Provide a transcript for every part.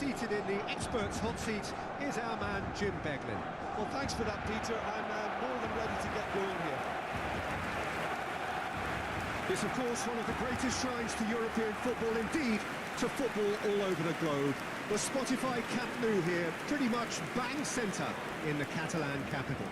seated in the experts' hot seat is our man Jim Beglin. Well, thanks for that, Peter. I'm more than ready to get going here. It's, of course, one of the greatest shrines to European football, indeed, to football all over the globe. The Spotify Camp Nou here, pretty much bang centre in the Catalan capital.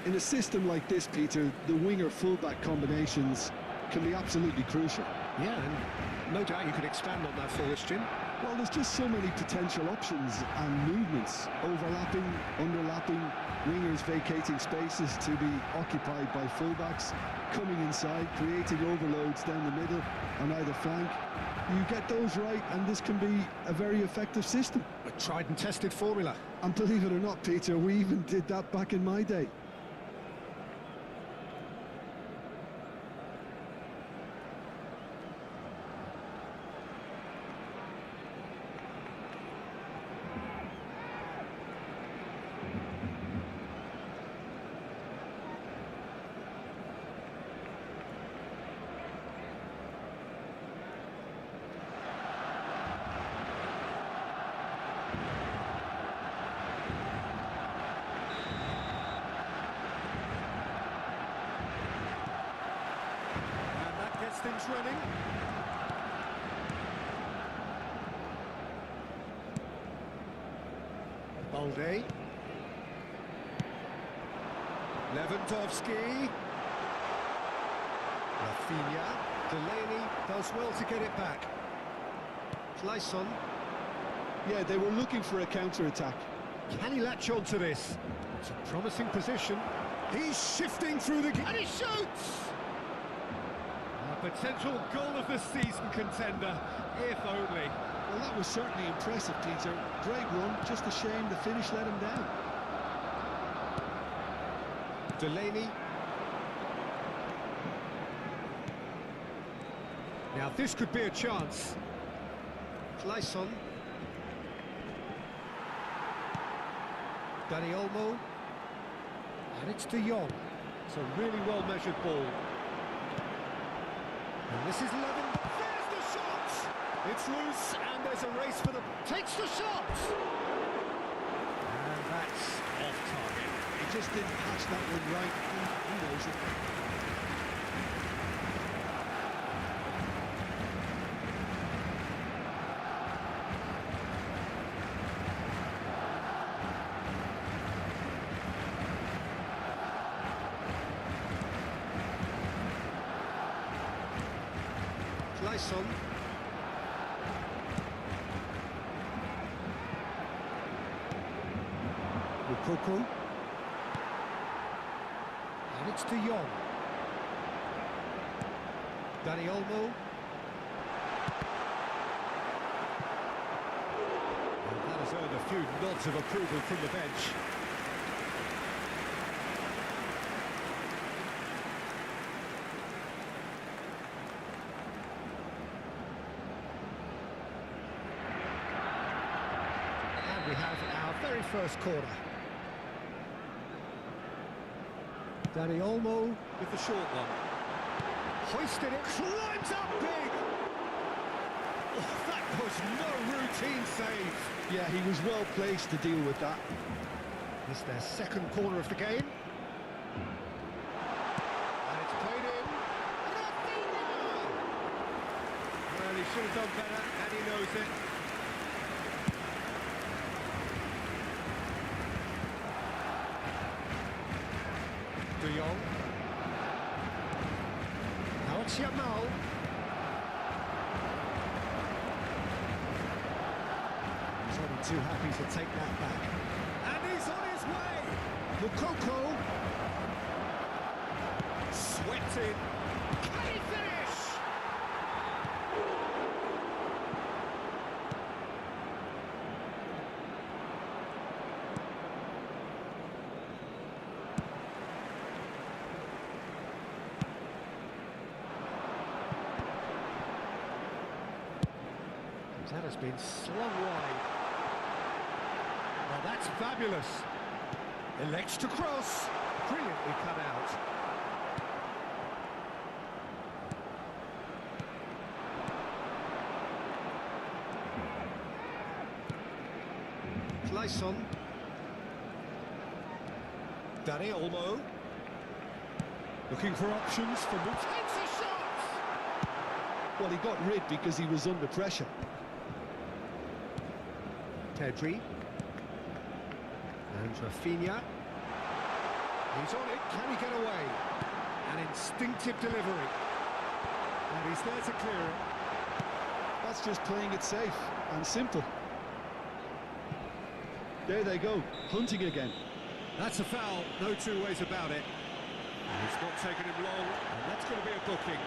In a system like this, Peter, the winger-fullback combinations can be absolutely crucial. Yeah, and no doubt you could expand on that for us, Jim. Well, there's just so many potential options and movements, overlapping, underlapping, wingers vacating spaces to be occupied by fullbacks, coming inside, creating overloads down the middle on either flank. You get those right, and this can be a very effective system. A tried and tested formula. And believe it or not, Peter, we even did that back in my day. Things running. Balde. Lewandowski. Rafinha. Delaney does well to get it back. Clayson. Yeah, they were looking for a counter-attack. Can he latch on to this? It's a promising position. He's shifting through the... and he shoots! Potential goal of the season contender, if only. Well, that was certainly impressive, Peter. Great run, just a shame the finish let him down. Delaney. Now this could be a chance. Clayson. Dani Olmo. And it's De Jong. It's a really well-measured ball. And this is Levin. There's the shot! It's loose, and there's a race for the... takes the shot! And that's off target. He just didn't catch that one right. He knows it. Clayson. Lukaku. And it's De Jong. Dani Olmo. And that has earned a few nods of approval from the bench. We have our very first corner. Dani Olmo with the short one. Hoisted it, climbs up big! Oh, that was no routine save. Yeah, he was well placed to deal with that. It's their second corner of the game. And it's played in. Rafinha! Well, he should have done better, and he knows it. De Jong. Now it's Yamal. He's only too happy to take that back. And he's on his way! Lukaku. Swept in. Can he finish? That has been slung wide. Well, that's fabulous. Elects to cross. Brilliantly cut out. Clayson. Danny Olmo. Looking for options for moves. Takes a shot! Well, he got rid because he was under pressure. Pedri. And Rafinha. He's on it. Can he get away? An instinctive delivery. And he's there to clear it. That's just playing it safe and simple. There they go, hunting again. That's a foul, no two ways about it. And it's not taken him long, and that's going to be a booking.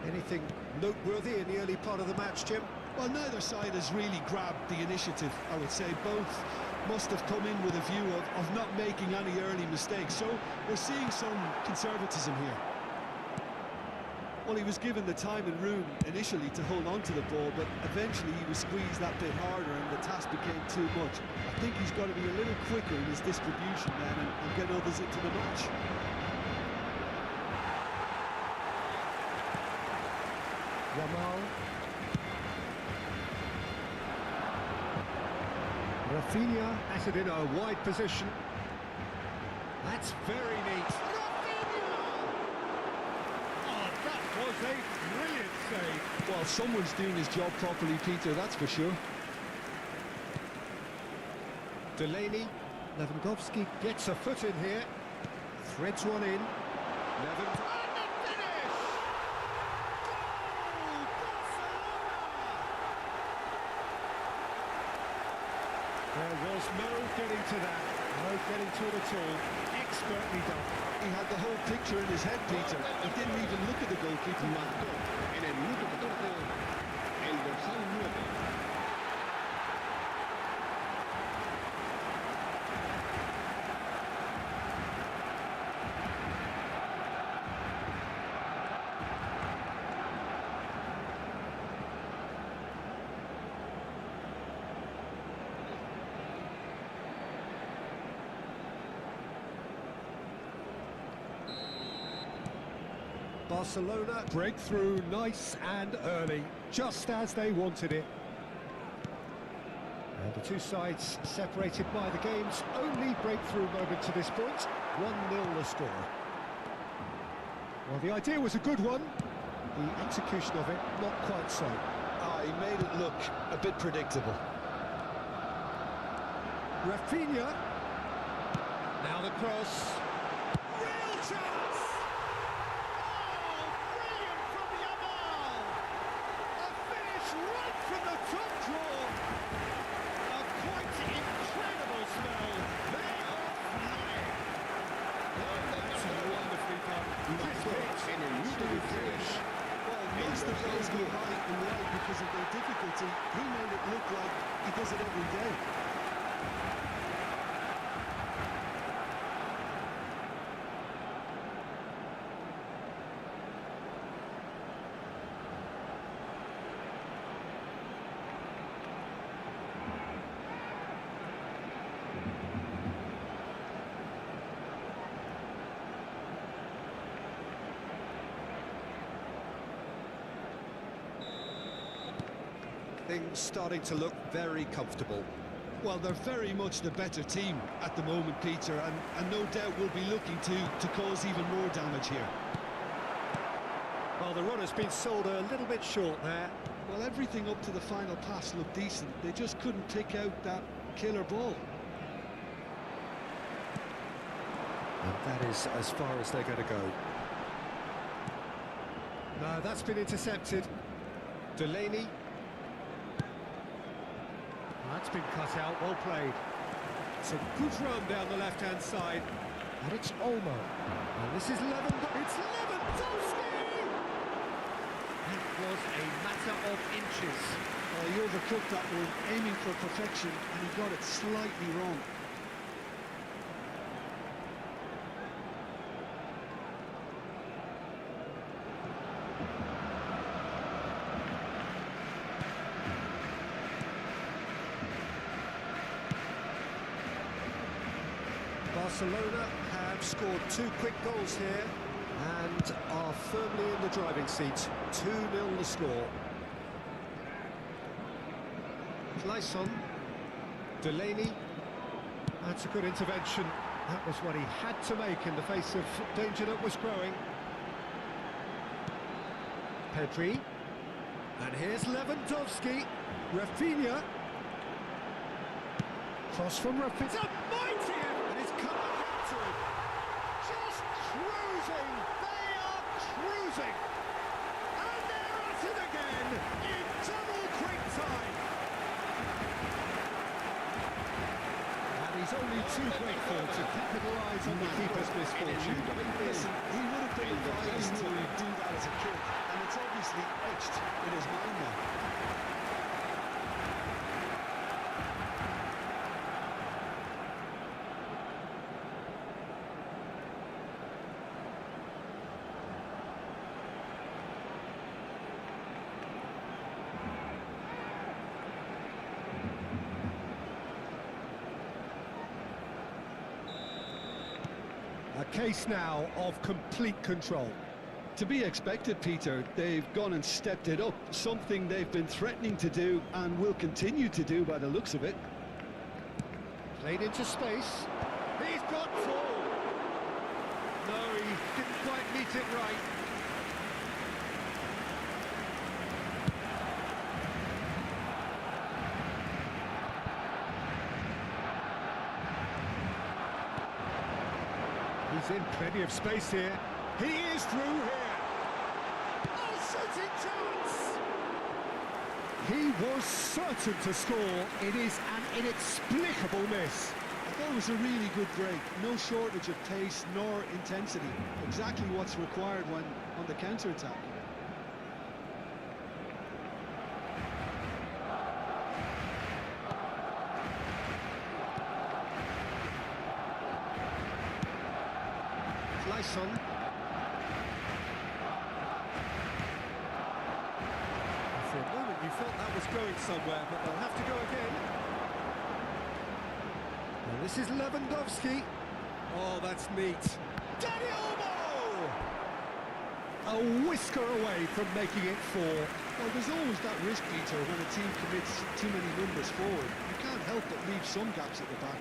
Anything noteworthy in the early part of the match, Jim? Well, neither side has really grabbed the initiative, I would say. Both must have come in with a view of not making any early mistakes. So we're seeing some conservatism here. Well, he was given the time and room initially to hold on to the ball, but eventually he was squeezed that bit harder and the task became too much. I think he's got to be a little quicker in his distribution then and get others into the match. Yamal. Rafinha has it in a wide position. That's very neat. Rafinha! Oh, that was a brilliant save. Well, someone's doing his job properly, Peter, that's for sure. Delaney. Lewandowski gets a foot in here. Threads one in. Lewandowski. There was no getting to that, no getting to it at all. Expertly done. He had the whole picture in his head, Peter. He didn't even look at the goalkeeper. En el minuto 14, el dorsal 9. Barcelona breakthrough nice and early, just as they wanted it. And the two sides separated by the game's only breakthrough moment to this point, 1-0 the score. Well, the idea was a good one, the execution of it not quite so. He made it look a bit predictable. Rafinha, now the cross. Real chance! Right from the top draw, a quite incredible smell. They are flying. Oh, that's wonderfully done. En el minuto 16, Well, most of those go high and wide because of their difficulty. He made it look like he does it every day. Things starting to look very comfortable. Well, they're very much the better team at the moment, Peter, and no doubt will be looking to cause even more damage here. Well, the run has been sold a little bit short there. Well, everything up to the final pass looked decent. They just couldn't pick out that killer ball. And that is as far as they're going to go. No, that's been intercepted. Delaney. That's been cut out, well played. It's a good run down the left-hand side. And it's Olmo. And this is Lewandowski. It's Lewandowski! That was a matter of inches. He overcooked that one, aiming for perfection, and he got it slightly wrong. Barcelona have scored 2 quick goals here and are firmly in the driving seat. 2-0 the score. Clayson, Delaney, that's a good intervention. That was what he had to make in the face of danger that was growing. Pedri, and here's Lewandowski, Rafinha. Cross from Rafinha. It's a mighty effort, and it's come back to him. Just cruising, they are cruising. And they're at it again in double quick time. And he's only too grateful to capitalise on the keeper's misfortune. Listen, he would have been advised to do that as a kid, and it's obviously etched in his mind now. A case now of complete control. To be expected, Peter. They've gone and stepped it up, something they've been threatening to do and will continue to do by the looks of it. Played into space. He's got 4. No, he didn't quite meet it right. He's in plenty of space here. He is through here. Oh, shooting chance! He was certain to score. It is an inexplicable miss. I thought it was a really good break. No shortage of pace nor intensity. Exactly what's required when on the counter-attack. Clayson. For a moment you thought that was going somewhere, but they'll have to go again. Well, this is Lewandowski. Oh, that's neat. Dani Olmo! A whisker away from making it 4. Well, there's always that risk, Peter, when a team commits too many numbers forward. You can't help but leave some gaps at the back.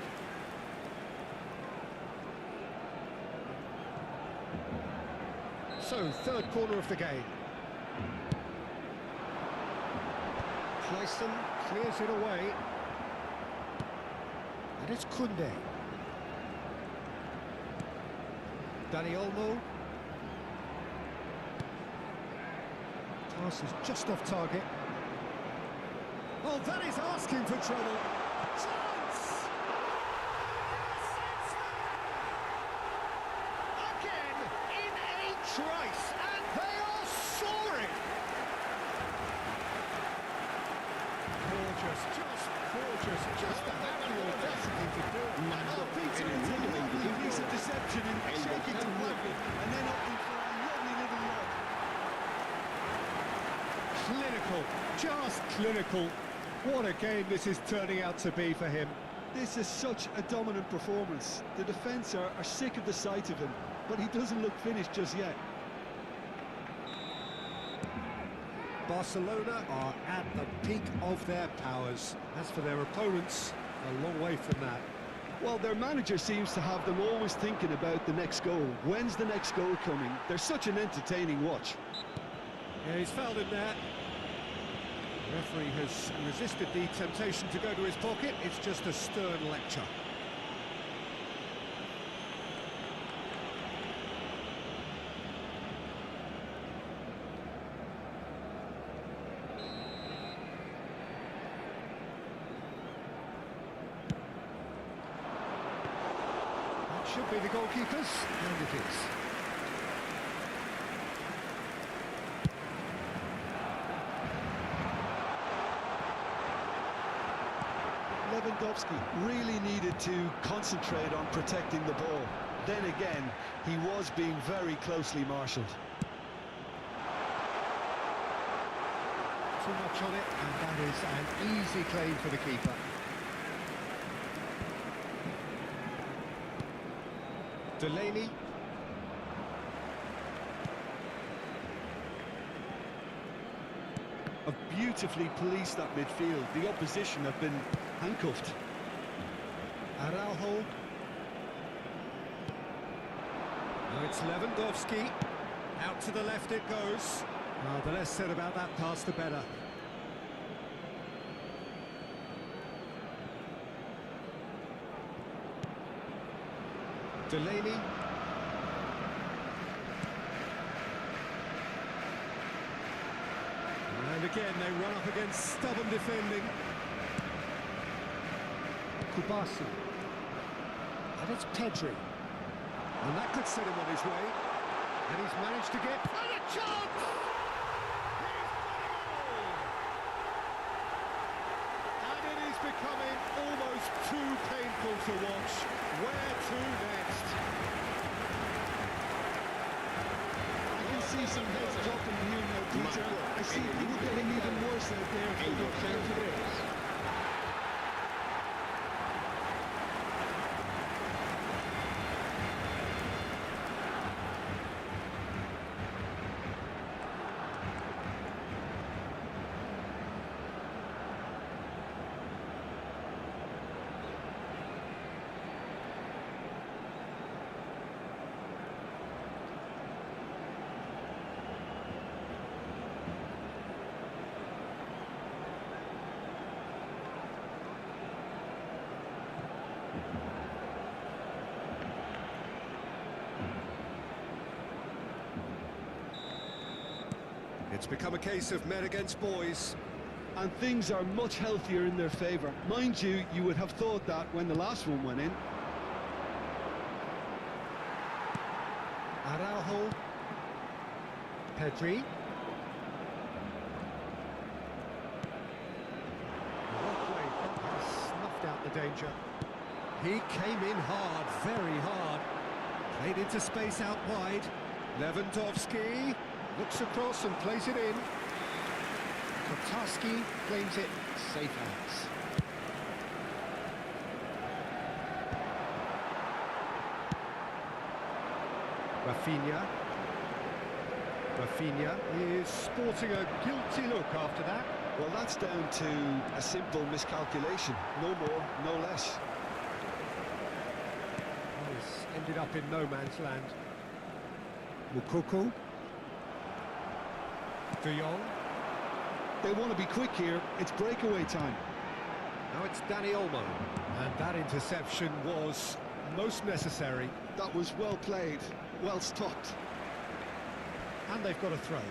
So, third corner of the game. Clayson clears it away. And it's Koundé. Dani Olmo. Pass is just off target. Oh, that is asking for trouble. Chance! Again, in a trice, and they are soaring! Gorgeous, just gorgeous, just to have the audacity to do it. Oh, Peter, it's a lovely piece of deception and shaking to pocket, and then opting for a lovely little lob. Clinical, just clinical. What a game this is turning out to be for him. This is such a dominant performance. The defence are sick of the sight of him, but he doesn't look finished just yet. Barcelona are at the peak of their powers. As for their opponents, a long way from that. Well, their manager seems to have them always thinking about the next goal. When's the next goal coming? They're such an entertaining watch. Yeah, he's fouled in there. The referee has resisted the temptation to go to his pocket. It's just a stern lecture. That should be the goalkeepers, and it is. Lewandowski really needed to concentrate on protecting the ball. Then again, he was being very closely marshalled. Too much on it, and that is an easy claim for the keeper. Delaney. Have beautifully policed that midfield. The opposition have been handcuffed. Araujo. Now it's Lewandowski. Out to the left it goes. Well, the less said about that pass, the better. Delaney. And again, they run up against stubborn defending. Kubasi. And it's Pedri. And that could set him on his way. And he's managed to get... And a chance! He's winning it all! And it is becoming almost too painful to watch. Where to next? I can see some heads dropping here now, Peter. I see people getting even worse out there for their players. It's become a case of men against boys. And things are much healthier in their favour. Mind you, you would have thought that when the last one went in. Araujo. Pedri. Rockway snuffed out the danger. He came in hard, very hard. Played into space out wide. Lewandowski looks across and plays it in. Kotarski claims it safe hands. Rafinha. Rafinha is sporting a guilty look after that. Well, that's down to a simple miscalculation. No more, no less. He's ended up in no man's land. Mukoko. De Jong. They want to be quick here. It's breakaway time. Now it's Danny Olmo. And that interception was most necessary. That was well played, well stopped. And they've got a throw.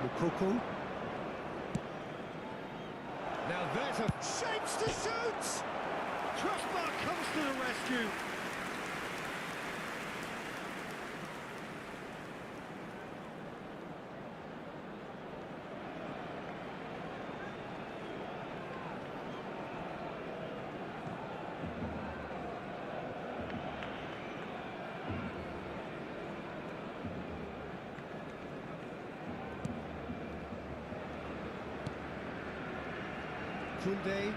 Mukoko. Now there's a shapes to shoot! Crossbar comes to the rescue. Koundé.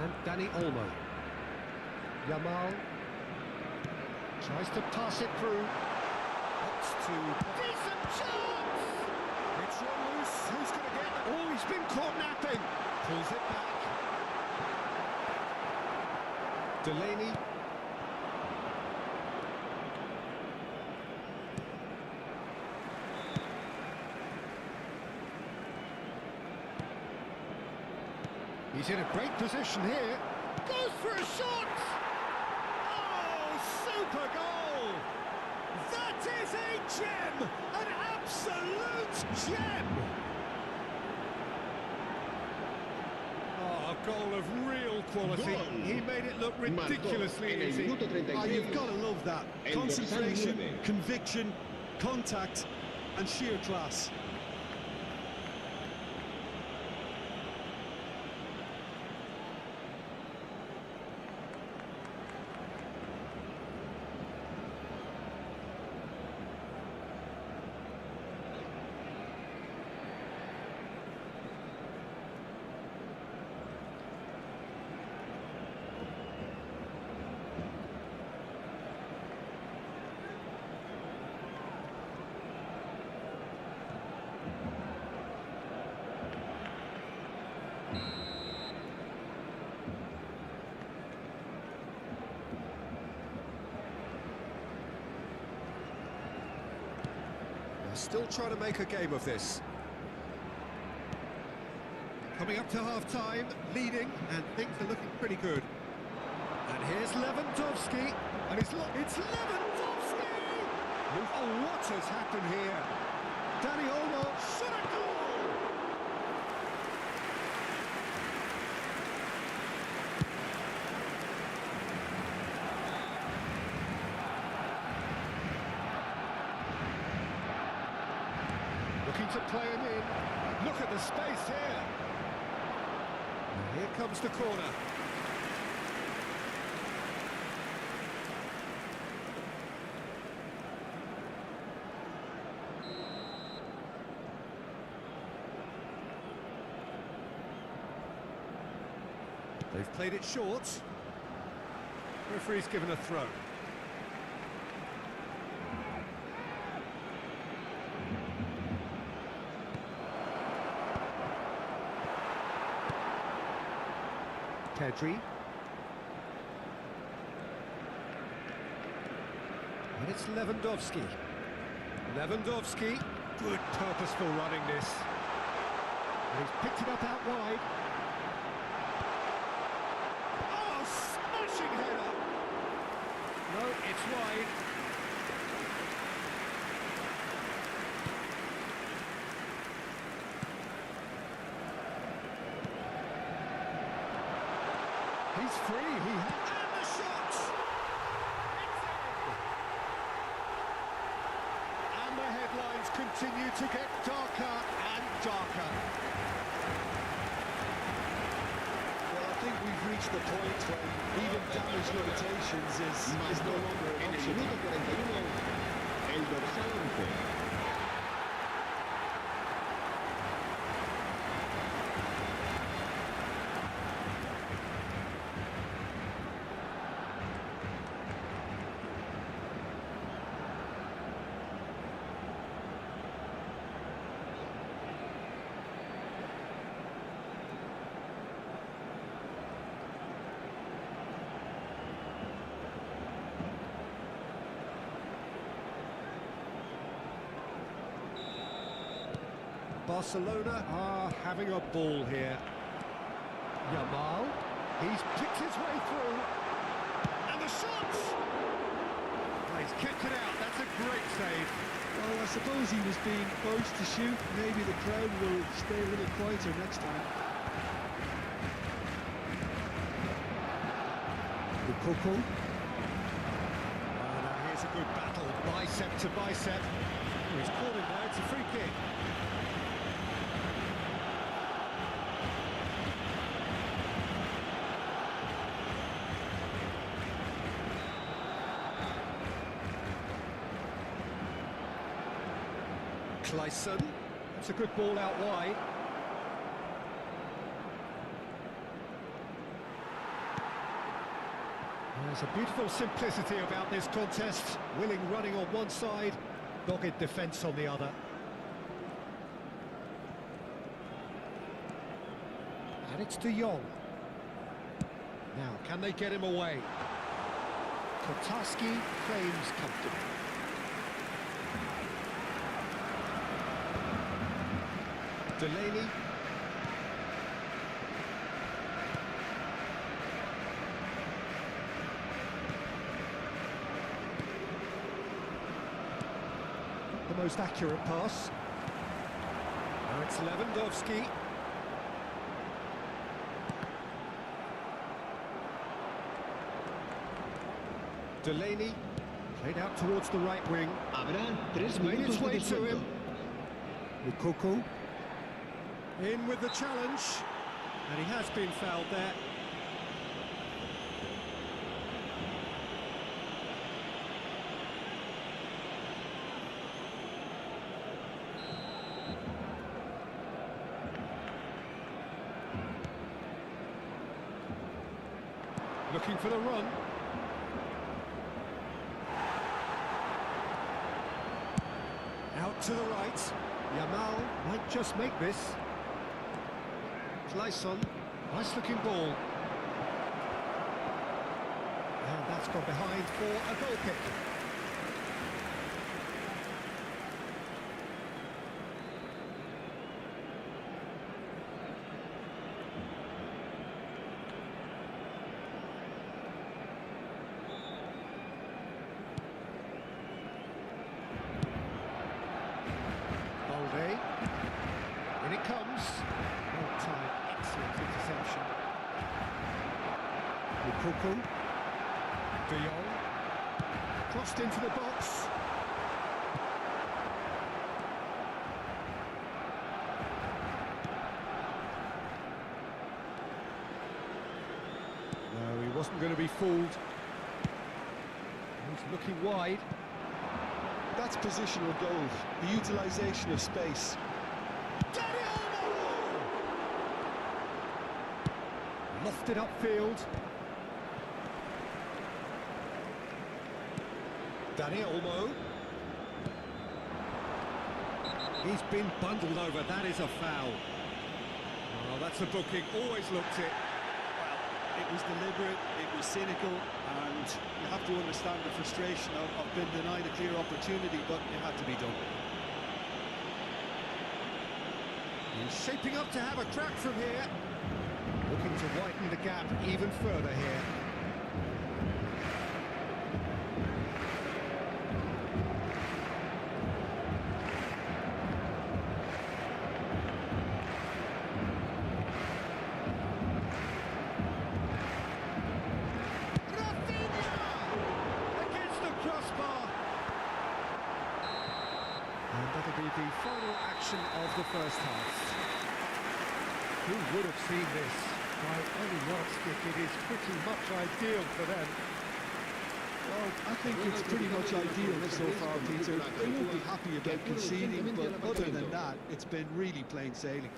And Danny Olmo. Yamal tries to pass it through. That's too decent chance! It's run loose. Who's going to get it? Oh, he's been caught napping. Pulls it back. Delaney. He's in a great position here. Goes for a shot! Oh, super goal! That is a gem! An absolute gem! Oh, a goal of real quality. Goal. He made it look ridiculously En el easy. minuto Oh, 36. you've got to love that. El Concentration, dorsal 9. conviction, contact, and sheer class. still trying to make a game of this. Coming up to half-time, leading, and things are looking pretty good. And here's Lewandowski, and it's Lewandowski! Oh, what has happened here? Dani Olmo, shot a goal! Looking to play him in. Look at the space here. And here comes the corner. They've played it short. Referee's given a throw. Pedri. And it's Lewandowski. Lewandowski. Good purposeful running this. And he's picked it up out wide. Oh, smashing header! No, it's wide. He's free, and the shot! It's in! And the headlines continue to get darker and darker. Well, I think we've reached the point when even damage limitations is no longer an En el option. minuto 41, el dorsal 11. Barcelona are having a ball here. Yamal, he's picked his way through. And the shot! He's kicked it out, that's a great save. Well, I suppose he was being forced to shoot. Maybe the crowd will stay a little quieter next time. Lukaku. Now here's a good battle, bicep to bicep. Oh, he's caught him there, it's a free kick. Clayson, it's a good ball out wide. There's a beautiful simplicity about this contest. Willing running on one side, dogged defence on the other. And it's De Jong. Now, can they get him away? Kotarski claims comfortable. Delaney. The most accurate pass. Now it's Lewandowski. Delaney played out towards the right wing. Habrá 3 It's made its minutos de way to descuento. him. Lukaku. In with the challenge, and he has been fouled there. Looking for the run. Out to the right. Yamal might just make this. Clayson, nice looking ball. And that's gone behind for a goal kick. option. Lukaku. De Jong. Crossed into the box. No, he wasn't going to be fooled. He's looking wide. That's positional goal, the utilisation of space. Lofted upfield. Dani Olmo. He's been bundled over. That is a foul. Oh, that's a booking. Always looked it. Well, it was deliberate, it was cynical, and you have to understand the frustration of being denied a clear opportunity, but it had to be done. He's shaping up to have a crack from here. Looking to widen the gap even further here. That'll be the final action of the first half. Who would have seen this? By any yardstick, it is pretty much ideal for them. Well, I think it's pretty much ideal so far, Peter. They won't be happy about conceding, but other than that, it's been really plain sailing.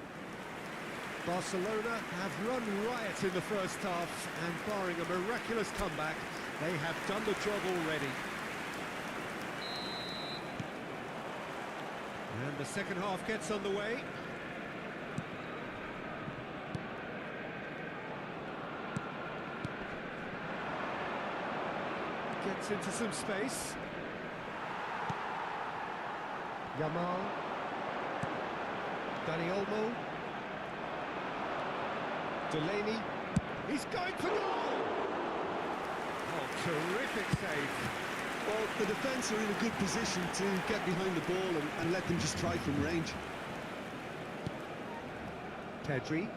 Barcelona have run riot in the first half, and barring a miraculous comeback, they have done the job already. And the second half gets underway. Gets into some space. Yamal. Dani Olmo. Delaney. He's going for goal! Oh, terrific save. Well, the defence are in a good position to get behind the ball and let them just try from range. Pedri.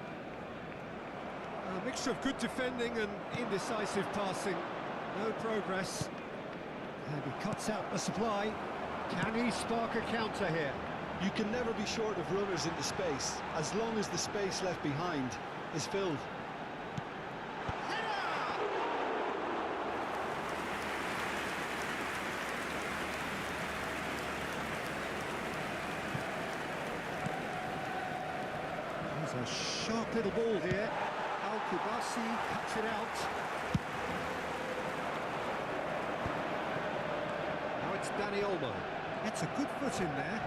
A mixture of good defending and indecisive passing. No progress. And he cuts out the supply. Can he spark a counter here? You can never be short of runners into space, as long as the space left behind is filled. There's a sharp little ball here. Al-Kubasi cuts it out. Now it's Dani Olmo. Gets a good foot in there.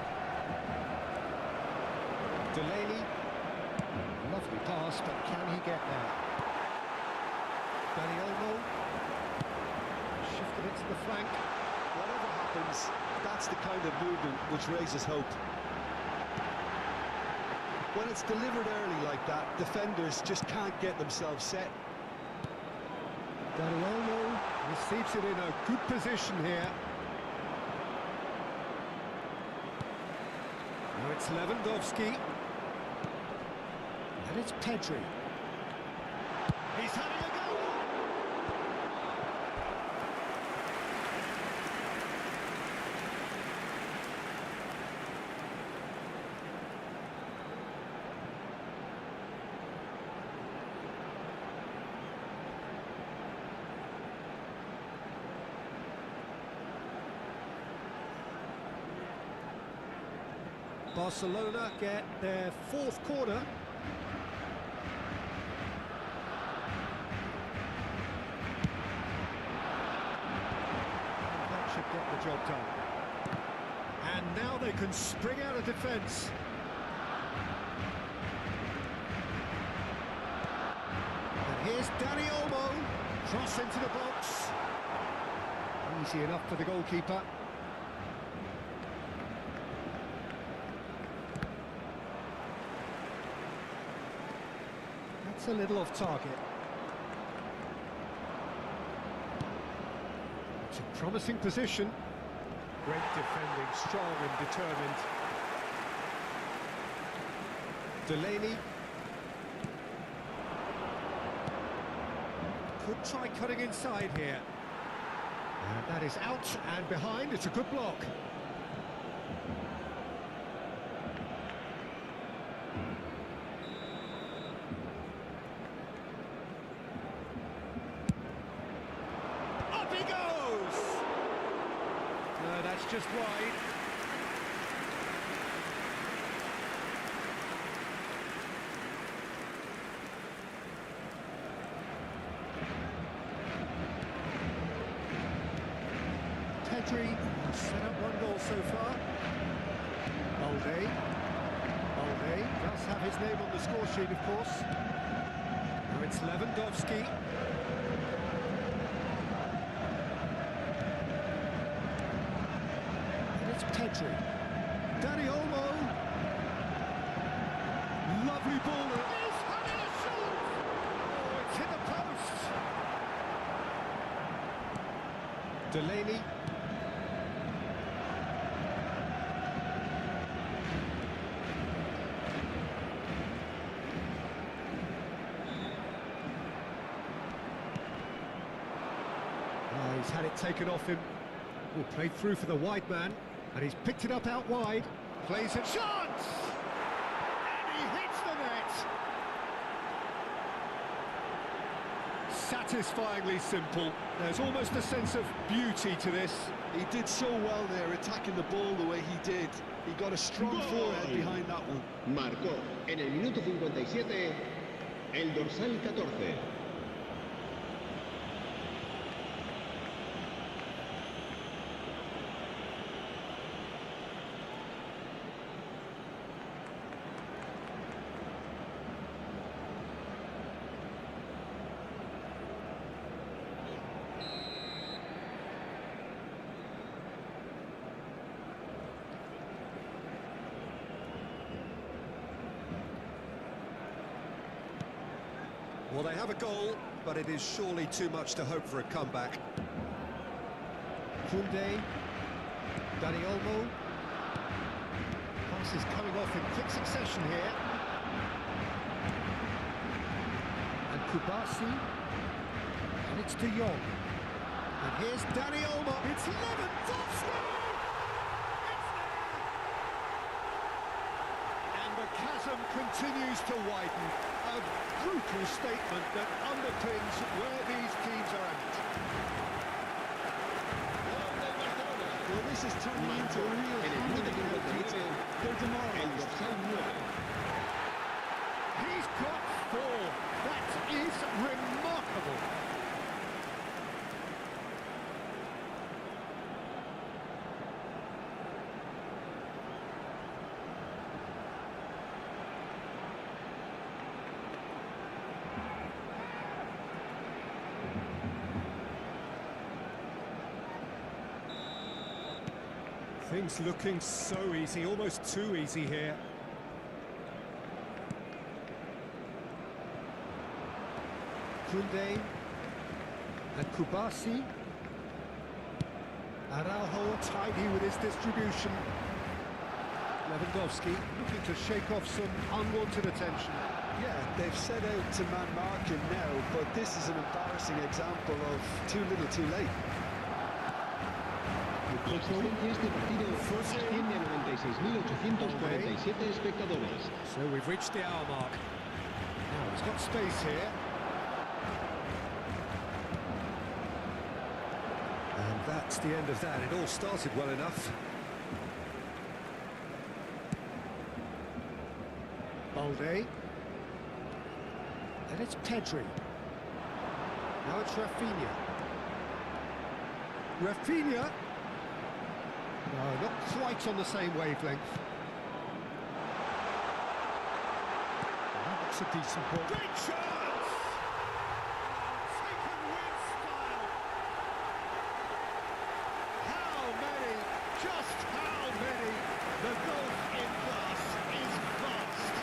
Delaney. Lovely pass, but can he get there? Dani Olmo. Shifted it to the flank. Whatever happens, that's the kind of movement which raises hope. When it's delivered early like that, defenders just can't get themselves set. Dani Olmo receives it in a good position here. Now it's Lewandowski. And it's Pedri. He's having a go! Barcelona get their fourth corner. That should get the job done. And now they can spring out of defence. And here's Dani Olmo. Cross into the box. Easy enough for the goalkeeper. A little off target. It's a promising position. Great defending, strong and determined. Delaney. Could try cutting inside here. And that is out and behind. It's a good block. Up he goes! No, that's just wide. Pedri set up one goal so far. Balde does have his name on the score sheet, of course. Now it's Lewandowski. And it's Pedri. Dani Olmo. Lovely ball. He's having a shot! Oh, it's hit the post. Delaney. He's had it taken off him. Oh, played through for the wide man, and he's picked it up out wide. Plays it, chance! And he hits the net! Satisfyingly simple. There's almost a sense of beauty to this. He did so well there, attacking the ball the way he did. He got a strong forehead behind that one. Marcó en el minuto 57 el dorsal 14. Well, they have a goal, but it is surely too much to hope for a comeback. Koundé, Dani Olmo. Pass is coming off in quick succession here. And Kubasi. And it's De Jong. And here's Dani Olmo. It's Lewandowski! And the chasm continues to widen. A brutal statement that underpins where these teams are at. Well, this is turning into a real They're demoralised. He's got 4. That is remarkable. Things looking so easy, almost too easy here. Koundé and Kubasi. Araujo tidy with his distribution. Lewandowski looking to shake off some unwanted attention. Yeah, they've set out to man mark him now, but this is an embarrassing example of too little too late. La audiencia de este partido asciende a 96.847 espectadores. So we've reached the hour mark. Now he's got space here. And that's the end of that. It all started well enough. Balde. And it's Pedri. Now it's Rafinha. Rafinha. No, not quite on the same wavelength. That's a decent ball. Great chance! Taken with style. How many? Just how many? The gulf in class is vast.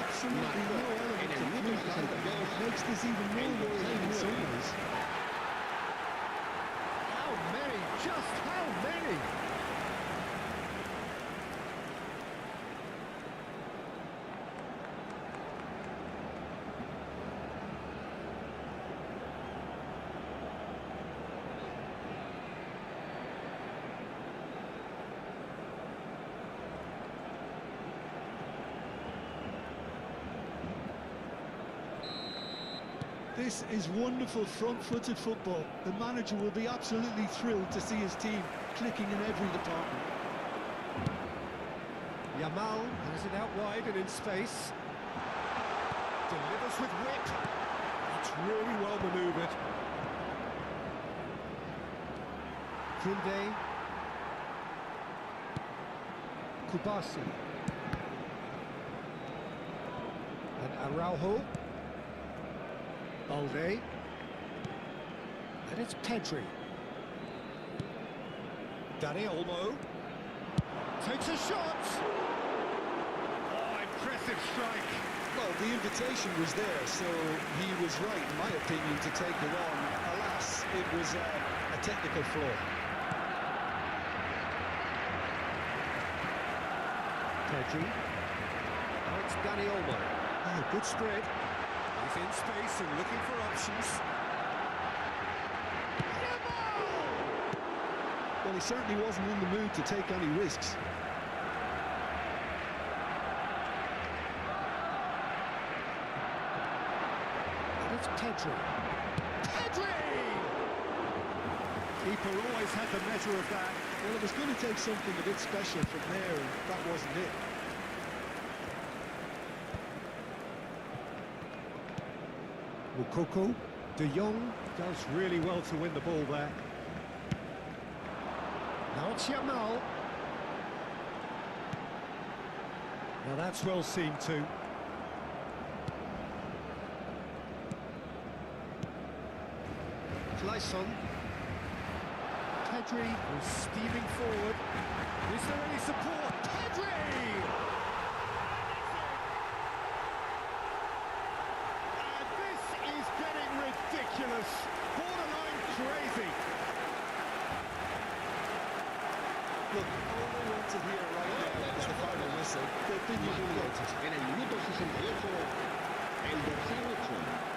Absolutely no element of fluke makes this even more worrying in some ways. Just how many? This is wonderful front-footed football. The manager will be absolutely thrilled to see his team clicking in every department. Yamal has it out wide and in space. Delivers with wit. It's really well manoeuvred. Kunde. Kubasi. And Araujo. Balde. And it's Pedri. Dani Olmo. Takes a shot. Oh, impressive strike. Well, the invitation was there, so he was right, in my opinion, to take it on. Alas, it was a technical flaw. Pedri. Oh, it's Dani Olmo. Oh, good spread. He's in space and looking for options. Well, he certainly wasn't in the mood to take any risks. And it's Pedri. Pedri! Keeper always had the measure of that. Well, it was going to take something a bit special from there, and that wasn't it. Mukoko. De Jong does really well to win the ball there. Now it's Yamal. Now that's well seen too. Clayson. Pedri is steaming forward. Is there any support? Pedri! And this is getting ridiculous. Borderline crazy. Look, all they want to hear right now is the final whistle. They've been humiliated. En el minuto 68, el dorsal 8.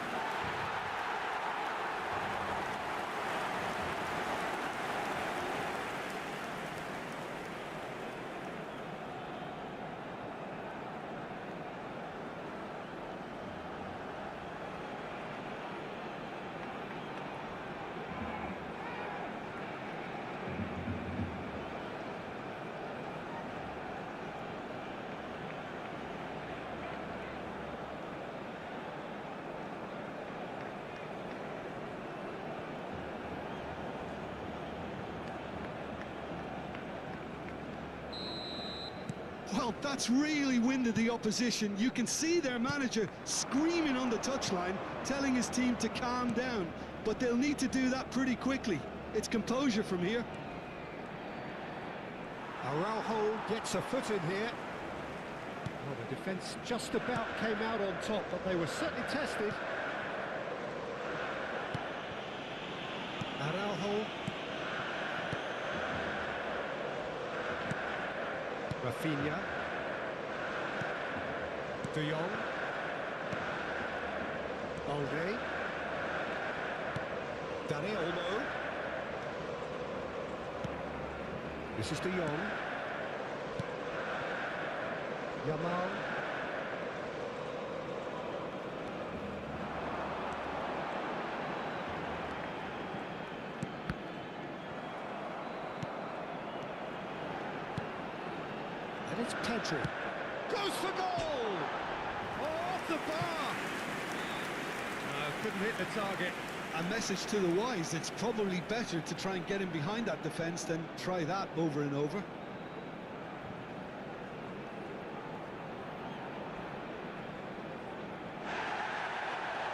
Well, that's really winded the opposition. You can see their manager screaming on the touchline, telling his team to calm down. But they'll need to do that pretty quickly. It's composure from here. Araujo gets a foot in here. Well, the defence just about came out on top, but they were certainly tested. Araujo. Rafinha. De Jong. Balde. Dani Olmo. This is De Jong. Yamal. And it's Pedri. Goes for goal! Oh, off the bar! No, couldn't hit the target. A message to the wise, it's probably better to try and get him behind that defence than try that over and over.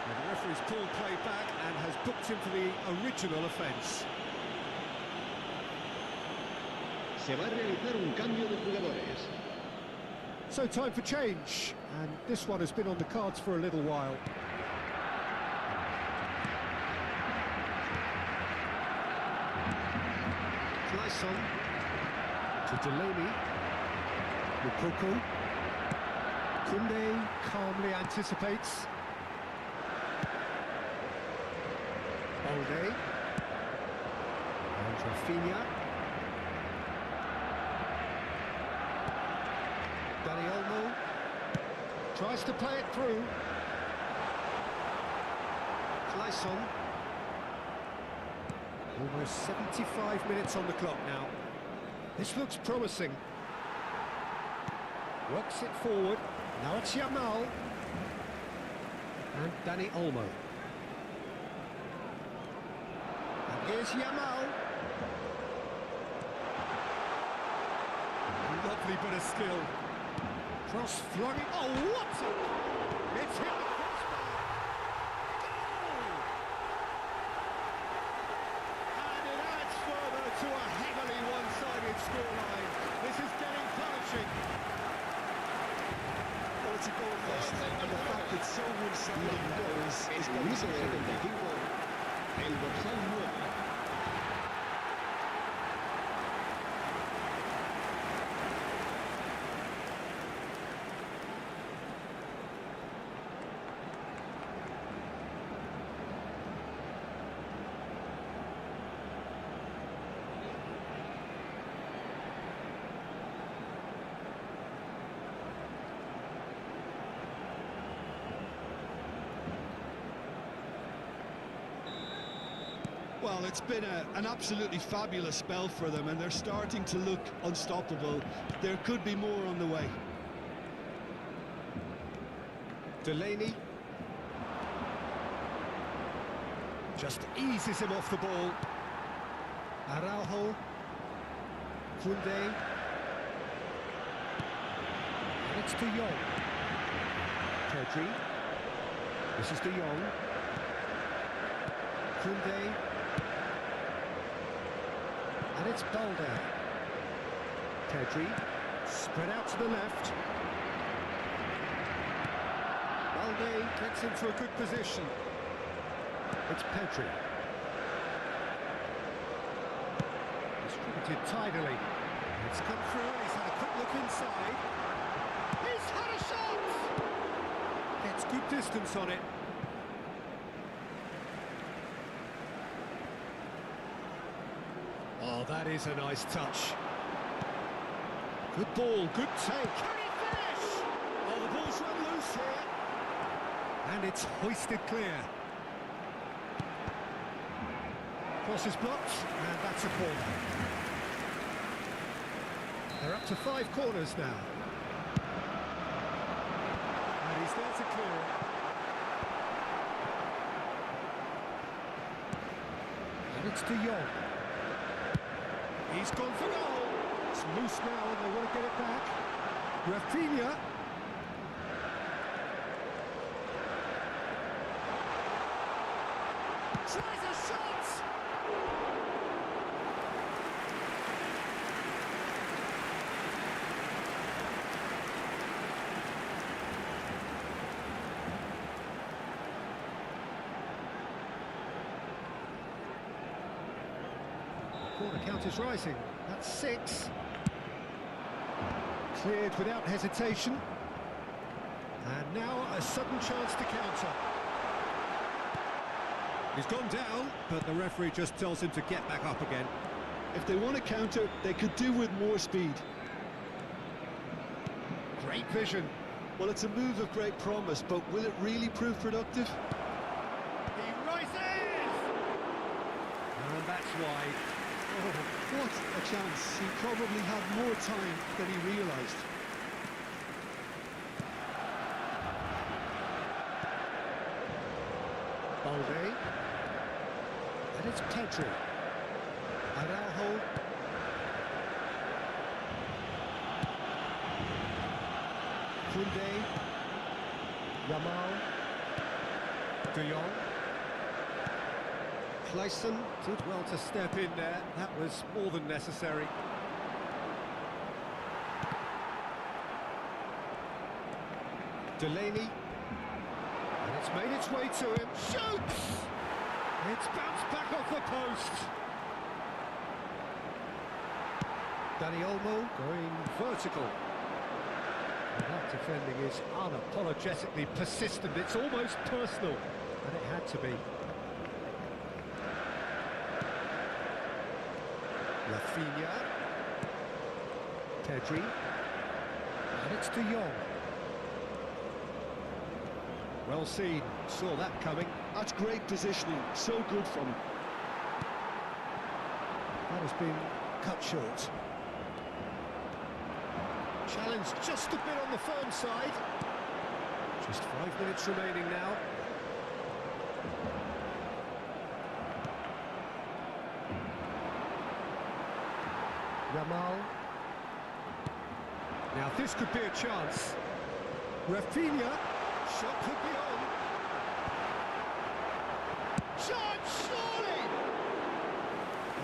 And the referee's pulled play back and has booked him for the original offence. Se va a realizar un cambio de jugadores. So time for change, and this one has been on the cards for a little while. Clayson to Delaney. Mukoko. Kunde calmly anticipates. Balde. And Rafinha. Dani Olmo tries to play it through. Clayson. Almost 75 minutes on the clock now. This looks promising. Works it forward. Now it's Yamal. And Dani Olmo. And here's Yamal. Lovely bit of skill. Cross flung it. Oh, what a... It's hit the crossbar. Goal! And it adds further to a heavily one-sided scoreline. This is getting punishing. Well, it's a goal fest, and the fact that so one-sided now is El minuto 75, el dorsal 9. Well, it's been an absolutely fabulous spell for them, and they're starting to look unstoppable. There could be more on the way. Delaney. Just eases him off the ball. Araujo. Koundé. And it's De Jong. Pedri. This is De Jong. Koundé. And it's Balde. Pedri. Spread out to the left. Balde gets into a good position. It's Pedri. Distributed tidily. It's come through, he's had a quick look inside. He's had a shot! Gets good distance on it. Oh, that is a nice touch. Good ball, good take. Can he finish? Oh, the ball's run loose here. And it's hoisted clear. Cross is blocked, and that's a corner. They're up to 5 corners now. And he's there to clear it. And it's De Jong. He's gone for goal. It's loose now, and they want to get it back. Rafinha. Tries a shot! Corner count is rising. That's 6. Cleared without hesitation. And now a sudden chance to counter. He's gone down, but the referee just tells him to get back up again. If they want to counter, they could do with more speed. Great vision. Well, it's a move of great promise, but will it really prove productive? He rises! And that's wide. Oh, what a chance. He probably had more time than he realised. Balde. And it's Pedri. Araujo. Koundé. Yamal. De Jong. Clayson did well to step in there. That was more than necessary. Delaney. And it's made its way to him. Shoots! It's bounced back off the post. Dani Olmo going vertical. And that defending is unapologetically persistent. It's almost personal. And it had to be. Rafinha. Pedri. And it's De Jong. Well seen, saw that coming. That's great positioning, so good from him. That has been cut short. Challenge just a bit on the firm side. Just 5 minutes remaining now. Yamal. Now this could be a chance. Rafinha. Shot could be on. Shot, surely!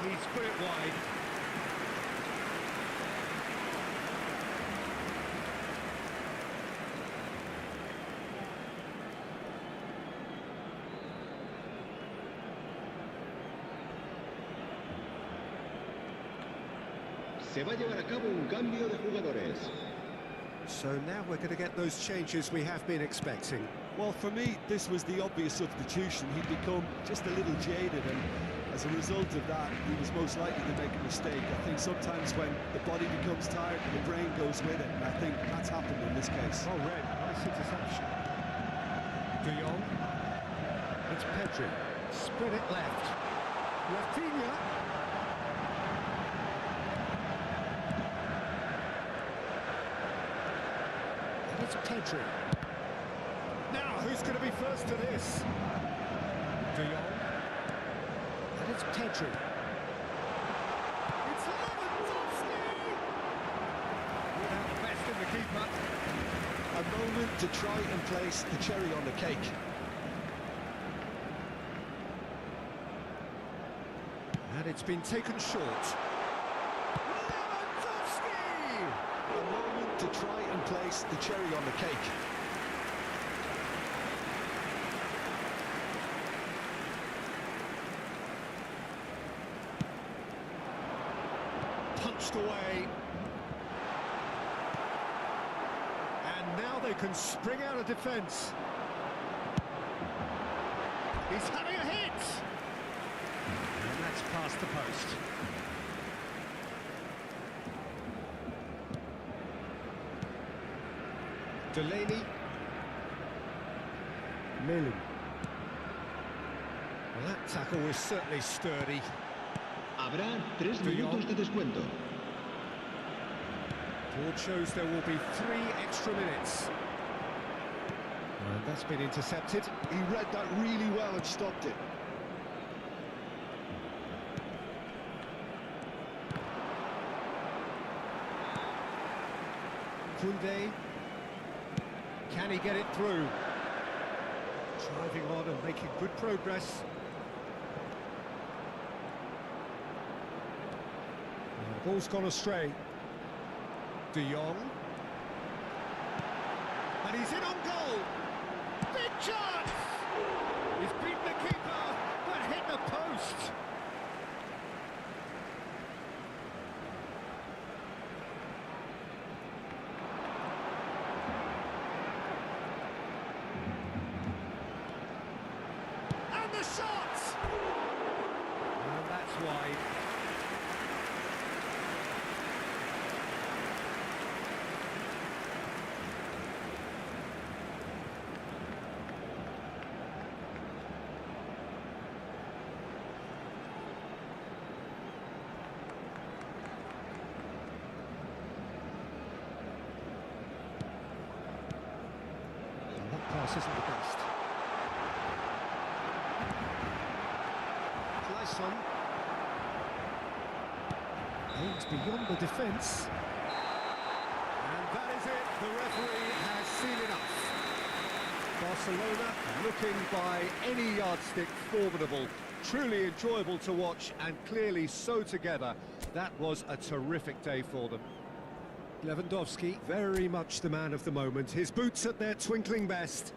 He's put it wide. Se va a llevar a cabo un cambio de jugadores. So now we're going to get those changes we have been expecting. Well, for me, this was the obvious substitution. He'd become just a little jaded, and as a result of that, he was most likely to make a mistake. I think sometimes when the body becomes tired, the brain goes with it, and I think that's happened in this case. Oh, Red, nice interception. De Jong. It's Pedri. Spread it left. Rafinha. And it's Pedri. Now, who's going to be first to this? De Jong. And it's Pedri. It's Lewandowski! Without the best in the keeper. A moment to try and place the cherry on the cake. And it's been taken short. Lewandowski! A moment to try and place the cherry on the cake. Punched away. And now they can spring out of defence. He's having a hit! And that's past the post. Delaney. Millen. Well, that tackle was certainly sturdy. Habrá 3 De Jong. minutos de descuento. Board shows there will be 3 extra minutes. And that's been intercepted. He read that really well and stopped it. Koundé. Can he get it through? Driving on and making good progress. Ball's gone astray. De Jong. And he's in on goal. Big chance! He's beaten the keeper, but hit the post. And the shot! And that's wide. Pass isn't the best. Clayson. Aims beyond the defence. And that is it. The referee has seen enough. Barcelona looking by any yardstick formidable. Truly enjoyable to watch and clearly so together. That was a terrific day for them. Lewandowski, very much the man of the moment. His boots at their twinkling best.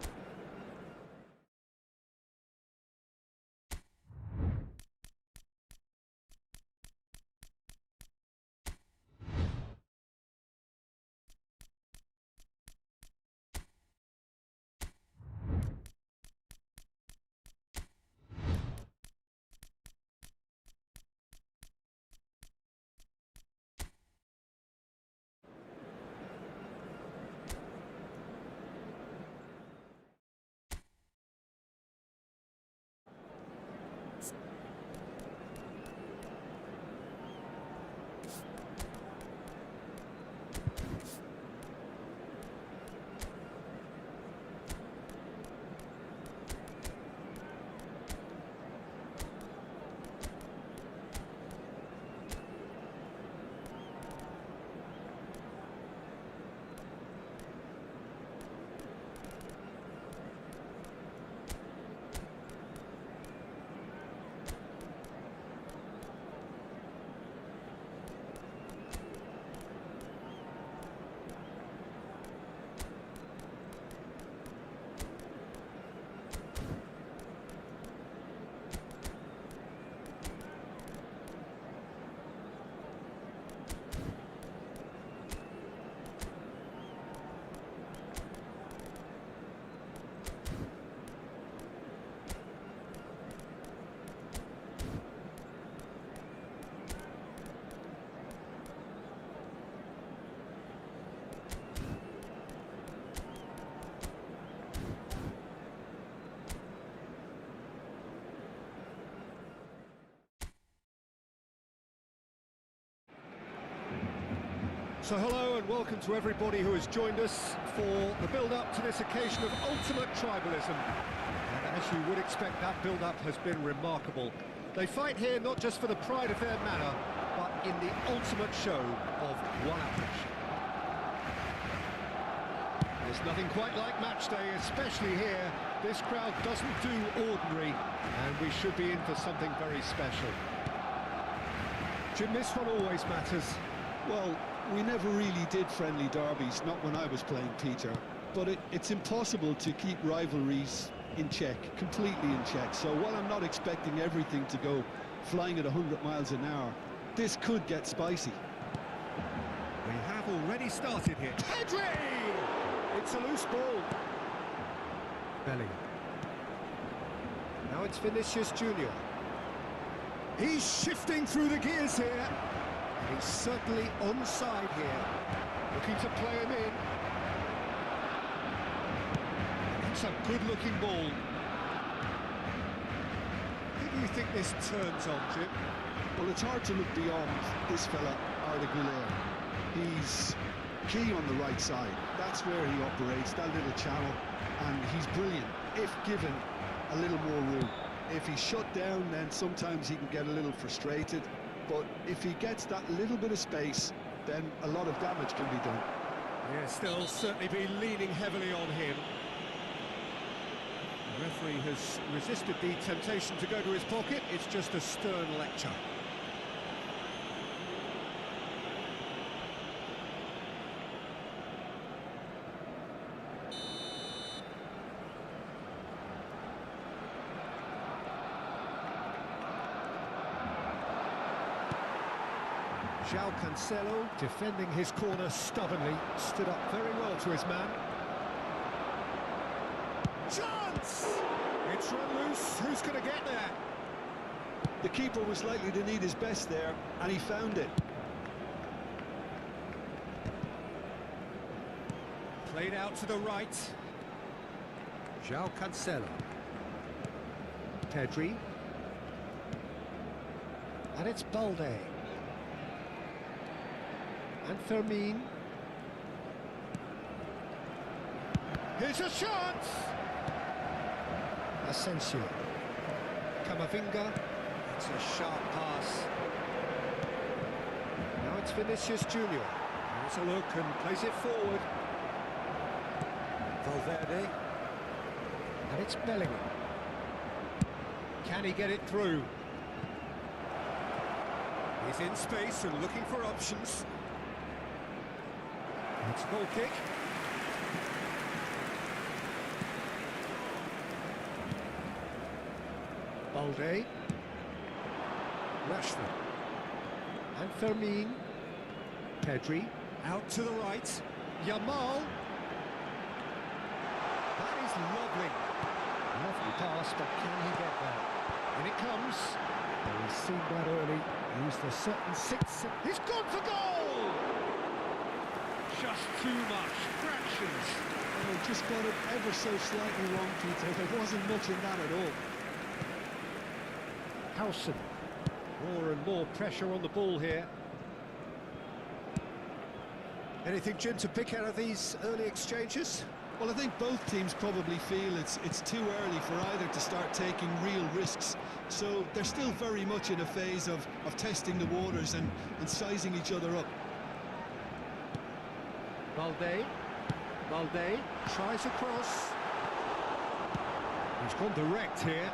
So hello and welcome to everybody who has joined us for the build-up to this occasion of ultimate tribalism. And as you would expect, that build-up has been remarkable. They fight here not just for the pride of their manor, but in the ultimate show of one-upmanship. There's nothing quite like match day, especially here. This crowd doesn't do ordinary, and we should be in for something very special. Jim, this one always matters. Well, we never really did friendly derbies, not when I was playing, Peter. But it's impossible to keep rivalries in check, completely in check. So while I'm not expecting everything to go flying at 100 miles an hour, this could get spicy. We have already started here. Pedri! It's a loose ball. Bellingham. Now it's Vinicius Junior. He's shifting through the gears here. And he's certainly onside here. Looking to play him in. It's a good-looking ball. Who do you think this turns on, Jim? Well, it's hard to look beyond this fella, Arda Güler. He's key on the right side. That's where he operates, that little channel. And he's brilliant, if given a little more room. If he's shut down, then sometimes he can get a little frustrated. But if he gets that little bit of space, then a lot of damage can be done. Yeah, still certainly be leaning heavily on him. The referee has resisted the temptation to go to his pocket. It's just a stern lecture. João Cancelo, defending his corner stubbornly, stood up very well to his man. Chance! It's run loose. Who's going to get there? The keeper was likely to need his best there, and he found it. Played out to the right. João Cancelo. Pedri. And it's Balde. And Fermin. Here's a chance! Asensio. Camavinga. It's a sharp pass. Now it's Vinicius Junior. Here's a look and plays it forward. Valverde. And it's Bellingham. Can he get it through? He's in space and looking for options. It's a goal kick. Balde. Rashford. And Fermin. Pedri. Out to the right. Yamal. That is lovely. Lovely pass, but can he get there? In it comes. Oh, he's seen that early. Used a certain six. He's gone for goal! Just too much. Fractions. Oh, just got it ever so slightly wrong, Peter. There wasn't much in that at all. Howson. More and more pressure on the ball here. Anything, Jim, to pick out of these early exchanges? Well, I think both teams probably feel it's too early for either to start taking real risks. So they're still very much in a phase of testing the waters and sizing each other up. Balde tries a cross. He's gone direct here.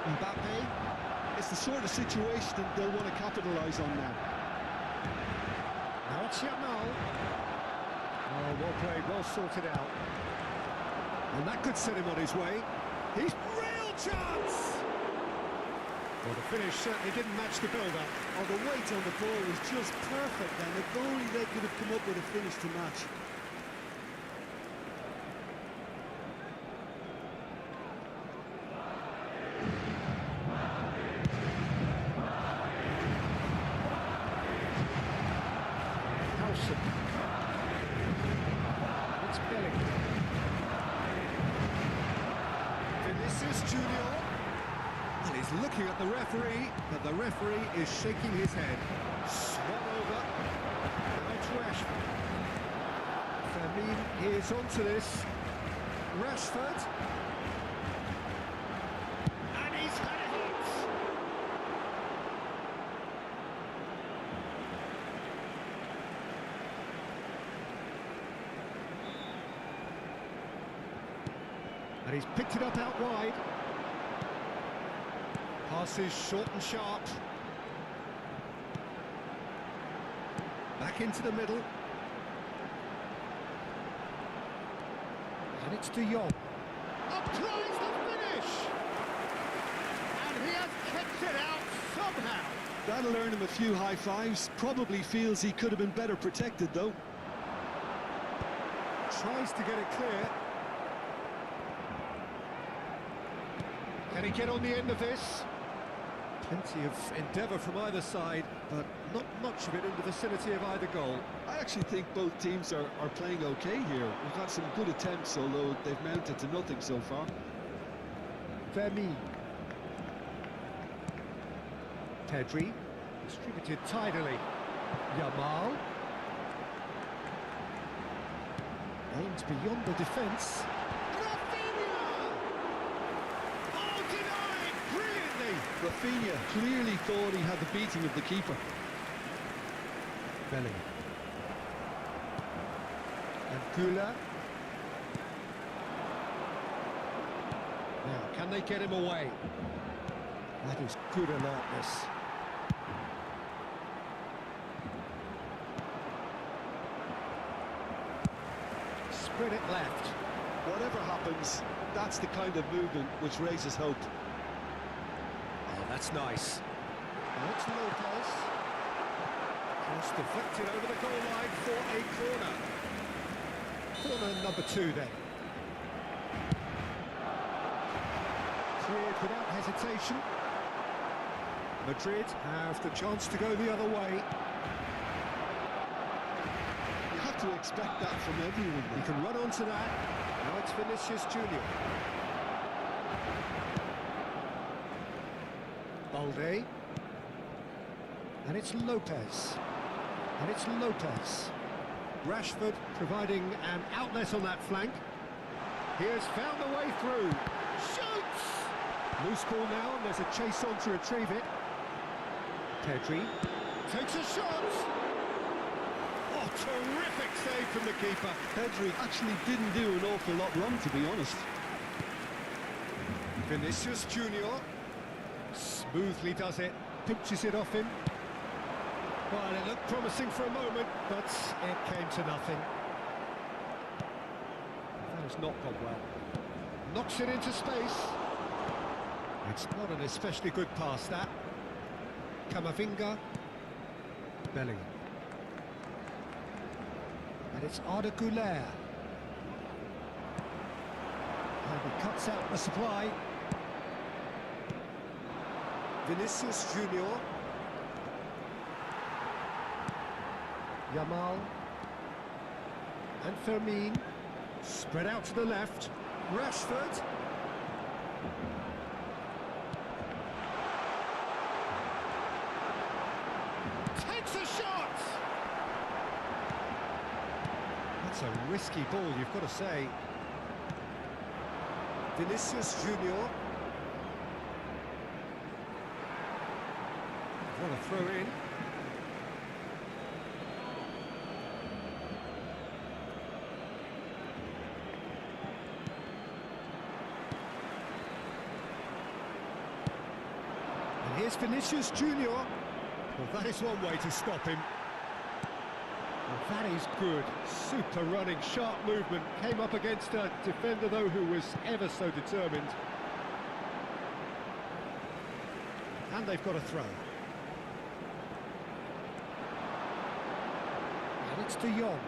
Mbappe. It's the sort of situation that they'll want to capitalise on now. Now it's Yamal. Oh, well played, well sorted out. And that could set him on his way. He's real chance! Well, the finish certainly didn't match the build-up. Oh, the weight on the ball was just perfect then. If only they could have come up with a finish to match. Howson. It's Bellingham. Vinicius Junior. And he's looking at the referee, but the referee is shaking his head. Swung over. Rashford. Firmino is onto this. Rashford. And he's had it hit. And he's picked it up out wide. Passes short and sharp. Back into the middle. And it's De Jong. Up tries the finish! And he has kept it out somehow. That'll earn him a few high fives. Probably feels he could have been better protected, though. Tries to get it clear. Can he get on the end of this? Plenty of endeavour from either side, but not much of it in the vicinity of either goal. I actually think both teams are playing okay here. We've had some good attempts, although they've mounted to nothing so far. Firmino. Pedri, distributed tidily. Yamal. Aimed beyond the defence. Rafinha clearly thought he had the beating of the keeper. Bellingham. And Güler. Now, can they get him away? That is good alertness. Spread it left. Whatever happens, that's the kind of movement which raises hope. That's nice. And it's Lopez. Cross deflected over the goal line for a corner. Corner number 2 then. Cleared without hesitation. Madrid have the chance to go the other way. You have to expect that from everyone. He can run onto that. Now it's Vinicius Junior. Balde. And it's Lopez. And it's Lopez. Rashford providing an outlet on that flank. He has found a way through. Shoots! Loose ball now, and there's a chase on to retrieve it. Pedri takes a shot. Oh, terrific save from the keeper. Pedri actually didn't do an awful lot wrong, to be honest. Vinicius Junior smoothly does it, pinches it off him. Well, it looked promising for a moment, but it came to nothing. That has not gone well. Knocks it into space. It's not an especially good pass, that. Camavinga. Bellingham. And it's Arda Güler. And he cuts out the supply. Vinicius Junior. Yamal. And Firmino. Spread out to the left. Rashford. Takes a shot! That's a risky ball, you've got to say. Vinicius Junior. What a throw in. And here's Vinicius Junior. Well, that is one way to stop him. Well, that is good. Super running, sharp movement. Came up against a defender, though, who was ever so determined. And they've got a throw. And it's De Jong.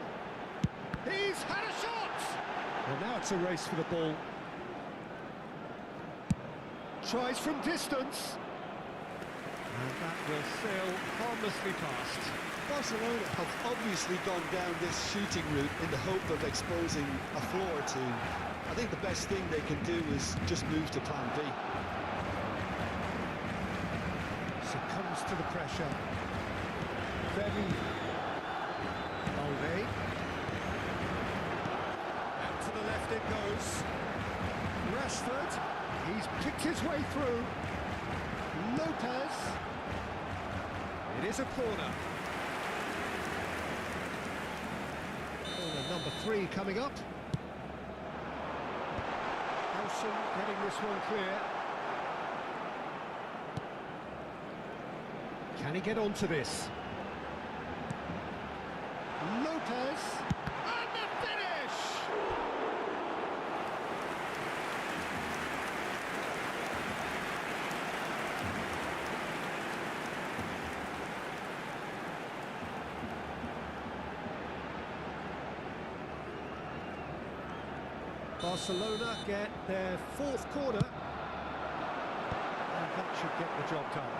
He's had a shot! Well, now it's a race for the ball. Tries from distance. And that will sail harmlessly past. Barcelona have obviously gone down this shooting route in the hope of exposing a flaw or two. I think the best thing they can do is just move to plan B. Succumbs to the pressure. Very left it goes. Rashford, he's picked his way through. Lopez. It is a corner. Corner number 3 coming up. Nelson getting this one clear. Can he get onto this? Lopez. And the finish! Barcelona get their 4th corner, and that should get the job done.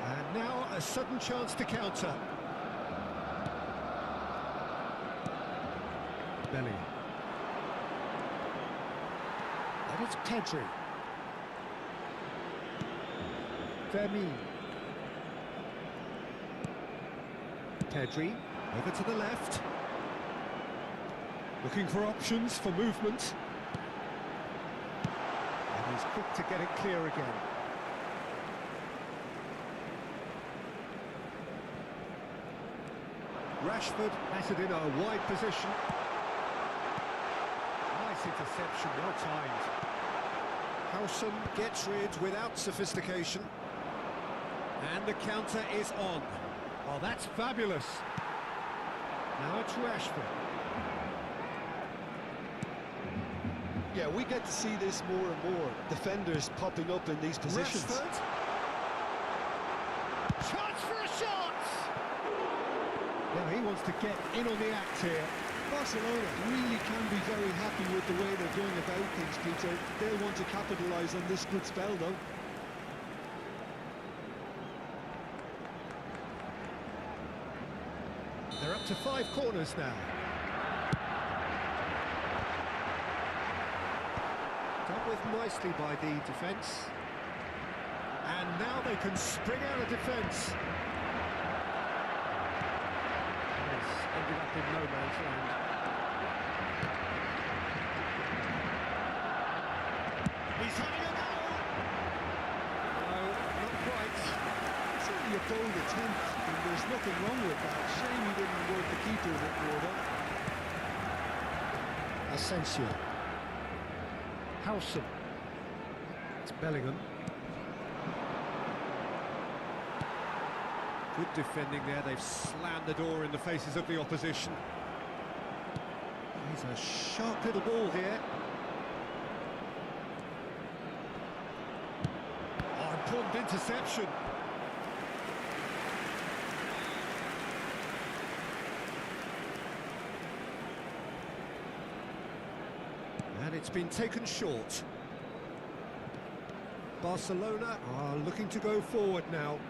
And now a sudden chance to counter. Belly. And it's Pedri. Vermeer. Pedri, over to the left. Looking for options for movement. And he's quick to get it clear again. Rashford has it in a wide position. Nice interception, well timed. Howson gets rid without sophistication. And the counter is on. Oh, that's fabulous. Now it's Rashford. Yeah, we get to see this more and more. Defenders popping up in these positions. Rashford. Chance for a shot! Now he wants to get in on the act here. Barcelona really can be very happy with the way they're going about things, Peter. They'll want to capitalise on this good spell, though. They're up to 5 corners now. Dealt with nicely by the defence. And now they can spring out of defence. Ended up in no man's land. He's having a go! No, not quite. Certainly a bold attempt, and there's nothing wrong with that. Shame he didn't work the keeper a bit more, though. Asensio. Howson. It's Bellingham. Good defending there, they've slammed the door in the faces of the opposition. He's a sharp little ball here. Oh, important interception. And it's been taken short. Barcelona are looking to go forward now.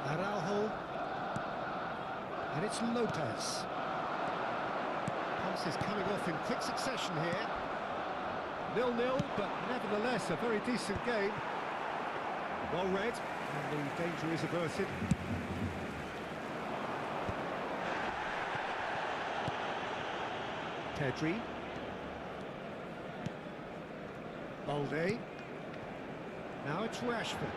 Araujo, and it's Lopez. Passes coming off in quick succession here. 0-0, but nevertheless a very decent game. Well read, and the danger is averted. Pedri. Balde. Now it's Rashford.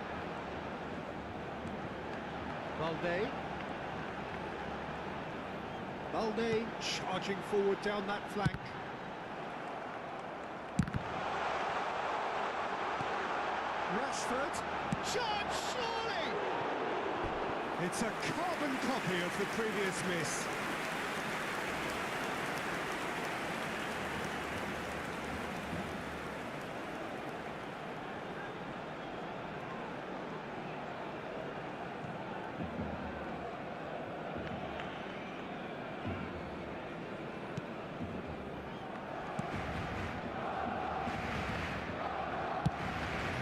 Balde. Balde charging forward down that flank. Rashford. Charge, surely! It's a carbon copy of the previous miss.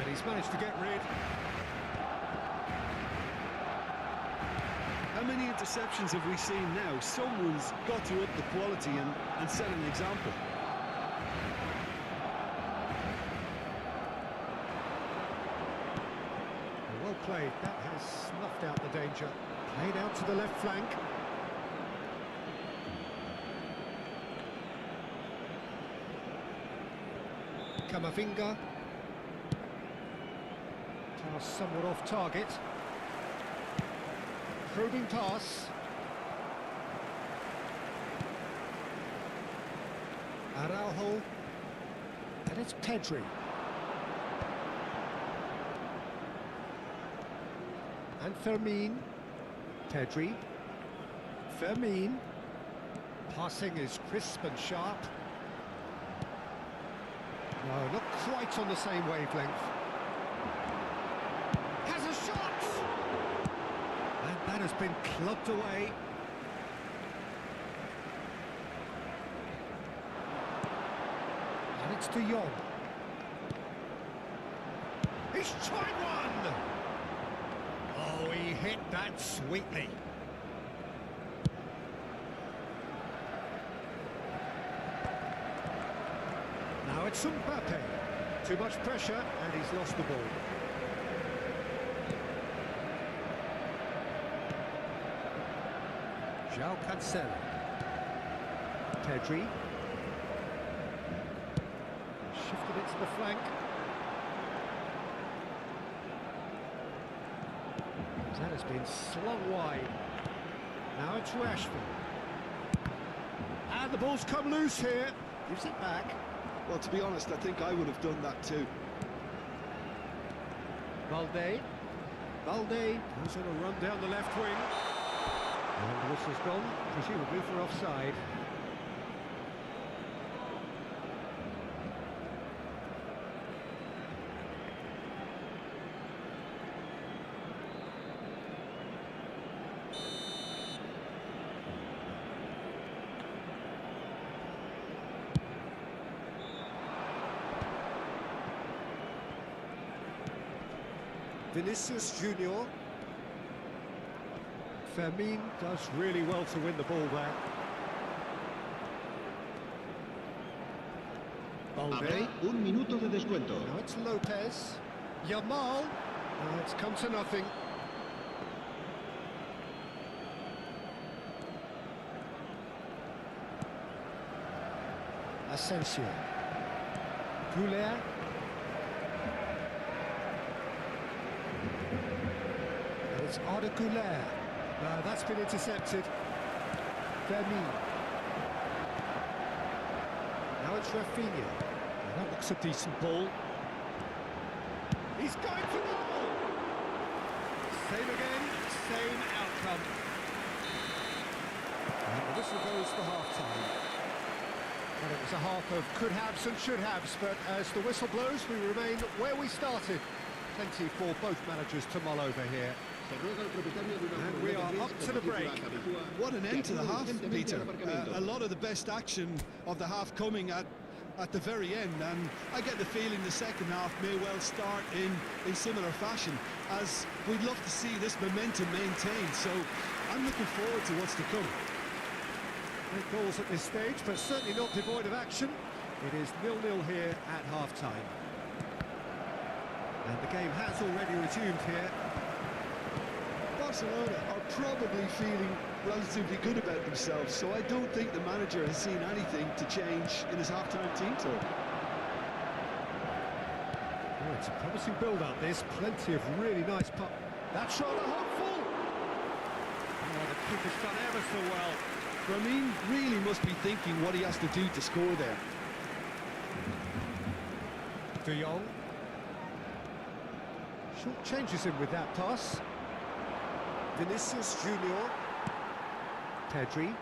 He's managed to get rid. How many interceptions have we seen now? Someone's got to up the quality and set an example. Well played, that has snuffed out the danger. Played out to the left flank. Camavinga. Pass somewhat off target. Probing pass. Araujo. And it's Pedri. And Fermin. Pedri. Fermin. Passing is crisp and sharp. No, not quite on the same wavelength. Has a shot! And that has been clubbed away. And it's De Jong. He's tried one! Oh, he hit that sweetly. Now it's Mbappe. Too much pressure, and he's lost the ball. João Cancelo. Pedri. Shifted it to the flank. That has been slung wide. Now it's Rashford. And the ball's come loose here. Gives it back. Well, to be honest, I think I would have done that too. Valde. Valde goes on a run down the left wing. And the whistle's gone, presumably for offside. Vinicius Junior. Fermin does really well to win the ball there. Habrá un minuto de descuento. Now it's Lopez. Yamal. It's come to nothing. Asensio. Goulet. And it's Arda Goulet. No, that's been intercepted. Fermin. Now it's Rafinha. And that looks a decent ball. He's going for goal! Same again, same outcome. And the whistle goes for half-time. And it was a half of could-haves and should-haves, but as the whistle blows, we remain where we started. Plenty for both managers to mull over here. And we are up to the break. What an end to the half, Peter. A lot of the best action of the half coming at the very end, and I get the feeling the second half may well start in similar fashion, as we'd love to see this momentum maintained. So I'm looking forward to what's to come. Great goals at this stage, but certainly not devoid of action. It is 0-0 here at half-time. And the game has already resumed here. Barcelona are probably feeling relatively good about themselves, so I don't think the manager has seen anything to change in his half-time team talk. Oh, it's a promising build-up, this. Plenty of really nice puck. That shot, a hopeful! Oh, the keeper's done ever so well. Fermin really must be thinking what he has to do to score there. De Jong. Short changes him with that pass. Vinicius Junior. Pedri.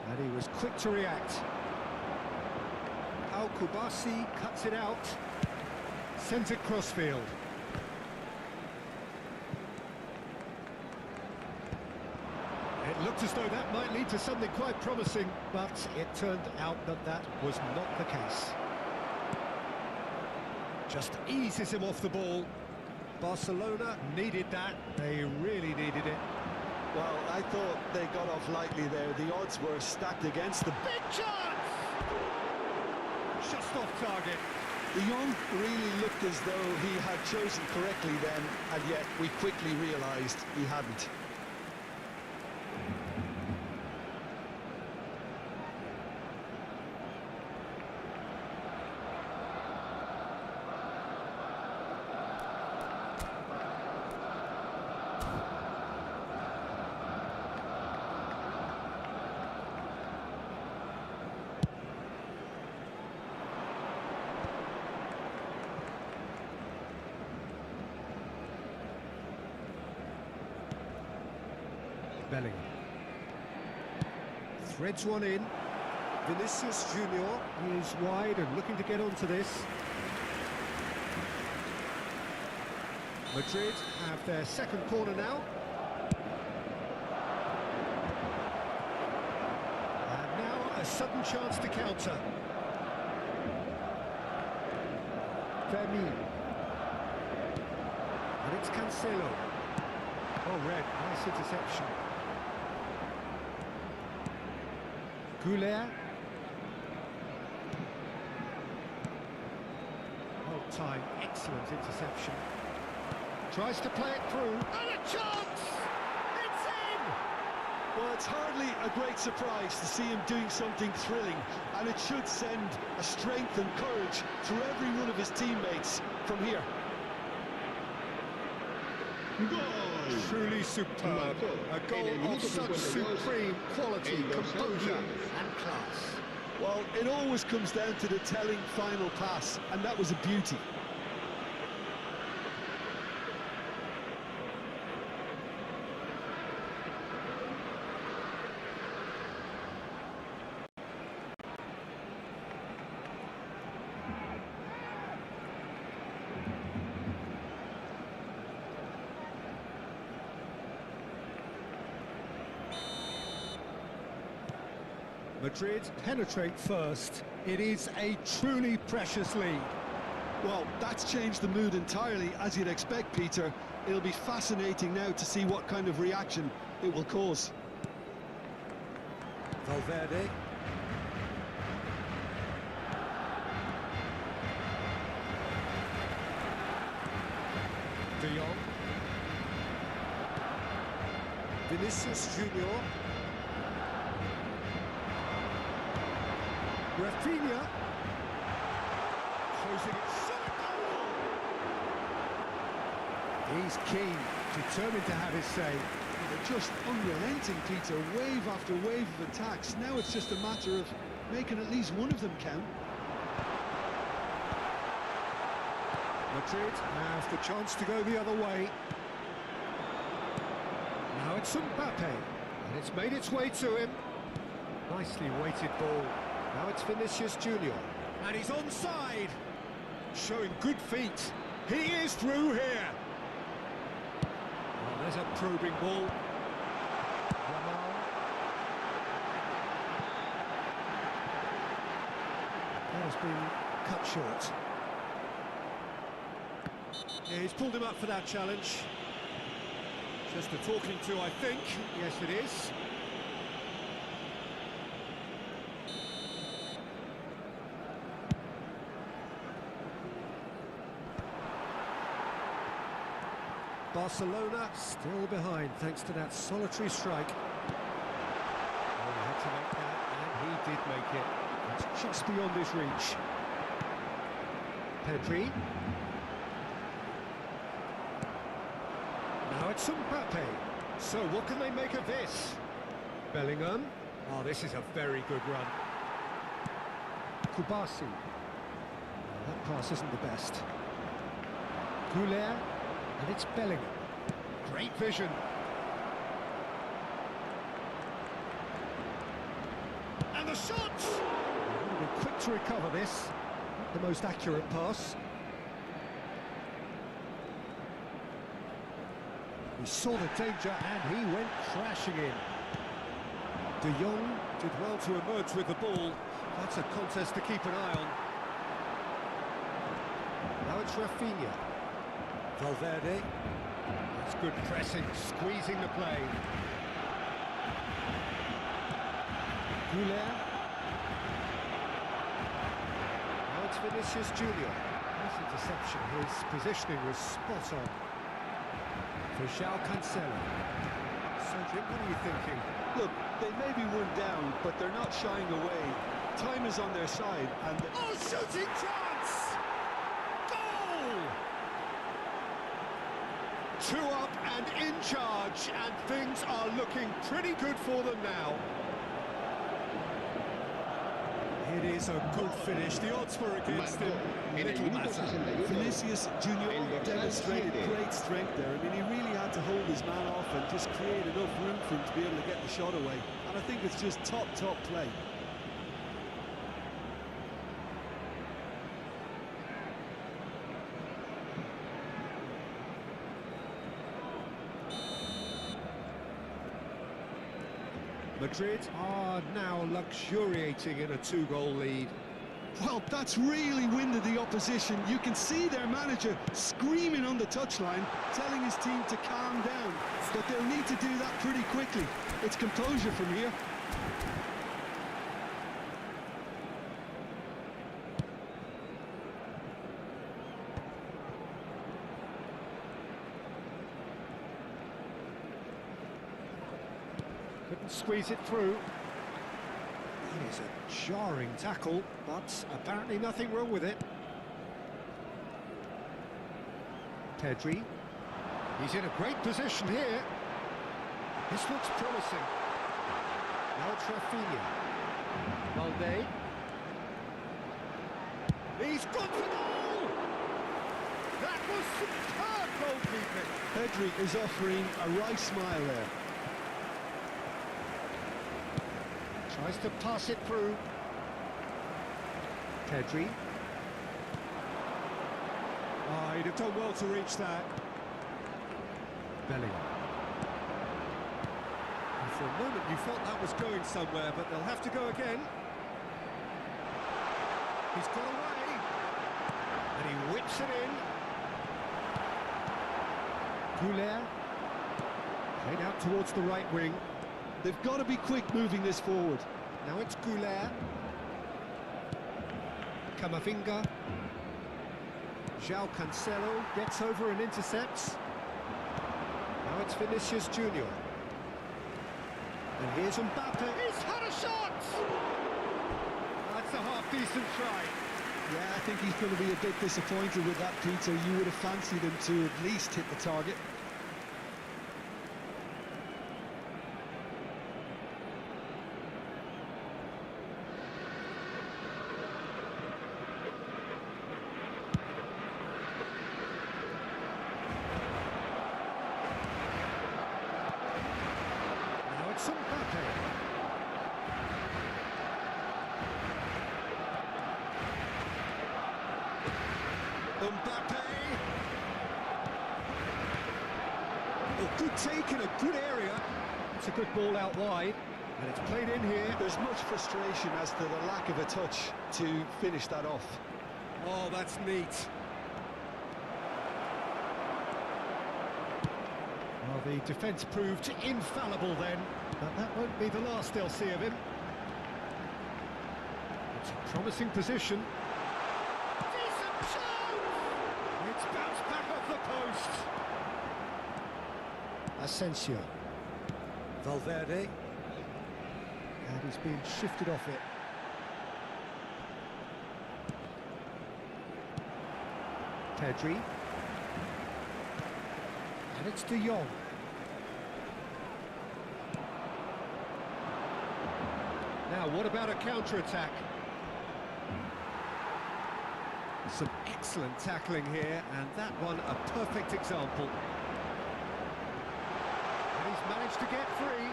And he was quick to react. Al Kubasi cuts it out. Sends it crossfield. It looked as though that might lead to something quite promising, but it turned out that that was not the case. Just eases him off the ball. Barcelona needed that. They really needed it. Well, I thought they got off lightly there. The odds were stacked against them. Big chance! Just off target. De Jong really looked as though he had chosen correctly then, and yet we quickly realised he hadn't. Bellingham. Threads one in. Vinicius Junior is wide and looking to get onto this. Madrid have their second corner now. And now a sudden chance to counter. Fermin. And it's Cancelo. Oh, red. Nice interception. Goulet. Oh, time. Excellent interception. Tries to play it through. And a chance! It's in! Well, it's hardly a great surprise to see him doing something thrilling, and it should send a strength and courage through every one of his teammates from here. Truly superb. A goal of such supreme quality, composure and class. Well, it always comes down to the telling final pass, and that was a beauty. Madrid penetrate first. It is a truly precious lead. Well, that's changed the mood entirely, as you'd expect, Peter. It'll be fascinating now to see what kind of reaction it will cause. Valverde. De Jong. Vinicius Junior. Rafinha. Closing it so goal. He's keen, determined to have his say. They're just unrelenting, Peter. Wave after wave of attacks. Now it's just a matter of making at least one of them count. Madrid have the chance to go the other way. Now it's Mbappe, and it's made its way to him. Nicely weighted ball. Now it's Vinicius Junior, and he's onside. Showing good feet. He is through here. Oh, there's a probing ball. Yamal. That has been cut short. Yeah, he's pulled him up for that challenge. Just a talking to, I think. Yes, it is. Barcelona still behind thanks to that solitary strike. Oh, he had to make that, and he did make it. It's just beyond his reach. Pedri. Now it's Mbappe. So what can they make of this? Bellingham. Oh, this is a very good run. Kubasi. Oh, that pass isn't the best. Goulet. And it's Bellingham. Great vision. And the shot! He would have been quick to recover this. Not the most accurate pass. He saw the danger and he went crashing in. De Jong did well to emerge with the ball. That's a contest to keep an eye on. Now it's Rafinha. Valverde. That's good pressing, squeezing the play. Goulet. Now it's Vinicius Junior. Nice interception. His positioning was spot on. For João Cancelo. Cedric, what are you thinking? Look, they may be one down, but they're not shying away. Time is on their side, and... Oh, shooting chance! Goal! 2 up and in charge, and things are looking pretty good for them now. It is a good finish. The odds were against him. Little matter. Vinicius Junior demonstrated great strength there. I mean, he really had to hold his man off and just create enough room for him to be able to get the shot away. And I think it's just top play. Madrid are now luxuriating in a 2-goal lead. Well, that's really winded the opposition. You can see their manager screaming on the touchline, telling his team to calm down. But they'll need to do that pretty quickly. It's composure from here. Couldn't squeeze it through. That is a jarring tackle, but apparently nothing wrong with it. Pedri. He's in a great position here. This looks promising. Now it's Rafinha. Valde. He's gone for goal! That was superb goalkeeping. Pedri is offering a right smile there. Tries to pass it through. Pedri. Oh, he'd have done well to reach that. Bellingham. And for a moment you thought that was going somewhere, but they'll have to go again. He's got away. And he whips it in. Goulet. Played out towards the right wing. They've got to be quick moving this forward. Now it's Goulet. Camavinga. João Cancelo gets over and intercepts. Now it's Vinicius Junior. And here's Mbappe. He's had a shot! That's a half-decent try. Yeah, I think he's going to be a bit disappointed with that, Peter. You would have fancied him to at least hit the target. Mbappe! Oh, good take in a good area. It's a good ball out wide, and it's played in here. There's much frustration as to the lack of a touch to finish that off. Oh, that's neat. Well, the defence proved infallible then, but that won't be the last they'll see of him. It's a promising position. It's bounced back off the post. Asensio. Valverde. And he's being shifted off it. Pedri. And it's De Jong. Now, what about a counter-attack? Some excellent tackling here, and that one a perfect example. And he's managed to get free.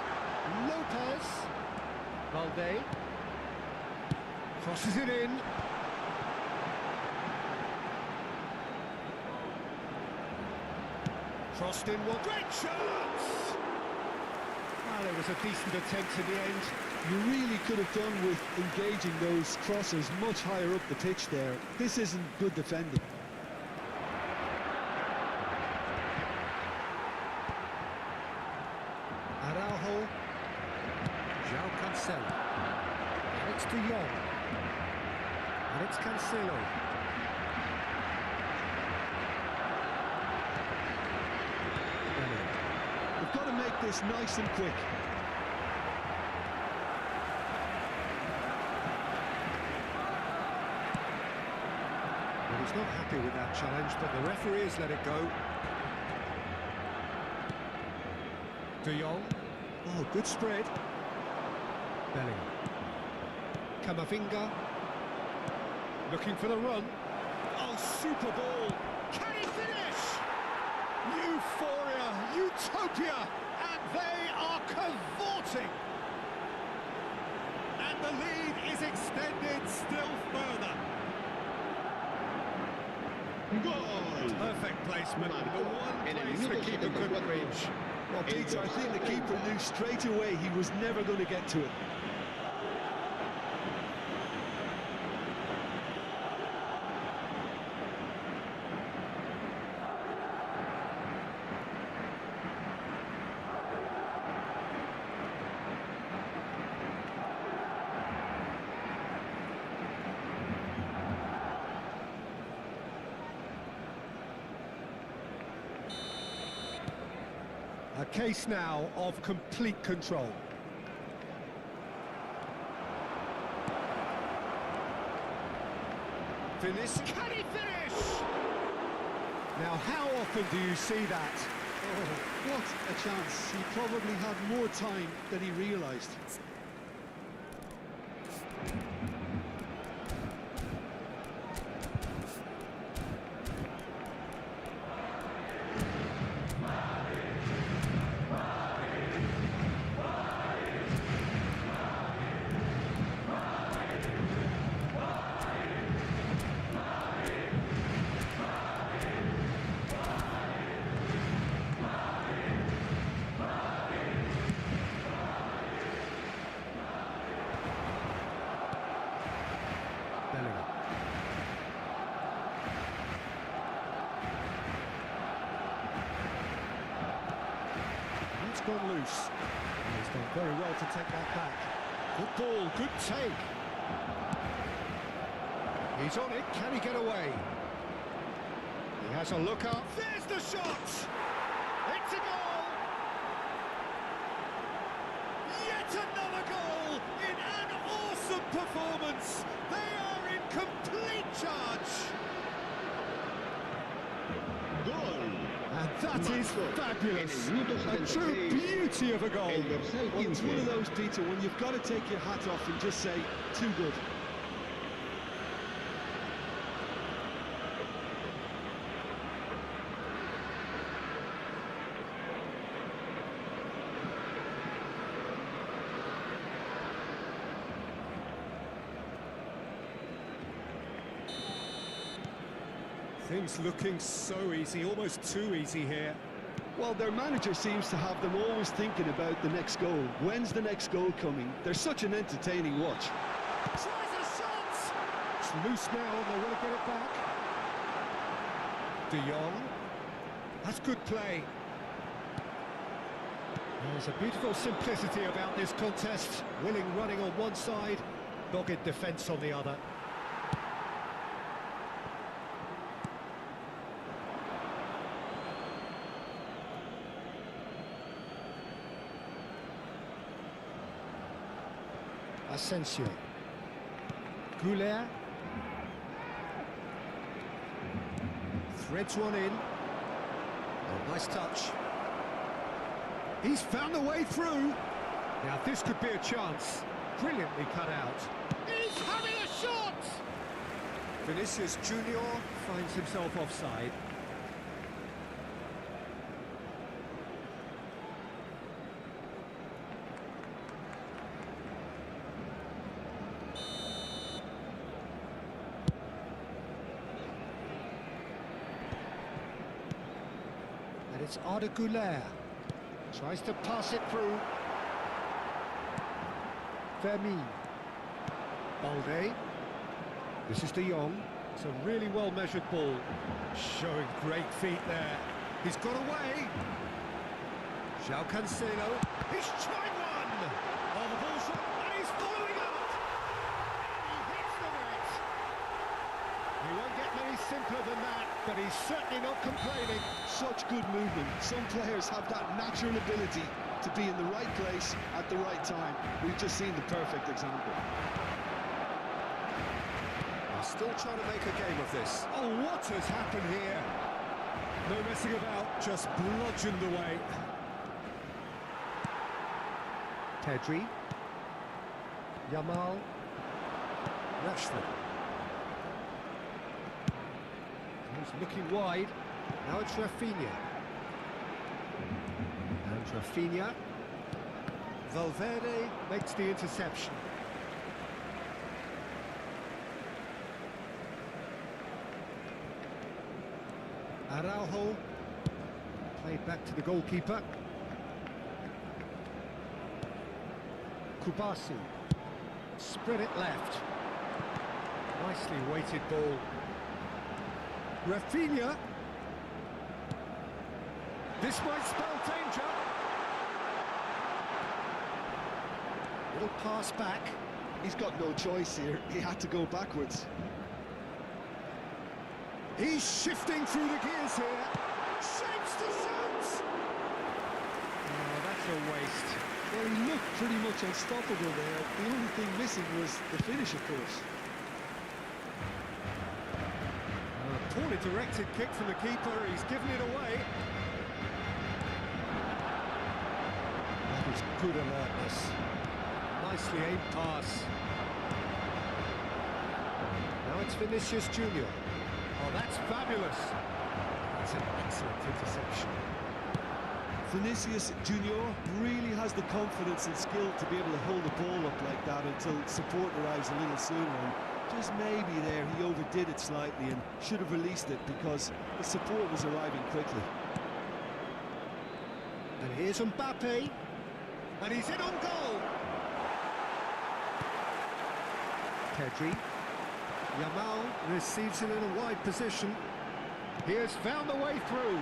Lopez. Valde. Crosses it in. Crossed in one. Great chance! Well, it was a decent attempt in the end. You really could have done with engaging those crosses much higher up the pitch there. This isn't good defending. Araujo. João Cancelo. And it's De Jong. And it's Cancelo. We've got to make this nice and quick. Well, he's not happy with that challenge, but the referee has let it go. De Jong. Oh, good spread. Bellingham. Camavinga. Looking for the run. Oh, super ball. Can he finish? Euphoria, utopia, and they are cavorting. And the lead is extended still further. Goal! Perfect placement. The one En el place the minuto keeper couldn't 74. reach. Well, Peter, I think the keeper knew straight away he was never going to get to it. A case now of complete control. Finish. Can he finish? Now, how often do you see that? Oh, what a chance. He probably had more time than he realised. It's gone loose. He's done very well to take that back. Good ball, good take. He's on it, can he get away? He has a look up. There's the shot! It's a goal! Yet another goal in an awesome performance. They are in complete charge. Goal! And that is fabulous. A true beauty of a goal. El dorsal Well, it's 15. one of those, Peter, when you've got to take your hat off and just say, too good. Things looking so easy, almost too easy here. Well, their manager seems to have them always thinking about the next goal. When's the next goal coming? They're such an entertaining watch. Tries a shot! It's loose now and they want to get it back. De Jong. That's good play. There's a beautiful simplicity about this contest. Willing running on one side, dogged defence on the other. Asensio. Goulet. Threads one in. Oh, nice touch. He's found a way through. Now this could be a chance. Brilliantly cut out. He's having a shot! Vinicius Junior finds himself offside. And it's Arda Güler. Tries to pass it through. Vermeer. Balde. This is De Jong. It's a really well-measured ball. Showing great feet there. He's got away. João Cancelo. He's tried one. Oh, the ball's shot, and he's following up. And he hits the net. simpler than that, but he's certainly not complaining. Such good movement. Some players have that natural ability to be in the right place at the right time. We've just seen the perfect example. They're still trying to make a game of this. Oh, what has happened here? No messing about, just bludgeoned away. Pedri. Yamal. Rashford. He's looking wide. Now it's Rafinha. And Rafinha. Valverde makes the interception. Araujo. Played back to the goalkeeper. Kubasi. Spread it left. Nicely weighted ball. Rafinha. This might spell danger. Little pass back. He's got no choice here. He had to go backwards. He's shifting through the gears here. Shapes to shoot. Oh, that's a waste. Well, he looked pretty much unstoppable there. The only thing missing was the finish, of course. A poorly directed kick from the keeper. He's given it away. That was good alertness. Nicely aimed pass. Now it's Vinicius Junior. Oh, that's fabulous. That's an excellent interception. Vinicius Junior really has the confidence and skill to be able to hold the ball up like that until support arrives a little sooner. And just maybe there he overdid it slightly and should have released it because the support was arriving quickly. And here's Mbappe. And he's in on goal. Pedri. Yamal receives it in a wide position. He has found the way through.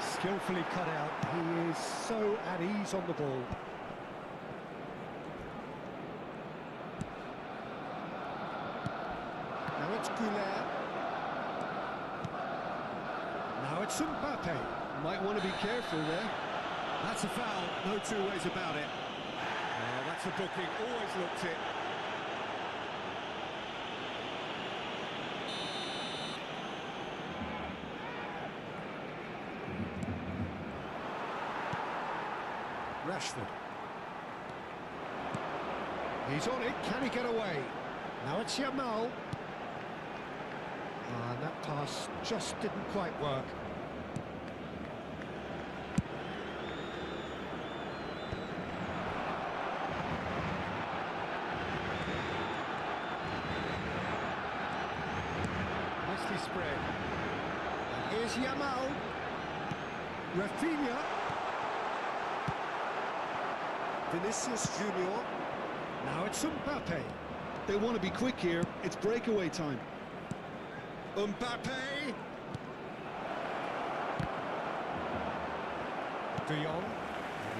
Skillfully cut out. He is so at ease on the ball. Now it's Goulet. Now it's Mbappe. Might want to be careful there. That's a foul, no two ways about it. That's a booking, always looked it. Rashford. He's on it, can he get away? Now it's Yamal. And that pass just didn't quite work. Nicely spread. And here's Yamal. Rafinha. Vinicius Junior. Now it's Mbappe. They want to be quick here. It's breakaway time. Mbappe. De Jong.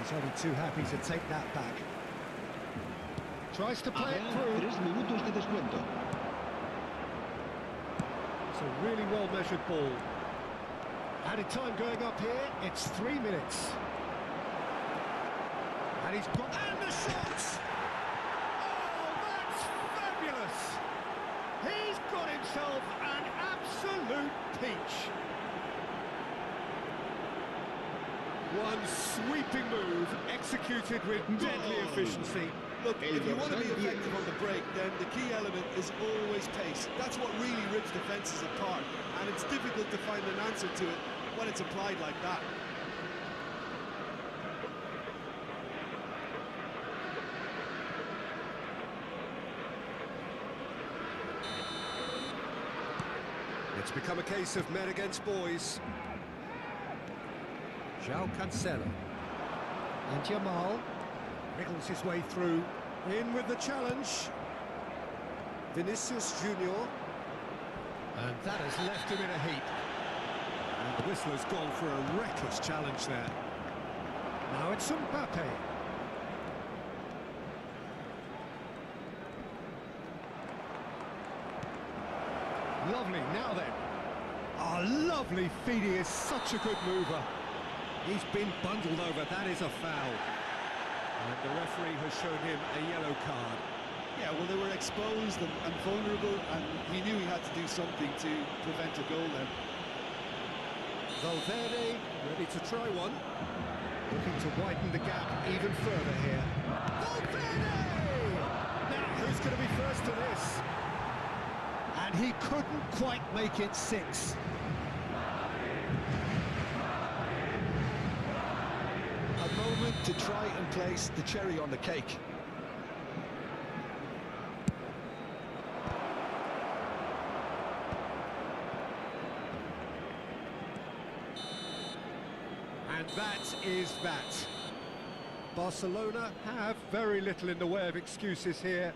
He's only too happy to take that back. Tries to play it through. 3 minutos de descuento. It's a really well-measured ball. Added time going up here. It's 3 minutes. And he's got... And the shot! Oh, that's fabulous! He's got himself an absolute peach. One sweeping move, executed with deadly efficiency. Look, if you want to be effective on the break, then the key element is always pace. That's what really rips defences apart, and it's difficult to find an answer to it when it's applied like that. It's become a case of men against boys. João Cancelo. And Yamal wriggles his way through. In with the challenge. Vinicius Junior. And that has left him in a heap. And the whistle has gone for a reckless challenge there. Now it's Mbappe. Lovely, now then. Oh, lovely feed. He is such a good mover. He's been bundled over. That is a foul. And the referee has shown him a yellow card. Yeah, well, they were exposed and vulnerable, and he knew he had to do something to prevent a goal then. Valverde ready to try one. Looking to widen the gap even further here. Valverde! Now, who's going to be first to this? And he couldn't quite make it 6. A moment to try and place the cherry on the cake. And that is that. Barcelona have very little in the way of excuses here,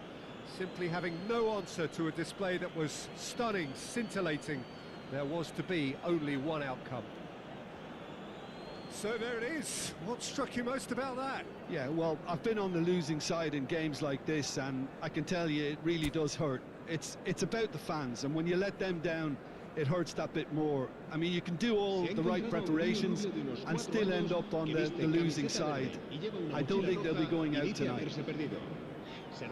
simply having no answer to a display that was stunning, scintillating. There was to be only one outcome. So there it is. What struck you most about that? Yeah, well, I've been on the losing side in games like this, and I can tell you it really does hurt. It's about the fans, and when you let them down, it hurts that bit more. I mean, you can do all the right preparations and still end up on the losing side. I don't think they'll be going out tonight. So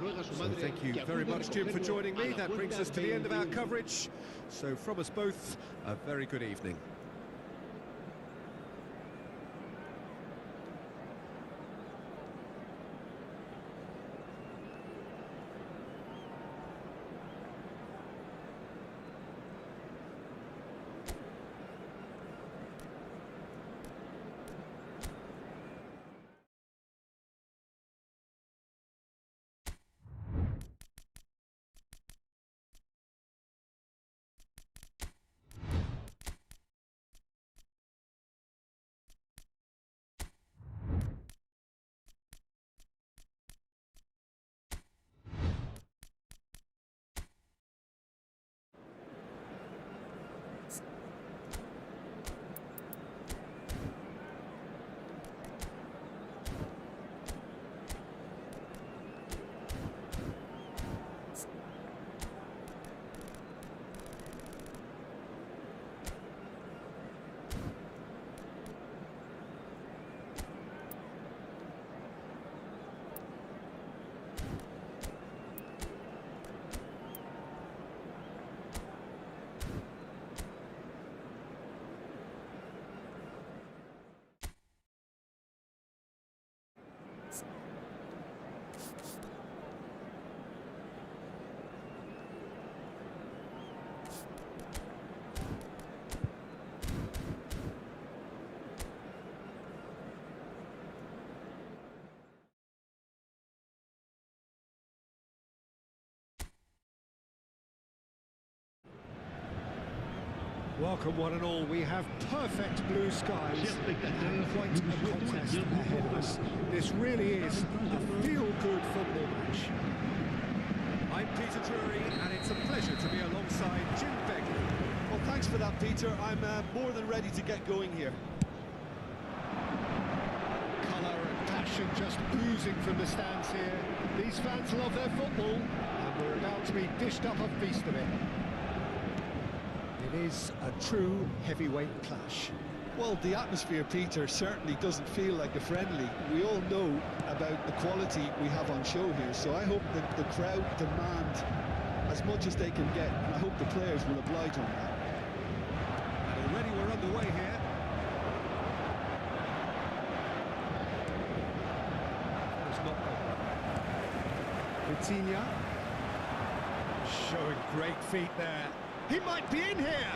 thank you very much, Jim, for joining me. That brings us to the end of our coverage. So from us both, a very good evening. Welcome one and all. We have perfect blue skies and quite a contest ahead of us. This really is a feel-good football match. I'm Peter Drury, and it's a pleasure to be alongside Jim Begley. Well, thanks for that, Peter. I'm more than ready to get going here. Colour and passion just oozing from the stands here. These fans love their football, and we're about to be dished up a feast of it. It is a true heavyweight clash. Well, the atmosphere, Peter, certainly doesn't feel like a friendly. We all know about the quality we have on show here, so I hope that the crowd demand as much as they can get, and I hope the players will oblige on that. And already we're underway here. It's not Vitinha showing great feet there. He might be in here!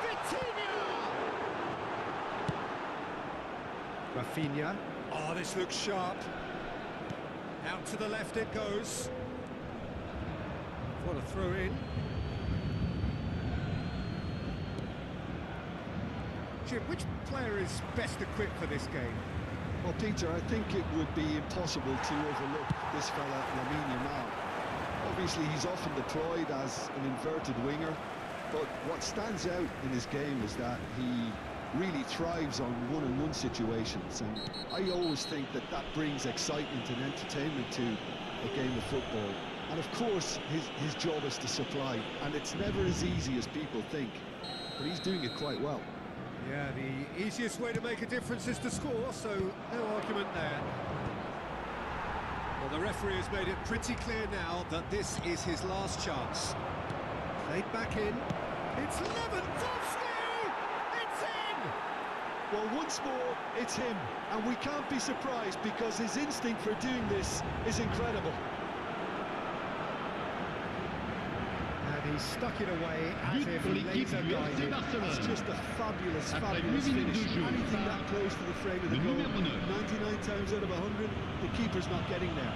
Vitinha! Rafinha. Oh, this looks sharp. Out to the left it goes. What a throw in. Jim, which player is best equipped for this game? Well, Peter, I think it would be impossible to overlook this fella, Lamine Yamal. Obviously, he's often deployed as an inverted winger, but what stands out in his game is that he really thrives on one-on-one situations, and I always think that that brings excitement and entertainment to a game of football. And of course, his job is to supply, and it's never as easy as people think. But he's doing it quite well. Yeah, the easiest way to make a difference is to score, so no argument there. Well, the referee has made it pretty clear now that this is his last chance. Played back in. It's Lewandowski! It's in! Well, once more, it's him, and we can't be surprised because his instinct for doing this is incredible. And he stuck it away as But if pour l'équipe laser du FC guided. Barcelone. It's just a fabulous, Après fabulous 8 minutes finish. de jeu, Anything that close to the frame of the le goal, numéro 9. 99 times out of 100, the keeper's not getting there.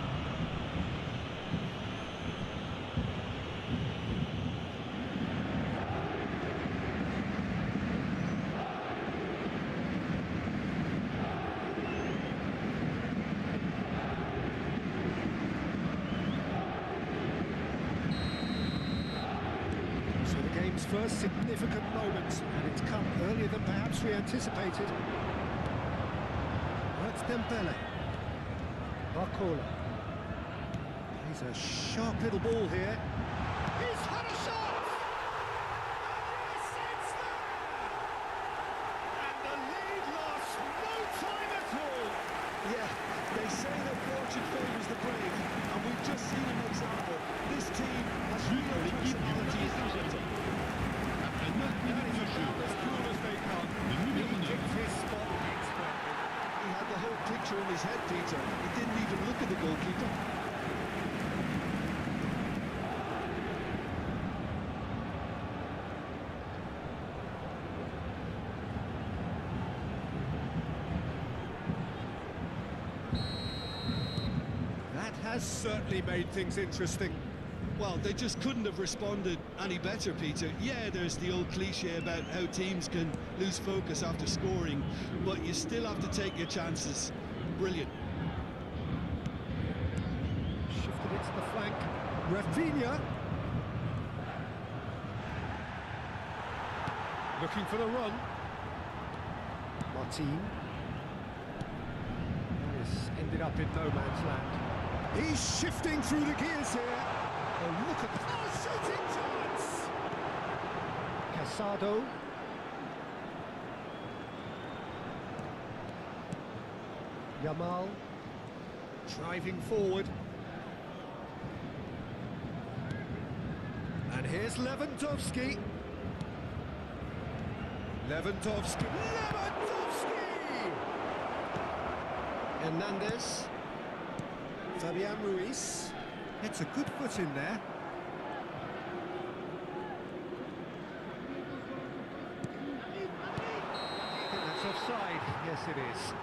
Game's first significant moment, and it's come earlier than perhaps we anticipated. That's Dembele. Barcelona. He's a sharp little ball here. He's had a shot! Yes, it's there! And the lead lasts no time at all. Yeah, they say that fortune favours the brave, and we've just seen an example. This team has But pour real l'équipe du personality. Paris Saint-Germain. Après 9 That minutes is de jeu, about as cool as they come. le numéro He 9. picked his spot expertly. He had the whole picture in his head, Peter. He didn't even look at the goalkeeper. That has certainly made things interesting. Well, they just couldn't have responded any better, Peter. Yeah, there's the old cliche about how teams can lose focus after scoring, but you still have to take your chances. Brilliant. Shifted it to the flank. Rafinha. Looking for the run. Martin. This ended up in no man's land. He's shifting through the gears here. Oh, look at that. Oh, shooting chance! Casado. Yamal. Driving forward. And here's Lewandowski. Lewandowski. Hernandez. Fabian Ruiz. It's a good foot in there. I think that's offside. Yes, it is.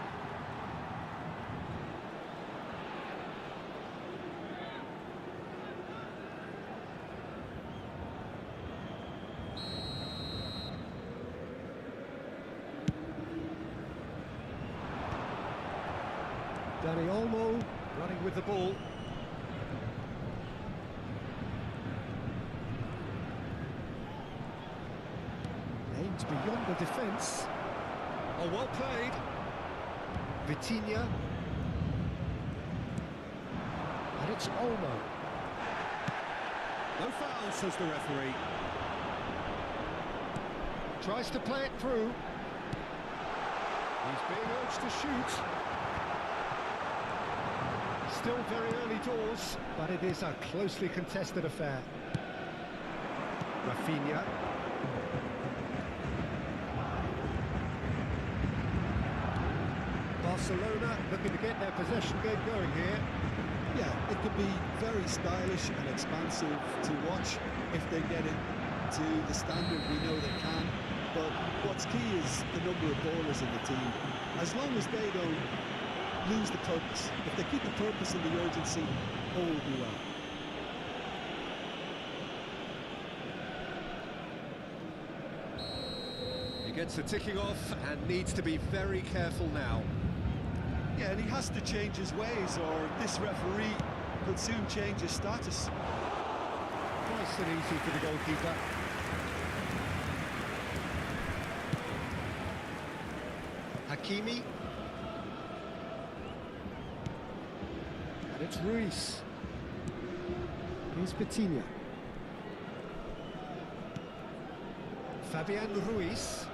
Dani Olmo running with the ball. Aimed beyond the defence. Oh, well played. Vitinha. And it's Olmo. No foul, says the referee. Tries to play it through. He's being urged to shoot. Still very early doors, but it is a closely contested affair. Rafinha. Barcelona looking to get their possession game going here. Yeah, it could be very stylish and expansive to watch if they get it to the standard we know they can. But what's key is the number of ballers in the team. As long as they don't lose the purpose, if they keep the purpose and the urgency, all will be well. He gets the ticking off and needs to be very careful now. Yeah, and he has to change his ways, or this referee could soon change his status. Nice and easy for the goalkeeper. Hakimi. And it's Ruiz. Here's Vitinha. Fabian Ruiz.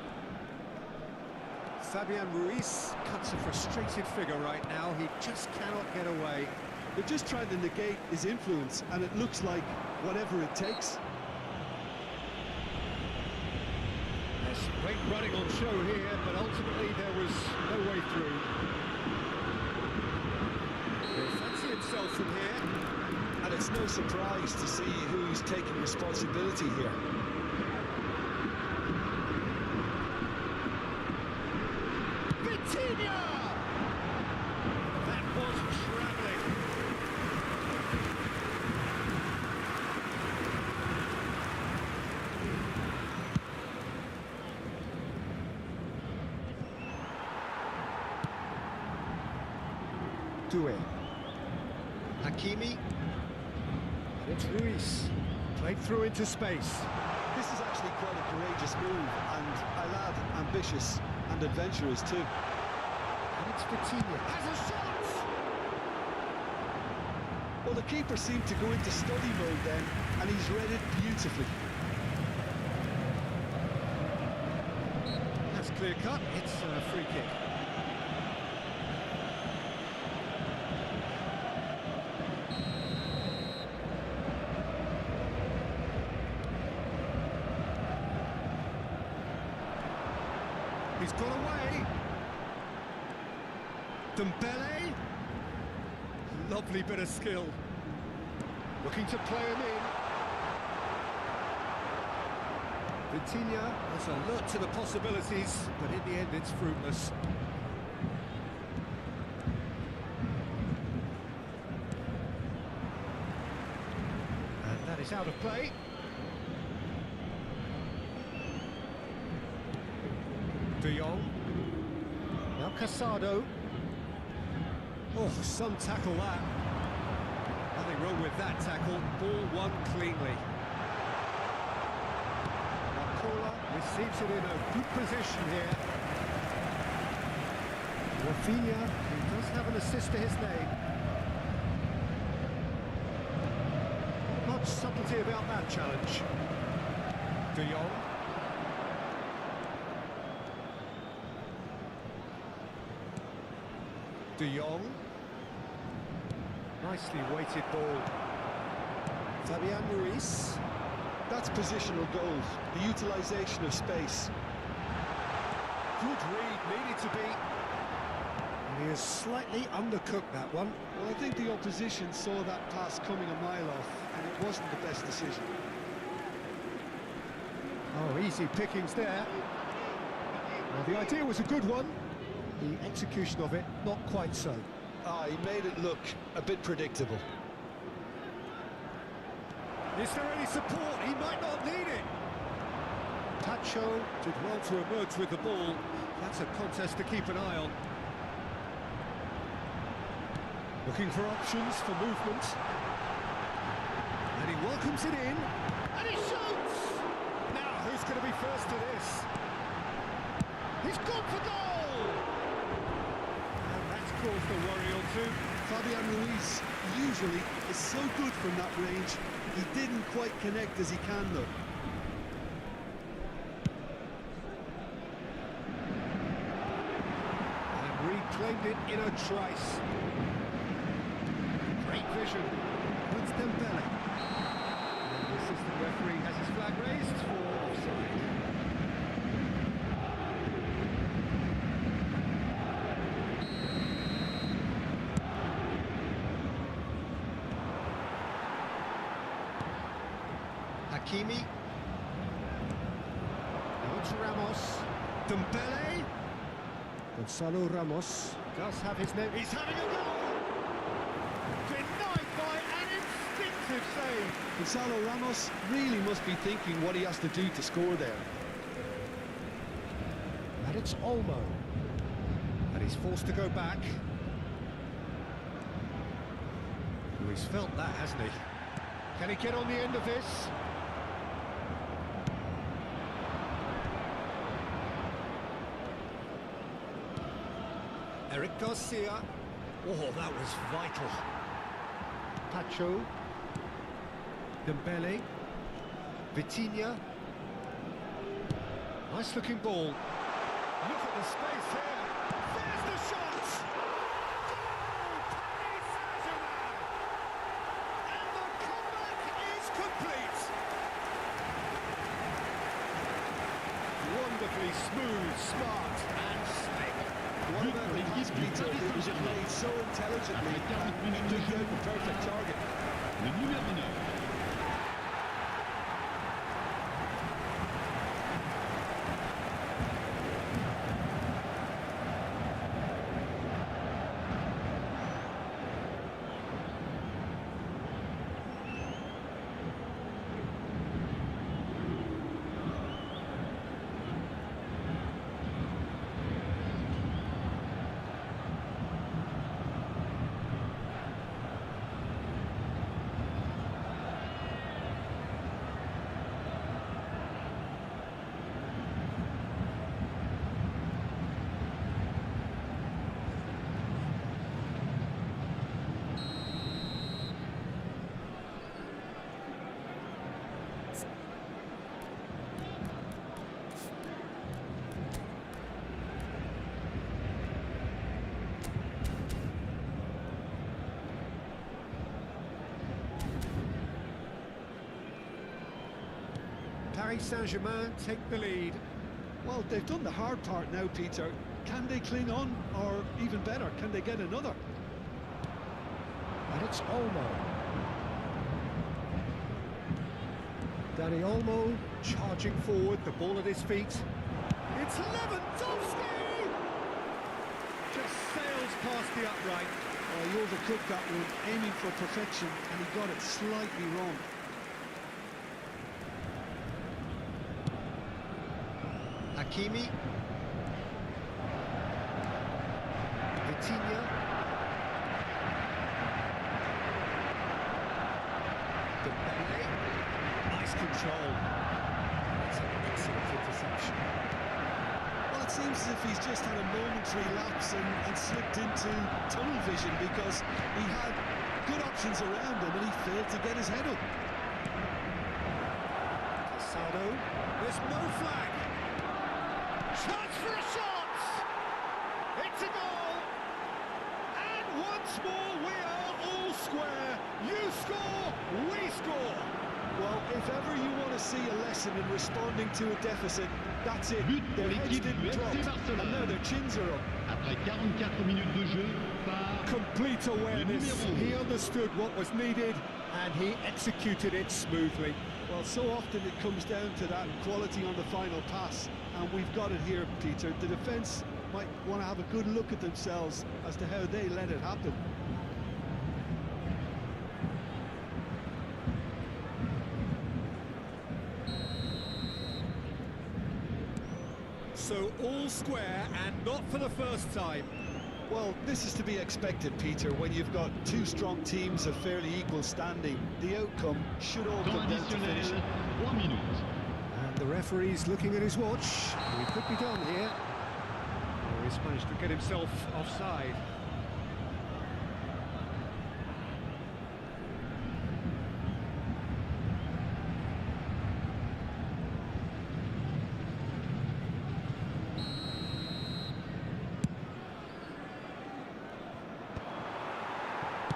Fabian Ruiz cuts a frustrated figure right now. He just cannot get away. They're just trying to negate his influence, and it looks like whatever it takes. There's great running on show here, but ultimately there was no way through. He'll fancy himself from here. And it's no surprise to see who's taking responsibility here. Vitinha! That was travelling. Doué. Hakimi. And it's Ruiz. Played through into space. This is actually quite a courageous move, and I'll add ambitious and adventurous too. And it's Vitinha. Has a shot! Well, the keeper seemed to go into study mode then, and he's read it beautifully. That's clear cut. It's a free kick. He's got away. Dembele. Lovely bit of skill. Looking to play him in. Vitinha is alert to the possibilities, but in the end it's fruitless. And that is out of play. De Jong. Now Casado. Oh, some tackle that. Nothing wrong with that tackle. Ball won cleanly. Marcola receives it in a good position here. Rafinha, who does have an assist to his name. Not much subtlety about that challenge. De Jong. De Jong. Nicely weighted ball. Fabian Ruiz. That's positional goals, the utilisation of space. Good read, needed to be. And he has slightly undercooked that one. Well, I think the opposition saw that pass coming a mile off, and it wasn't the best decision. Oh, easy pickings there. Well, the idea was a good one. The execution of it, not quite so. Ah, he made it look a bit predictable. Is there any support? He might not need it. Tacho did well to emerge with the ball. That's a contest to keep an eye on. Looking for options for movement. And he welcomes it in. And he shoots! Now, who's going to be first to this? He's gone for goal! And that's caused a worry or two. Fabian Ruiz usually is so good from that range. He didn't quite connect as he can, though. And reclaimed it in a trice. Great vision. Puts Dembele. And the assistant referee has his flag raised for offside. Hakimi. Now it's Ramos. Dembele. Gonzalo Ramos does have his name. He's having a goal! Denied by an instinctive save. Gonzalo Ramos really must be thinking what he has to do to score there. And it's Olmo. And he's forced to go back. Well, he's felt that, hasn't he? Can he get on the end of this? Eric Garcia. Oh, that was vital. Pacho. Dembele. Vitinha. Nice looking ball. Look at the space here. There's the shot! Goal! Paris Saint-Germain! And the comeback is complete. Wonderfully smooth, smart and slick. What about the pass, Peter? It was played so intelligently and took out the perfect target. Le numéro 9. Paris Saint-Germain take the lead. Well, they've done the hard part now, Peter. Can they cling on, or even better, can they get another? And it's Olmo. Danny Olmo charging forward, the ball at his feet. It's Lewandowski! Just sails past the upright. Oh, he overcooked that one, aiming for perfection, and he got it slightly wrong. Hakimi. Vitinha. Dembele. Nice control. That's an excellent interception. Well, it seems as if he's just had a momentary lapse and slipped into tunnel vision, because he had good options around him and he failed to get his head up. Casado. There's no flag. Chance for a shot! It's a goal! And once more we are all square. You score, we score! Well, if ever you want to see a lesson in responding to a deficit, that's it. But Their pour heads l'équipe didn't du drop, FC Barcelona. and now their chins are up. Après 44 minutes de jeu par Complete awareness. numéro 2. He understood what was needed and he executed it smoothly. Well, so often it comes down to that quality on the final pass, and we've got it here, Peter. The defence might want to have a good look at themselves as to how they let it happen. So all square and not for the first time. Well, this is to be expected, Peter, when you've got two strong teams of fairly equal standing. The outcome should all Temps come down to finishing. additionnel, 3 minutes. And the referee's looking at his watch. He could be done here. Oh, he's managed to get himself offside.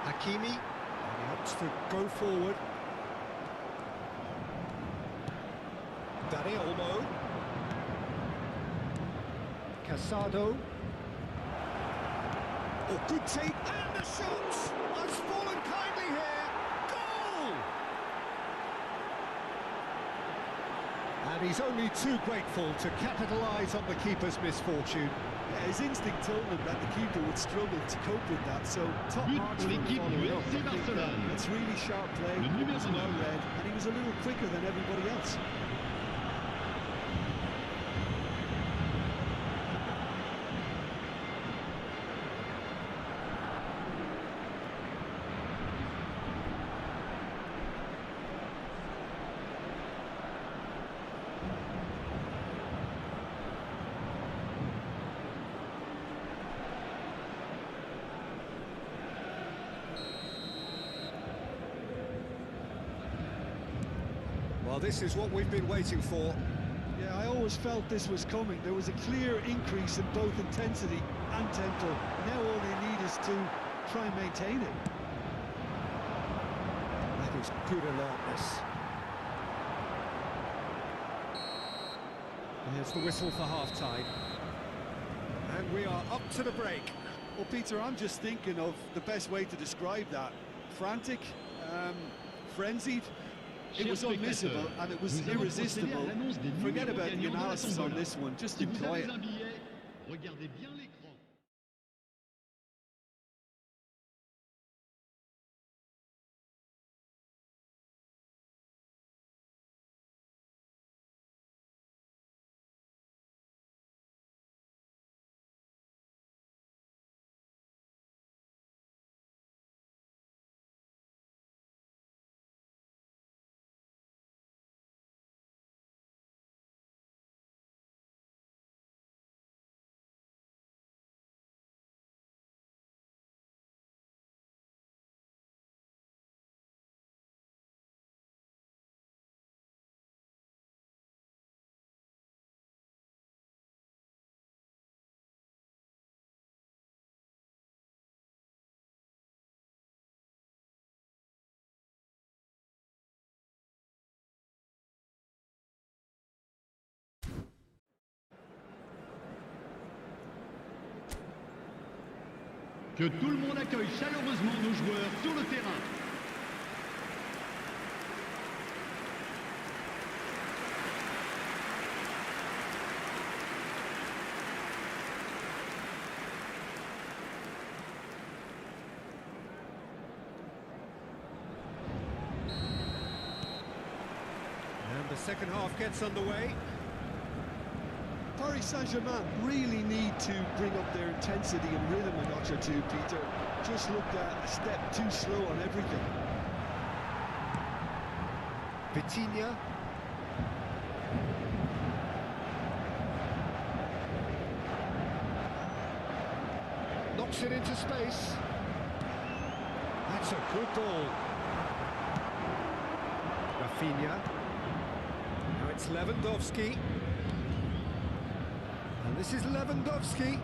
Hakimi, and he opts to go forward. Danny Olmo. Casado. Oh, good take, and the shot! Has fallen kindly here. Goal! And he's only too grateful to capitalise on the keeper's misfortune. Yeah, his instinct told him that the keeper would struggle to cope with that, so top But marks pour for him l'équipe following du up. FC I think Barcelona. it's really sharp play, Le it numéro was well 9. read, and he was a little quicker than everybody else. Well, this is what we've been waiting for. Yeah, I always felt this was coming. There was a clear increase in both intensity and tempo. Now all they need is to try and maintain it. That is good alertness. Here's the whistle for half-time. And we are up to the break. Well, Peter, I'm just thinking of the best way to describe that. Frantic, frenzied. It was unmissable and it was irresistible. Forget about the analysis on this one, just enjoy it. Regardez bien l'écran. Que tout le monde accueille chaleureusement nos joueurs sur le terrain. And the second half gets underway. Paris Saint-Germain really need to bring up their intensity and rhythm a notch or two, Peter. Just looked a step too slow on everything. Vitinha. Knocks it into space. That's a good ball. Rafinha. Now it's Lewandowski. And this is Lewandowski.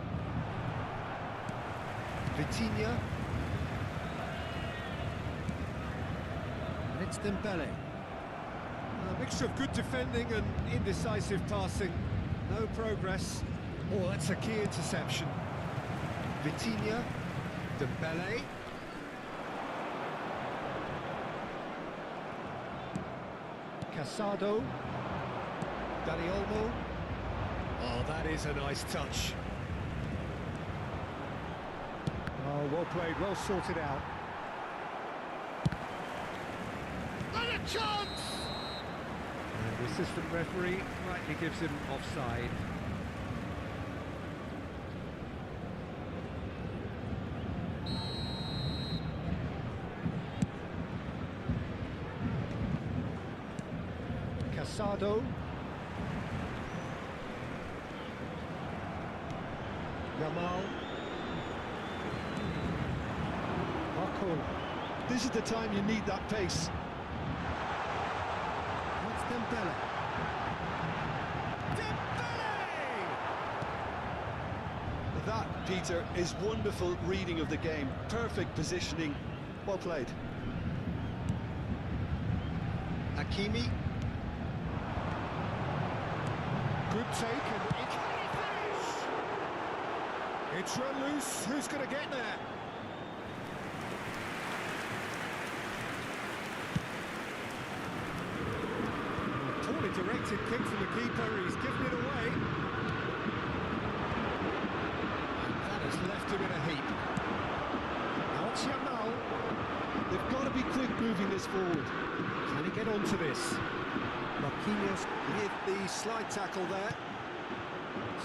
Vitinha. And it's Dembele. A mixture of good defending and indecisive passing. No progress. Oh, that's a key interception. Vitinha. Dembele. Casado. Dani Olmo. Oh, that is a nice touch. Oh, well played, well sorted out. And a chance! And the assistant referee rightly gives him offside. Casado. Yamal. Marco. This is the time you need that pace. That's Dembele. Dembele! That, Peter, is wonderful reading of the game. Perfect positioning. Well played. Hakimi. Good take and it can finish! It's run loose, who's going to get there? Poorly directed kick from the keeper, he's given it away. And that has left him in a heap. Now it's Yamal. They've got to be quick moving this forward. Can he get onto this? Marquinhos with the slide tackle there.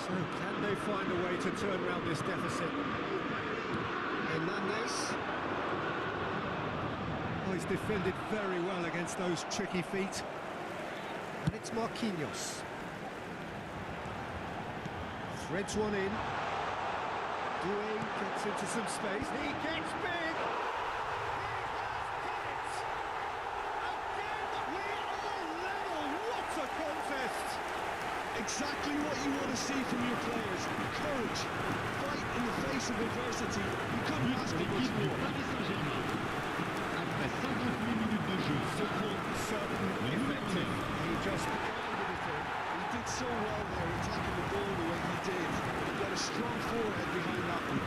So can they find a way to turn around this deficit? Hernandez. Oh, he's defended very well against those tricky feet. And it's Marquinhos. Threads one in. Doué gets into some space. He gets big! He has got it! Again, we are level! exactly what you want to see from your players. Courage, fight in the face of adversity. You couldn't ask for much L'équipe du more. Paris Saint-Germain. Après 58 minutes de jeu, Simple, certain, effective. He just guided it in. He did so well there, attacking the ball the way he did. He got a strong forehead behind that one.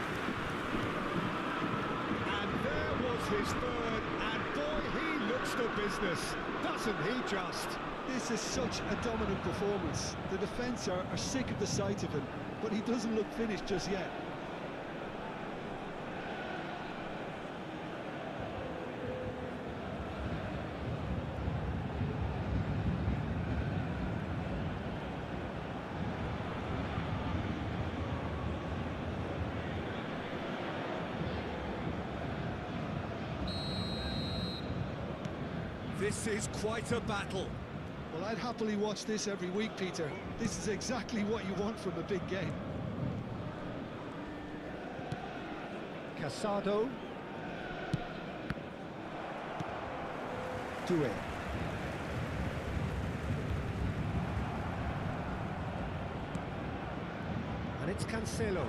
And there was his third, and boy, he looks the business, doesn't he just? This is such a dominant performance. The defence are sick of the sight of him, but he doesn't look finished just yet. This is quite a battle. Well, I'd happily watch this every week, Peter. This is exactly what you want from a big game. Casado. Doué. And it's Cancelo.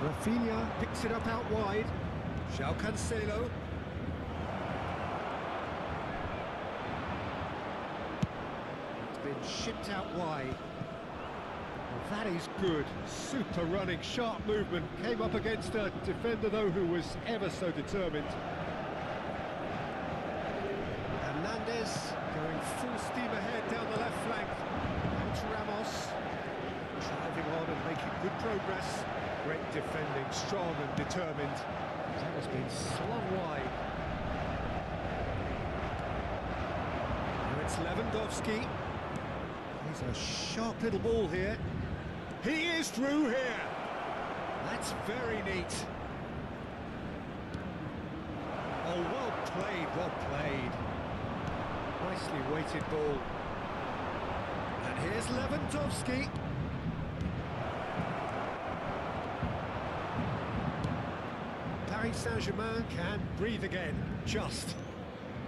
Rafinha picks it up out wide. João Cancelo. Been shipped out wide. Well, that is good. Super running, sharp movement. Came up against a defender, though, who was ever so determined. Hernandez going full steam ahead down the left flank. Out to Ramos. Driving on and making good progress. Great defending, strong and determined. That has been slung wide. Now it's Lewandowski. He's a sharp little ball here. He is through here. That's very neat. Oh, well played, well played. Nicely weighted ball. And here's Lewandowski. Paris Saint-Germain can breathe again, just.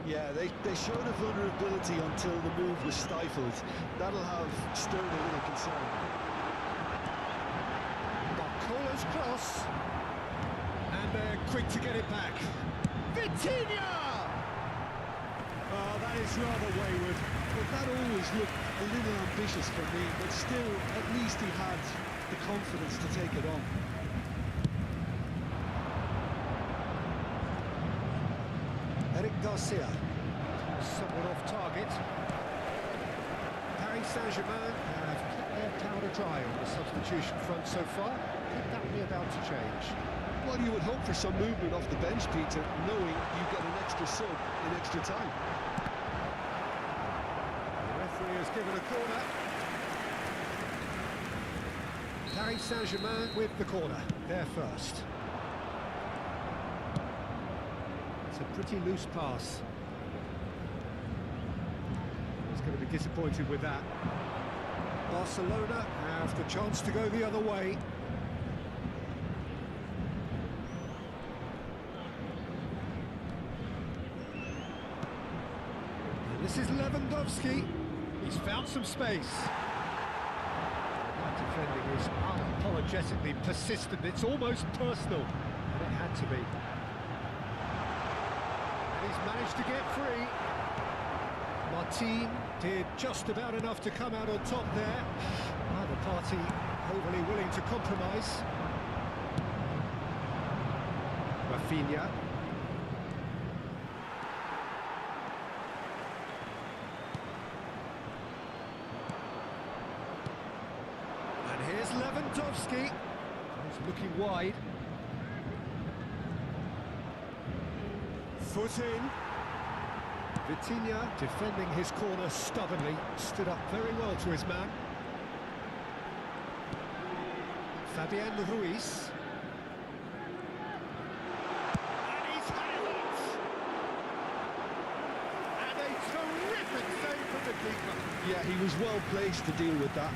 Yeah, they showed a vulnerability until the move was stifled. That'll have stirred a little concern. Barcola's cross. And they're quick to get it back. Vitinha! Oh, that is rather wayward. But that always looked a little ambitious for me, but still, at least he had the confidence to take it on. Eric Garcia, somewhat off target. Paris Saint-Germain have kept their powder dry on the substitution front so far. Could that be about to change? Well, you would hope for some movement off the bench, Peter, knowing you get an extra sub in extra time. The referee has given a corner. Paris Saint-Germain with the corner, they're first. It's a pretty loose pass. He's going to be disappointed with that. Barcelona have the chance to go the other way. And this is Lewandowski. He's found some space. That defending is unapologetically persistent. It's almost personal, and it had to be. He's managed to get free. Martin did just about enough to come out on top there. Neither party overly willing to compromise. Rafinha. And here's Lewandowski. He's looking wide. Foot in. Vitinha defending his corner stubbornly, stood up very well to his man. Fabian Ruiz. And he's had it! And a terrific save from the keeper. Yeah, he was well placed to deal with that.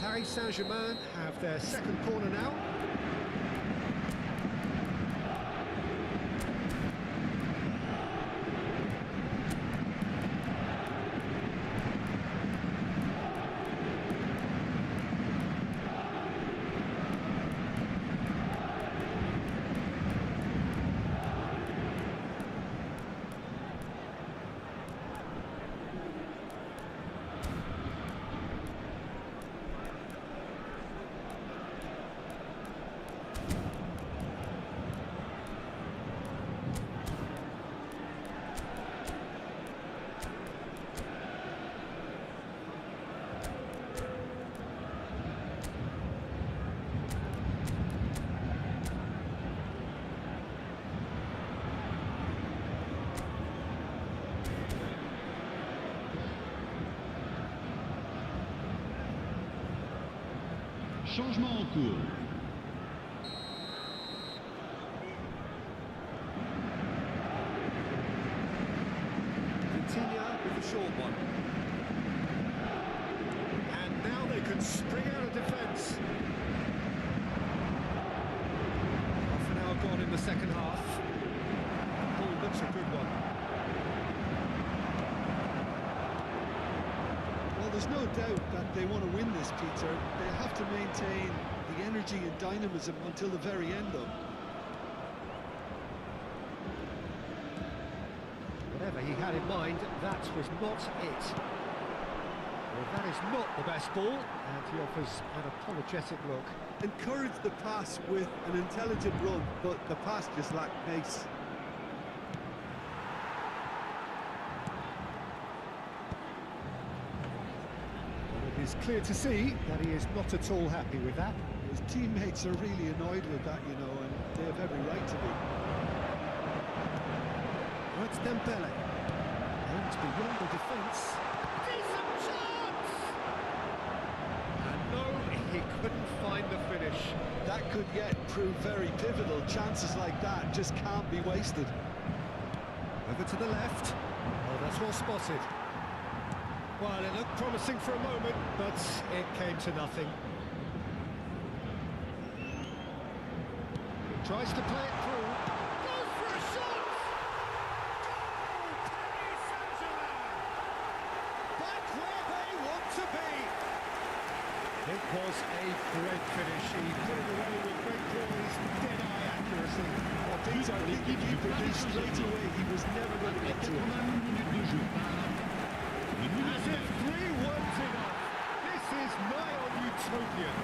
Paris Saint-Germain have their second corner now. changement en cours. Continue with the short one. And now they can spring out of defence. Half an hour gone in the second half. Ball looks a good one. Well, there's no doubt that they want to win this, Peter. They have to maintain the energy and dynamism until the very end, though. Whatever he had in mind, that was not it. Well, that is not the best ball, and he offers an apologetic look. Encouraged the pass with an intelligent run, but the pass just lacked pace. It is clear to see that he is not at all happy with that. His teammates are really annoyed with that, you know, and they have every right to be. That's Dembele. And beyond the defence. Decent chance! And no, he couldn't find the finish. That could yet prove very pivotal. Chances like that just can't be wasted. Over to the left. Oh, that's well spotted. Well, it looked promising for a moment, but it came to nothing. Tries to play it through. Goes for a shot! Goal! Paris Saint-Germain! Back where they want to be! It was a great finish. He put it away with great poise, dead-eye accuracy. Well, Peter, I think if you produced straight away, he was never going to get to it. 81 minutes de jeu par le numéro As if 3 weren't enough, this is nigh on utopian.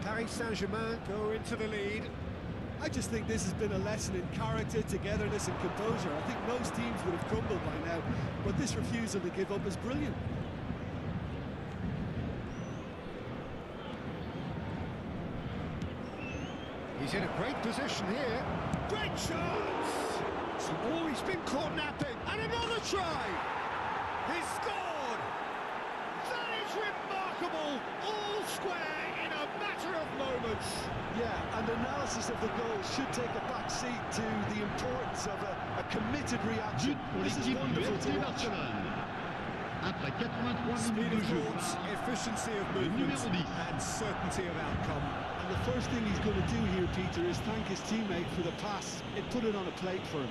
Paris Saint-Germain go into the lead. I just think this has been a lesson in character, togetherness and composure. I think most teams would have crumbled by now, but this refusal to give up is brilliant. He's in a great position here. Great chance! Oh, he's been caught napping. And another try! He's scored! That is remarkable! All square in a matter of moments. Yeah, and analysis of the goal should take a back seat to the importance of a committed reaction. but pour This is l'équipe du wonderful to FC watch. Barcelone. Après 83 Speed minutes of de jeu thoughts, par efficiency of le movement, numéro 10. and certainty of outcome. And the first thing he's going to do here, Peter, is thank his teammate for the pass. It put it on a plate for him.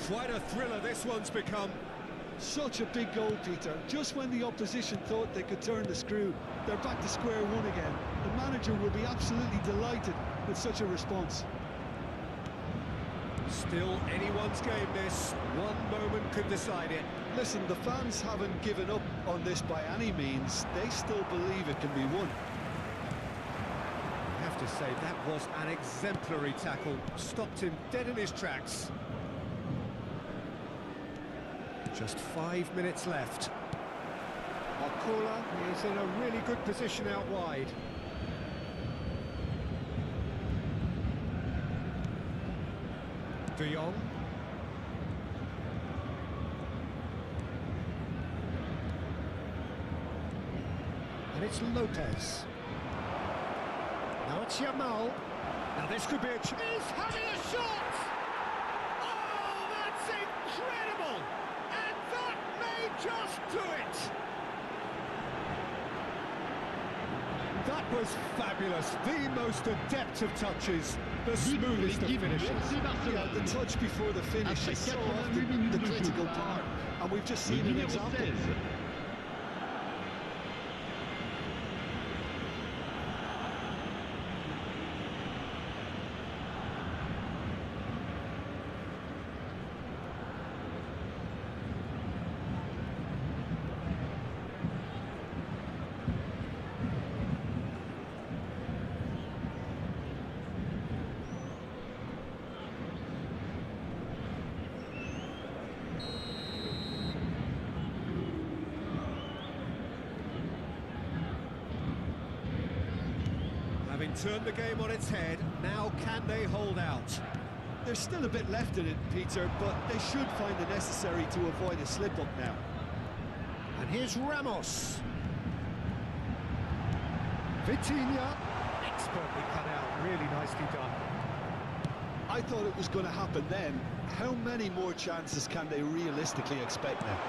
Quite a thriller this one's become. Such a big goal, Peter. Just when the opposition thought they could turn the screw, they're back to square one again. The manager will be absolutely delighted with such a response. Still anyone's game this. One moment could decide it. Listen, the fans haven't given up on this by any means. They still believe it can be won. I have to say, that was an exemplary tackle. Stopped him dead in his tracks. Just 5 minutes left. Okula is in a really good position out wide. De Jong. And it's Lopez. Now it's Yamal. Now this could be a chance. He's having a shot! Oh, that's incredible! And that may just do it! That was fabulous. The most adept of touches. The smoothest of finishes. Yeah, the touch before the finish is so often the critical part, and we've just seen an example. Having turned the game on its head, now can they hold out? There's still a bit left in it, Peter, but they should find it necessary to avoid a slip-up now. And here's Ramos. Vitinha, expertly cut out, really nicely done. I thought it was going to happen then. How many more chances can they realistically expect now?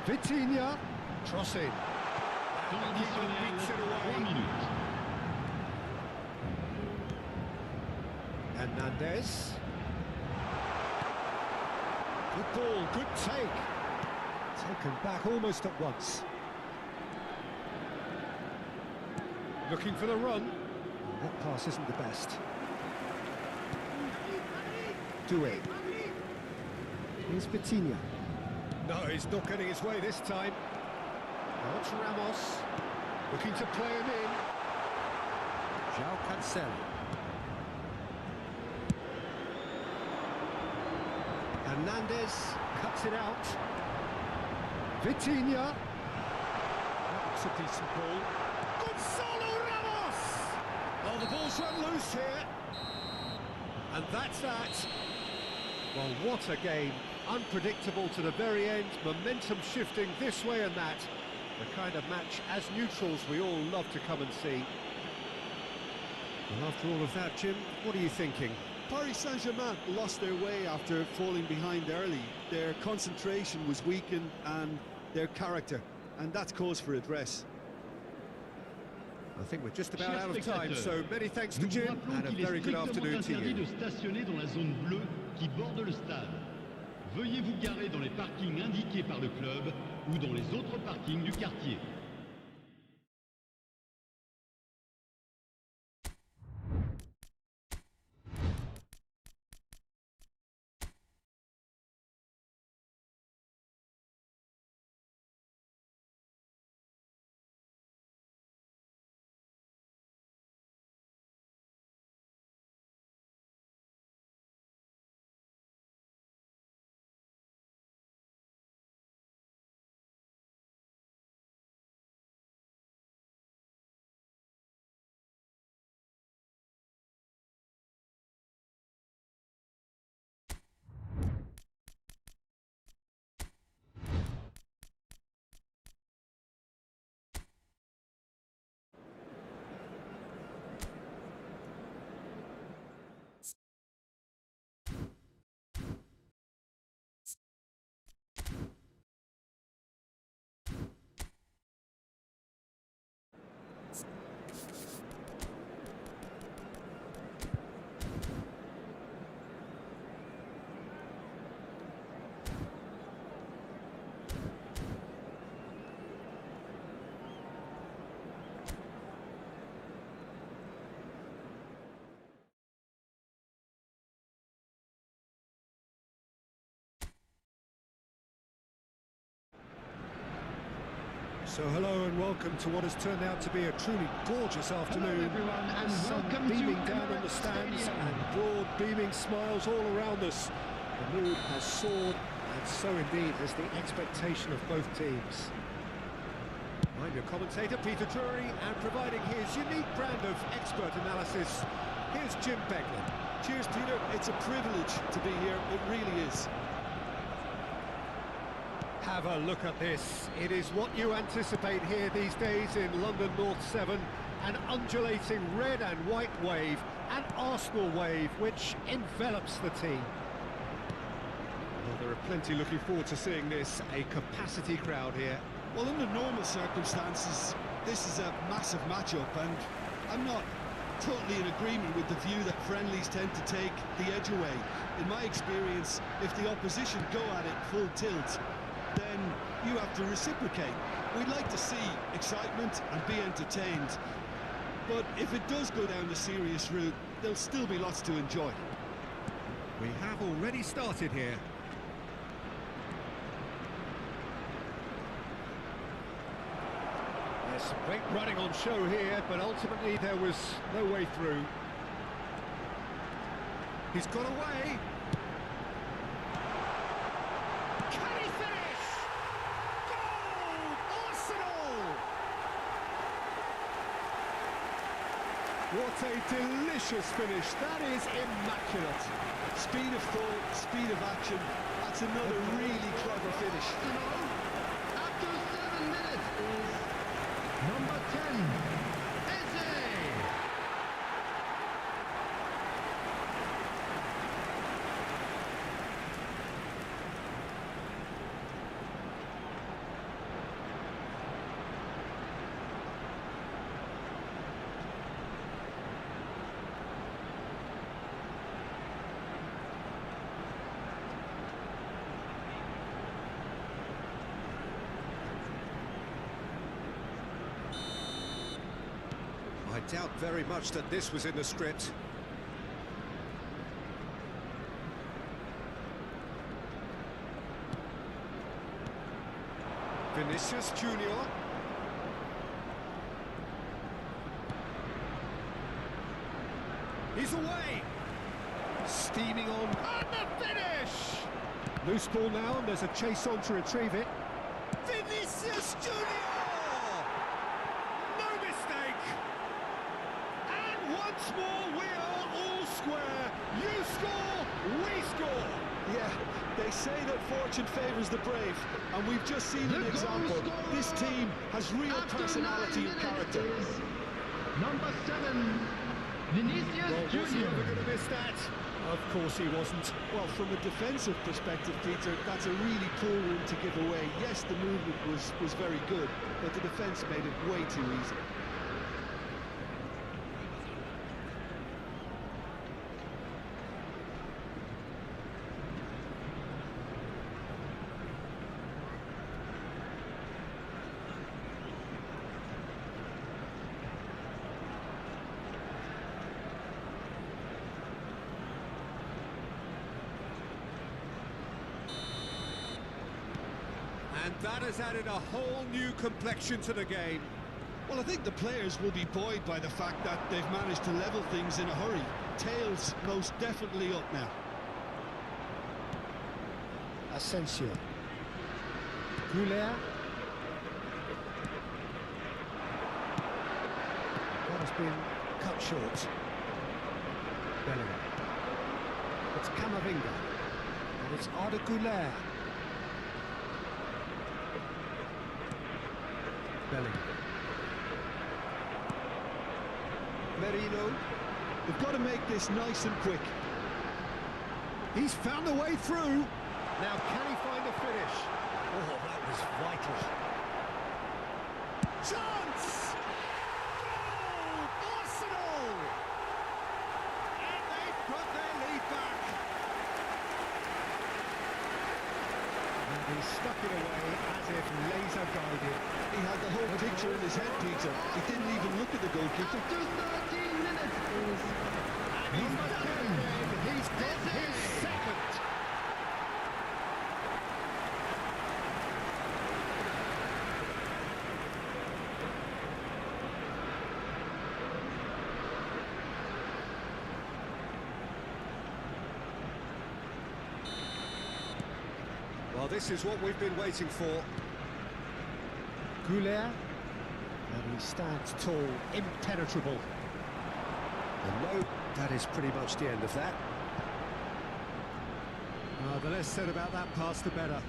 Vitinha, crossing. Temps additionnel, 3 minutes. Hernandez. Good ball, good take. Taken back almost at once. Looking for the run. That pass isn't the best. Doué. Here's Vitinha. No, he's not getting his way this time. Now it's Ramos. Looking to play him in. João Cancelo. Hernandez cuts it out. Vitinha. That looks a decent ball. Gonzalo Ramos! Oh, the ball's run loose here. And that's that. Well, what a game. Unpredictable to the very end. Momentum shifting this way and that. The kind of match, as neutrals, we all love to come and see. Well, after all of that, Jim, what are you thinking? Paris Saint-Germain lost their way after falling behind early. Their concentration was weakened and their character, and that's cause for address. I think we're just about Chers out of time, spectateurs, so many thanks to nous vous Jim, rappelons and a qu'il est very good strictement afternoon to interdit you. de stationner dans la zone bleue qui borde le stade. Veuillez vous garer dans les parkings indiqués par le club ou dans les autres parkings du quartier. So hello and welcome to what has turned out to be a truly gorgeous afternoon. everyone, and Sun welcome beaming to down on the Emirates stands Stadium. and broad beaming smiles all around us. The mood has soared, and so indeed has the expectation of both teams. I'm your commentator, Peter Drury, and providing his unique brand of expert analysis, here's Jim Beglin. Cheers, Peter. It's a privilege to be here. It really is. Have a look at this. It is what you anticipate here these days in London North 7. An undulating red and white wave, an Arsenal wave, which envelops the team. Well, there are plenty looking forward to seeing this. A capacity crowd here. Well, under normal circumstances, this is a massive matchup, and I'm not totally in agreement with the view that friendlies tend to take the edge away. In my experience, if the opposition go at it full tilt, then you have to reciprocate. We'd like to see excitement and be entertained, but if it does go down the serious route, there'll still be lots to enjoy. We have already started here. There's some great running on show here, but ultimately there was no way through. He's got away. Can he finish? Goal! Arsenal! What a delicious finish. That is immaculate. Speed of thought, speed of action. That's another really clever finish. After 7 minutes is number 10, Eze. I doubt very much that this was in the script. Vinicius Junior. He's away. Steaming on. And the finish! Loose ball now, and there's a chase on to retrieve it. Vinicius Junior! No mistake! And once more, we are all square. You score, we score. Yeah, they say that fortune favours the brave, and we've just seen an example. This team has real personality and character. Number 7, Vinicius Was he Junior. ever going to miss that? Of course he wasn't. Well, from a defensive perspective, Peter, that's a really poor one to give away. Yes, the movement was very good, but the defence made it way too easy. And that has added a whole new complexion to the game. Well, I think the players will be buoyed by the fact that they've managed to level things in a hurry. Tails most definitely up now. Asensio. Goulet. That has been cut short. Bellingham. It's Camavinga. And it's Arda Goulet. Bellingham. Merino. They've got to make this nice and quick. He's found a way through. Now can he find a finish? Oh, that was vital. Chance! Goal! Arsenal! And they've put their lead back. And he stuck it away as if laser guided. He had the whole picture in his head, Peter. He didn't even look at the goalkeeper. After 13 minutes is He's done it again. He's got his second. Well, this is what we've been waiting for. Goulet, and he stands tall, impenetrable. And no, that is pretty much the end of that. The less said about that pass, the better.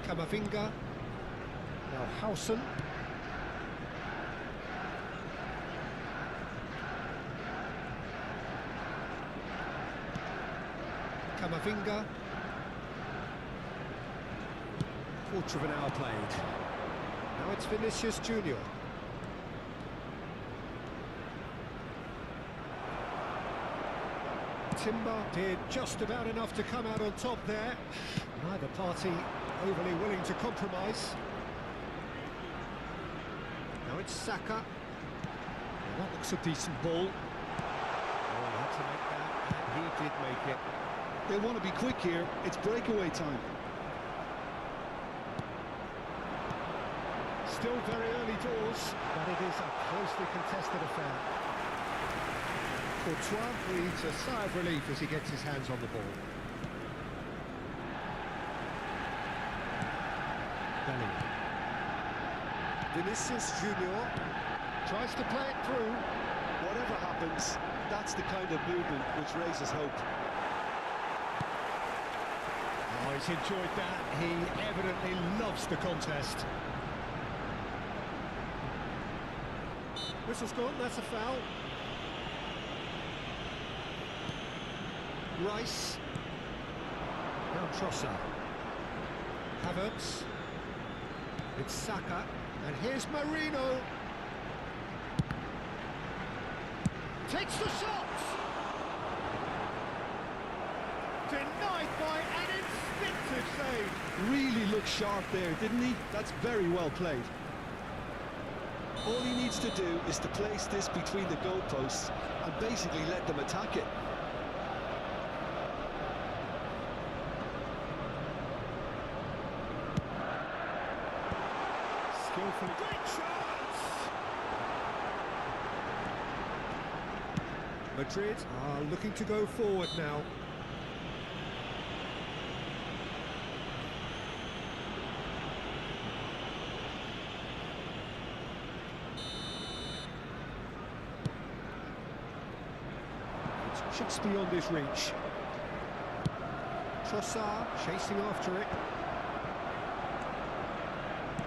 Camavinga. Now Howson. Camavinga. Quarter of an hour played. Now it's Vinicius Junior. Timber did just about enough to come out on top there. Neither party overly willing to compromise. Now it's Saka. Well, that looks a decent ball. Oh, he had to make that, and he did make it. They want to be quick here. It's breakaway time. Still very early doors, but it is a closely contested affair. Courtois breathes a sigh of relief as he gets his hands on the ball. Bellingham. Vinicius Junior tries to play it through. Whatever happens, that's the kind of movement which raises hope. Oh, he's enjoyed that. He evidently loves the contest. Whistle's gone, that's a foul. Rice. Now Trossard. Havertz. It's Saka. And here's Marino. Takes the shot! Denied by an instinctive save. Really looked sharp there, didn't he? That's very well played. All he needs to do is to place this between the goalposts and basically let them attack it. Skillful. Great chance! Madrid are looking to go forward now. It's just beyond his reach. Trossard chasing after it.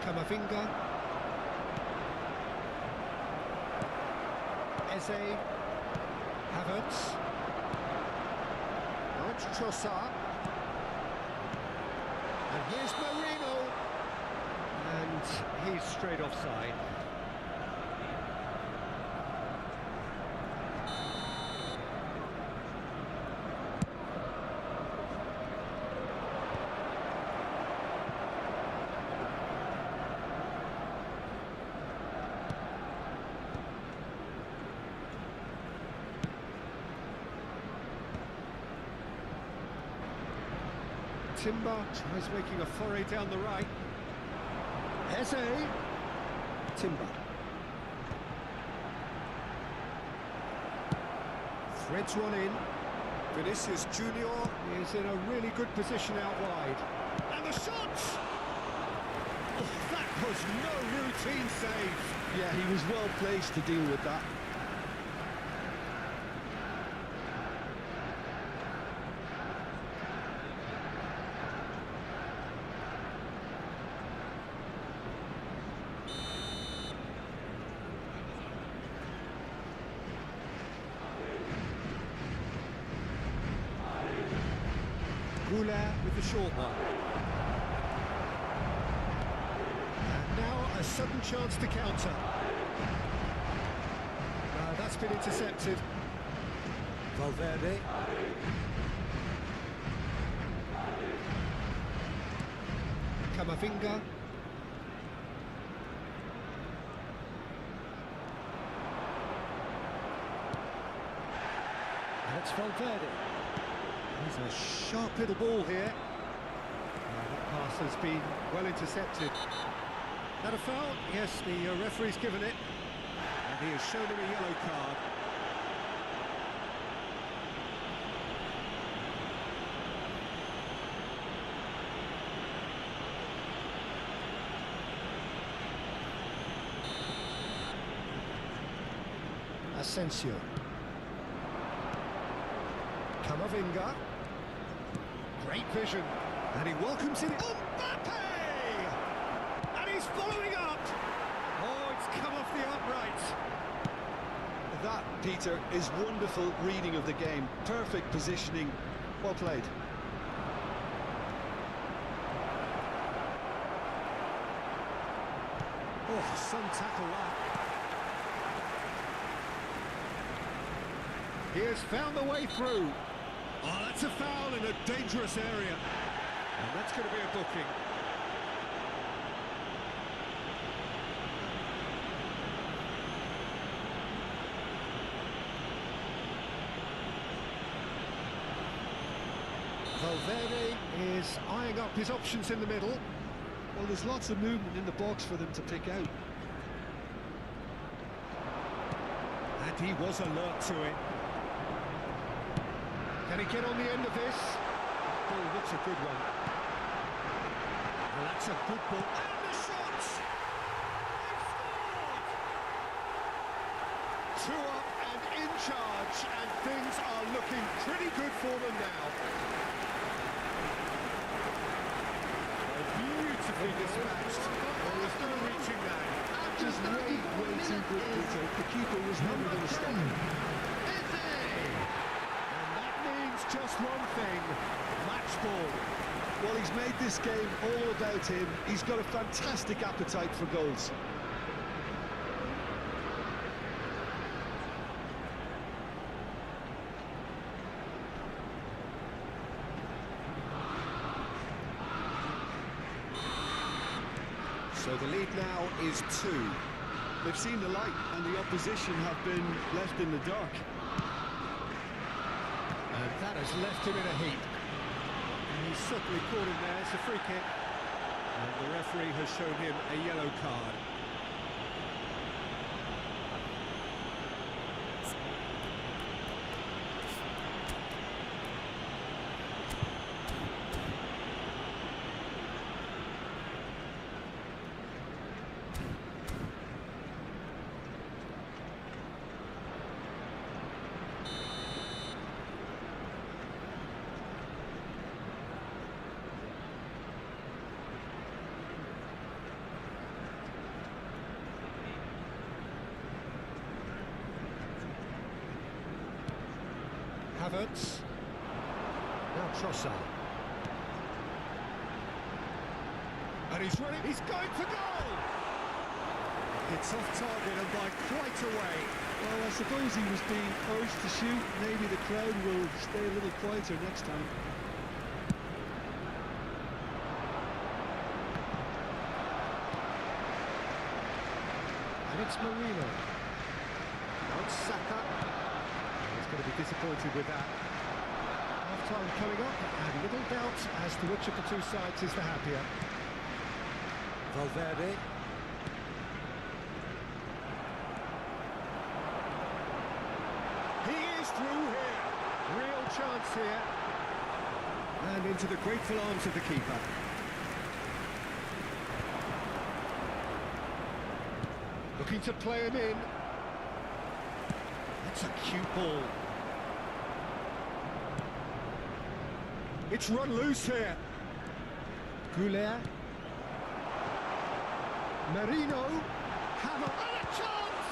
Camavinga. Eze. Havertz. Now it's Trossard. And here's Marino. And he's straight offside. Timber tries making a foray down the right. Eze. Timber. Threads one in. Vinicius Junior is in a really good position out wide. And the shot! Oh, that was no routine save. Yeah, he was well placed to deal with that. With the short one. And now a sudden chance to counter. That's been intercepted. Valverde. Camavinga. And it's Valverde. He's a sharp little ball here. That pass has been well intercepted. That a foul? Yes, the referee's given it. And he has shown him a yellow card. Asensio. Camavinga. Great vision. And he welcomes in Mbappe! And he's following up! Oh, it's come off the upright. That, Peter, is wonderful reading of the game. Perfect positioning. Well played. Oh, some tackle that. He has found the way through. Oh, that's a foul in a dangerous area. And that's going to be a booking. Valverde is eyeing up his options in the middle. Well, there's lots of movement in the box for them to pick out. And he was alert to it. Can he get on the end of this? Oh, that's a good one. Well, that's a good ball. And the shot! They've touch, and things are looking pretty good for them now. Beautifully dispatched. Oh, it's still reaching that. Just way too good, Peter. The keeper was never going to stop him. And that means just one thing, match ball. Well, he's made this game all about him. He's got a fantastic appetite for goals. So the lead now is 2. They've seen the light, and the opposition have been left in the dark. And that has left him in a heap. And he's certainly caught him there. It's a free kick. And the referee has shown him a yellow card. Havertz. Now Trossard. And he's running, he's going for goal! It's off target and by quite a way. Well, I suppose he was being urged to shoot. Maybe the crowd will stay a little quieter next time. And it's Marino. Now it's Saka. He's going to be disappointed with that. Half-time coming up, and little doubt as to which of the two sides is the happier. Valverde. He is through here. Real chance here. And into the grateful arms of the keeper. Looking to play him in. That's a cute ball. It's run loose here. Goulet. Marino. Havertz. And a chance!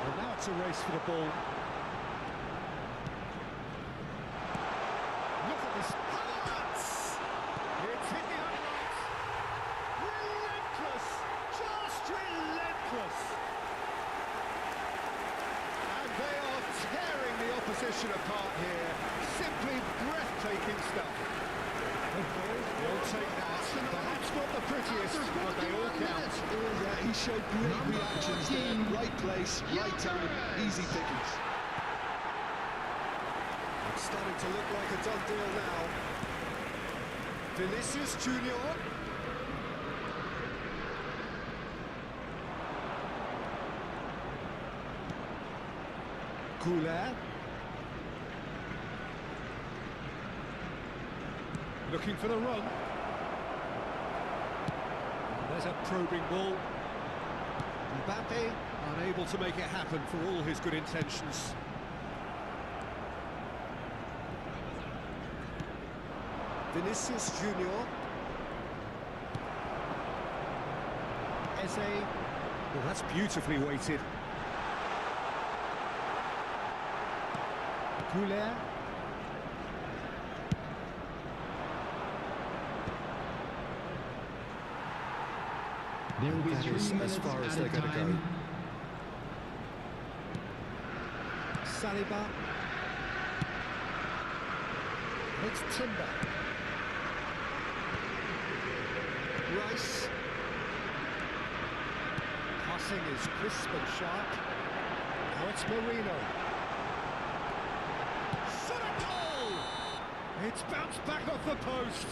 Well, now it's a race for the ball. Look at this. Havertz! It's hit the upright. Relentless. Just relentless. And they are tearing the opposition apart here. Simply breathtaking stuff. We'll take that. Perhaps not the prettiest, but they all count. Yeah, he showed great reactions there. Right place, right time, easy pickings. It's starting to look like a done deal now. Vinicius Junior. Goulet. Looking for the run. There's a probing ball. Mbappe unable to make it happen for all his good intentions. Vinicius Junior. Eze. Well, that's beautifully weighted. Goulet. There will be That 3 is minutes as far as at they're a going to go. time. Saliba. It's Timber. Rice. Passing is crisp and sharp. Now it's Marino. Shot a goal! It's bounced back off the post.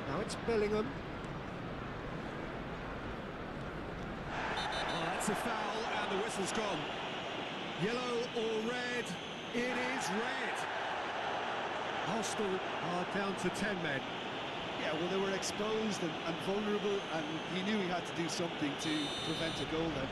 Now it's Bellingham. Oh, that's It's a foul and the whistle's gone. Yellow or red? It is red. Arsenal are down to 10 men. Yeah, well, they were exposed and vulnerable, and he knew he had to do something to prevent a goal then.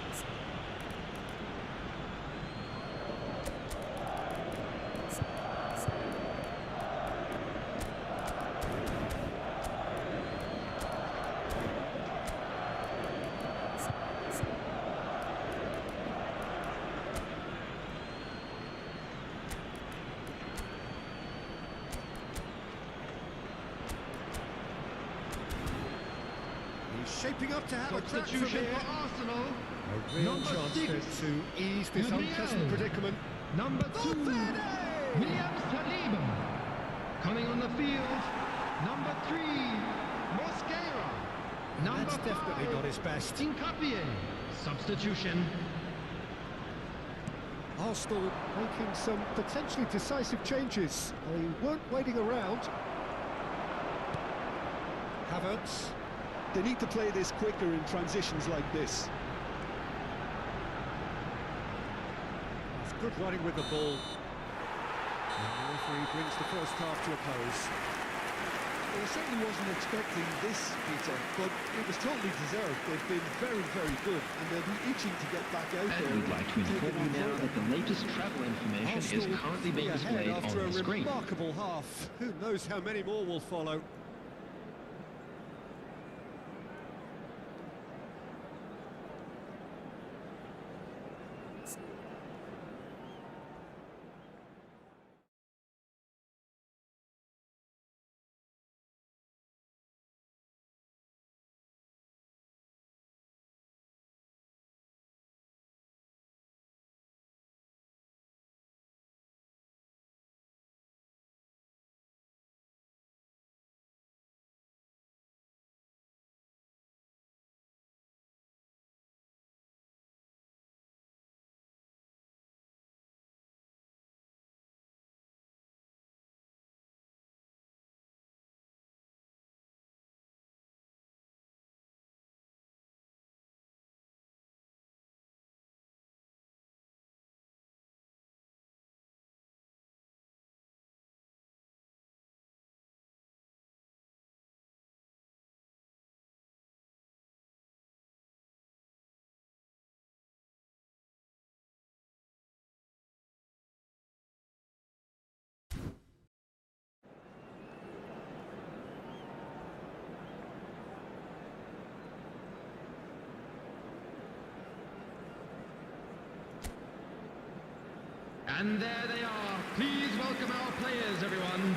Shaping up to have a crack from Substitution here. for Arsenal. A real Number chance 6. then to ease this Gabriel. unpleasant predicament. Number 2, Valverde! William Saliba. Coming on the field, number 3, Mosquera. Number That's definitely 5, not his best. Incapie. Substitution. Arsenal making some potentially decisive changes. They weren't waiting around. Havertz. They need to play this quicker in transitions like this. It's good running with the ball. And the referee brings the first half to a close. Well, I certainly wasn't expecting this, Peter, but it was totally deserved. They've been very, very good, and they'll be itching to get back out there. And we'd like to and take inform it you on now further. that the latest travel information Arsenal is currently being ahead displayed after on a the screen. remarkable half. Who knows how many more will follow. And there they are. Please welcome our players, everyone.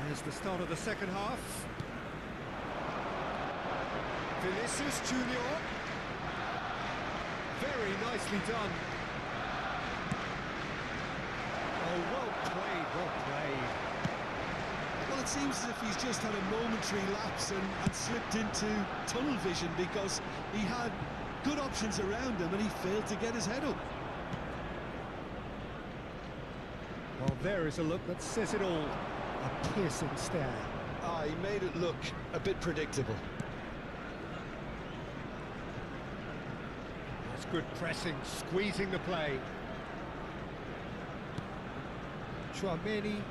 There's the start of the second half. Vinicius Junior. Very nicely done. Oh, well played, well played. Well, it seems as if he's just had a momentary lapse and slipped into tunnel vision, because he had good options around him and he failed to get his head up. Well, there is a look that says it all. A piercing stare. He made it look a bit predictable. That's good pressing, squeezing the play. Chouameni.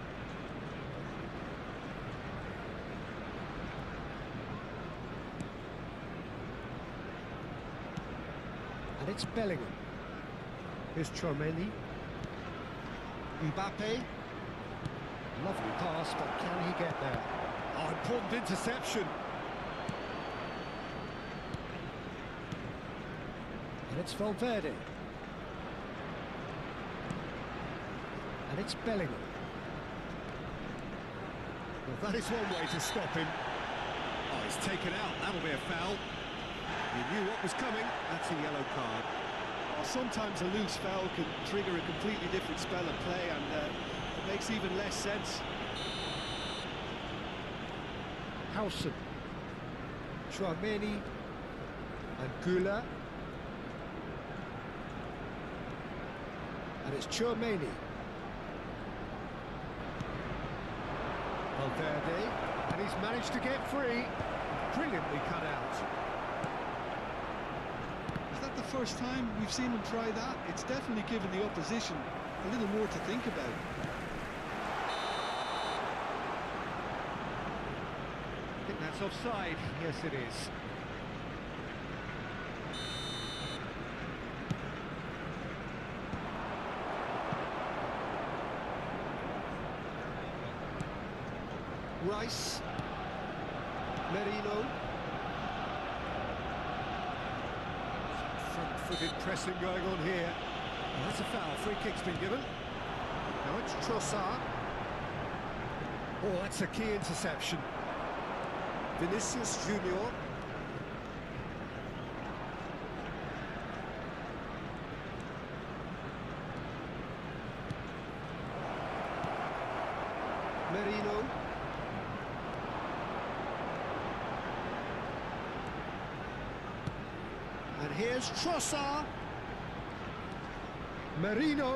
And it's Bellingham. Here's Chouameni. Mbappe. Lovely pass, but can he get there? Oh, important interception. And it's Valverde. And it's Bellingham. Well, that is one way to stop him. Oh, he's taken out. That'll be a foul. He knew what was coming. That's a yellow card. Well, sometimes a loose foul can trigger a completely different spell of play, and it makes even less sense. Howson. Chouameni. And Gula. And it's Chouameni. Valverde, and he's managed to get free. Brilliantly cut out. Is that the first time we've seen him try that? It's definitely given the opposition a little more to think about. I think that's offside. Yes, it is. Rice. Merino. Front-footed pressing going on here. Oh, that's a foul. Free kick's been given. Now it's Trossard. Oh, that's a key interception. Vinicius Junior. Merino. And here's Trossard. Merino.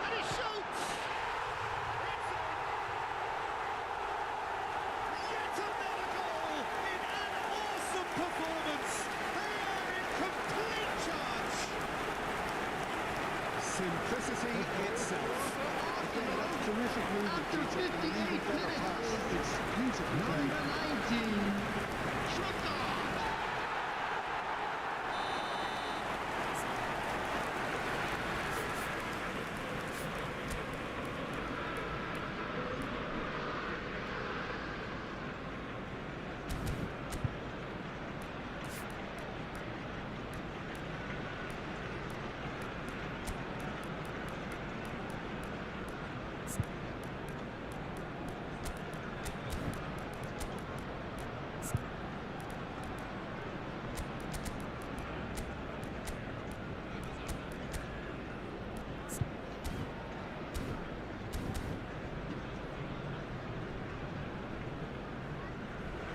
And he shoots! Yet another goal in an awesome performance. They are in complete charge. Simplicity itself. Again, that's terrific movement. After Peter, and an 58 even better pass. minutes. It's beautifully played. Number 19, Trossard.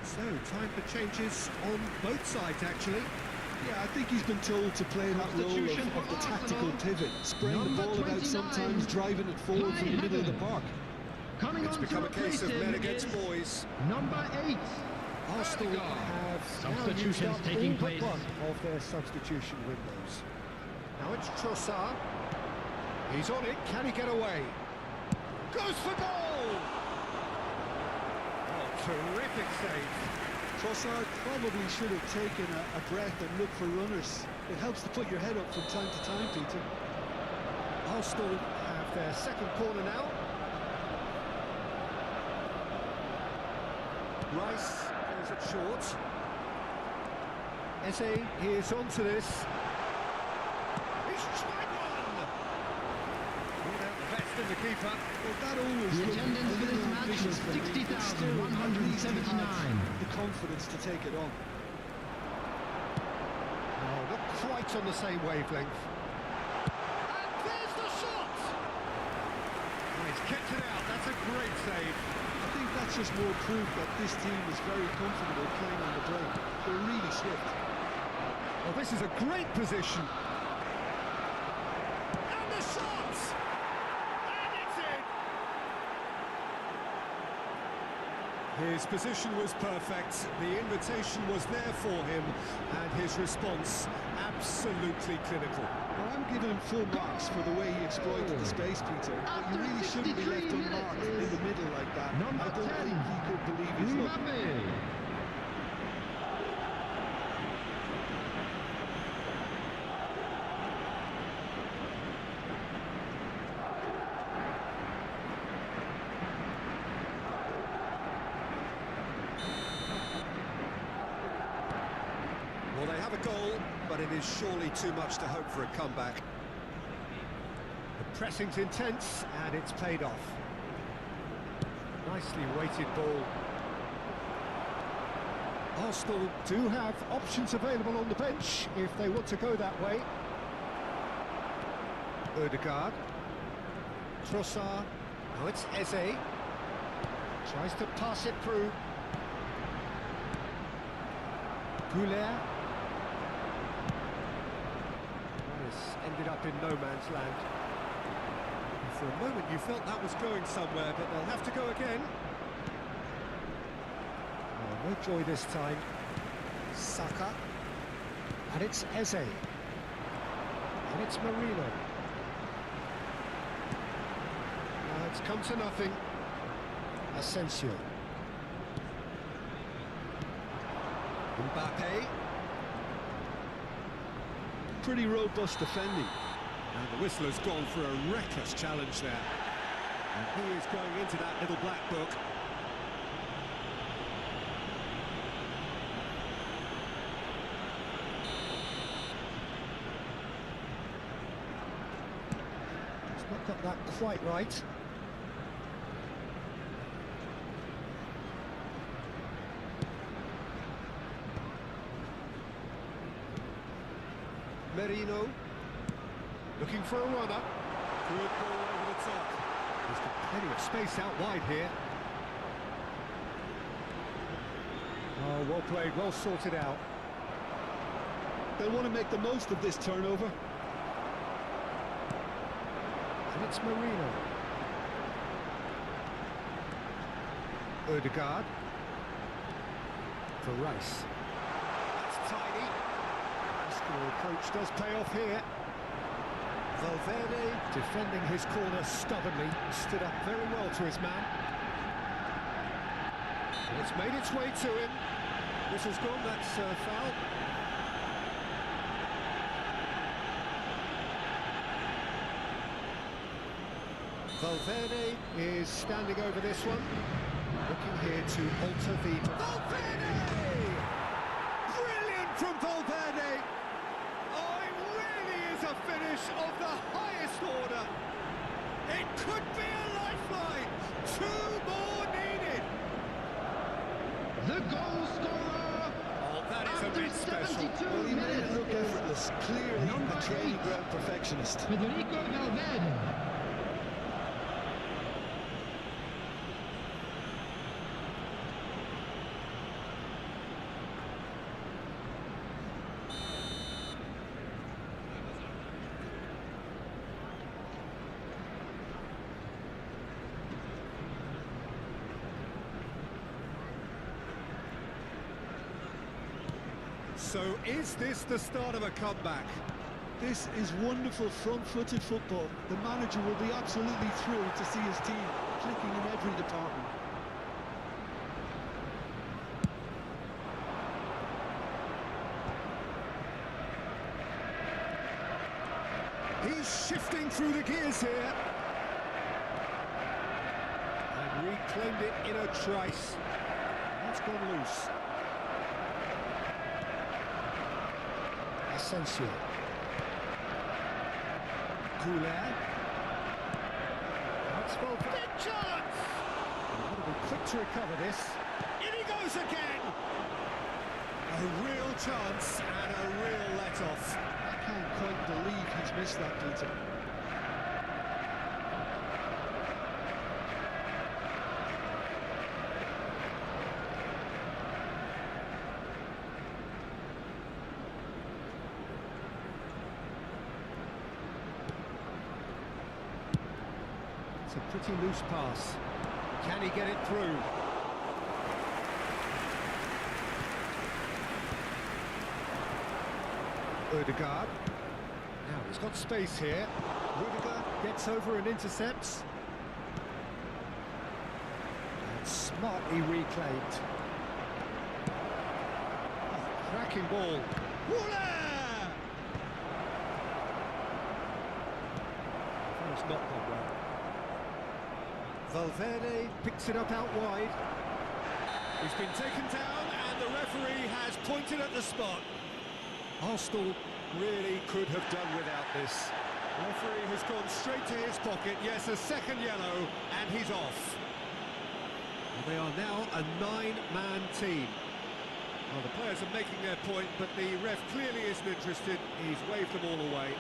So, time for changes on both sides, actually. Yeah, I think he's been told to play that role Substitution of the for tactical Arsenal. pivot, spraying the Number ball about 29, sometimes, driving it forward from the middle of the park. Coming It's on become to a case of replace men him against is boys. number 8. Arsenal have now Substitutions used up taking all place. but one of their substitution windows. Now it's Trossard. He's on it. Can he get away? Goes for goal! Oh, terrific save. Trossard probably should have taken a breath and looked for runners. It helps to put your head up from time to time, Peter. Arsenal have their second corner now. Rice plays it short. Eze, he is onto this. He's tried one! Pulled out the best in the keeper. Well, that always The looked attendance a for this little match ambitious was from him, but still, at least he 60,179. had the confidence to take it on. Oh, not quite on the same wavelength. And there's the shot! Oh, he's kept it out. That's a great save. I think that's just more proof that this team is very comfortable playing on the break. They're really swift. Well, this is a great position. And the shot! And it's in! His position was perfect, the invitation was there for him, and his response absolutely clinical. Well, I'm giving him full marks for the way he exploited the space, Peter. But you really shouldn't be left unmarked in the middle like that. Number I don't 10, think he could believe his luck. Mbappe. Well, they have a goal, but it is surely too much to hope for a comeback. The pressing's intense, and it's paid off. Nicely weighted ball. Arsenal do have options available on the bench if they want to go that way. Odegaard. Trossard. Now it's Eze. Tries to pass it through. Goulet. What a ended up in no man's land. For a moment you felt that was going somewhere, but they'll have to go again. Oh, no joy this time. Saka. And it's Eze. And it's Marino. It's come to nothing. Asensio. Mbappe. Pretty robust defending. And the whistler's gone for a reckless challenge there. And he is going into that little black book. He's not got that quite right. Merino, looking for a runner. Good ball over the top. There's got plenty of space out wide here. Oh, well played, well sorted out. They'll want to make the most of this turnover. And it's Marino. Ødegaard. For Rice. That's tidy. The approach does pay off here. Valverde defending his corner stubbornly, stood up very well to his man. And it's made its way to him. This has gone, that's foul. Valverde is standing over this one. Looking here to alter the... Valverde! Brilliant from Valverde! A finish of the highest order. It could be a lifeline. 2 more needed. The goal scorer. Oh, that is a after bit special. 72 Well, he made minutes it look is effortless. Clearly number a training 8. ground perfectionist. Federico Valverde. So is this the start of a comeback? This is wonderful front-footed football. The manager will be absolutely thrilled to see his team clicking in every department. He's shifting through the gears here. And reclaimed it in a trice. That's gone loose. Asensio. Goulet. That's well. Big chance! Got to be quick to recover this. In he goes again! A real chance and a real let-off. I can't quite believe he's missed that, Peter. It's a pretty loose pass. Can he get it through? Ødegaard. Now he's got space here. Rudiger gets over and intercepts. And smartly reclaimed. Oh, cracking ball. Woola! It's not gone well. Valverde picks it up out wide. He's been taken down and the referee has pointed at the spot. Arsenal really could have done without this. The referee has gone straight to his pocket. Yes, a second yellow, and he's off. And they are now a 9-man team. Well, the players are making their point, but the ref clearly isn't interested. He's waved them all away.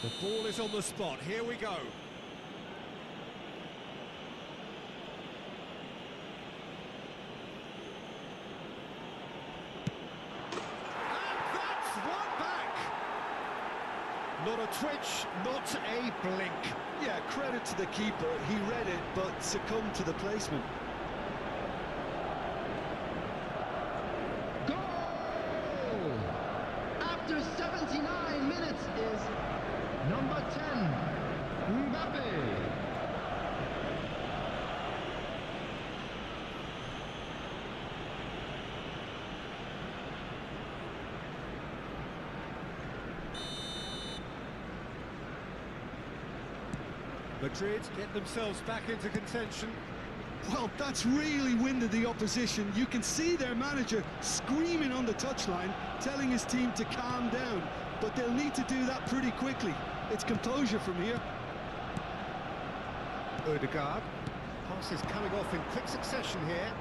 The ball is on the spot. Here we go. Not a twitch, not a blink. Yeah, credit to the keeper. He read it, but succumbed to the placement. Goal! After 79 minutes is number 10, Mbappe. Madrid get themselves back into contention. Well, that's really winded the opposition. You can see their manager screaming on the touchline, telling his team to calm down, but they'll need to do that pretty quickly. It's composure from here. Odegaard. Passes coming off in quick succession here.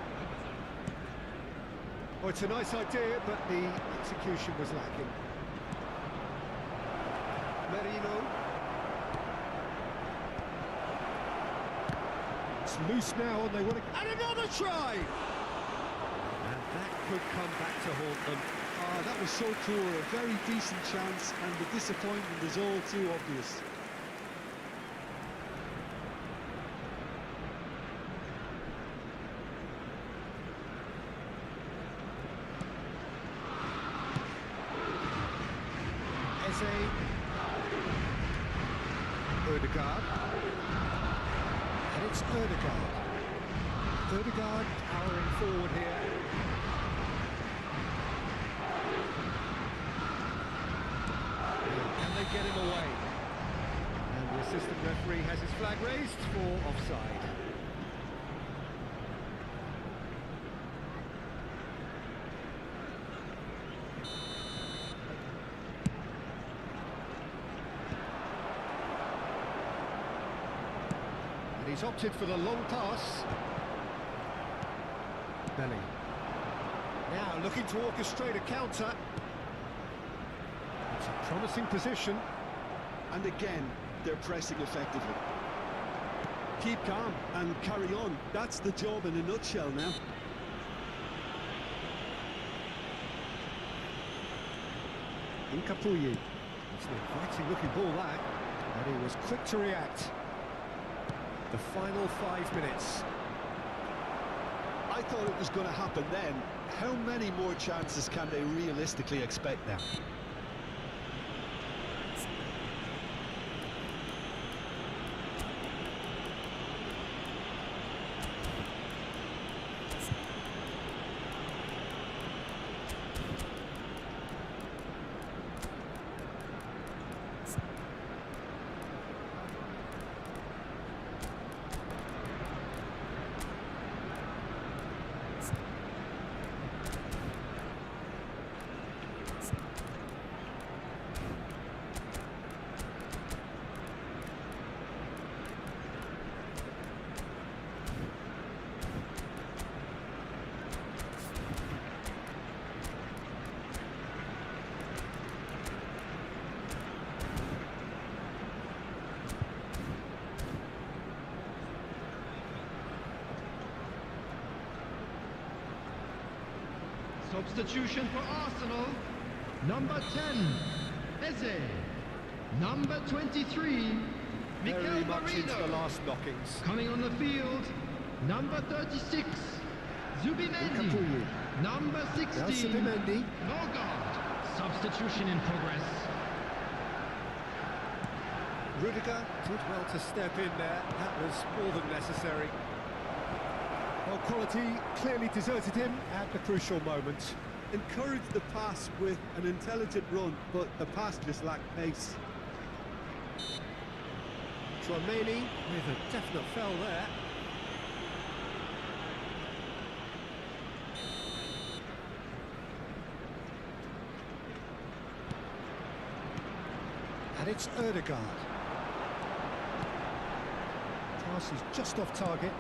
Oh, it's a nice idea, but the execution was lacking. Merino. It's loose now, and they want to... And another try! And that could come back to haunt them. Ah, that was so poor, a very decent chance, and the disappointment is all too obvious. Eze. Odegaard. And it's Odegaard. Odegaard powering forward here. Can they get him away? And the assistant referee has his flag raised for offside. And he's opted for the long pass. Belly. Now looking to orchestrate a counter. It's a promising position. And again, they're pressing effectively. Keep calm and carry on. That's the job in a nutshell now. Incapuyi. It's an inviting looking ball that. And he was quick to react. The final 5 minutes. I thought it was going to happen then. How many more chances can they realistically expect now? Substitution for Arsenal. Number 10, Eze. Number 23, Mikel Very much into the Merino. last knockings. Coming on the field, number 36, Zubimendi. Incapuyi. Number Now 16, Zubimendi. Norgard. Substitution in progress. Rudiger did well to step in there. That was more than necessary. Well, quality clearly deserted him at the crucial moment. Encouraged the pass with an intelligent run, but the pass just lacked pace. Tchouaméni with a definite foul there. And it's Odegaard. Pass is just off target.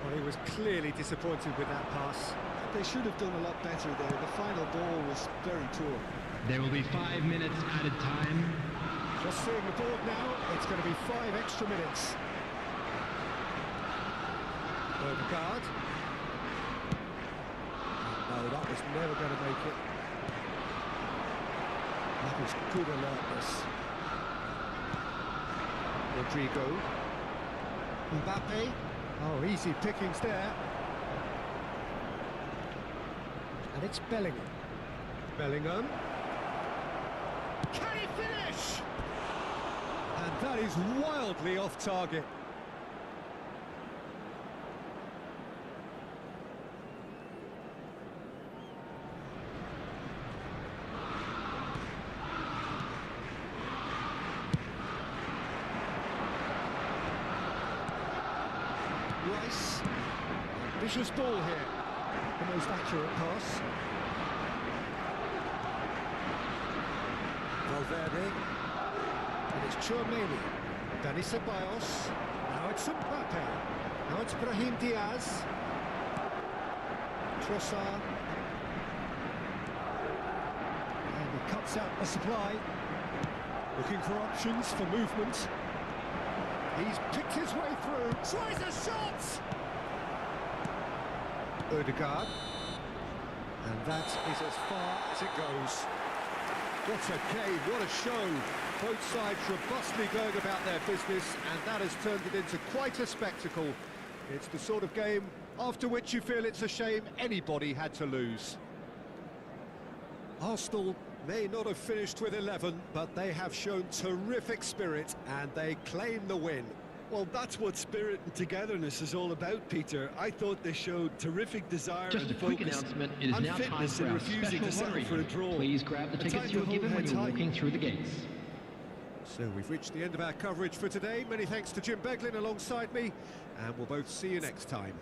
Well, he was clearly disappointed with that pass. They should have done a lot better there. The final ball was very poor. There will be 5 minutes added time. Just seeing the board now, it's going to be 5 extra minutes. Odegaard. No, that was never going to make it. That was good alertness. Rodrigo. Mbappe. Oh, easy pickings there. And it's Bellingham. Bellingham. Can he finish? And that is wildly off target. Rice. Ambitious ball here. The most accurate pass. Valverde. And it's Chouameni. Dani Ceballos. Now it's Mbappe. Now it's Brahim Diaz. Trossard. And he cuts out the supply. Looking for options for movement. He's picked his way through. Tries a shot! Ødegaard. And that is as far as it goes. What a game, what a show. Both sides robustly going about their business, and that has turned it into quite a spectacle. It's the sort of game after which you feel it's a shame anybody had to lose. Arsenal may not have finished with 11, but they have shown terrific spirit, and they claim the win. Well, that's what spirit and togetherness is all about, Peter. I thought they showed terrific desire Just a and quick focus announcement, it is and now time fitness for in our refusing to special settle for a lottery. draw. Please grab the A tickets time you were to given hold when you were heads high. walking through the gates. So we've reached the end of our coverage for today. Many thanks to Jim Beglin alongside me, and we'll both see you next time.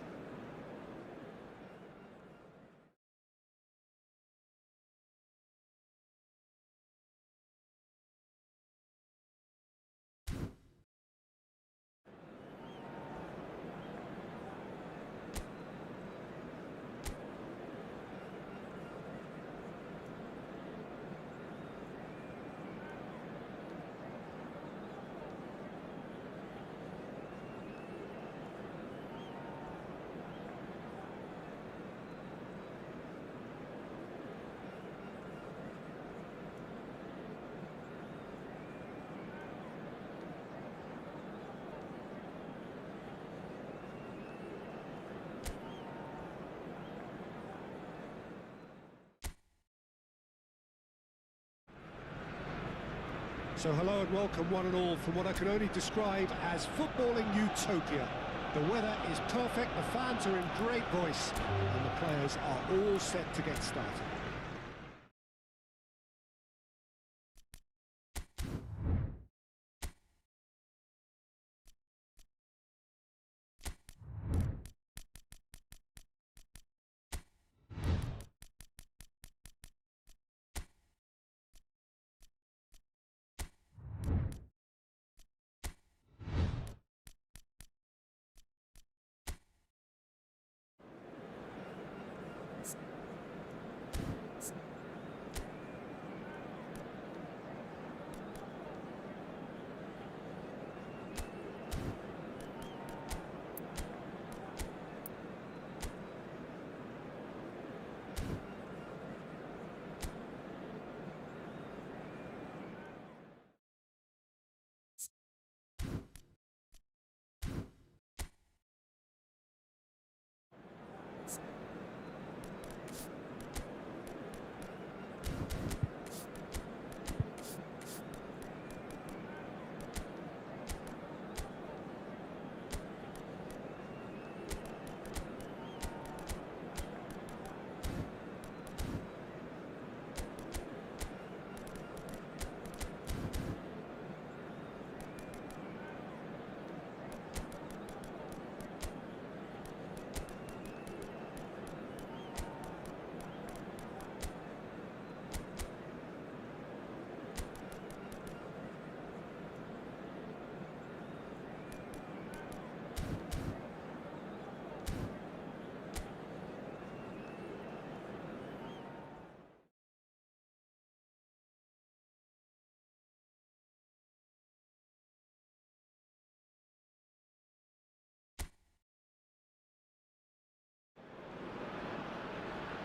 So hello and welcome one and all from what I can only describe as footballing utopia. The weather is perfect, the fans are in great voice, and the players are all set to get started.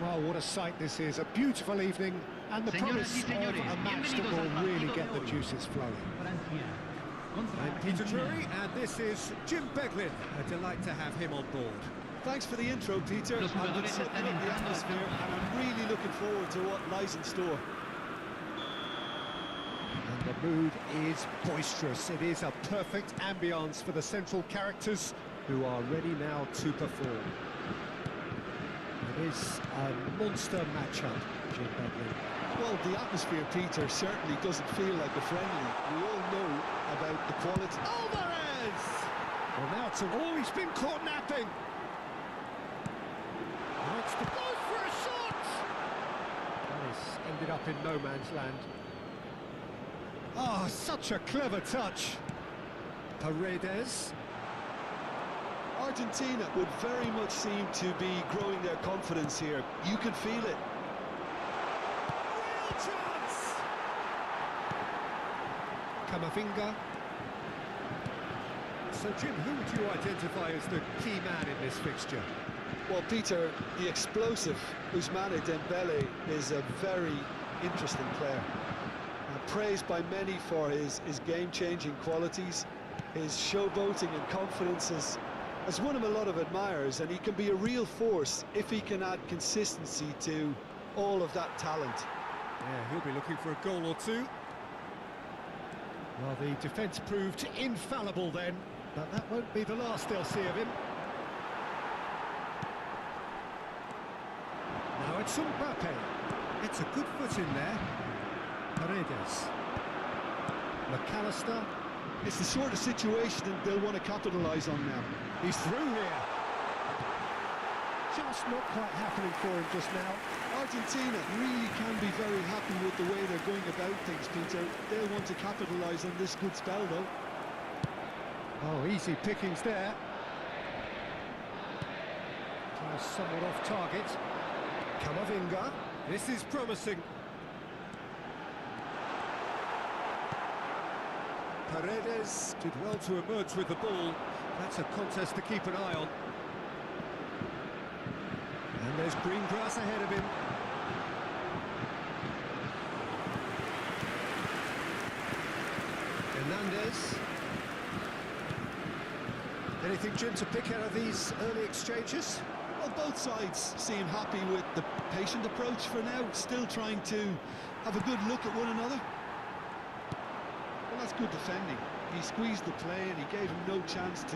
Well, what a sight this is. A beautiful evening, And the promise of a match that will really get the juices flowing. I'm Peter Drury, and this is Jim Beglin. A delight to have him on board. Thanks for the intro, Peter. I've been soaking up the atmosphere, and I'm really looking forward to what lies in store. And the mood is boisterous. It is a perfect ambience for the central characters who are ready now to perform. It is a monster matchup, Jim Beglin. Well, the atmosphere, Peter, certainly doesn't feel like a friendly. We all know about the quality. Alvarez! Well, now it's he's been caught napping. Wants to go for a shot! That has ended up in no man's land. Oh, such a clever touch. Paredes. Argentina would very much seem to be growing their confidence here. You can feel it. Real chance! Camavinga. So, Jim, who would you identify as the key man in this fixture? Well, Peter, the explosive Ousmane Dembele is a very interesting player. Praised by many for his game-changing qualities. His showboating and confidence has won him a lot of admirers, and he can be a real force if he can add consistency to all of that talent. Yeah, he'll be looking for a goal or two. Well, the defence proved infallible then, but that won't be the last they'll see of him. Now it's Mbappe. It's a good foot in there. Paredes. McAllister. It's the sort of situation that they'll want to capitalise on now. He's through here. Just not quite happening for him just now. Argentina really can be very happy with the way they're going about things, Peter. They'll want to capitalise on this good spell, though. Oh, easy pickings there. Somewhat off target. Camavinga. This is promising. Paredes did well to emerge with the ball. That's a contest to keep an eye on. And there's green grass ahead of him. Hernandez. Anything, Jim, to pick out of these early exchanges? Well, both sides seem happy with the patient approach for now, still trying to have a good look at one another. Well, that's good defending. He squeezed the play and he gave him no chance to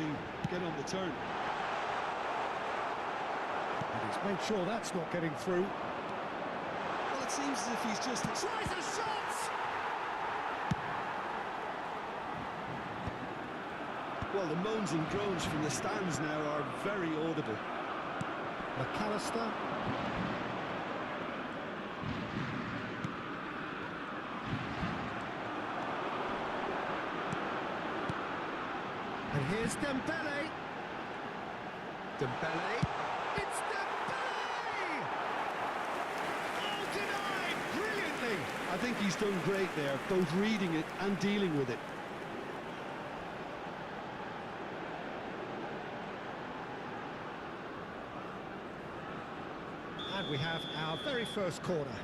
get on the turn. And he's made sure that's not getting through. Well, it seems as if he's just... Tries a shot! Well, the moans and groans from the stands now are very audible. McAllister. And here's Dembele. Dembele. It's Dembele! Oh, denied brilliantly. I think he's done great there, both reading it and dealing with it. And we have our very first corner.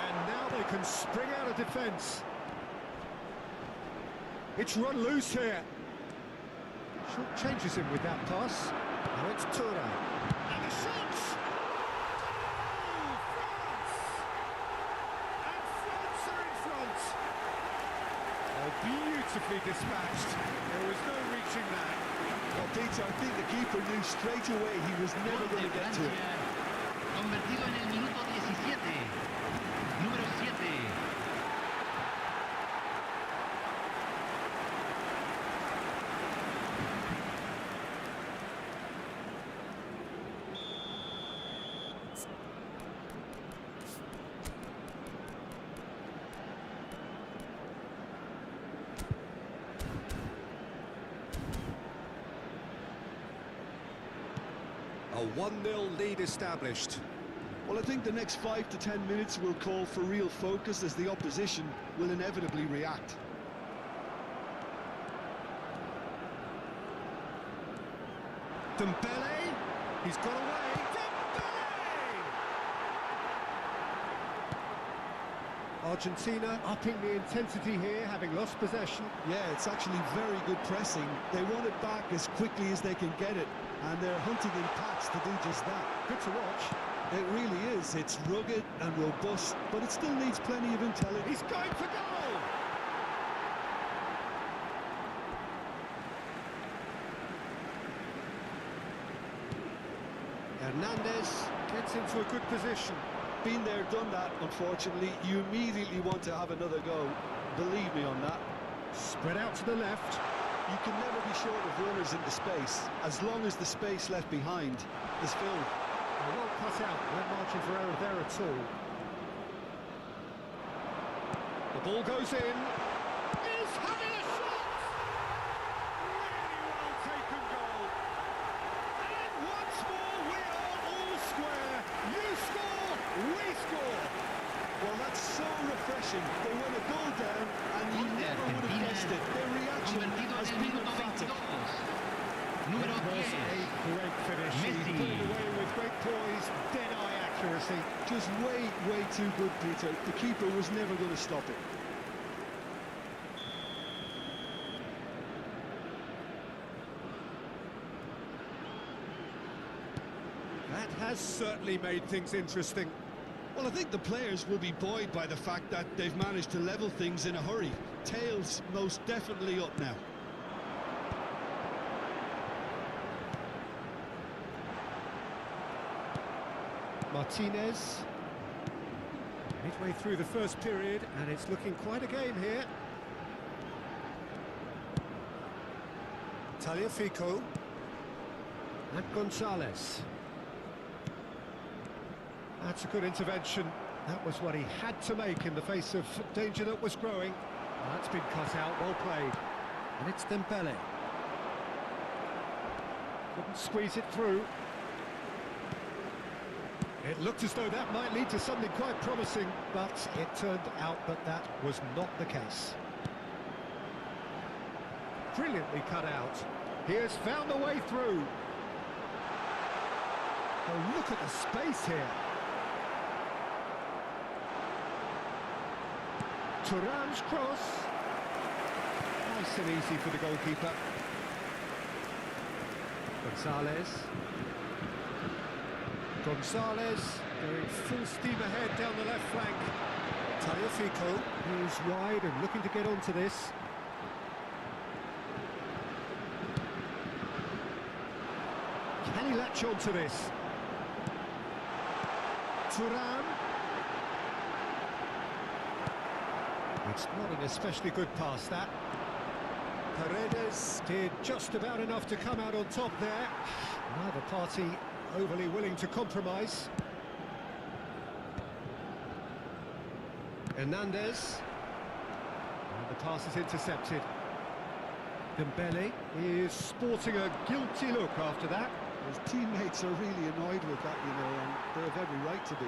And now they can spring out of defence. It's run loose here. Short changes him with that pass. Now it's Touré. And the shot! Oh, France! And France are in front. Oh, beautifully dispatched. There was no reaching that. Well, Peter, I think the keeper knew straight away he was never going to get to it. Convertido en el minuto 17. Número 7. A 1-0 lead established. Well, I think the next 5 to 10 minutes will call for real focus as the opposition will inevitably react. Dembele, He's got away. Dembele! Argentina upping the intensity here, having lost possession. Yeah, it's actually very good pressing. They want it back as quickly as they can get it, and they're hunting in packs to do just that. Good to watch. It really is. It's rugged and robust, but it still needs plenty of intelligence. He's going for goal! Hernandez gets into a good position. Been there, done that, unfortunately. You immediately want to have another go. Believe me on that. Spread out to the left. You can never be short of runners into space, as long as the space left behind is filled. Well cut out, no margin for error there at all. The ball goes in. He's having a shot! Really well taken goal. And once more we are all square. You score, we score. Well, that's so refreshing. They won a goal down, and you never would have guessed it. Their reaction has been emphatic. Número It was 10. a great finish. He Messi. put it away with great poise, dead-eye accuracy. Just way too good, Peter. The keeper was never going to stop it. That has certainly made things interesting. Well, I think the players will be buoyed by the fact that they've managed to level things in a hurry. Tails most definitely up now. Martinez. Midway through the first period, and it's looking quite a game here. Tagliafico. And Gonzalez. That's a good intervention. That was what he had to make in the face of danger that was growing. That's been cut out, well played. And it's Dembele. Couldn't squeeze it through. It looked as though that might lead to something quite promising, but it turned out that that was not the case. Brilliantly cut out. He has found the way through. Oh, look at the space here. Thuram's cross. Nice and easy for the goalkeeper. Gonzalez going full steam ahead down the left flank. Tagliafico, who's wide and looking to get onto this. Can he latch onto this? Thuram. It's not an especially good pass, that. Paredes did just about enough to come out on top there. Neither party overly willing to compromise. Hernandez. And the pass is intercepted. Dembele is sporting a guilty look after that. His teammates are really annoyed with that, you know, and they have every right to be.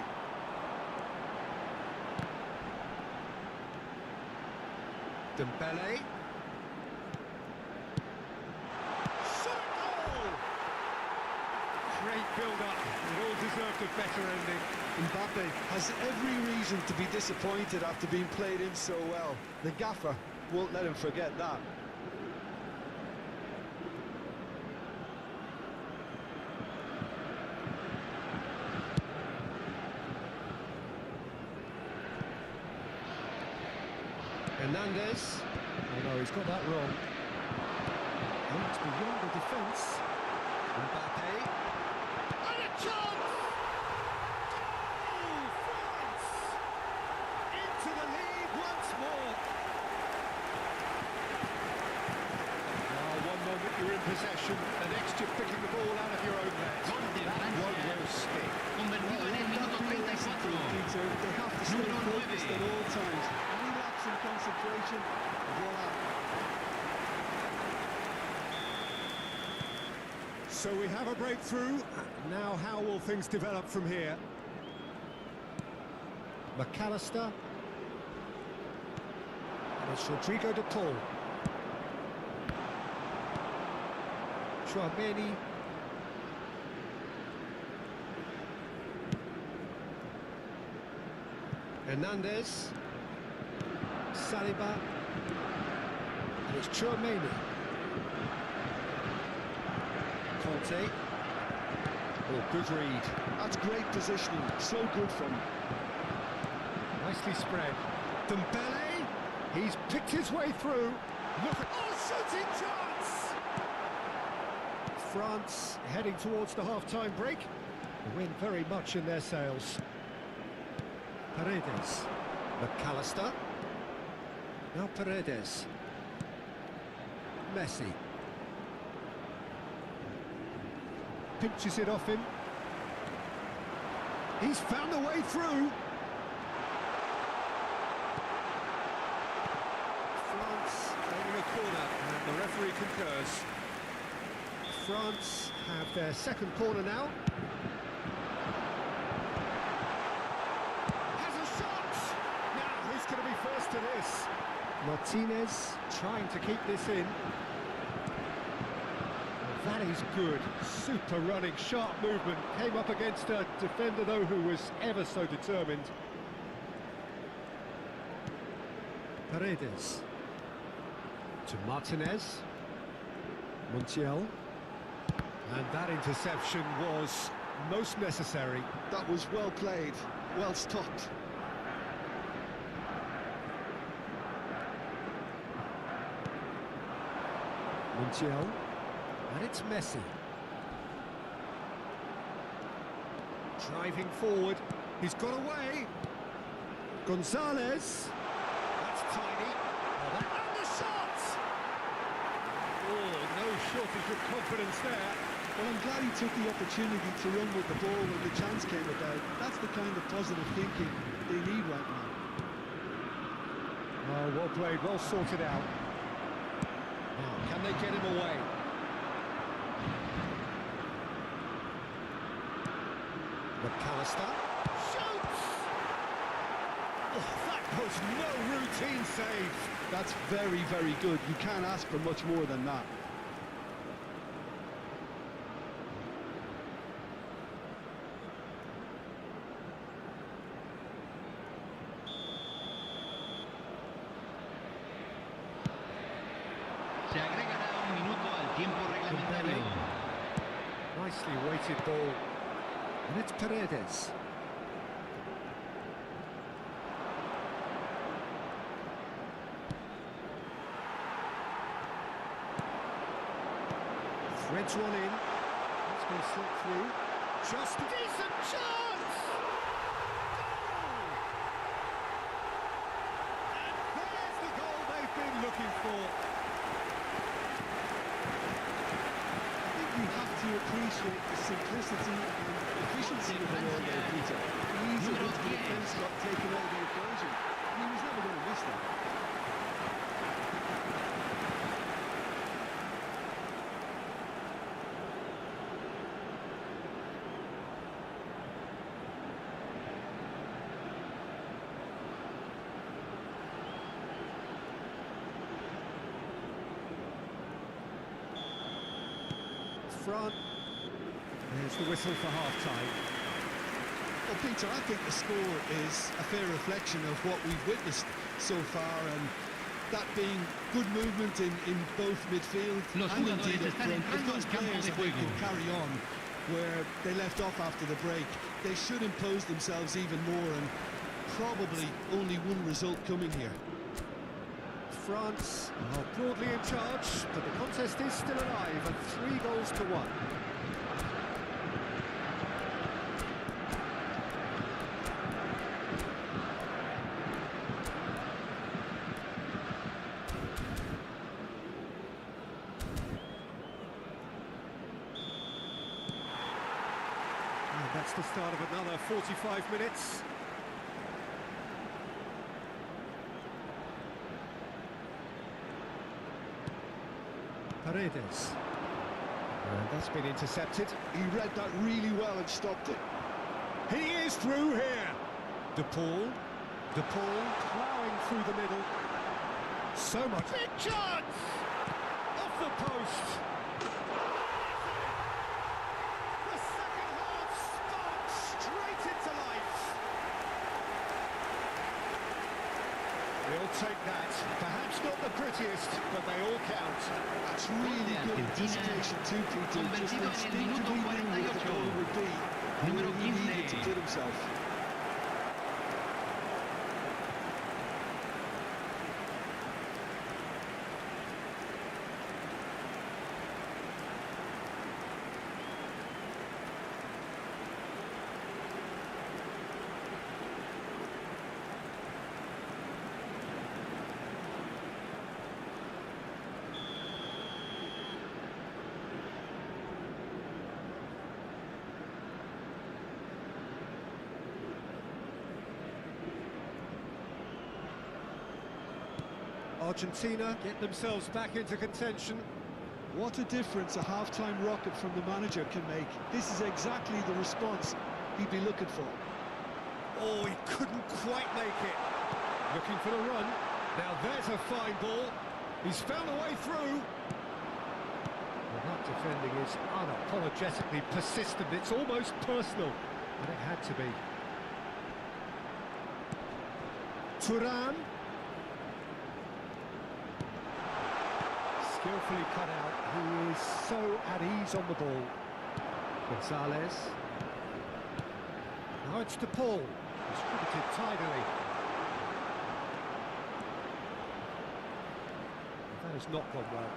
Dembele. Shot goal! Great build-up. It all deserved a better ending. Mbappe has every reason to be disappointed after being played in so well. The gaffer won't let him forget that. Hernandez. Oh no, he's got that wrong. And it's beyond the defence. Mbappe. And a chance! Goal! France! Into the lead once more. Now, one moment you're in possession, the next you're picking the ball out of your own net. Gol de That one Francia. will stick. Convertido en el minuto 34. Peter, they have to stay Número focused 9. at all times. Any lapse in concentration, voila. So we have a breakthrough. Now how will things develop from here? McAllister. And it's Rodrigo de Paul. Chouameni. Hernandez. Saliba. And it's Chouameni. Conte. Oh, good read. That's great positioning, so good from him. Nicely spread. Dembele. He's picked his way through. Look at... Oh, shooting chance! France heading towards the half-time break. The wind very much in their sails. Paredes. McAllister. Now Paredes. Messi. Pinches it off him. He's found a way through. France aiming a corner, and the referee concurs. France have their second corner now. Has a shot! Now, who's going to be first to this? Martinez trying to keep this in. That is good. Super running, sharp movement. Came up against a defender, though, who was ever so determined. Paredes. To Martinez. Montiel. And that interception was most necessary. That was well played, well stopped. Montiel. And it's Messi. Driving forward. He's got away. Gonzalez. That's tiny. And the shot! Oh, no shortage of confidence there. Well, I'm glad he took the opportunity to run with the ball when the chance came about. That's the kind of positive thinking they need right now. Oh, well played, well sorted out. Now, can they get him away? McAllister shoots! Oh, that was no routine save. That's very, very good. You can't ask for much more than that. Se agregará un minuto al tiempo reglamentario. Nicely weighted ball. And it's Paredes. Threads one in. It's been slipped through. Just a decent chance! Goal! And there's the goal they've been looking for. I think you have to appreciate the simplicity and efficiency of it all there, Peter. The ease at which the defence got taken out of the equation. He was never going to miss that. Front. There's the whistle for half-time. Well, Peter, I think the score is a fair reflection of what we've witnessed so far, and that being good movement in both midfield Los and jugadores indeed up están front. If entrando those al campo players de I think, juego. can carry on where they left off after the break, they should impose themselves even more, and probably only one result coming here. France are broadly in charge, but the contest is still alive at 3-1. And that's the start of another 45 minutes. Paredes. And that's been intercepted. He read that really well and stopped it. He is through here. De Paul ploughing through the middle. So much. Big chance! Off the post. The second half starts straight into life. take that. Perhaps not the prettiest, but they all count. That's really good anticipation too, Peter. Just instinctively knew what the goal would be. He Número really needed 15. to put himself. Argentina get themselves back into contention. What a difference a half-time rocket from the manager can make. This is exactly the response he'd be looking for. Oh, he couldn't quite make it. Looking for the run. Now there's a fine ball. He's found a way through. Well, that defending is unapologetically persistent. It's almost personal. And it had to be. Thuram. Skillfully cut out. He is so at ease on the ball. Gonzalez. Now it's to Paul. Distributed tidily. That has not gone well.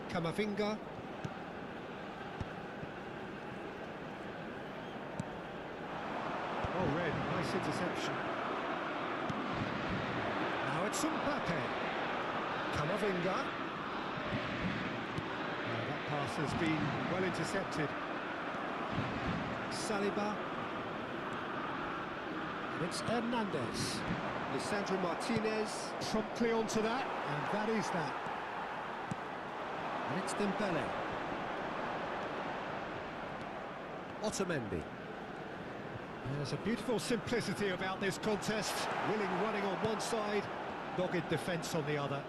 Camavinga. Oh, Red, nice interception. Now it's Mbappe. Camavinga. That pass has been well intercepted. Saliba. And it's Hernandez. Lisandro Martinez promptly onto that, and that is that. And it's Dembele. Otamendi. There's a beautiful simplicity about this contest. Willing running on one side, dogged defence on the other.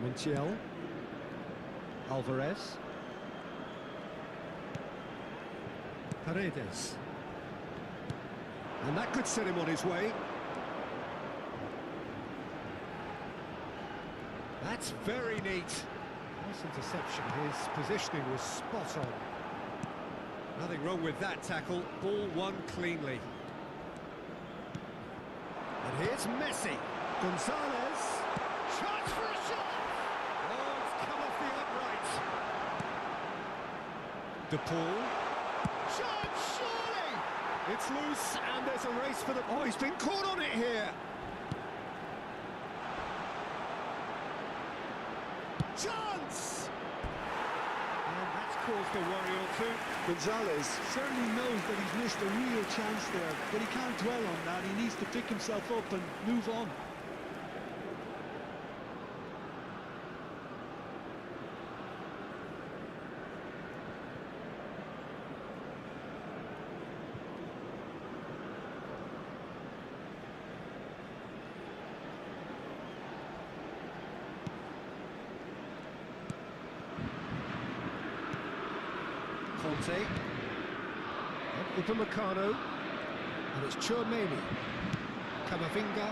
Montiel. Alvarez. Paredes. And that could set him on his way. That's very neat. Nice interception. His positioning was spot on. Nothing wrong with that tackle. Ball won cleanly. And here's Messi. Gonzalez. Chance for a shot! Oh, it's come off the upright. De Paul. Chance, surely! It's loose, and there's a race for the... Oh, he's been caught on it here. Chance! And that's caused a worry or two. Gonzalez certainly knows that he's missed a real chance there, but he can't dwell on that. He needs to pick himself up and move on. Conte. Upamecano. And it's Chouameni. Camavinga.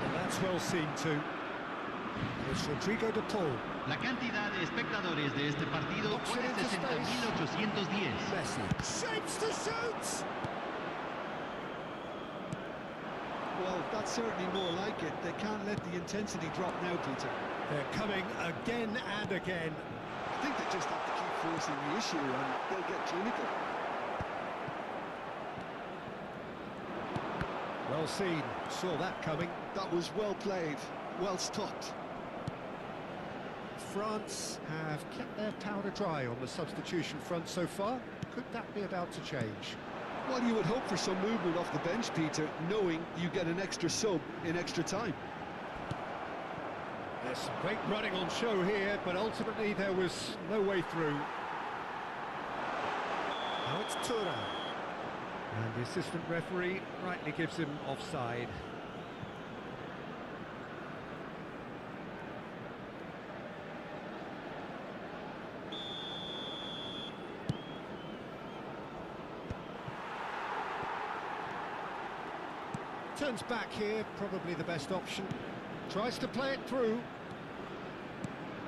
And that's well seen too. And it's Rodrigo de Paul. La cantidad de espectadores de este partido fue de 60.810. Messi. Shapes to shoot! Well, that's certainly more like it. They can't let the intensity drop now, Peter. They're coming again and again. I think they just have to keep forcing the issue and they'll get clinical. Well seen. Saw that coming. That was well played, well stopped. France have kept their powder dry on the substitution front so far. Could that be about to change? Well, you would hope for some movement off the bench, Peter, knowing you get an extra sub in extra time. There's some great running on show here, but ultimately there was no way through. Now it's Thuram. And the assistant referee rightly gives him offside. Turns back here, probably the best option. Tries to play it through.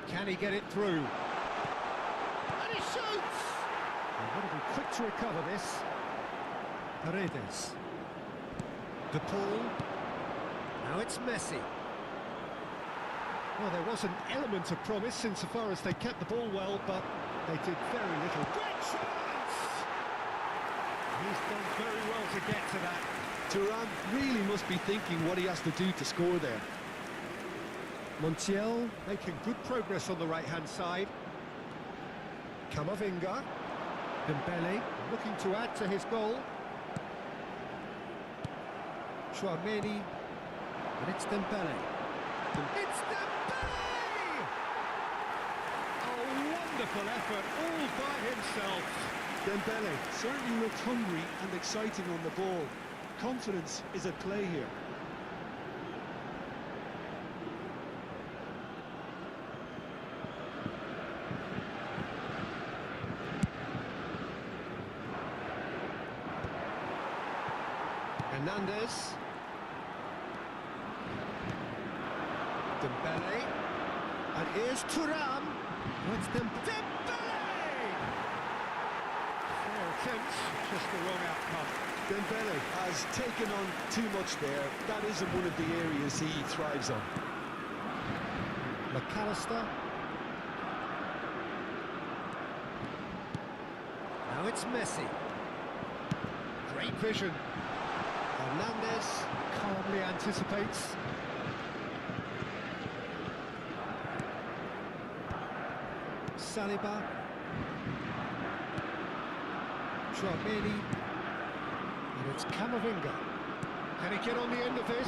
Can he get it through? And he shoots! They've got to be quick to recover this. Paredes. De Paul. Now it's Messi. Well, there was an element of promise insofar as they kept the ball well, but they did very little. Great chance! He's done very well to get to that. Thuram really must be thinking what he has to do to score there. Montiel making good progress on the right-hand side. Camavinga. Dembele looking to add to his goal. Chouameni. And it's Dembele. It's Dembele! A wonderful effort all by himself. Dembele certainly looked hungry and exciting on the ball. Confidence is at play here. Hernandez. Dembele. And here's Thuram. What's Dembele? Fair attempts, just the wrong outcome. Dembele has taken on too much there. That isn't one of the areas he thrives on. McAllister. Now it's Messi. Great vision. Hernandez calmly anticipates. Saliba. Chouameni. And it's Camavinga. Can he get on the end of this?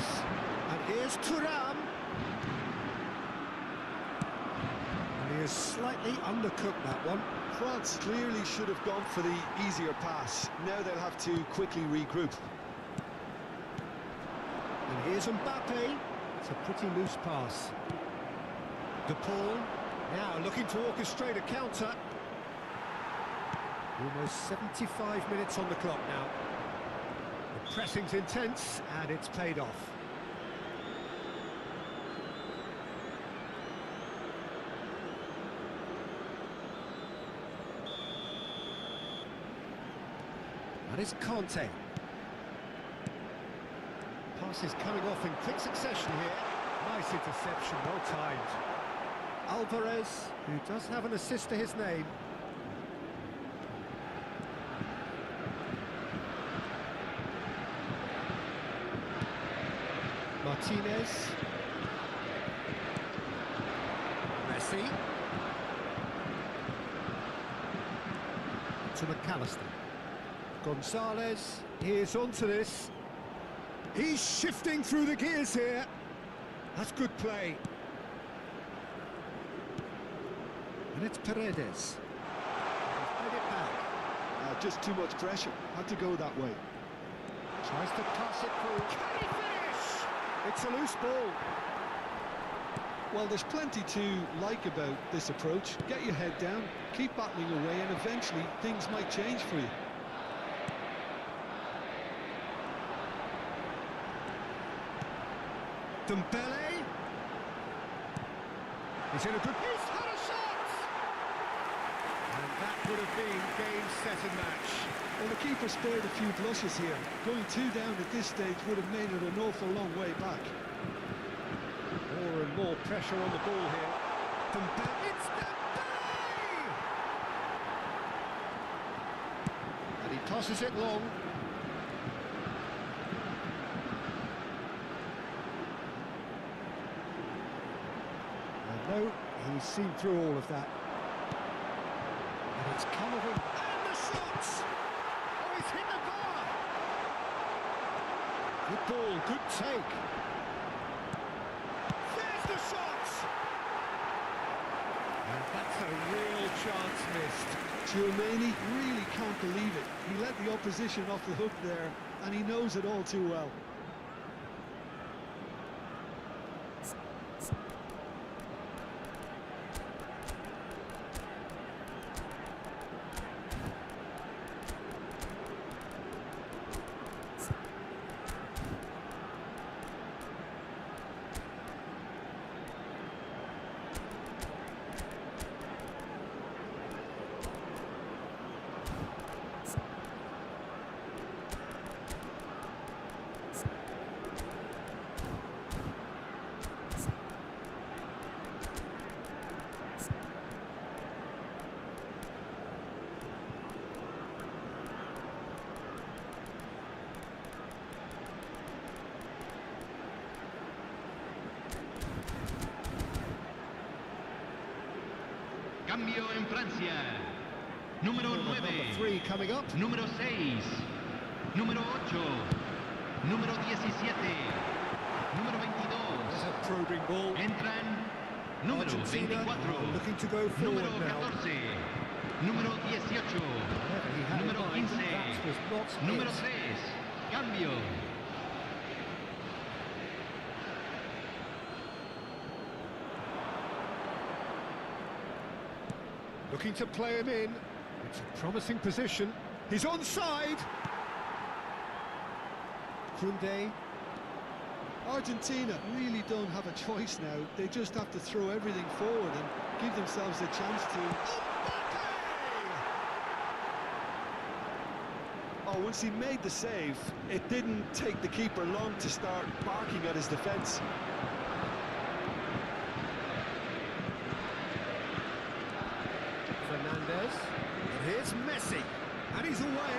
And here's Thuram. And he has slightly undercooked that one. France clearly should have gone for the easier pass. Now they'll have to quickly regroup. And here's Mbappe. It's a pretty loose pass. De Paul now looking to orchestrate a counter. Almost 75 minutes on the clock now. The pressing's intense and it's paid off. And it's Conte. Passes coming off in quick succession here. Nice interception, well timed. Alvarez, who does have an assist to his name. Martinez. Messi. To McAllister. Gonzalez, here's onto this. He's shifting through the gears here. That's good play. And it's Paredes. He's played it back. Just too much pressure. Had to go that way. Tries to pass it through. Can he finish? It's a loose ball. Well, there's plenty to like about this approach. Get your head down, keep battling away, and eventually things might change for you. Dembele. He's in a good... He's had a shot! And that would have been game, set and match. Well, the keeper spared a few blushes here. Going 2 down at this stage would have made it an awful long way back. More and more pressure on the ball here. Dembele. It's Dembele! And he tosses it long. No, he's seen through all of that. And it's Camavinga. And the shots! Oh, he's hit the bar! Good ball, good take. There's the shots! And That's a real chance missed. Giovanni really can't believe it. He let the opposition off the hook there, and he knows it all too well. Cambio en Francia. Número 9. Number 3 coming up. Número 6. Número 8. Número 17. Número 22. There's a probing ball. Entran número Argentina 24. looking to go forward Número now. 14. Número 18. Whatever he had in Número mind, 15. that was not Número it. 3. Cambio. Looking to play him in. It's a promising position. He's onside. Kunde. Argentina really don't have a choice now. They just have to throw everything forward and give themselves a chance to... Oh, once he made the save, it didn't take the keeper long to start barking at his defence. Fernandez. And here's Messi. And he's away.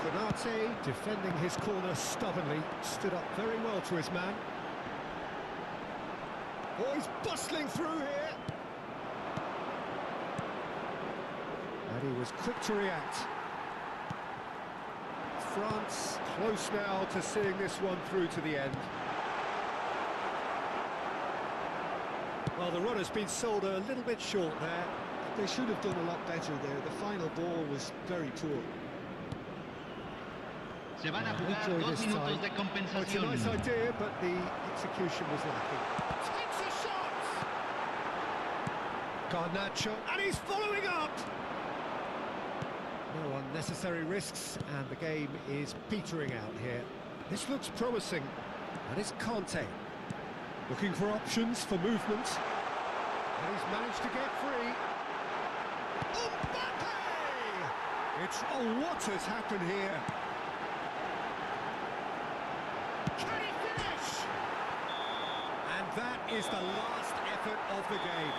Konate defending his corner stubbornly. Stood up very well to his man. Oh, he's bustling through here. And he was quick to react. France close now to seeing this one through to the end. Well, the run has been sold a little bit short there. They should have done a lot better there. The final ball was very poor. Se van a Enjoy jugar 2 this minutos time. de Oh, it's a nice compensación. idea, but the execution was lacking. Takes a shot! Garnacho, and he's following up! No unnecessary risks, and the game is petering out here. This looks promising, and it's Conte. Looking for options for movement. And he's managed to get free. Mbappe! It's, oh, what has happened here? Can he finish? And that is the last effort of the game.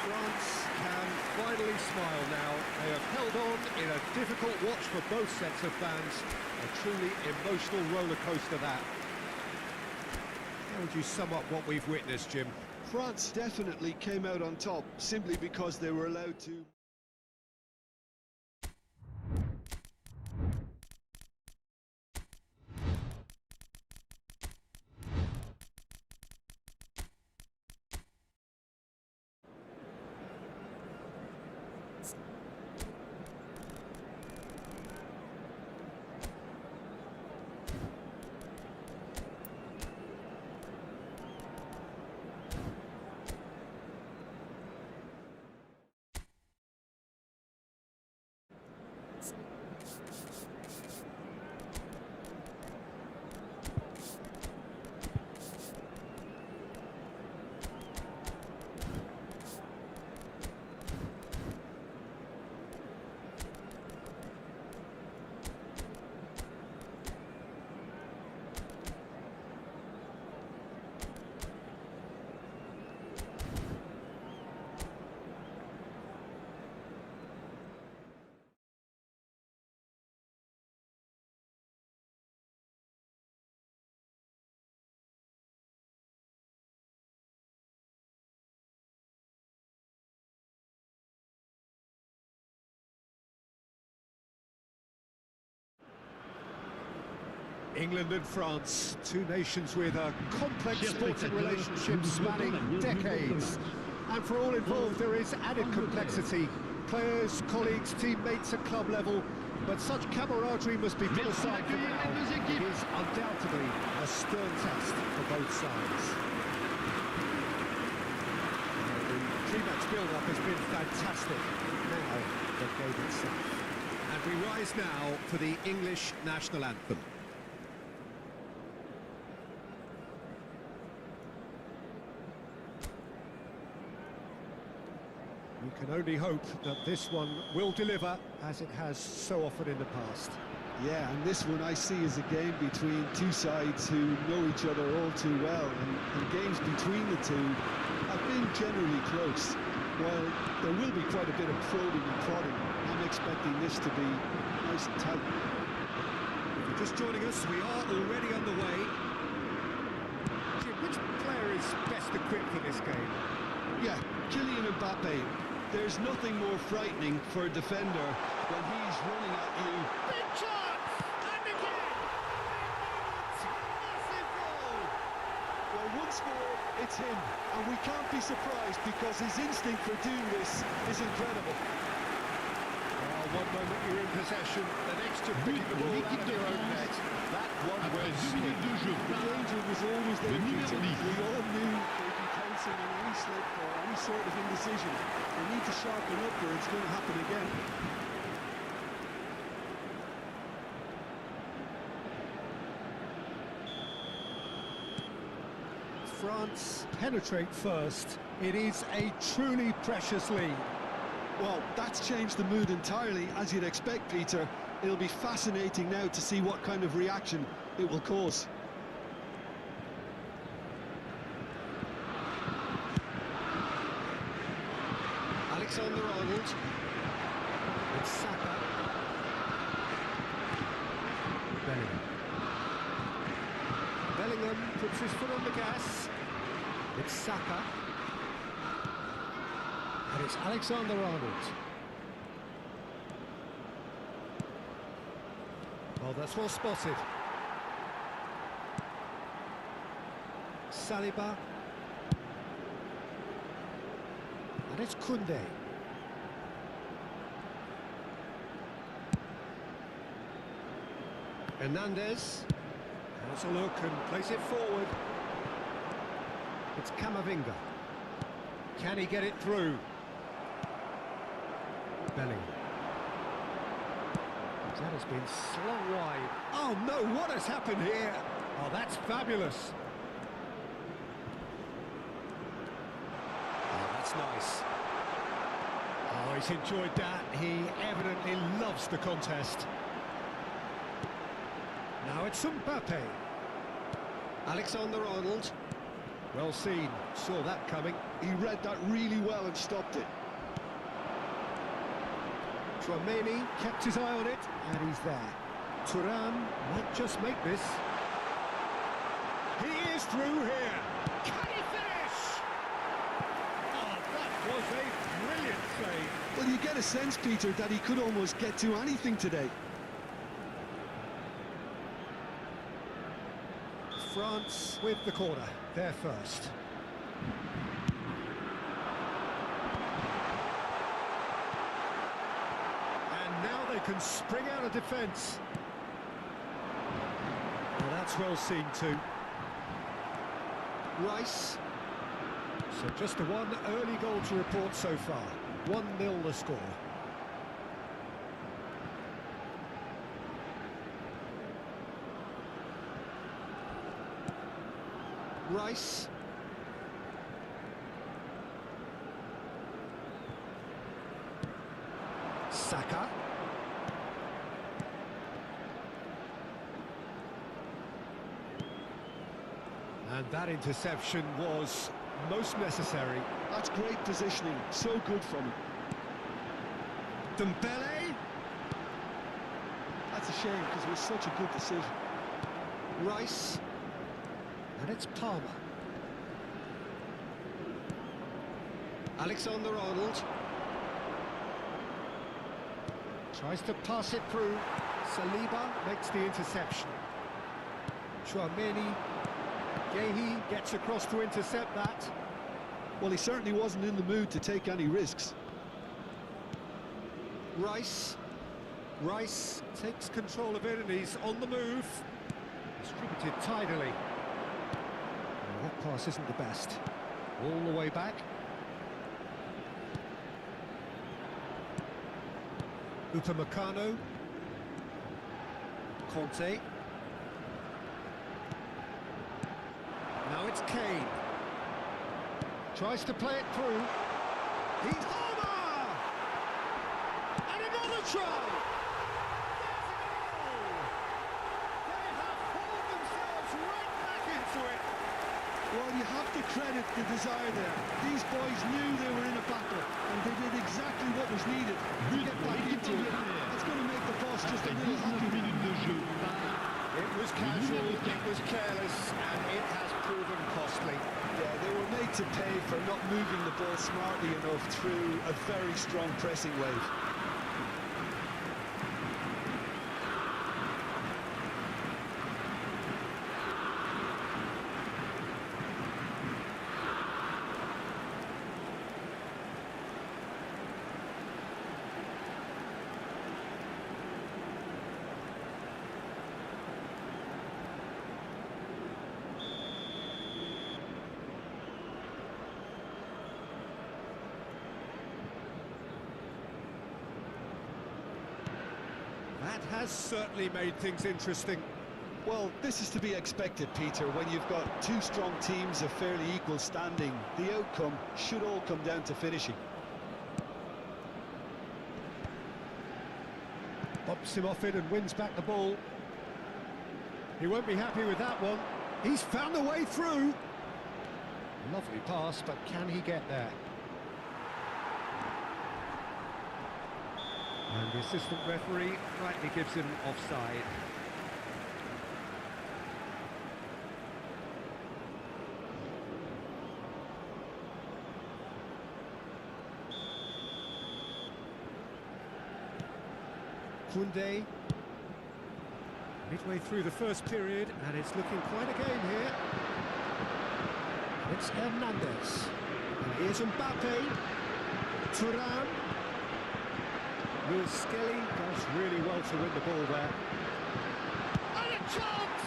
France can finally smile now. They have held on in a difficult watch for both sets of fans. A truly emotional roller coaster that. How would you sum up what we've witnessed, Jim? France definitely came out on top simply because they were allowed to England and France, two nations with a complex Chers sporting spectateurs, relationship nous vous souhaitons spanning la bienvenue au decades. match. And for all involved, there is added complexity. Players, colleagues, teammates at club level. But such camaraderie must be put Merci aside for d'accueillir now. les deux It équipes. is undoubtedly a stern test for both sides. The pre-match build-up has been fantastic. Now, the game itself. And we rise now for the English national anthem. You can only hope that this one will deliver, as it has so often in the past. Yeah, and this one I see as a game between two sides who know each other all too well, and games between the two have been generally close. While there will be quite a bit of probing and prodding, I'm expecting this to be nice and tight. If you're just joining us, we are already underway. Jim, which player is best equipped for this game? Yeah, Kylian Mbappe. There's nothing more frightening for a defender when he's running at you. Big chance! And again! Massive goal! Well, once more, it's him, and we can't be surprised because his instinct for doing this is incredible. Well, one moment you're in possession, the next you're picking the ball out of your own net. That one Après was 2 minutes de jeu, The danger was always there, Le numéro Peter. 10. We all knew they'd be pouncing on any slip or any sort of indecision. They need to sharpen up or it's going to happen again. France penetrate first. It is a truly precious lead. Well, that's changed the mood entirely, as you'd expect, Peter. It'll be fascinating now to see what kind of reaction it will cause. Alexander-Arnold. It's Saka. Bellingham. Bellingham puts his foot on the gas. It's Saka. And it's Alexander-Arnold. Well, that's well spotted. Saliba. And it's Koundé. Hernandez has a look and plays it forward. It's Camavinga. Can he get it through? Bellingham. That has been slung wide. Oh no, what has happened here? Oh, that's fabulous. Oh, that's nice. Oh, he's enjoyed that. He evidently loves the contest. Now it's Mbappe. Alexander-Arnold. Well seen. Saw that coming. He read that really well and stopped it. Tchouaméni kept his eye on it, and he's there. Thuram might just make this. He is through here. Can he finish? Oh, that was a brilliant save. Well, you get a sense, Peter, that he could almost get to anything today. France with the corner. They're first. Now they can spring out of defence. Well, that's well seen too. Rice. So just the one early goal to report so far. 1-0 the score. Rice. Saka. And that interception was most necessary. That's great positioning, so good from him. Dembele. That's a shame because it was such a good decision. Rice. And it's Palmer. Alexander-Arnold. Tries to pass it through. Saliba makes the interception. Chouameni. Gehi gets across to intercept that. Well, he certainly wasn't in the mood to take any risks. Rice takes control of it and he's on the move. Distributed tidily. Oh, that pass isn't the best. All the way back. Upamecano. Conte. Now it's Kane. Tries to play it through. He's Homer! And another try! They have hauled themselves right back into it. Well, you have to credit the desire there. These boys knew they were in a battle, and they did exactly what was needed to get back into it. That's going to make the boss just a little happy. It was casual, it was careless, and it has proven costly. Yeah, they were made to pay for not moving the ball smartly enough through a very strong pressing wave. That has certainly made things interesting. Well, this is to be expected, Peter. When you've got two strong teams of fairly equal standing, the outcome should all come down to finishing. Bumps him off it and wins back the ball. He won't be happy with that one. He's found a way through. Lovely pass, but can he get there? And the assistant referee rightly gives him offside. Koundé. Midway through the first period, and it's looking quite a game here. It's Hernandez. And here's Mbappe. Thuram. Luis Skelly does really well to win the ball there. And a chance!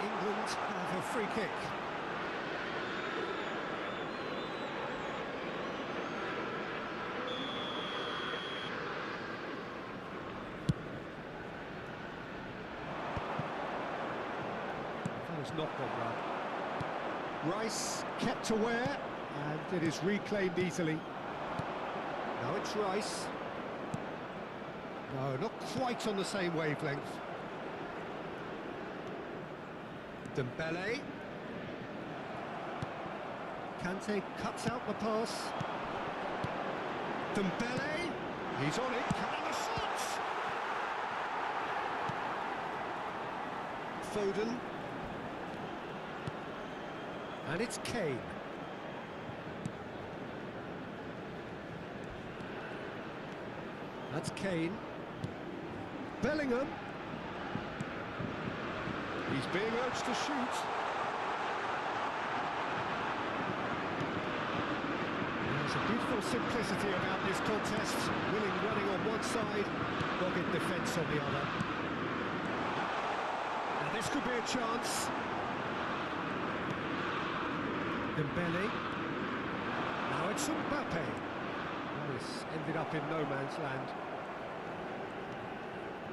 England have a free kick. That has not gone well. Rice kept aware, and it is reclaimed easily. Now it's Rice. No, not quite on the same wavelength. Dembele. Kante cuts out the pass. Dembele. He's on it. And the shot! Foden. And it's Kane. That's Kane. Bellingham. He's being urged to shoot. There's a beautiful simplicity about this contest. Willing running on one side, dogged defence on the other. Now this could be a chance. Dembele. Now it's Mbappe. This ended up in no man's land.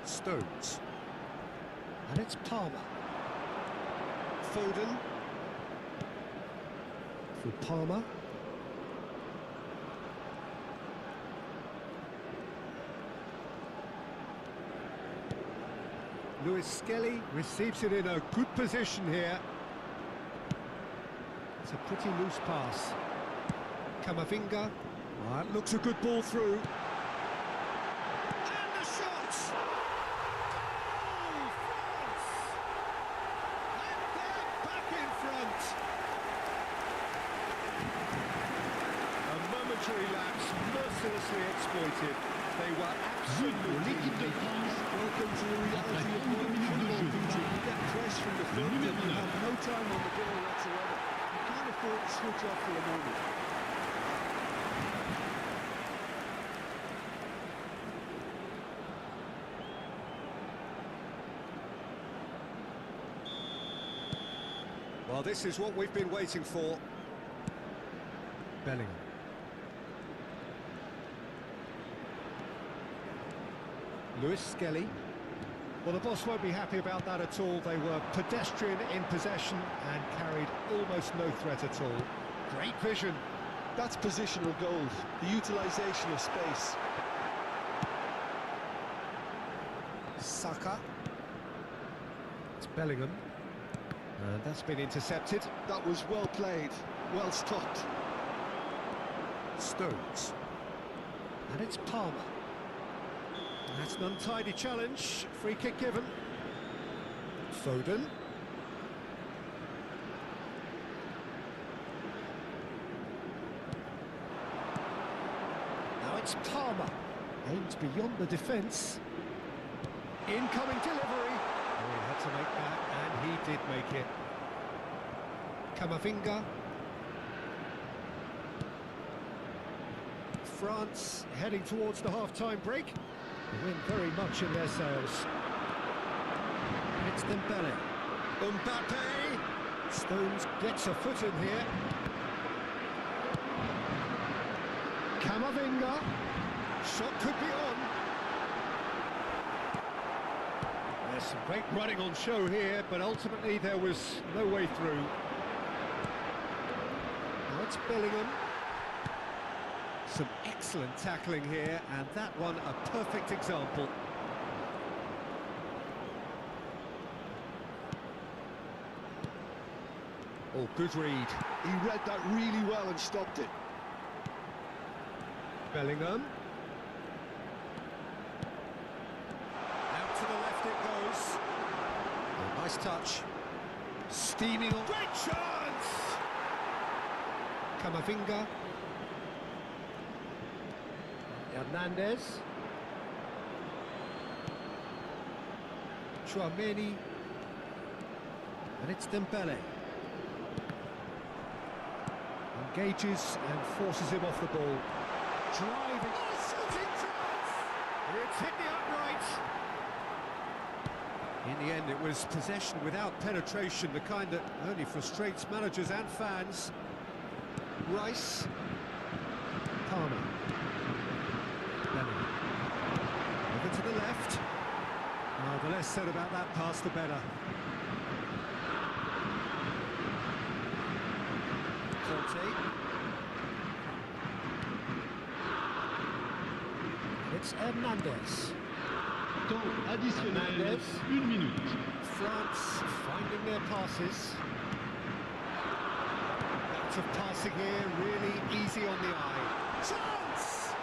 Stones. And it's Palmer. Foden. For Palmer. Luis Skelly receives it in a good position here. It's a pretty loose pass. Camavinga. That looks a good ball through. And the shot! Goal, France! And they're back in front. A momentary lapse mercilessly exploited. They were absolutely... L'équipe de France, Welcome to the reality of numéro You 9. have no time on the ball whatsoever. You can't afford to switch off for a moment. Well, this is what we've been waiting for. Bellingham. Lewis Skelly. Well, the boss won't be happy about that at all. They were pedestrian in possession and carried almost no threat at all. Great vision. That's positional gold, the utilisation of space. Saka. It's Bellingham. And that's been intercepted. That was well played, well stopped. Stones. And it's Palmer. That's an untidy challenge. Free kick given. Foden. Now it's Palmer. Aims beyond the defence. Incoming delivery. Oh, he had to make that, and he did make it. Camavinga. France heading towards the half-time break. The wind very much in their sails. It's Dembele. Mbappe. Stones gets a foot in here. Camavinga. Shot could be on. There's some great running on show here, but ultimately there was no way through. Now it's Bellingham. Some excellent tackling here, and that one a perfect example. Oh, good read. He read that really well and stopped it. Bellingham. Out to the left it goes. Oh, nice touch. Steaming on. Great chance! Camavinga. Hernandez. Chouameni. And it's Dembele. Engages and forces him off the ball. Driving. Oh, shooting chance! It's hit the upright. In the end, it was possession without penetration, the kind that only frustrates managers and fans. Rice. Palmer. Bellingham. Over to the left. Oh, the less said about that pass, the better. Conte. It's Hernandez. Temps additionnel, Hernandez. 1 minute. France finding their passes. Lots of passing here, really easy on the eye. Chance!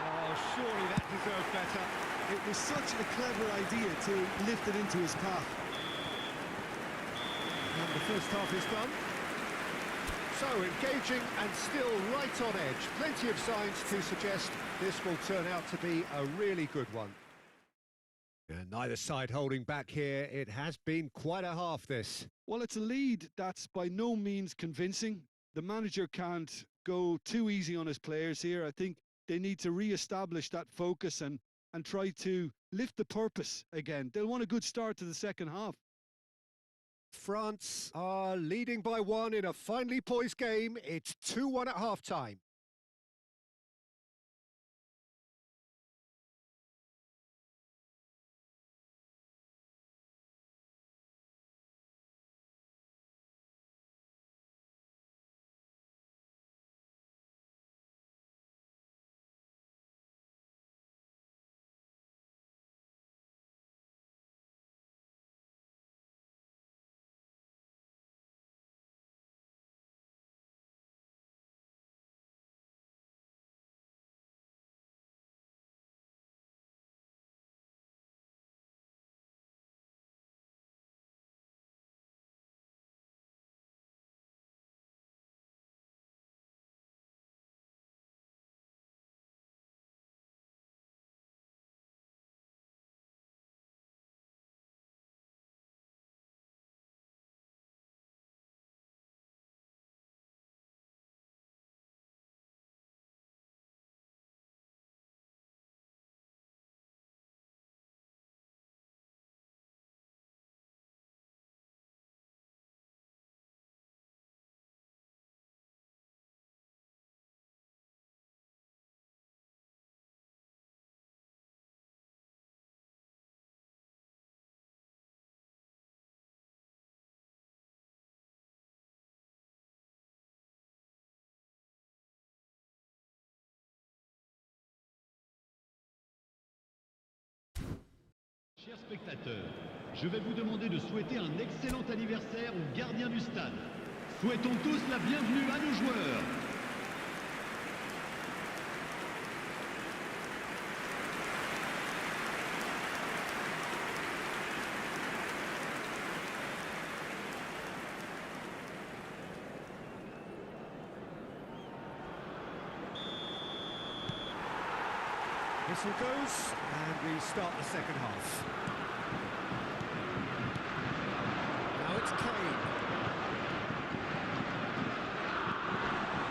Oh, surely that deserved better. It was such a clever idea to lift it into his path. And the first half is done. So engaging and still right on edge. Plenty of signs to suggest this will turn out to be a really good one. And neither side holding back here. It has been quite a half, this. Well, it's a lead that's by no means convincing. The manager can't go too easy on his players here. I think they need to re-establish that focus and try to lift the purpose again. They'll want a good start to the second half. France are leading by 1 in a finely poised game. It's 2-1 at half-time. spectateurs, je vais vous demander de souhaiter un excellent anniversaire au gardien du stade. Souhaitons tous la bienvenue à nos joueurs. Whistle goes, and we start the second half. Now it's Kane.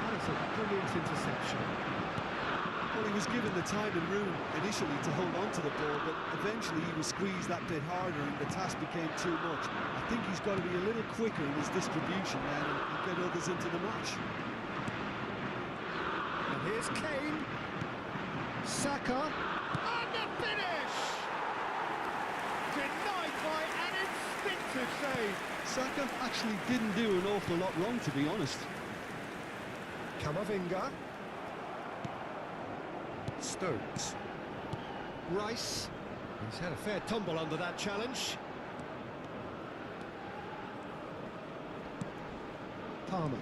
That is a brilliant interception. Well, he was given the time and room initially to hold on to the ball, but eventually he was squeezed that bit harder and the task became too much. I think he's got to be a little quicker in his distribution then and get others into the match. And here's Kane. Saka, and the finish! Denied by an instinctive save. Saka actually didn't do an awful lot wrong, to be honest. Camavinga. Stones. Rice. He's had a fair tumble under that challenge. Palmer.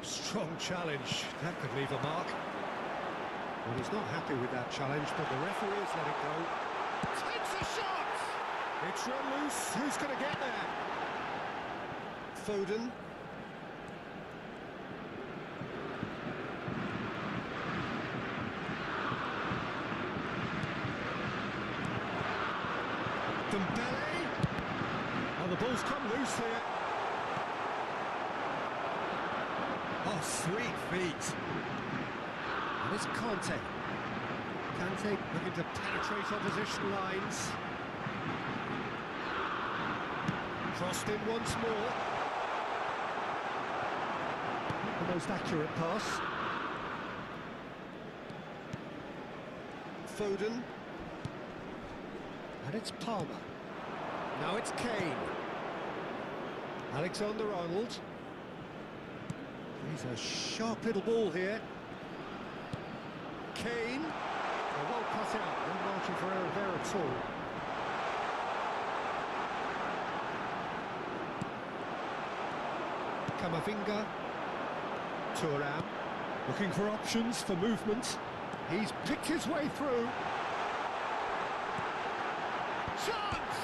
Strong challenge. That could leave a mark. Well, he's not happy with that challenge, but the referee has let it go. Takes a shot! It's run loose. Who's going to get there? Foden. Dembele. Oh, the ball's come loose here. Oh, sweet feet. And it's Conte. Kante looking to penetrate opposition lines. Crossed in once more. The most accurate pass. Foden. And it's Palmer. Now it's Kane. Alexander-Arnold. He's a sharp little ball here. Kane. Well cut out. No margin for error there at all. Camavinga. Thuram. Looking for options for movement. He's picked his way through. Chance!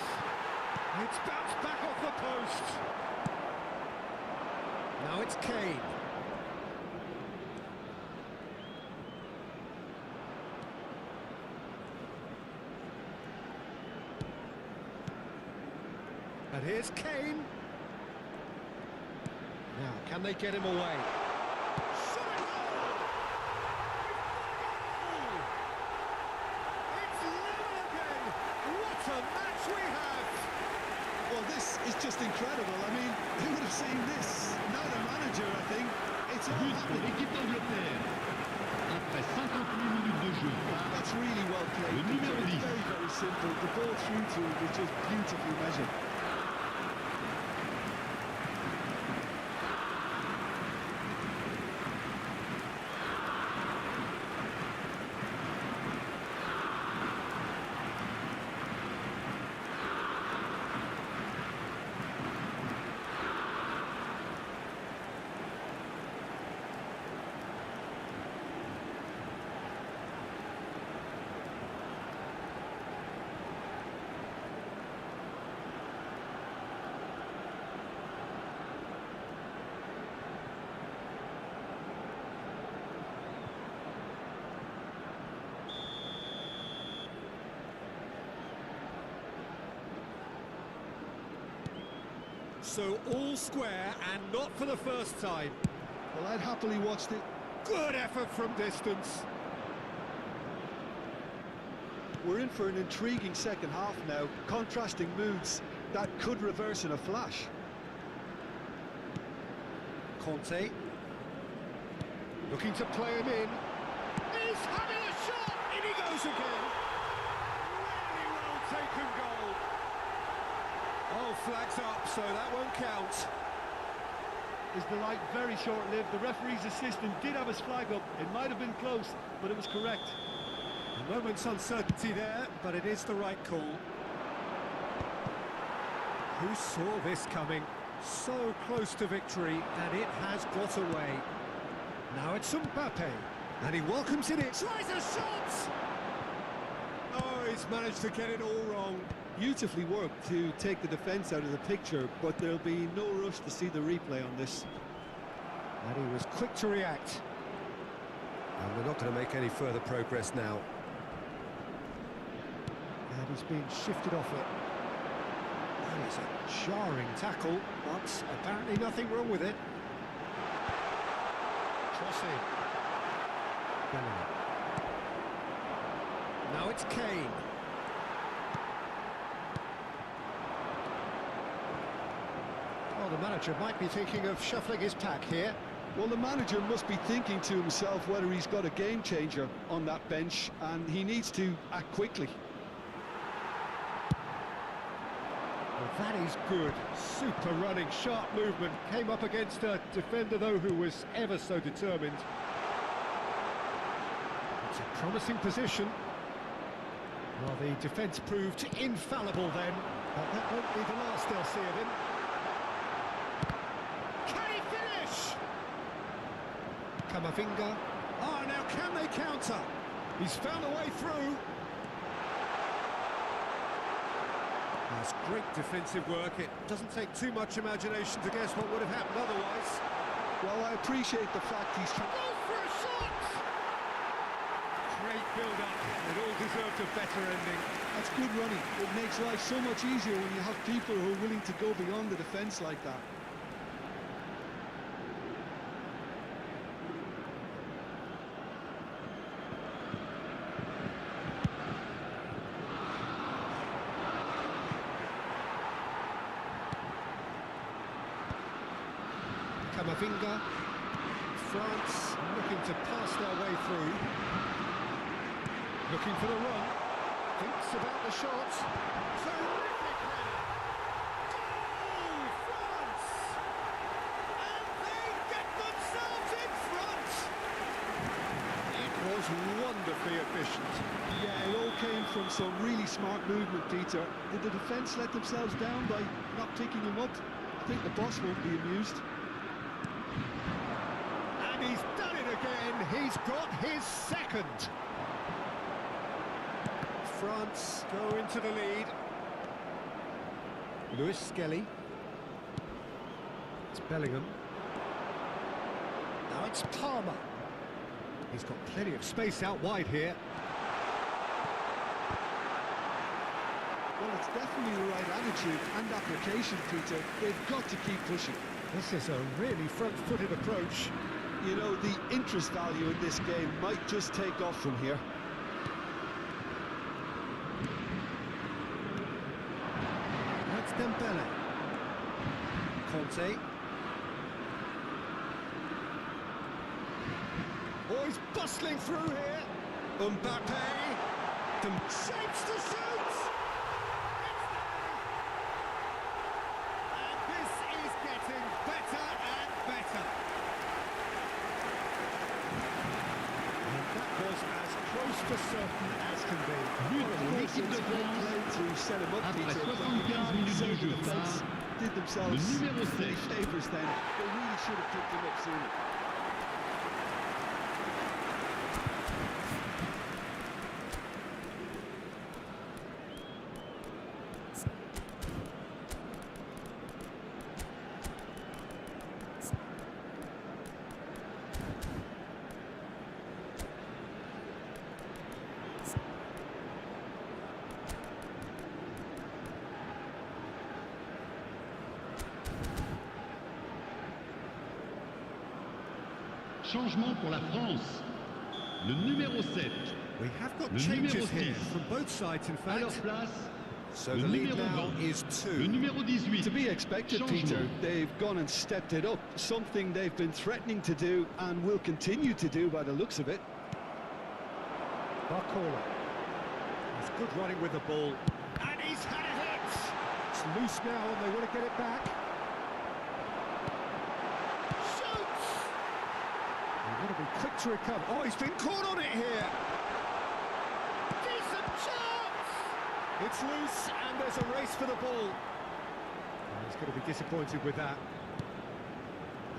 It's bounced back off the post. Now it's Kane. And here's Kane. Now, can they get him away? Shot it goal! It's level again! What a match we have! Well, this is just incredible. I mean, who would have seen this? Not a manager, I think. It's all But pour happening. l'équipe d'Angleterre. Après 58 minutes de jeu, That's really well played. Le numéro It's 10. very, very simple. The ball through to him is just beautifully measured. So all square and not for the first time. Well, I'd happily watched it. Good effort from distance. We're in for an intriguing second half now. Contrasting moods that could reverse in a flash. Conte. Looking to play him in. He's having a shot! In he goes again. Really well taken goal. Oh, flags up, so that won't count. Is the light very short-lived? The referee's assistant did have his flag up. It might have been close, but it was correct. A moment's uncertainty there, but it is the right call. Who saw this coming? So close to victory, and it has got away. Now it's Mbappe, and he welcomes it in. Tries a shot! Oh, he's managed to get it all wrong. Beautifully worked to take the defence out of the picture, but there'll be no rush to see the replay on this. And he was quick to react. And we're not going to make any further progress now. And he's being shifted off it. That is a jarring tackle, but apparently nothing wrong with it. Crossing. Now it's Kane. Well, the manager might be thinking of shuffling his pack here. Well, the manager must be thinking to himself whether he's got a game changer on that bench, and he needs to act quickly. Well, that is good. Super running, sharp movement. Came up against a defender, though, who was ever so determined. It's a promising position. Well, the defence proved infallible then, but that won't be the last they'll see of him. Can he finish? Camavinga. Oh, now can they counter? He's found a way through. That's great defensive work. It doesn't take too much imagination to guess what would have happened otherwise. Well, I appreciate the fact he's trying. Go for a shot! Great build-up. It all deserved a better ending. That's good running. It makes life so much easier when you have people who are willing to go beyond the defence like that. Camavinga. France looking to pass their way through. Looking for the run. Thinks about the shot. Terrific header. Goal, France! And they get themselves in front. It was wonderfully efficient. Yeah, it all came from some really smart movement, Peter. Did the defence let themselves down by not picking him up? I think the boss won't be amused. And he's done it again. He's got his second. France go into the lead. Lewis Skelly. It's Bellingham. Now it's Palmer. He's got plenty of space out wide here. Well, it's definitely the right attitude and application, Peter. They've got to keep pushing. This is a really front-footed approach. You know, the interest value in this game might just take off from here. That's Dembele. Conte. Oh, he's bustling through here. Mbappe. Shapes to shoot. And this is getting better and better. And that was as close to certain as can be. But pour l'équipe de France, To set him up, après Peter. 75 minutes de jeu, Defense did le themselves numéro 7. many favours then. They really should have picked him up sooner. Changement pour la France. Le numéro 7. We have got Le changes numéro here 6. from both sides, in À leur fact. place, So le the lead numéro now 20. is Le 2. numéro 18. To be expected, Changement. Peter. They've gone and stepped it up. Something they've been threatening to do and will continue to do by the looks of it. Barcelona. He's good running with the ball. And he's had a hit! It's loose now and they want to get it back. Shoots! They want to be quick to recover. Oh, he's been caught on it here! Decent chance! It's loose and there's a race for the ball. He's going to be disappointed with that.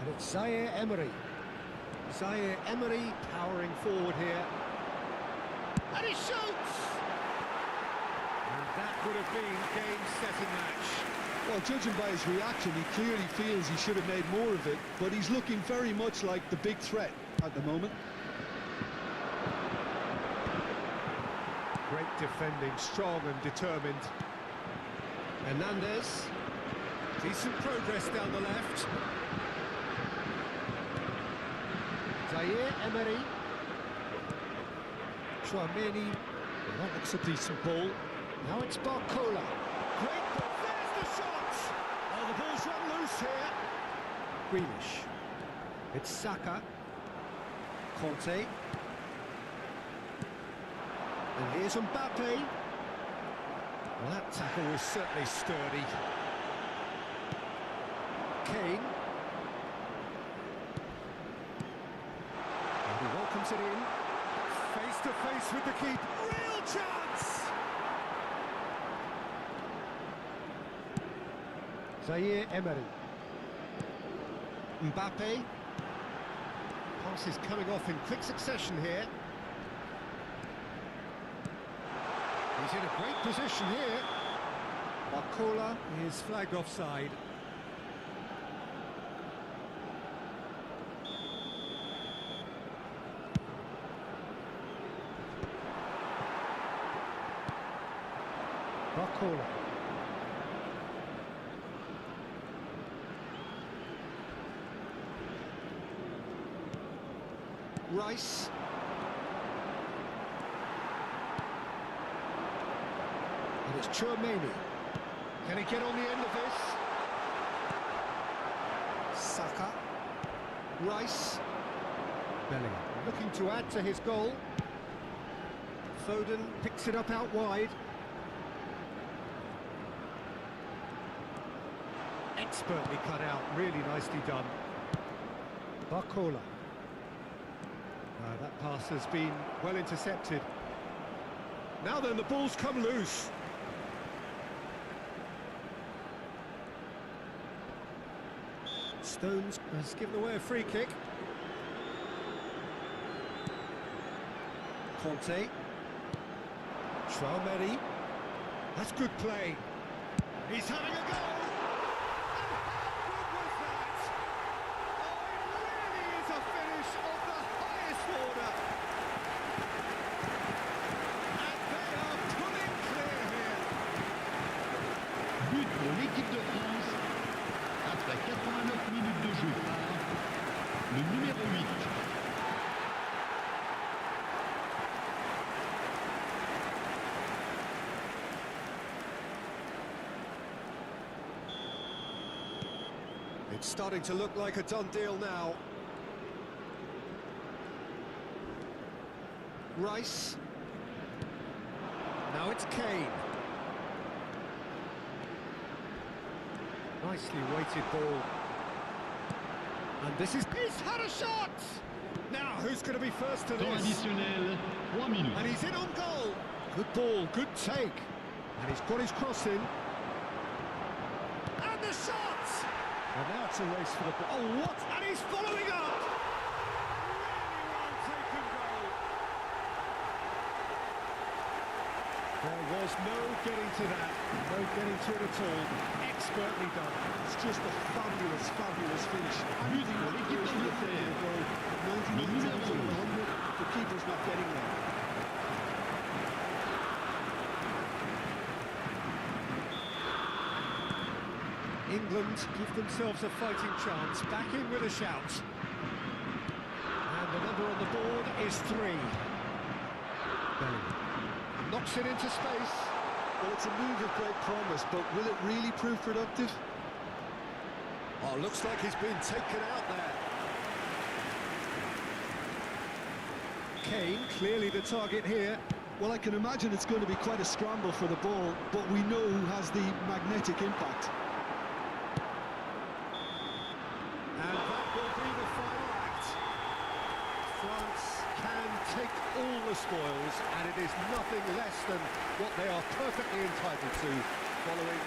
And it's Zaire Emery. Zaire Emery powering forward here. And he shoots! And that would have been game, set and match. Well, judging by his reaction, he clearly feels he should have made more of it, but he's looking very much like the big threat at the moment. Great defending, strong and determined. Hernandez. Decent progress down the left. Zaire Emery. Chouameni. Well, that looks a decent ball. Now it's Barcelona. Great ball. There's the shot! Oh, the ball's run loose here. Grealish. It's Saka. Conte. And here's Mbappe. Well, that tackle was certainly sturdy. Kane. And he welcomes it in. Face to face with the keeper. Real chance! Zaire Emery. Mbappe. Passes coming off in quick succession here. He's in a great position here. Barcola is flagged offside. Barcola. Rice. And it's Chouameni. Can he get on the end of this? Saka. Rice. Bellingham looking to add to his goal. Foden picks it up out wide. Expertly cut out, really nicely done. Barcola. That pass has been well intercepted. Now then, the ball's come loose. Stones has given away a free kick. Conte. Chouameni. That's good play. He's having a go! But pour l'équipe de France, après 89 minutes de jeu par le numéro 8. It's starting to look like a done deal now. Rice. Now it's Kane. Nicely weighted ball. And this is... He's had a shot! Now, who's going to be first to Temps this? additionnel, 3 minutes. And he's in on goal. Good ball, good take. And he's got his cross in. And the shot! Well, now it's a race for the ball. Oh, what? And he's following up! Really well taken goal. There was no getting to that. No getting to it at all. Expertly done. It's just a fabulous, fabulous finish. But pour l'équipe d'Angleterre, le 99 numéro times out of 100, the keeper's not getting there. England give themselves a fighting chance. Back in with a shout. And the number on the board is 3. Bellingham knocks it into space. Well, it's a move of great promise, but will it really prove productive? Oh, looks like he's been taken out there. Kane, clearly the target here. Well, I can imagine it's going to be quite a scramble for the ball, but we know who has the magnetic impact. And that will be the final act. France can take all the spoils, and it is nothing less than what they are perfectly entitled to following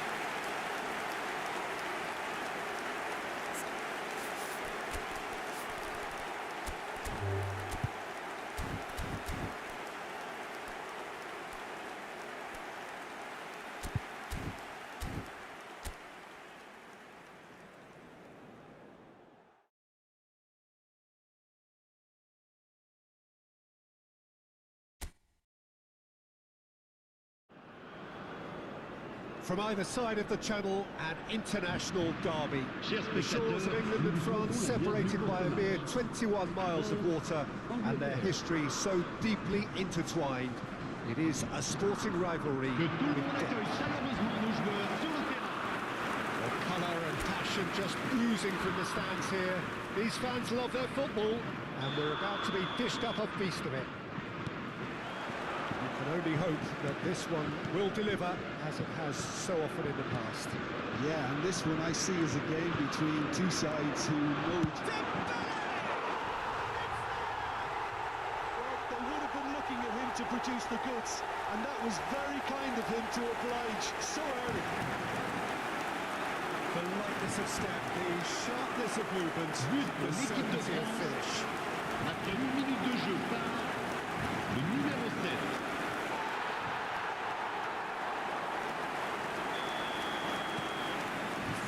From either side of the channel, an international derby. Chers The shores of spectateurs, England and France separated by a mere 21 miles of water, and their history so deeply intertwined. It is a sporting rivalry que tout le with monde depth. accueille chaleureusement nos joueurs sur le terrain. The colour and passion just oozing from the stands here. These fans love their football, and we're about to be dished up a feast of it. You can only hope that this one will deliver, as it has so often in the past. Yeah, and this one I see as a game between two sides who know each other. Well, they would have been looking at him to produce the goods, and that was very kind of him to oblige so early. The lightness of step, the sharpness of movement, the l'équipe de certainty of France. finish. Après 1 minute de jeu par le numéro 7.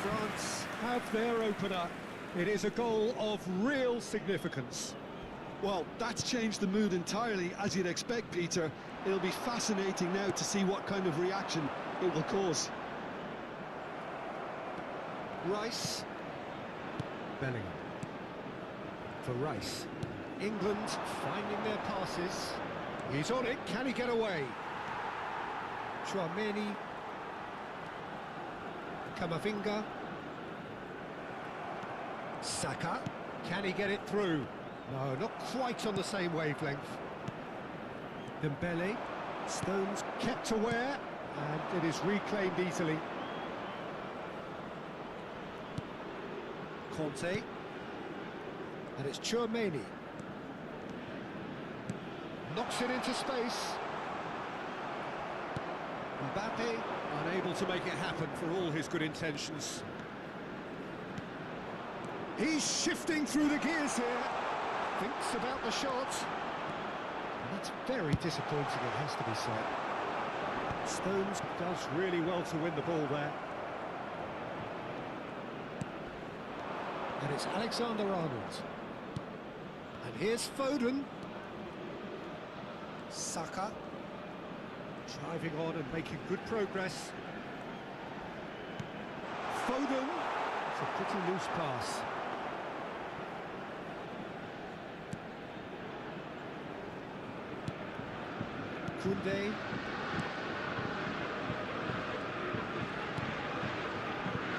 France have their opener. It is a goal of real significance. Well, that's changed the mood entirely, as you'd expect, Peter. It'll be fascinating now to see what kind of reaction it will cause. Rice. Bellingham. For Rice. England finding their passes. He's on it. Can he get away? Chouameni. Camavinga. Saka. Can he get it through? No, not quite on the same wavelength. Dembele. Stones kept aware, and it is reclaimed easily. Conte. And it's Chouameni. Knocks it into space. Mbappe unable to make it happen for all his good intentions. He's shifting through the gears here. Thinks about the shot. And that's very disappointing, it has to be said. Stones does really well to win the ball there. And it's Alexander-Arnold. And here's Foden. Saka. Driving on and making good progress. Foden. It's a pretty loose pass. Koundé.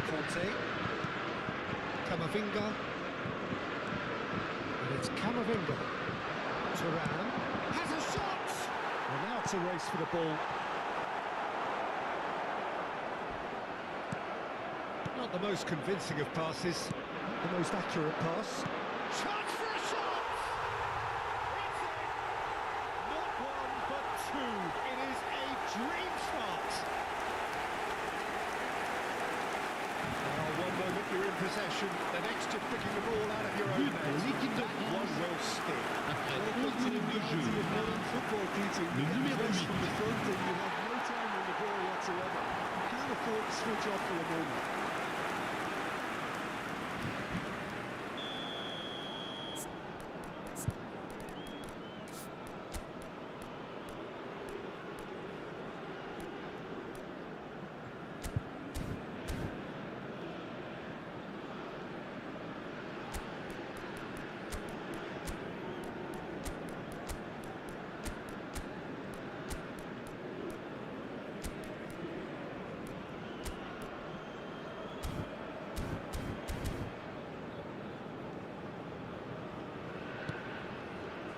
Conte. Camavinga. And it's Camavinga. Turan has a shot! And now it's a race for the ball. Not the most convincing of passes, the most accurate pass. Chance for a shot! It's in! Not one, but two. It is a dream start. Now, one moment you're in possession, the next you're picking the ball out of your own net. L'équipe de One France, will stick. après 11 minutes de jeu par Football, Peter, le numéro 8. from the front and you have no time on the ball whatsoever. You can't afford to switch off for a moment.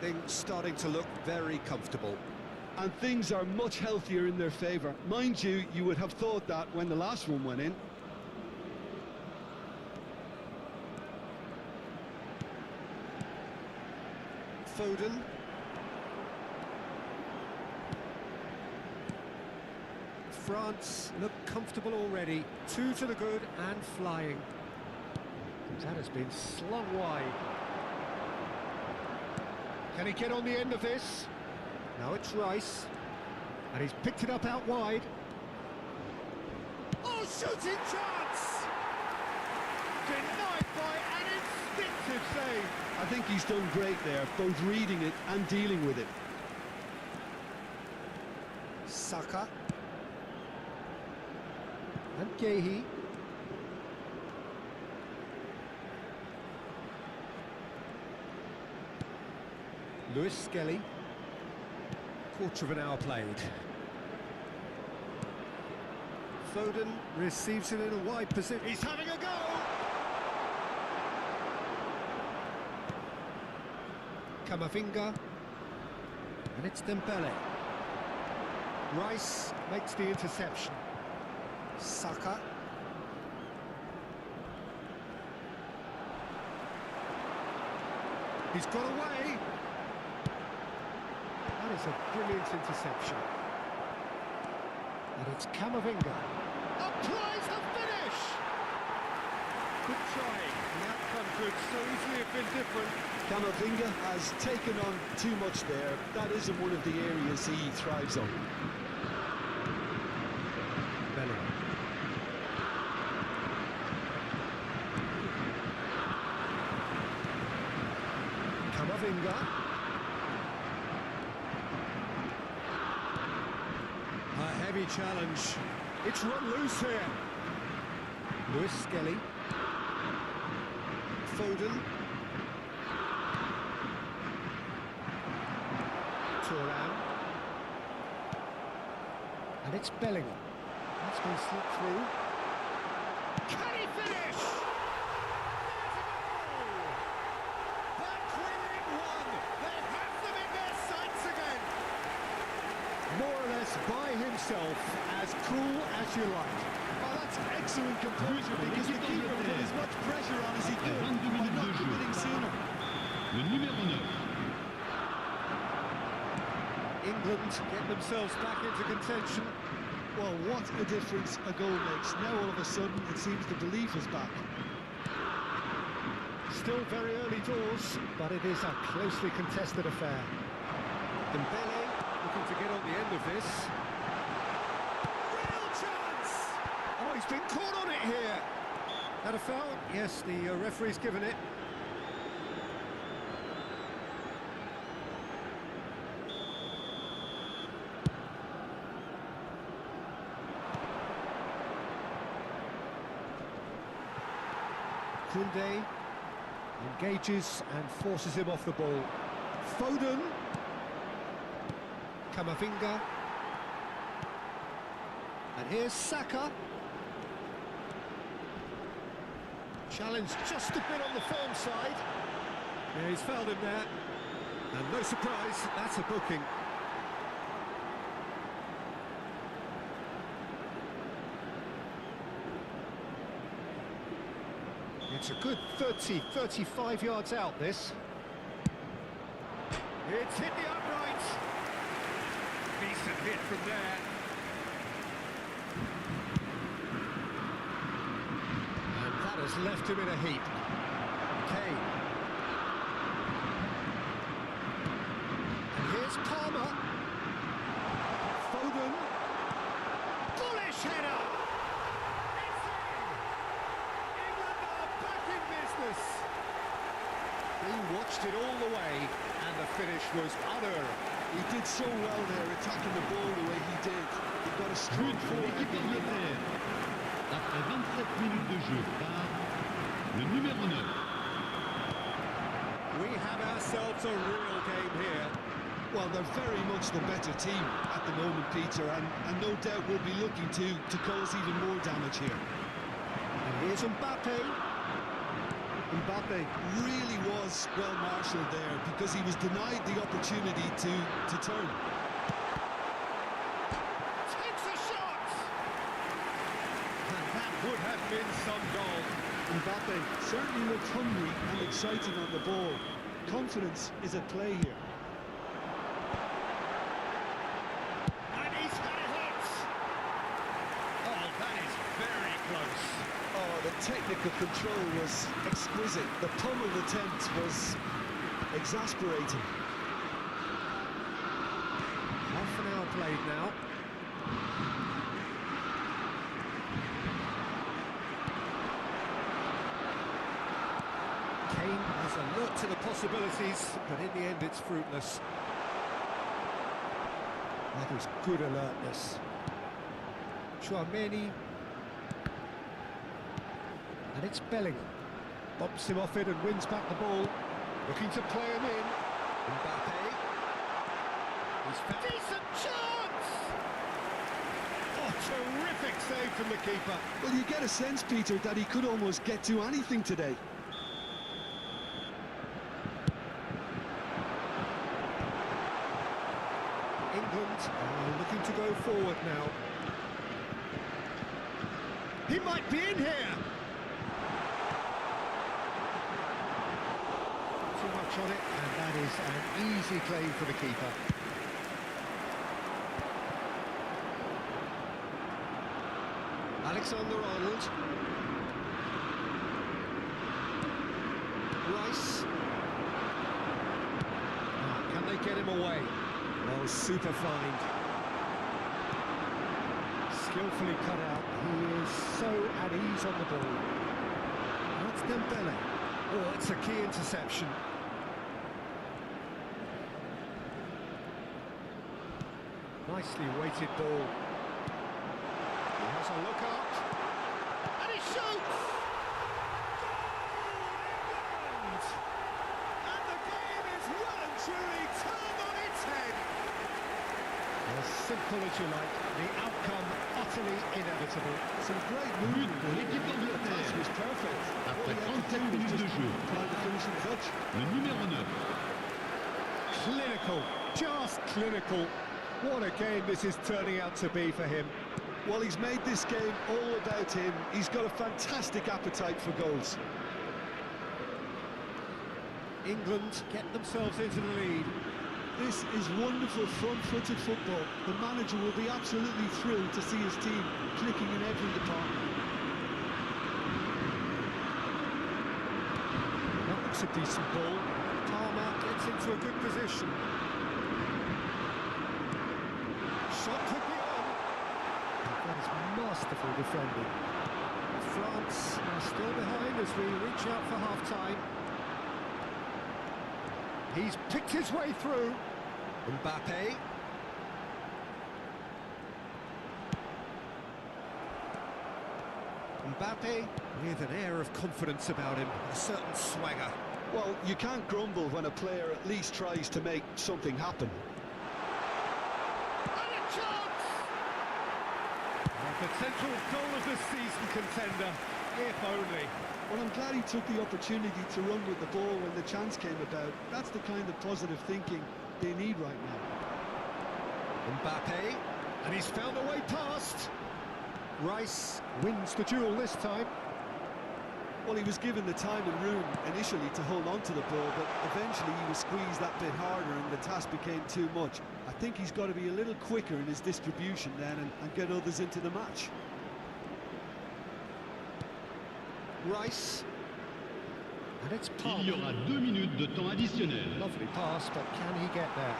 Things starting to look very comfortable. And things are much healthier in their favour. Mind you, you would have thought that when the last one went in. Foden. France look comfortable already. 2 to the good and flying. That has been slung wide. Can he get on the end of this? Now it's Rice. And he's picked it up out wide. Oh, shooting chance! Denied by an instinctive save. I think he's done great there, both reading it and dealing with it. Saka. And Gehi. Lewis Skelly. Quarter of an hour played. Foden receives it in a wide position. He's having a go! Camavinga. And it's Dembele. Rice makes the interception. Saka. He's got away. That is a brilliant interception. And it's Camavinga. Applies the finish! Good try. The outcome could so easily have been different. Camavinga has taken on too much there. That isn't one of the areas he thrives on. Bellingham. Camavinga. A heavy challenge. It's run loose here. Lewis Skelly. Foden. Turan. And it's Bellingham. That's been slipped through. Can he finish? There's a goal! Back within one. They have them in their sights again. More or less by himself, as cool as you like. Oh, that's excellent composure because the keeper put as much pressure on as he could by not committing sooner. Le numéro 9. England get themselves back into contention. Well, what a difference a goal makes. Now all of a sudden it seems the belief is back. Still very early doors, but it is a closely contested affair. Dembele looking to get on the end of this. Real chance! Oh, he's been caught on it here. That a foul? Yes, the referee's given it. Koundé engages and forces him off the ball. Foden. Camavinga. And here's Saka. Challenge just a bit on the firm side. Yeah, he's fouled him there. And no surprise, that's a booking. It's a good 30, 35 yards out, this. It's hit the upright. Decent hit from there. And that has left him in a heap. Kane. And here's Palmer. Foden. Bullish header. He watched it all the way, and the finish was unearned. He did so well there, attacking the ball the way he did. He got a strong But pour forward. l'équipe d'Angleterre. Après 27 minutes de jeu par le numéro 9. We have ourselves a real game here. Well, they're very much the better team at the moment, Peter, and no doubt will be looking to cause even more damage here. And here's Mbappe. Mbappe really was well marshalled there because he was denied the opportunity to turn. Takes a shot! And that would have been some goal. Mbappe certainly looked hungry and excited on the ball. Confidence is at play here. And he's had it hit! Oh, that is very close. Oh, the technical control was exquisite. The pummeled attempt was exasperating. Half an hour played now. Kane is alert to the possibilities, but in the end it's fruitless. That is good alertness. Chouameni. And it's Bellingham. Bumps him off it and wins back the ball. Looking to play him in. Mbappe. He's found decent chance! Oh, terrific save from the keeper. Well, you get a sense, Peter, that he could almost get to anything today. England are looking to go forward now. He might be in here! Too much on it, and that is an easy claim for the keeper. Alexander-Arnold. Rice. Oh, can they get him away? Oh, super find. Skillfully cut out. He is so at ease on the ball. That's Dembele. Oh, it's a key interception. Nicely weighted ball. He has a look up. And he shoots! And the game is well and truly turned on its head. As simple as you like, the outcome utterly inevitable. Some great But movement. pour l'équipe The pass d'Angleterre. was perfect. Après All he had to 35 do was minutes de just jeu. find the finishing touch. Le numéro 9. Clinical, just clinical. What a game this is turning out to be for him. Well, he's made this game all about him. He's got a fantastic appetite for goals. England get themselves into the lead. This is wonderful front-footed football. The manager will be absolutely thrilled to see his team clicking in every department. That looks a decent ball. Palmer gets into a good position. Shot could be on. That is masterful defending. France are still behind as we reach out for half-time. He's picked his way through. Mbappe. Mbappe with an air of confidence about him, a certain swagger. Well, you can't grumble when a player at least tries to make something happen. And a chance! A potential goal of the season contender, if only. Well, I'm glad he took the opportunity to run with the ball when the chance came about. That's the kind of positive thinking they need right now. Mbappe, and he's found a way past. Rice wins the duel this time. Well, he was given the time and room initially to hold on to the ball, but eventually he was squeezed that bit harder and the task became too much. I think he's got to be a little quicker in his distribution then and get others into the match. Rice. And it's Palmer. Il y aura 2 minutes de temps additionnel. Lovely pass, but can he get there?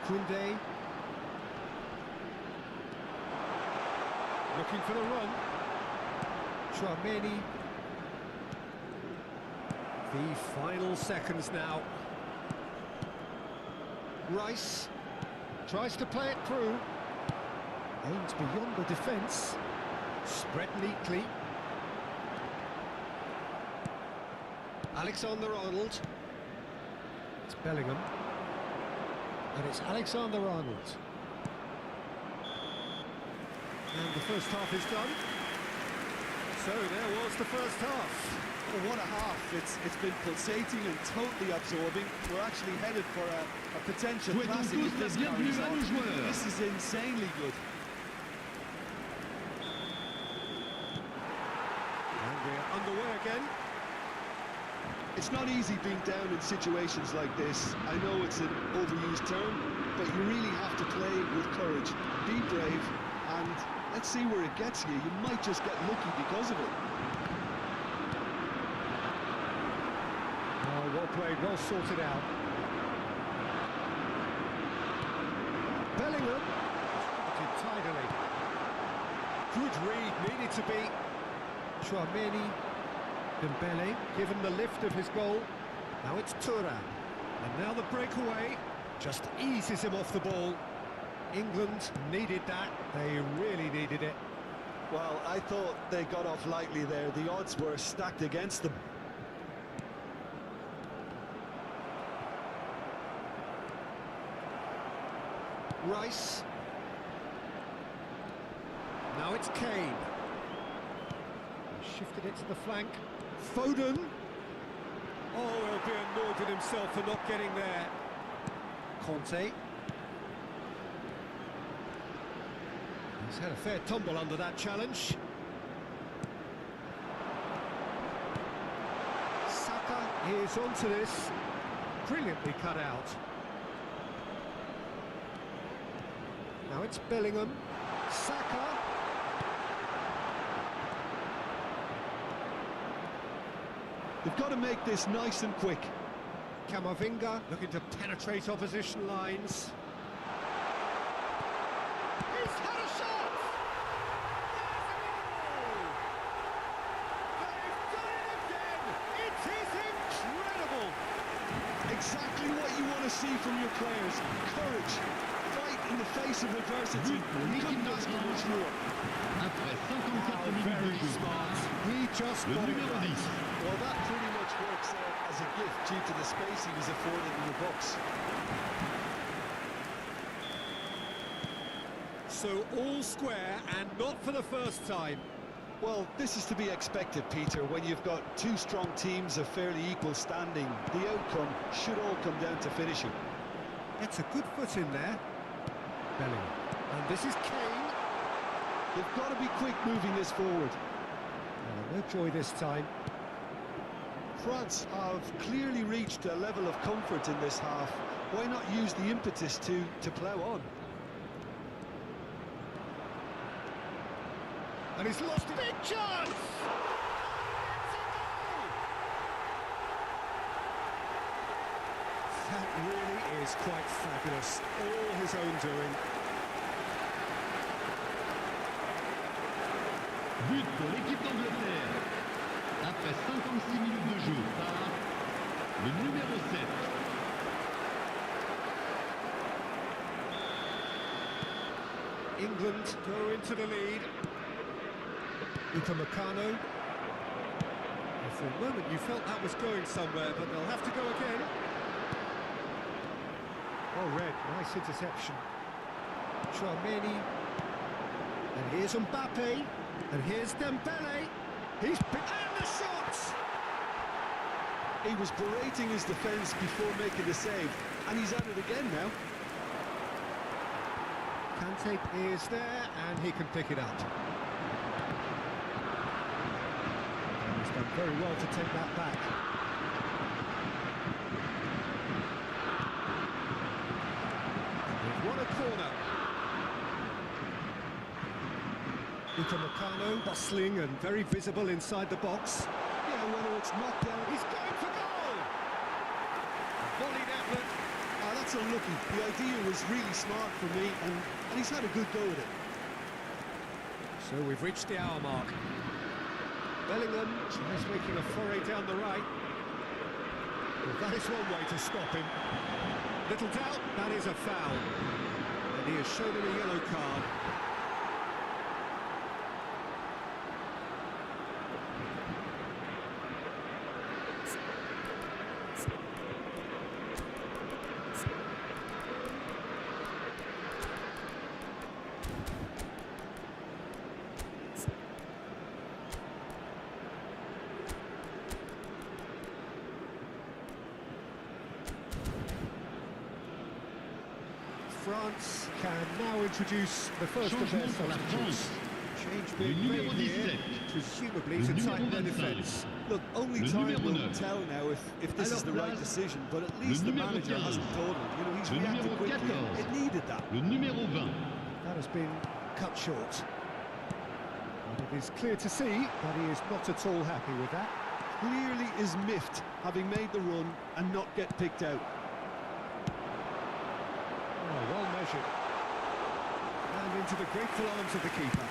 Koundé. Looking for the run. Tchouaméni. The final seconds now. Rice tries to play it through. Aims beyond the defence. Spread neatly. Alexander-Arnold. It's Bellingham. And it's Alexander-Arnold. And the first half is done. So there was the first half. Well, what a half. It's been pulsating and totally absorbing. We're actually headed for a potential Souhaitons classic tous if la this bienvenue carries à on. nos joueurs. This is insanely good. And we're underway again. It's not easy being down in situations like this. I know it's an overused term, but you really have to play with courage. Be brave, and let's see where it gets you. You might just get lucky because of it. Oh, well played, well sorted out. Bellingham. Spotted tidily. Good read, needed to be. Tchouaméni. Dembele, given the lift of his goal. Now it's Thuram. And now the breakaway just eases him off the ball. England needed that. They really needed it. Well, I thought they got off lightly there. The odds were stacked against them. Rice. Now it's Kane. He shifted it to the flank. Foden. Oh, he'll be annoyed at himself for not getting there. Conte. He's had a fair tumble under that challenge. Saka is onto this. Brilliantly cut out. Now it's Bellingham. Saka. They've got to make this nice and quick. Camavinga looking to penetrate opposition lines. He's had a shot! They've done it again! It is incredible! Exactly what you want to see from your players. Courage, fight in the face of adversity. You couldn't ask for much more. Après 54 minutes de Very jeu, smart. He just le got it numéro right. 10. Well, that pretty much works out as a gift due to the space he was afforded in the box. So all square and not for the first time. Well, this is to be expected, Peter, when you've got two strong teams of fairly equal standing. The outcome should all come down to finishing. Gets a good foot in there. Bellingham. And this is Kane. They've got to be quick moving this forward. No joy this time. France have clearly reached a level of comfort in this half. Why not use the impetus to plough on? And he's lost it. Big chance! That really is quite fabulous. All his own doing. But pour l'équipe d'Angleterre. Après 56 minutes de jeu par le numéro 7. England go into the lead. Upamecano. For a moment you felt that was going somewhere, but they'll have to go again. Oh, Red, nice interception. Tchouameni. And here's Mbappe. And here's Dembele. He's picked and the shots! He was berating his defence before making the save, and he's at it again now. Kante is there, and he can pick it up. And he's done very well to take that back. They've won a corner. Upamecano bustling and very visible inside the box. Yeah, whether it's knocked down... He's going for goal! Volleyed effort. Ah, that's unlucky. The idea was really smart for me, and he's had a good go at it. So we've reached the hour mark. Bellingham tries making a foray down the right. Well, that is one way to stop him. Little doubt, that is a foul. And he has shown him a yellow card. France can now introduce the first of their Changement pour la substitutes. France. Change Le being numéro made here, 17. presumably Le to numéro tighten their 25. defence. Look, only Le time numéro will 9. tell now if this is the right place, decision, but at least the numéro manager 15. hasn't told him. You know, he's Le reacted numéro quickly. 14. It needed that. Le numéro 20. That has been cut short. And it is clear to see that he is not at all happy with that. Clearly is miffed, having made the run and not get picked out. Oh, well measured. And into the grateful arms of the keeper.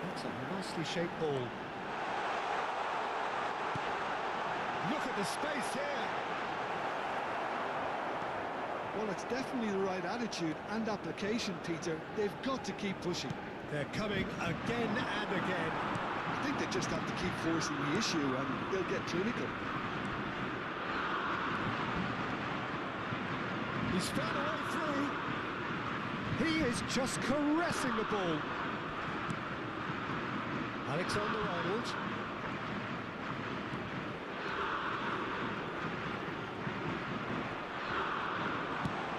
That's a nicely shaped ball. Look at the space here. Well, it's definitely the right attitude and application, Peter. They've got to keep pushing. They're coming again and again. I think they just have to keep forcing the issue and they'll get clinical. He's found a way through. He is just caressing the ball. Alexander-Arnold.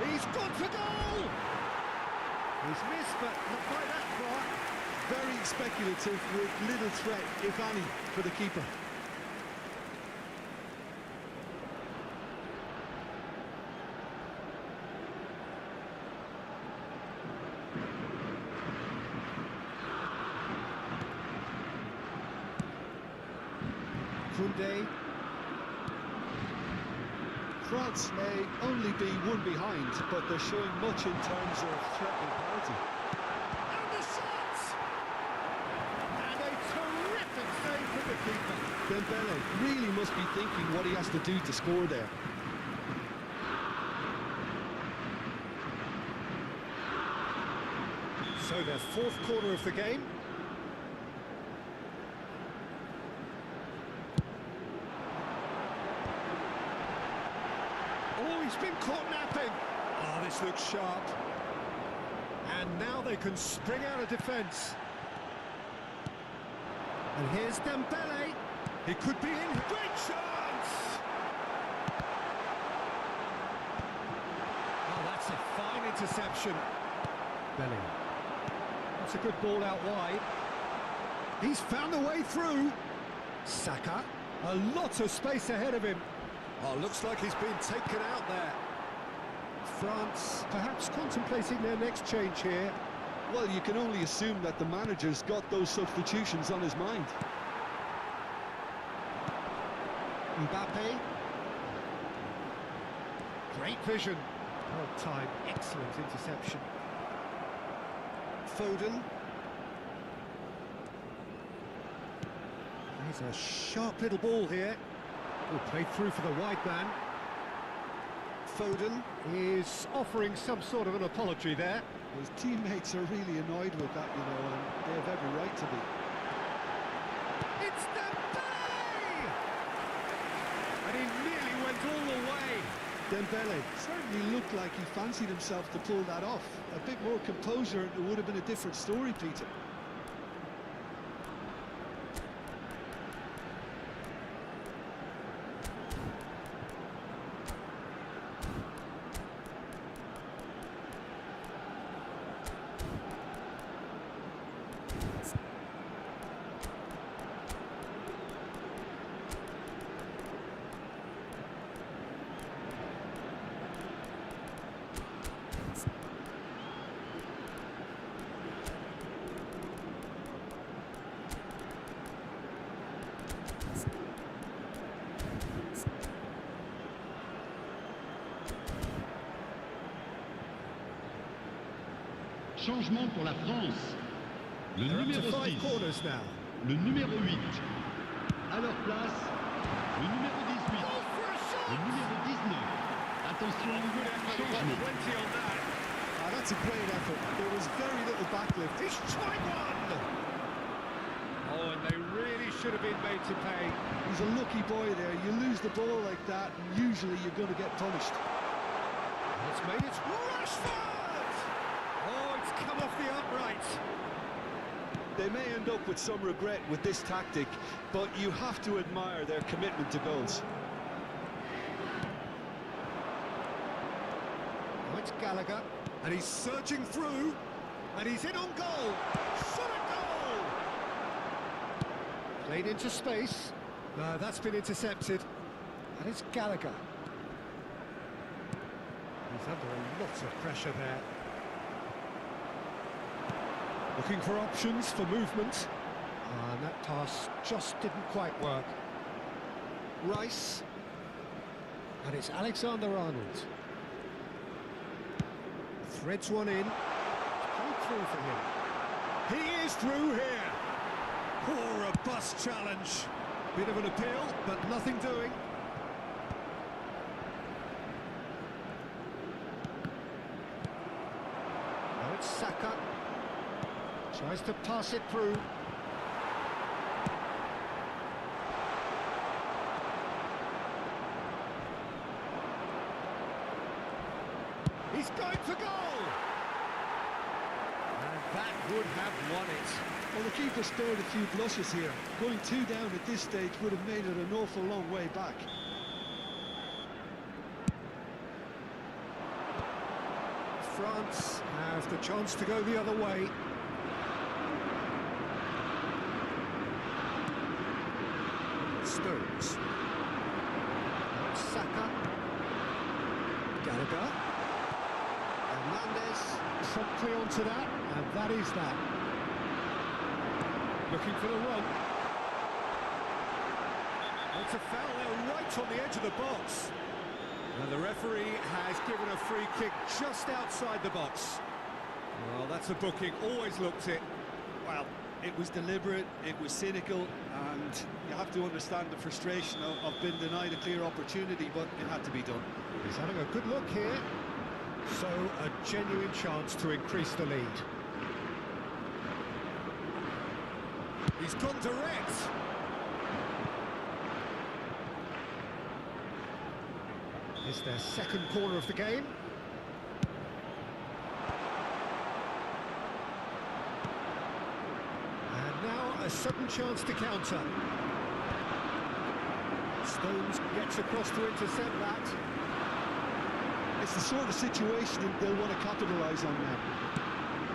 He's gone for goal! He's missed, but not by that far. Very speculative with little threat, if any, for the keeper. Koundé. France may only be one behind, but they're showing much in terms of threatening penalty. And the shots! And a terrific save from the keeper. Dembele really must be thinking what he has to do to score there. So their fourth quarter of the game. Oh, he's been caught napping. Oh, this looks sharp. And now they can spring out of defence. And here's Dembele. He could be in. Great chance! Oh, that's a fine interception. Bellingham. That's a good ball out wide. He's found a way through. Saka. A lot of space ahead of him. Oh, looks like he's been taken out there. France perhaps contemplating their next change here. Well, you can only assume that the manager's got those substitutions on his mind. Mbappe. Great vision. Well timed, excellent interception. Foden. There's a sharp little ball here. Oh, played through for the wide man. Foden is offering some sort of an apology there. His teammates are really annoyed with that, you know, and they have every right to be. It's Dembele! And he nearly went all the way. Dembele certainly looked like he fancied himself to pull that off. A bit more composure and it would have been a different story, Peter. Changement pour la France. Le They're up to numéro 5 6, corners now. le numéro 8. À leur place, le numéro 18, Goal for a shot! le numéro 19. Attention, changement. 20 on that. Ah, that's a great effort. There was very little backlift. He's tried one! Oh, and they really should have been made to pay. He's a lucky boy there. You lose the ball like that, and usually you're going to get punished. It's made it Rashford! Oh, it's come off the upright. They may end up with some regret with this tactic, but you have to admire their commitment to goals. Oh, it's Gallagher, and he's surging through, and he's in on goal. Shot at goal! Played into space. No, that's been intercepted. And it's Gallagher. He's under a lot of pressure there. Looking for options for movement. And that pass just didn't quite work. Rice. And it's Alexander-Arnold. Threads one in. Played through for him. He is through here. Poor robust challenge. Bit of an appeal, but nothing doing. Tries to pass it through. He's going for goal! And that would have won it. Well, the keeper spared a few blushes here. Going 2 down at this stage would have made it an awful long way back. France have the chance to go the other way. Stones. Saka. Gallagher. Hernandez promptly onto that, and that is that. Looking for the run. It's a foul there right on the edge of the box. And the referee has given a free kick just outside the box. Well, that's a booking, always looked it. Well, it was deliberate, it was cynical, and you have to understand the frustration of being denied a clear opportunity, but it had to be done. He's having a good look here. So, a genuine chance to increase the lead. He's gone direct. It's their second corner of the game. And now a sudden chance to counter. Stones gets across to intercept that. It's the sort of situation they'll want to capitalise on now.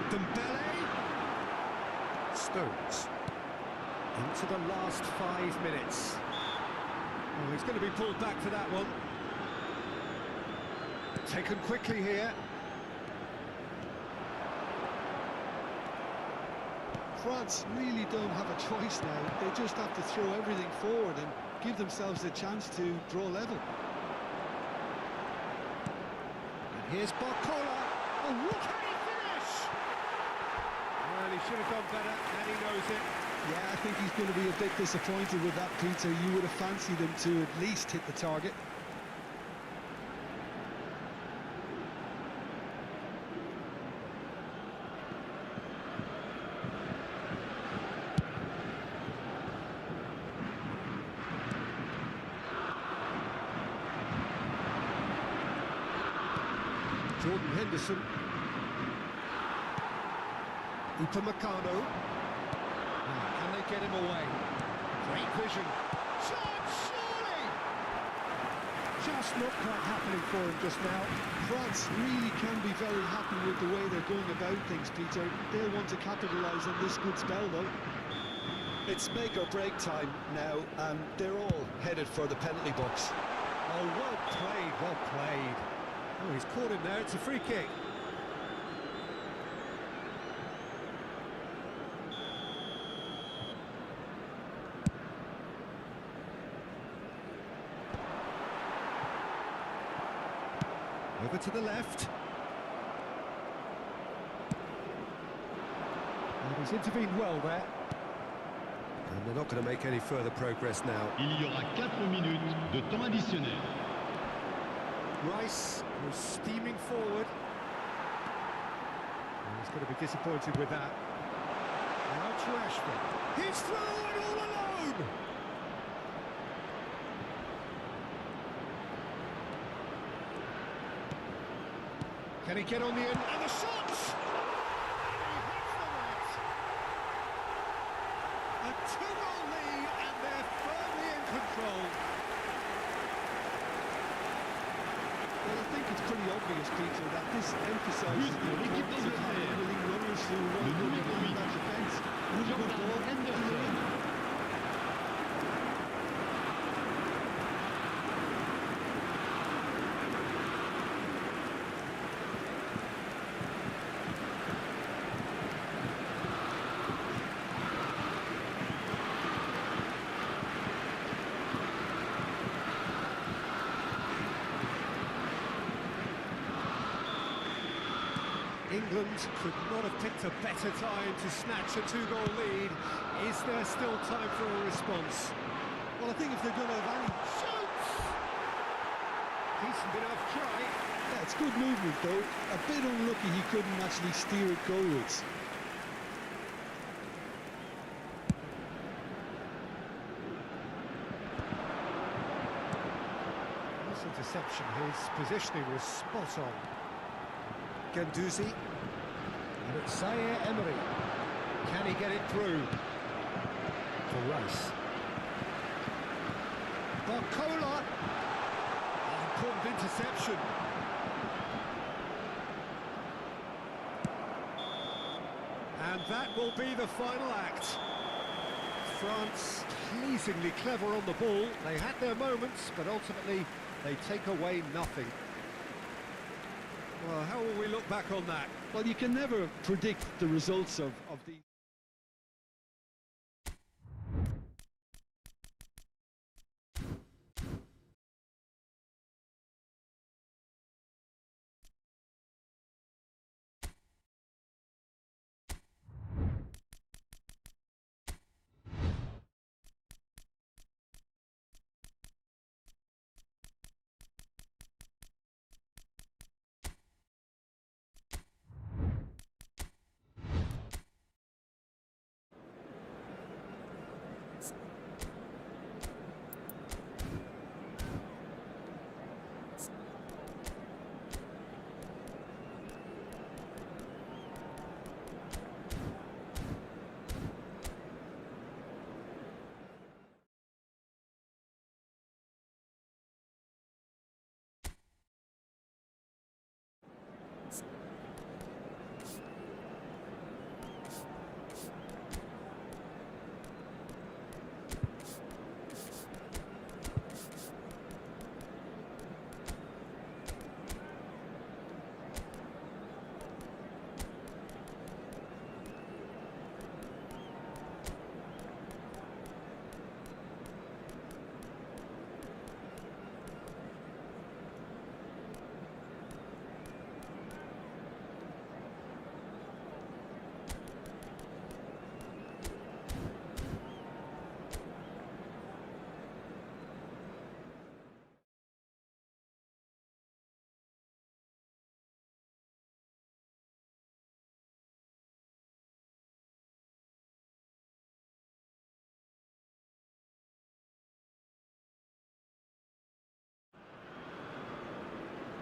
Dembele. Stones. Into the last 5 minutes. Oh, he's going to be pulled back for that one. Taken quickly here. France really don't have a choice now. They just have to throw everything forward and give themselves a chance to draw level. And here's Barcelona. Oh, what can he finish? Well, he should have done better, and he knows it. Yeah, I think he's going to be a bit disappointed with that, Peter. You would have fancied him to at least hit the target. Jordan Henderson. Upamecano. Now, can they get him away? Great vision. Shot, surely! Just not quite happening for him just now. France really can be very happy with the way they're going about things, Peter. They'll want to capitalise on this good spell, though. It's make or break time now, and they're all headed for the penalty box. Oh, well played, well played. Oh, he's caught him there, it's a free kick. Over to the left. And he's intervened well there. And they're not going to make any further progress now. Il y aura 4 minutes de temps additionnel. Rice was steaming forward. And he's going to be disappointed with that. Now to Ashford. He's through and all alone! Can he get on the end? And the shots! A 2-goal lead, and they're firmly in control. Well, I think it's pretty obvious, Peter, that this emphasises the importance of having willing runners who run good in that defence. Really good ball, and they're in. England could not have picked a better time to snatch a 2-goal lead. Is there still time for a response? Well, I think if they're going to have any... Shoots! Decent enough try. Yeah, it's good movement, though. A bit unlucky he couldn't actually steer it goalwards. interception. His positioning was spot on. Ganduzi. And it's Zaire Emery. Can he get it through? For Rice. Barcola. Oh, important interception. And that will be the final act. France pleasingly clever on the ball. They had their moments, but ultimately they take away nothing. Well, how will we look back on that? Well, you can never predict the results of the...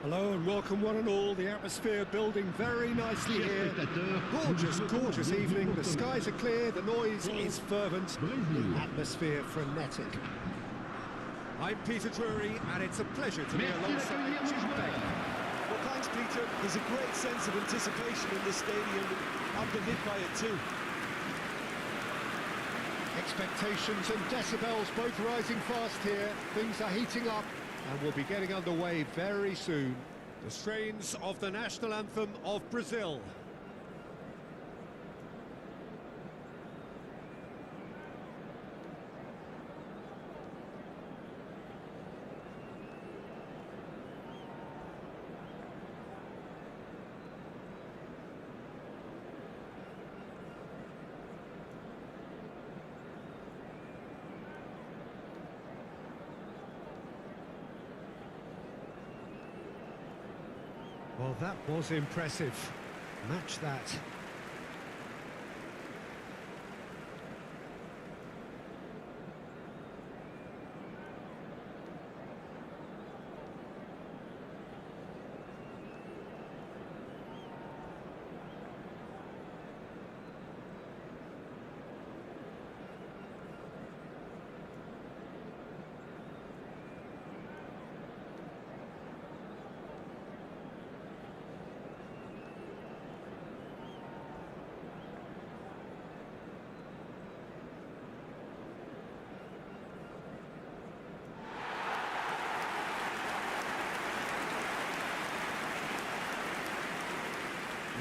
Hello and welcome one and all. The atmosphere building very nicely here. Gorgeous, gorgeous evening. The skies are clear, the noise is fervent, the atmosphere frenetic. I'm Peter Drury and it's a pleasure to be alongside Jim Beck. Well, thanks, Peter. There's a great sense of anticipation in this stadium. I'm convinced by it too. Expectations and decibels both rising fast here. Things are heating up and we'll be getting underway very soon. The strains of the national anthem of Brazil. Well, that was impressive. Match that.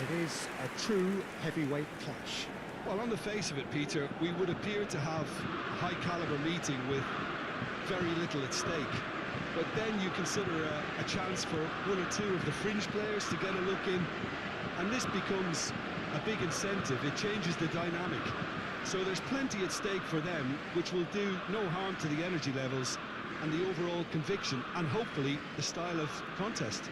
It is a true heavyweight clash. Well, on the face of it, Peter, we would appear to have a high-caliber meeting with very little at stake. But then you consider a chance for one or two of the fringe players to get a look in, and this becomes a big incentive. It changes the dynamic. So there's plenty at stake for them, which will do no harm to the energy levels and the overall conviction, and hopefully the style of contest.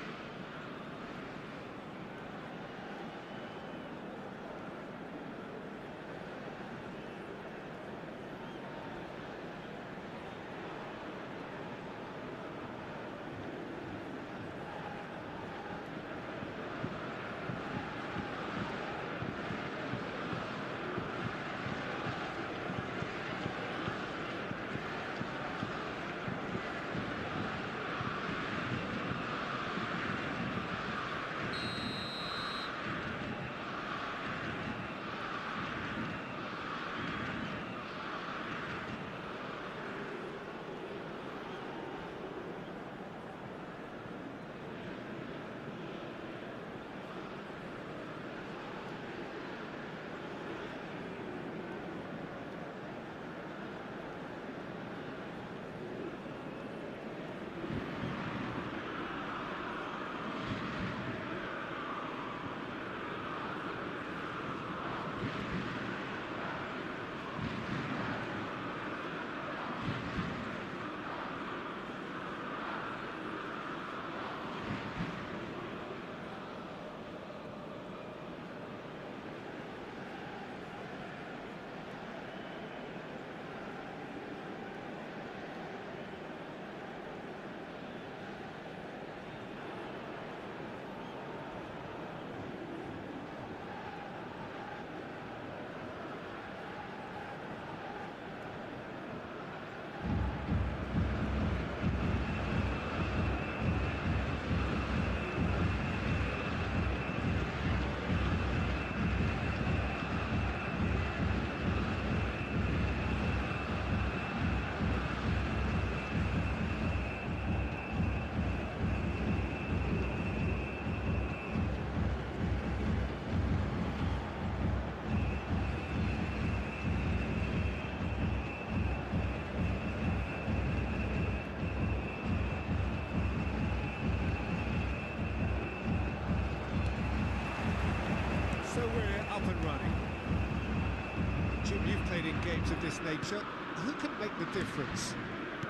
Jim, you've played in games of this nature. Who can make the difference?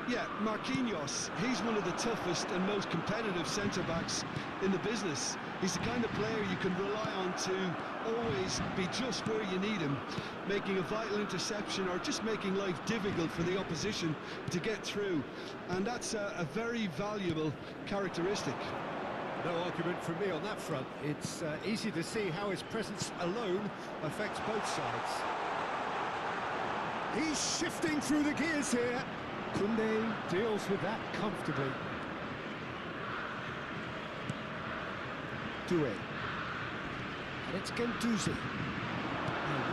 Yeah, Marquinhos, he's one of the toughest and most competitive centre-backs in the business. He's the kind of player you can rely on to always be just where you need him, making a vital interception or just making life difficult for the opposition to get through. And that's a very valuable characteristic. No argument from me on that front. It's easy to see how his presence alone affects both sides. He's shifting through the gears here. Koundé deals with that comfortably. Doué. And it's Guendouzi. There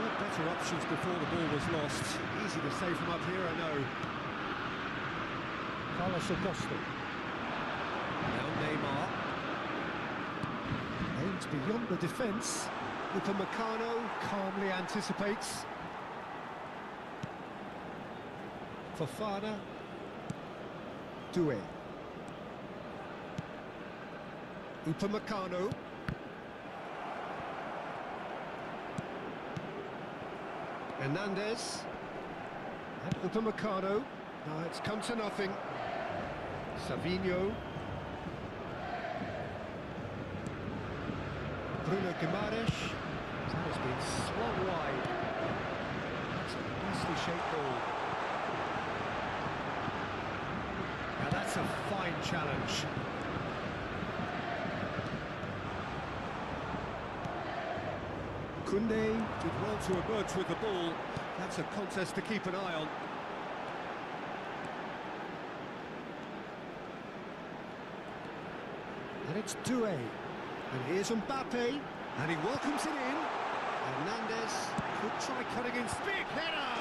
were better options before the ball was lost. Easy to say from up here, I know. Carlos Augusto. Now Neymar. Aims beyond the defence. Upamecano calmly anticipates. Fofana. Doué. Upamecano. Hernandez. And Upamecano. Now it's come to nothing. Savinho. Bruno Guimaraes. That has been swung wide. That's a nicely shaped ball. Now that's a fine challenge. Koundé did well to emerge with the ball. That's a contest to keep an eye on. And it's Doué. And here's Mbappe. And he welcomes it in. Hernandez could try cutting in. Big header!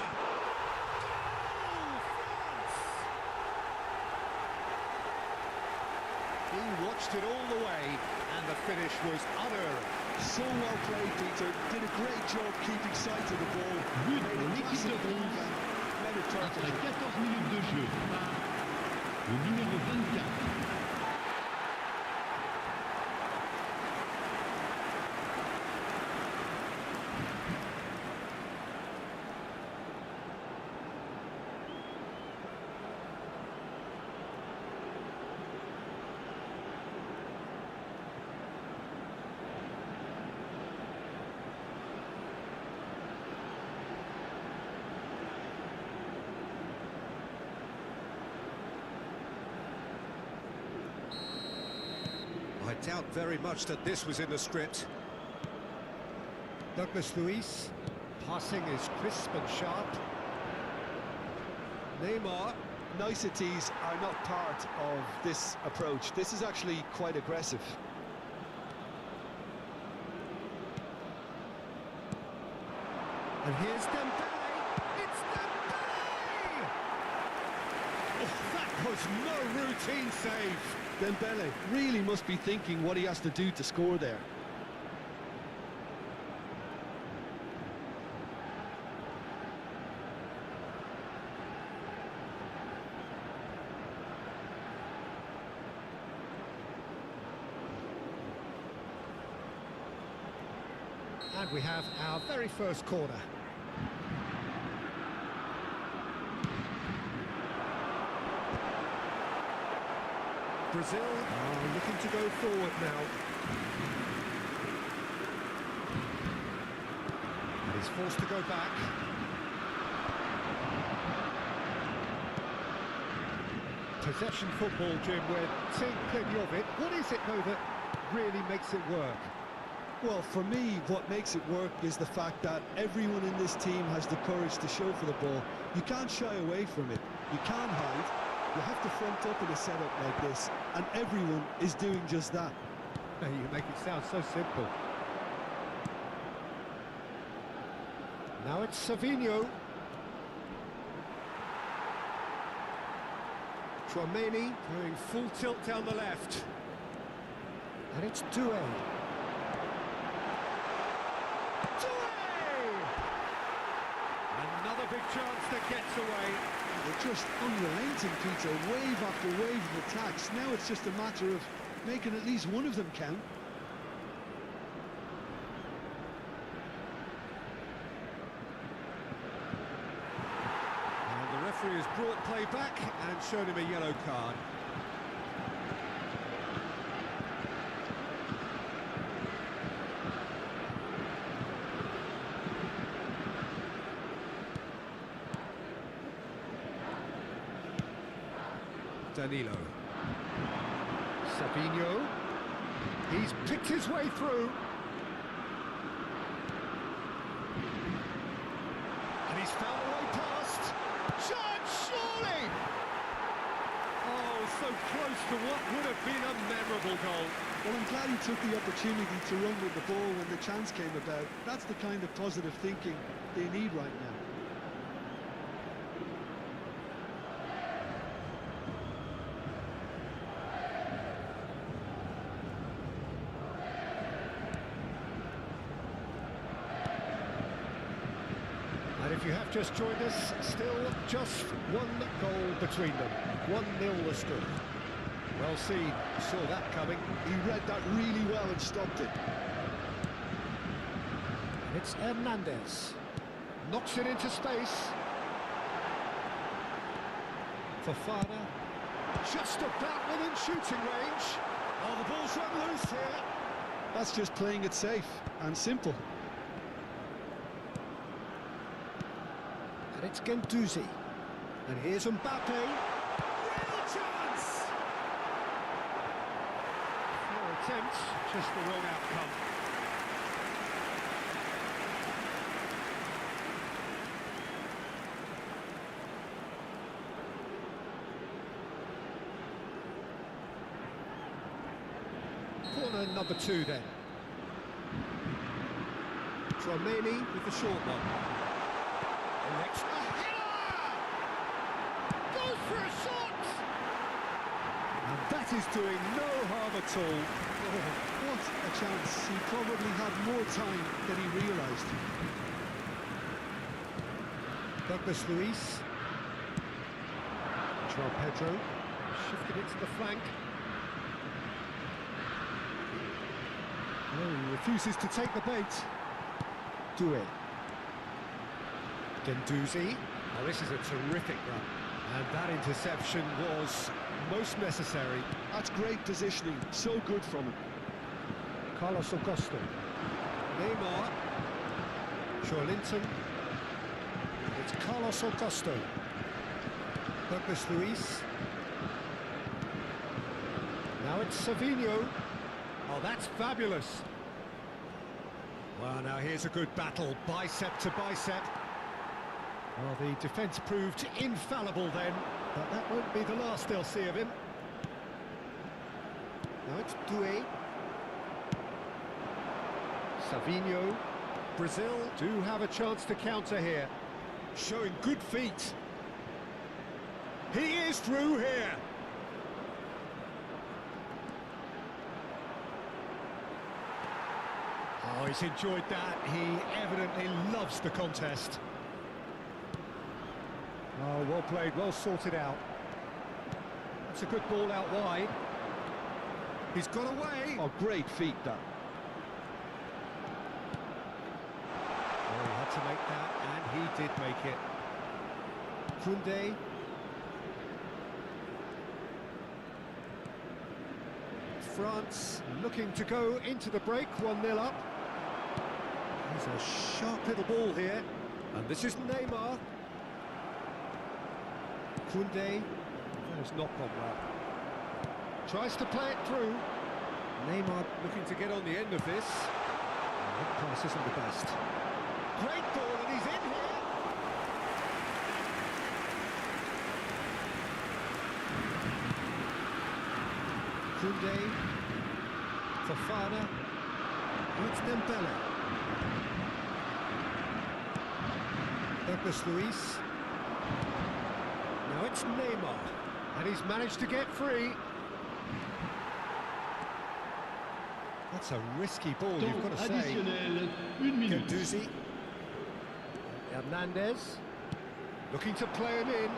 He watched it all the way, and the finish was unerring. So well played, Peter. Did a great job keeping sight of the ball. But Made pour a l'équipe massive de move France, and let it turn après for 14 minutes de jeu, par le numéro 24. I doubt very much that this was in the script. Douglas Luiz. Passing is crisp and sharp. Neymar. Niceties are not part of this approach. This is actually quite aggressive. And here's Dembele. It's Dembele! Oh, that was no routine save. Dembele really must be thinking what he has to do to score there. And we have our very first corner. Brazil are looking to go forward now. And he's forced to go back. Possession football, Jim, we're seeing plenty of it. What is it, though, that really makes it work? Well, for me, what makes it work is the fact that everyone in this team has the courage to show for the ball. You can't shy away from it. You can't hide. You have to front up in a setup like this, and everyone is doing just that. You make it sound so simple. Now it's Savinho. Chouameni going full tilt down the left. And it's Doué. Another big chance that gets away. They're just unrelenting, Peter. Wave after wave of attacks. Now it's just a matter of making at least one of them count. has brought play back and shown him a yellow card. Danilo. Savinho. He's picked his way through. And he's found a way past. Chance, surely! Oh, so close to what would have been a memorable goal. Well, I'm glad he took the opportunity to run with the ball when the chance came about. That's the kind of positive thinking they need right now. And if you have just joined us, still just one goal between them. 1-0 the score. Well seen, saw that coming. He read that really well and stopped it. It's Hernandez. Knocks it into space. Fofana. Just about within shooting range. Oh, the ball's run loose here. That's just playing it safe and simple. And it's Guendouzi. And here's Mbappe. Real chance! Four attempts, just the wrong outcome. Corner number 2 then. Tromeni with the short one. Next, a header! Goes for a shot! And that is doing no harm at all. Oh, what a chance. He probably had more time than he realised. Douglas Luiz. João Pedro. Shifted it to the flank. Oh, he refuses to take the bait. Doué. Guendouzi. Oh, this is a terrific run. And that interception was most necessary. That's great positioning. So good from him. Carlos Augusto. Neymar. Joelinton. It's Carlos Augusto. Douglas Luiz. Now it's Savinho. Oh, that's fabulous. Well, now here's a good battle, bicep to bicep. Well, the defence proved infallible then, but that won't be the last they'll see of him. Now it's Doué. Savinho. Brazil do have a chance to counter here. Showing good feet. He is through here. Oh, he's enjoyed that. He evidently loves the contest. Oh, well played, well sorted out. That's a good ball out wide. He's got away. Oh, great feet, that. Oh, he had to make that, and he did make it. Koundé. France looking to go into the break, 1-0 up. There's a sharp little ball here, and this is Neymar. Koundé, that has not gone well. Tries to play it through. Neymar looking to get on the end of this. Oh, that pass isn't the best. Great ball, and he's in here. Koundé. Fofana. And it's Dembele. Douglas Luiz. Now it's Neymar, and he's managed to get free. That's a risky ball, you've got to say. Additionnel, 1 minute. Guendouzi. Hernandez. Looking to play him in.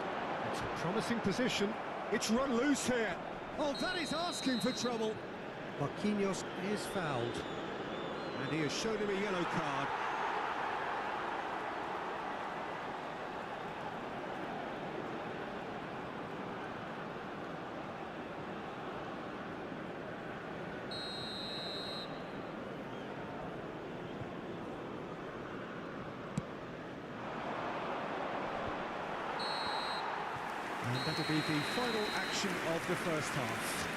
It's a promising position. It's run loose here. Oh, that is asking for trouble. Marquinhos is fouled, and he has shown him a yellow card. And that'll be the final action of the first half.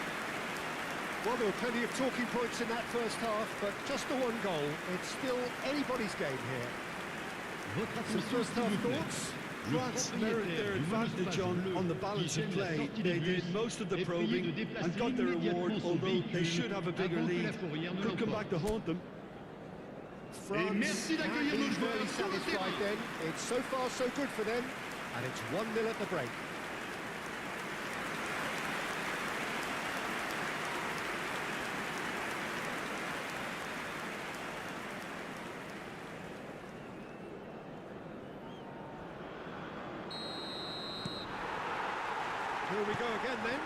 Well, there were plenty of talking points in that first half, but just the one goal. It's still anybody's game here. Some first half thoughts? France merit their advantage on the balance of play. They did most of the probing and got their reward, although they should have a bigger lead. Could come back to haunt them. France can be very satisfied then. It's so far so good for them, and it's 1-0 at the break. Here we go again then.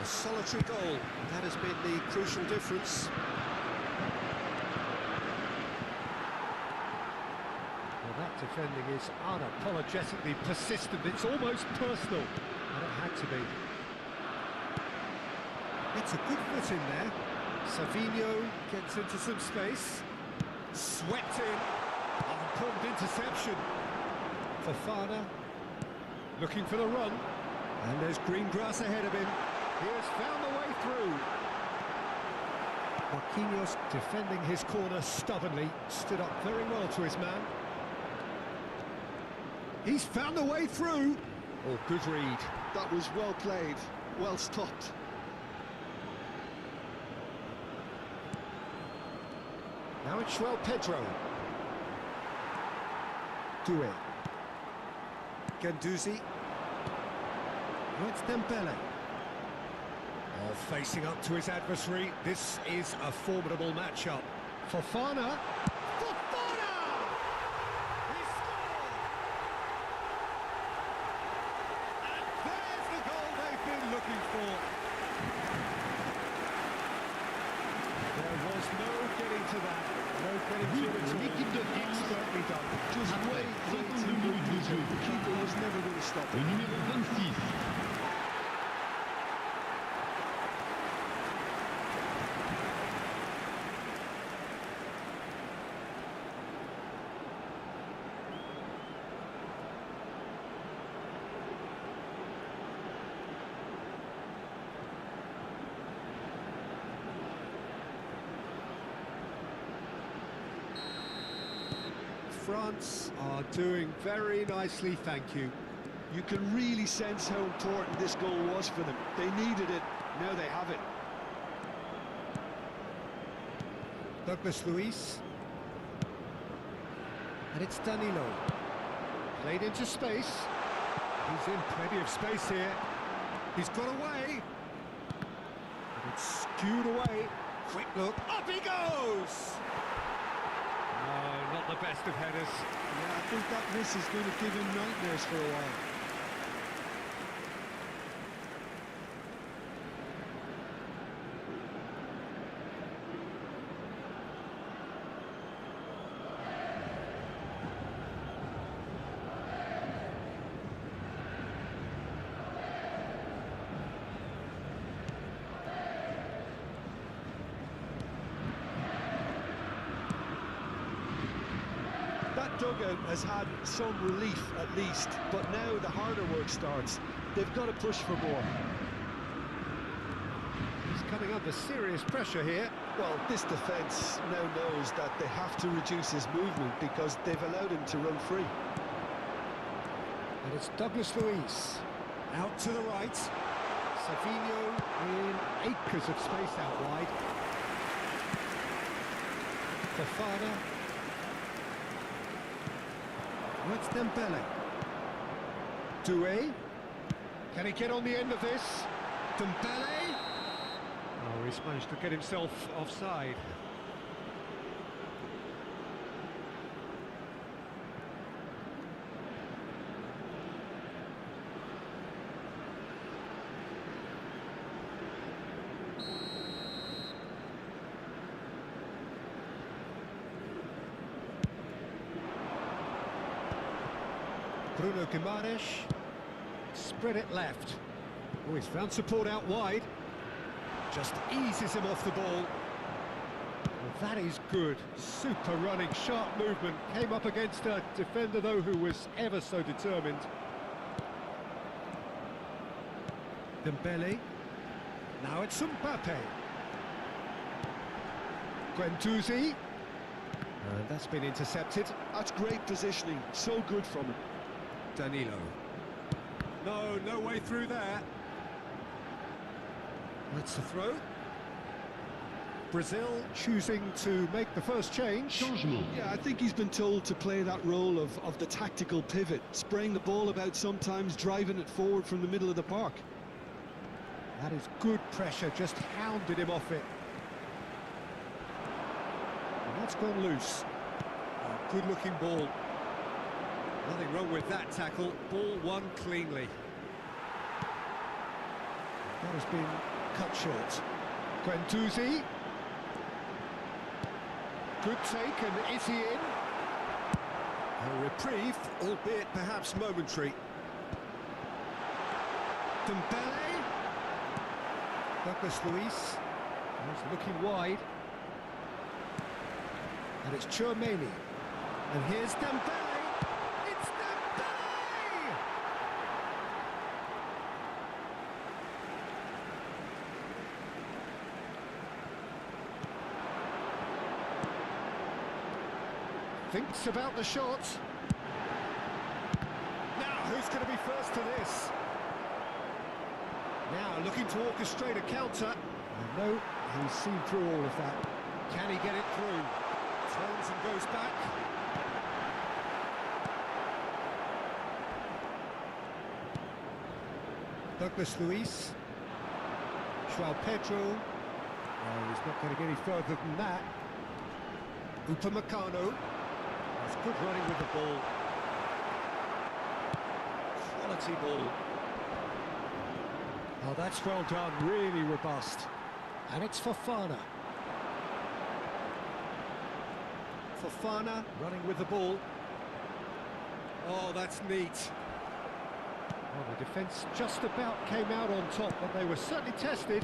A solitary goal. That has been the crucial difference. Well, that defending is unapologetically persistent. It's almost personal. And it had to be. It's a good foot in there. Savinho gets into some space. Swept in. An important interception. Fofana looking for the run. And there's green grass ahead of him. He has found the way through. Marquinhos defending his corner stubbornly. Stood up very well to his man. He's found the way through. Oh, good read. That was well played, well stopped. Now it's João Pedro. Doué. Guendouzi. Now it's Dembele. Oh, facing up to his adversary. This is a formidable matchup. Fofana. Fofana! He scored! And there's the goal they've been looking for. There was no getting to that. No getting to it. L'équipe de France Expertly done. Just après way 52 too minutes de jeu. The keeper was never going to stop Le it. numéro 26. France are doing very nicely, thank you. You can really sense how important this goal was for them. They needed it, now they have it. Douglas Luiz. And it's Danilo. Played into space. He's in plenty of space here. He's got away. And it's skewed away. Quick look. Up he goes! No, not the best of headers. Yeah, I think that miss is going to give him nightmares for a while. That dugout has had some relief at least, but now the harder work starts. They've got to push for more. He's coming under serious pressure here. Well, this defence now knows that they have to reduce his movement because they've allowed him to run free. And it's Douglas Luiz. Out to the right. Savinho in acres of space out wide. Fofana. Now it's Dembele. Doué. Can he get on the end of this? Dembele. Oh, he's managed to get himself offside. Bruno Guimaraes, spread it left. Oh, he's found support out wide. Just eases him off the ball. Well, that is good. Super running, sharp movement. Came up against a defender, though, who was ever so determined. Dembele. Now it's Mbappe. Guendouzi. And that's been intercepted. That's great positioning, so good from him. Danilo. No way through there. That's the throw. Brazil choosing to make the first change. Changement. Yeah, I think he's been told to play that role of the tactical pivot, spraying the ball about sometimes, driving it forward from the middle of the park. That is good pressure, just hounded him off it. And that's gone loose. Oh, good-looking ball. Nothing wrong with that tackle. Ball won cleanly. That has been cut short. Guendouzi. Good take, and is he in? A reprieve, albeit perhaps momentary. Dembele. Douglas Luiz. He's looking wide. And it's Chouameni. And here's Dembele. It's Dembele! Thinks about the shot. Now, who's going to be first to this? Now, looking to orchestrate a counter. And no, he's seen through all of that. Can he get it through? Turns and goes back. Douglas Luiz. João Pedro. Oh, he's not going to get any further than that. Upamecano. That's good running with the ball. Quality ball. Oh, that's well done, really robust. And it's Fofana. Fofana running with the ball. Oh, that's neat. Well, the defence just about came out on top, but they were certainly tested.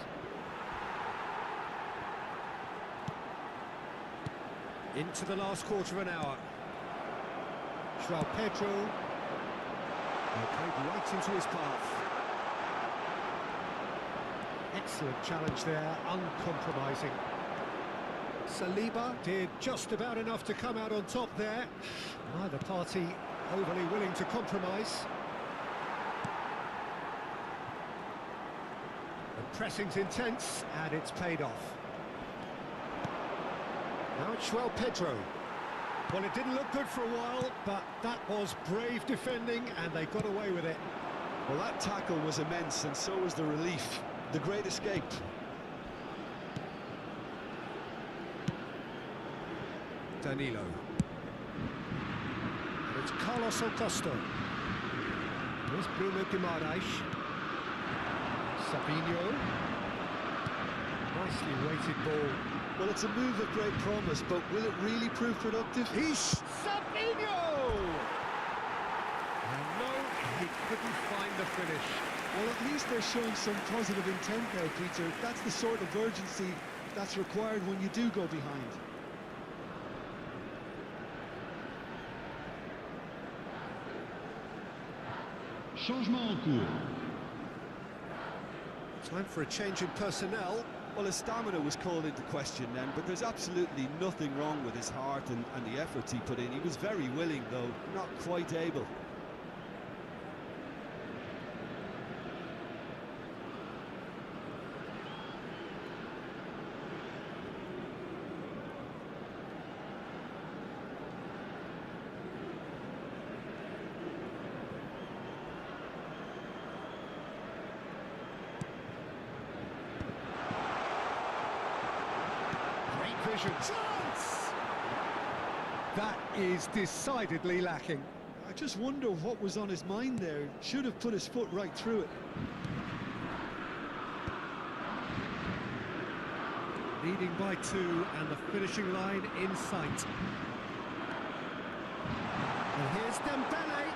Into the last quarter of an hour. João Pedro. Played right into his path. Excellent challenge there, uncompromising. Saliba did just about enough to come out on top there. Neither party overly willing to compromise. The pressing's intense, and it's paid off. Now it's João Pedro. Well, it didn't look good for a while, but that was brave defending, and they got away with it. Well, that tackle was immense, and so was the relief. The great escape. Danilo. And it's Carlos Augusto. Here's Bruno Guimaraes. Sabinho. Nicely weighted ball. Well, it's a move of great promise, but will it really prove productive? Sabinho! And no, he couldn't find the finish. Well, at least they're showing some positive intent there, Peter. That's the sort of urgency that's required when you do go behind. Changement en cours. Time for a change in personnel. Well, his stamina was called into question then, but there's absolutely nothing wrong with his heart and the efforts he put in. He was very willing, though, not quite able. Chance! That is decidedly lacking. I just wonder what was on his mind there. Should have put his foot right through it. Leading by 2 and the finishing line in sight. And here's Dembele.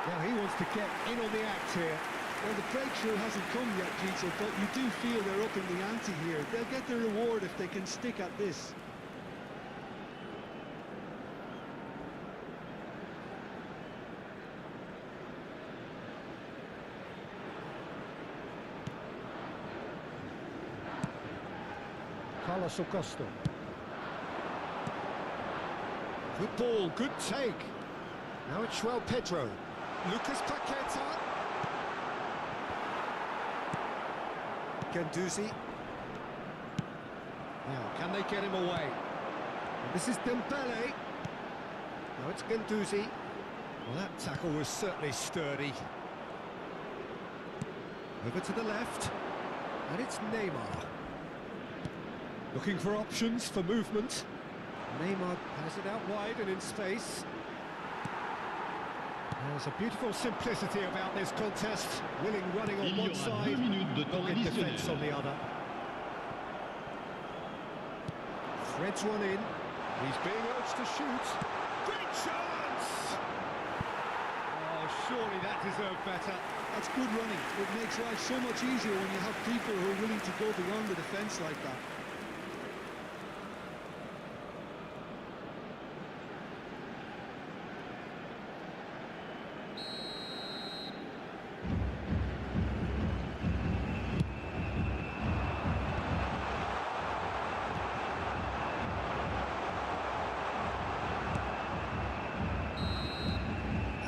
Now he wants to get in on the act here. Well, the breakthrough hasn't come yet, Peter, but you do feel they're up in the ante here. They'll get their reward if they can stick at this. Carlos Acosta. Good ball, good take. Now it's João Pedro. Lucas Paqueta. Guendouzi. Now, can they get him away? And this is Dembele. Now it's Guendouzi. Well, that tackle was certainly sturdy. Over to the left. And it's Neymar. Looking for options for movement. Neymar has it out wide and in space. There's a beautiful simplicity about this contest. Willing running on Il y one aura side, 2 minutes de temps dogged defence on additionnel. the other. Threads one in. He's being urged to shoot. Great chance! Oh, surely that deserved better. That's good running. It makes life so much easier when you have people who are willing to go beyond the defence like that.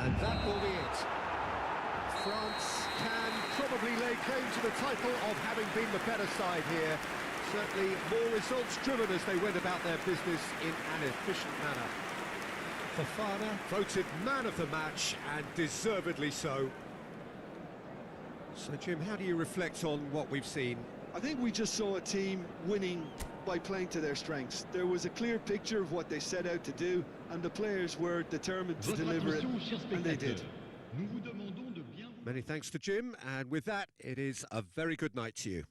And that will be it. France can probably lay claim to the title of having been the better side here. Certainly more results-driven as they went about their business in an efficient manner. Fofana voted man of the match, and deservedly so. So, Jim, how do you reflect on what we've seen? I think we just saw a team winning by playing to their strengths. There was a clear picture of what they set out to do, and the players were determined to Votre deliver it, attention, chers and they did. spectateurs. Nous vous demandons de bien... Many thanks to Jim, and with that, it is a very good night to you.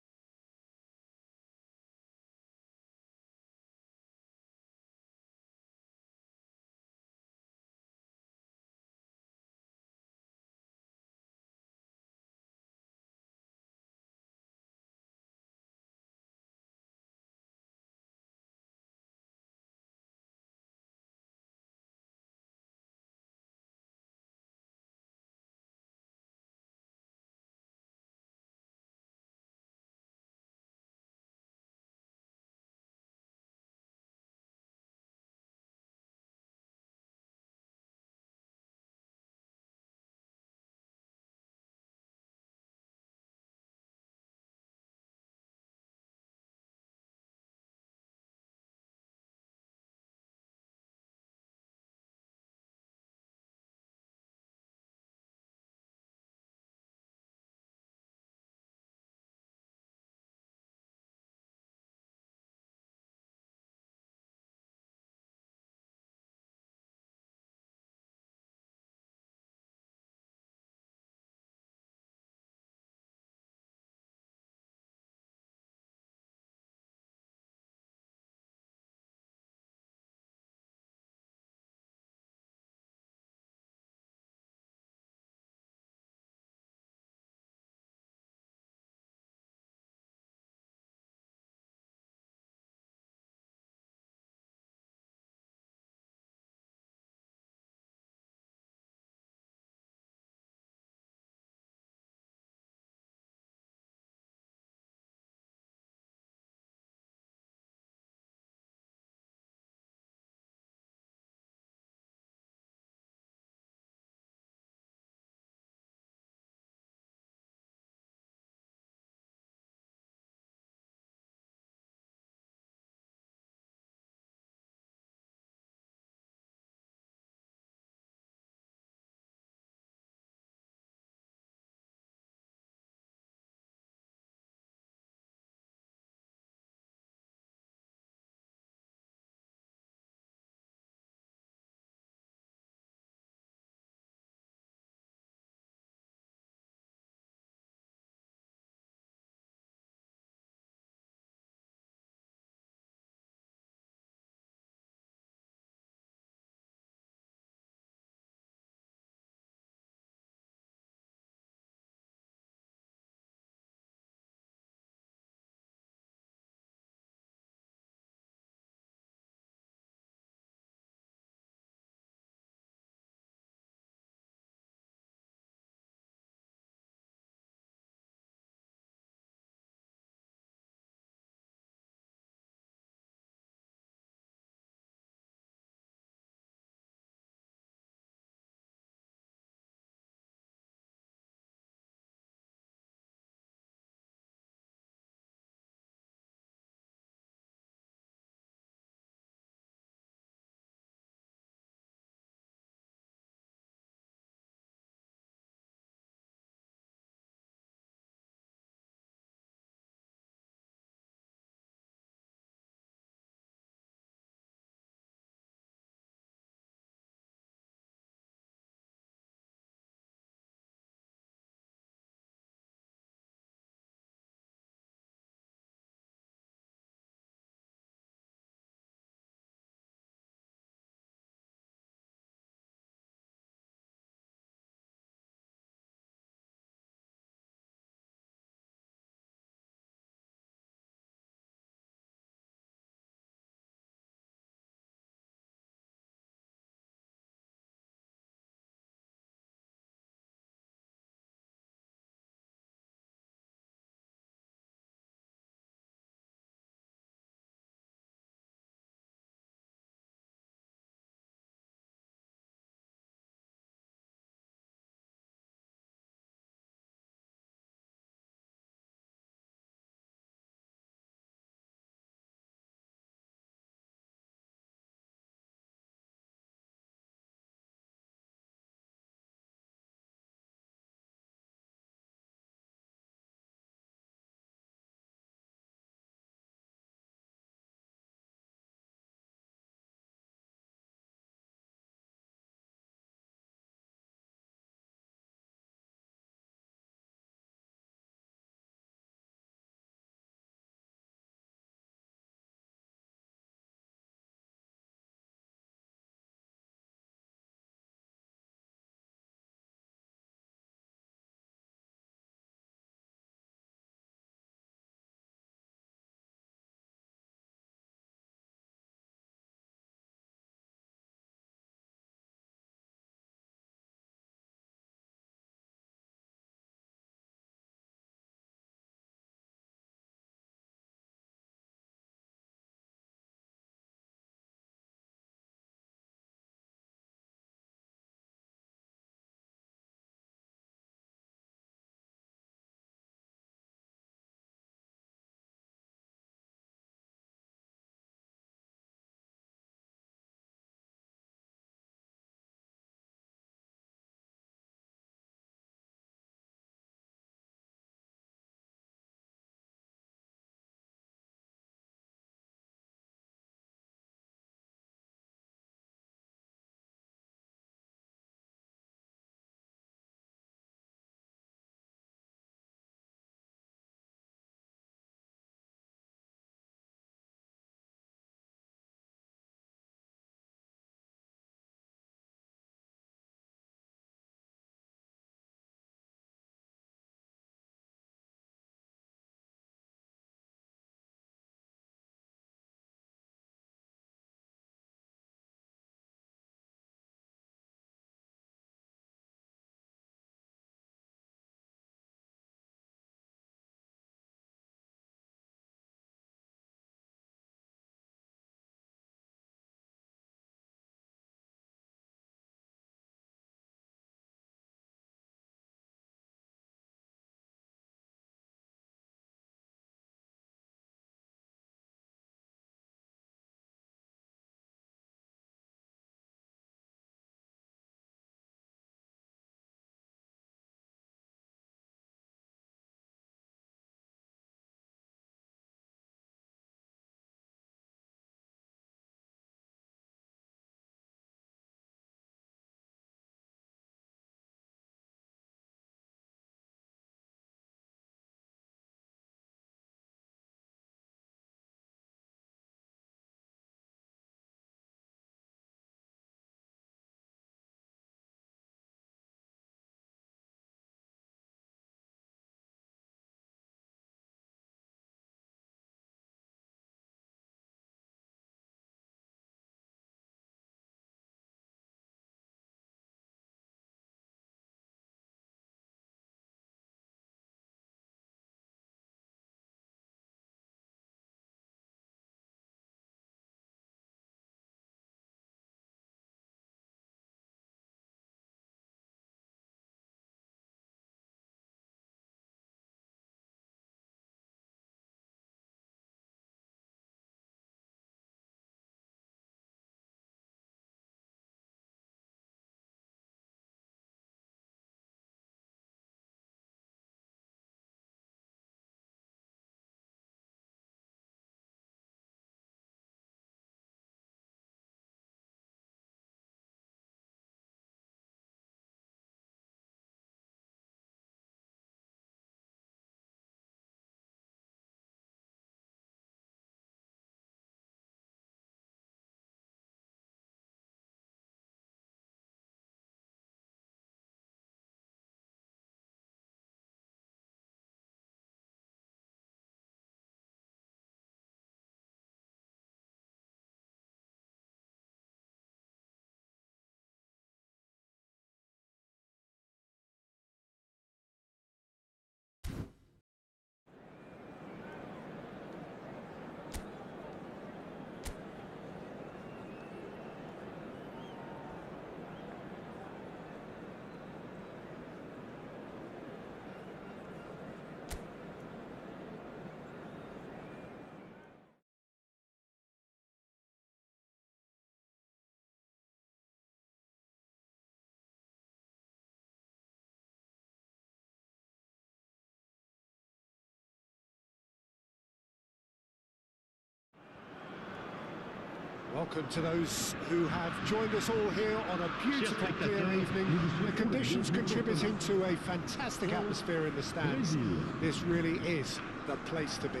Welcome to those who have joined us all here on a beautiful clear evening. The conditions contributing to a fantastic atmosphere in the stands. This really is the place to be.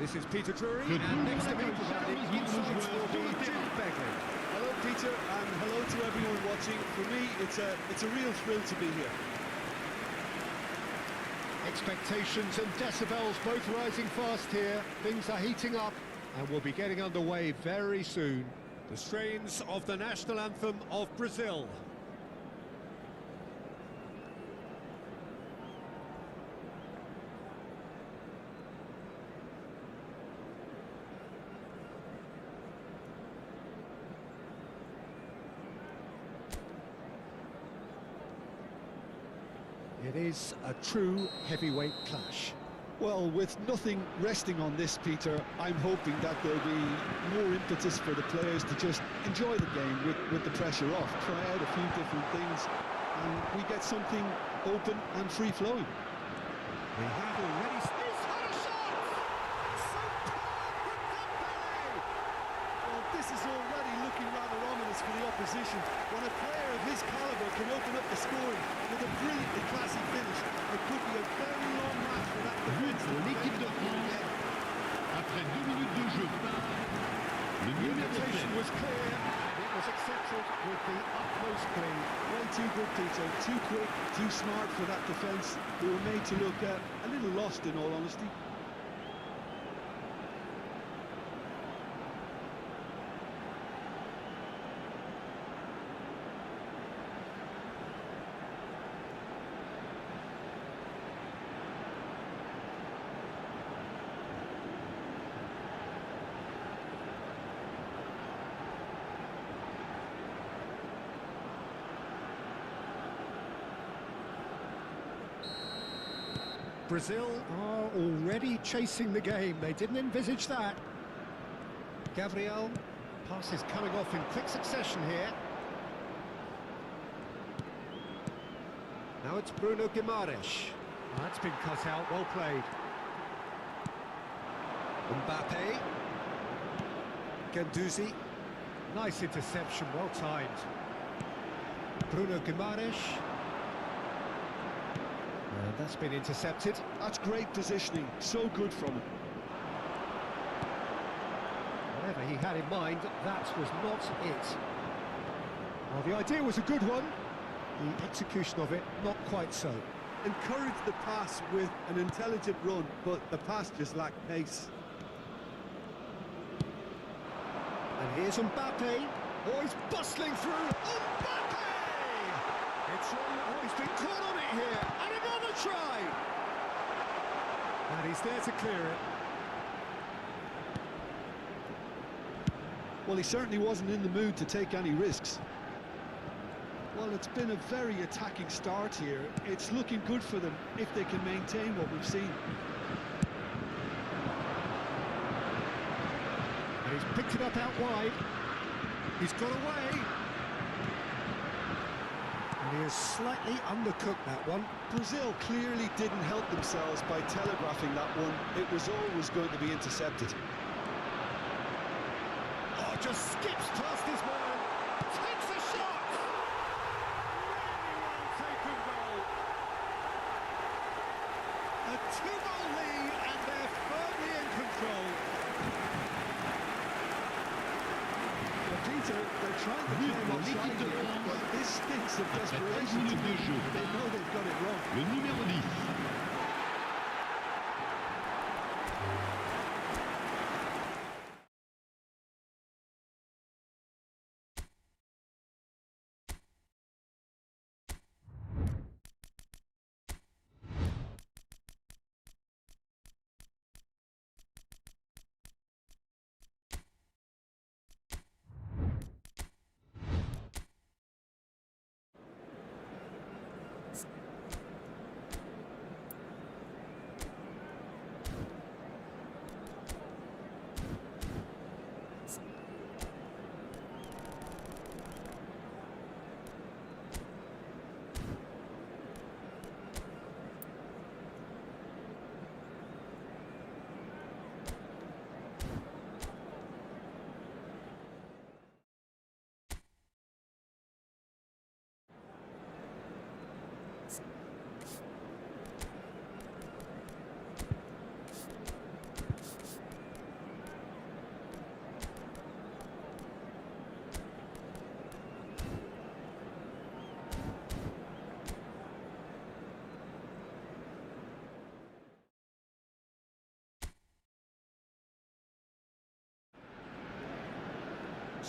This is Peter Drury, and next to me providing insights will be Jim Begley. Hello, Peter, and hello to everyone watching. For me, it's a real thrill to be here. Expectations and decibels both rising fast here. Things are heating up, and we'll be getting underway very soon. The strains of the national anthem of Brazil. It is a true heavyweight clash. Well, with nothing resting on this, Peter, I'm hoping that there'll be more impetus for the players to just enjoy the game with the pressure off, try out a few different things, and we get something open and free-flowing. We have already... He's had a shot! Superb from Dembele! Well, this is already looking rather ominous for the opposition. When a player of his calibre can open up the scoring with a brilliantly classy finish, it could be a very long match for that But defence. pour l'équipe de France, après 2 minutes de jeu, part le The numéro invitation 7. was clear, and it was accepted with the utmost glee. Way too good, Peter, too quick, too smart for that defence. They were made to look a little lost, in all honesty. Brazil are already chasing the game. They didn't envisage that. Gabriel, passes coming off in quick succession here. Now it's Bruno Guimaraes. That's been cut out, well played. Mbappe. Guendouzi. Nice interception, well timed. Bruno Guimaraes. And that's been intercepted. That's great positioning, so good from him. Whatever he had in mind, that was not it. Well, the idea was a good one. The execution of it, not quite so. Encourage the pass with an intelligent run, but the pass just lacked pace. And here's Mbappe. Oh, he's bustling through. Mbappe! It's oh, he's been caught on it here. And another try. And he's there to clear it. Well, he certainly wasn't in the mood to take any risks. Well, it's been a very attacking start here. It's looking good for them if they can maintain what we've seen. And he's picked it up out wide. He's got away. And he has slightly undercooked that one. Brazil clearly didn't help themselves by telegraphing that one. It was always going to be intercepted. Oh, just skips past his man. Takes a shot. Really well taken goal. A 2-goal lead, and they're firmly in control. Well, Peter, they're trying to play one side here, but this stinks of Après 13 desperation to minutes me. de jeu, They know they've got it wrong. le numéro 10.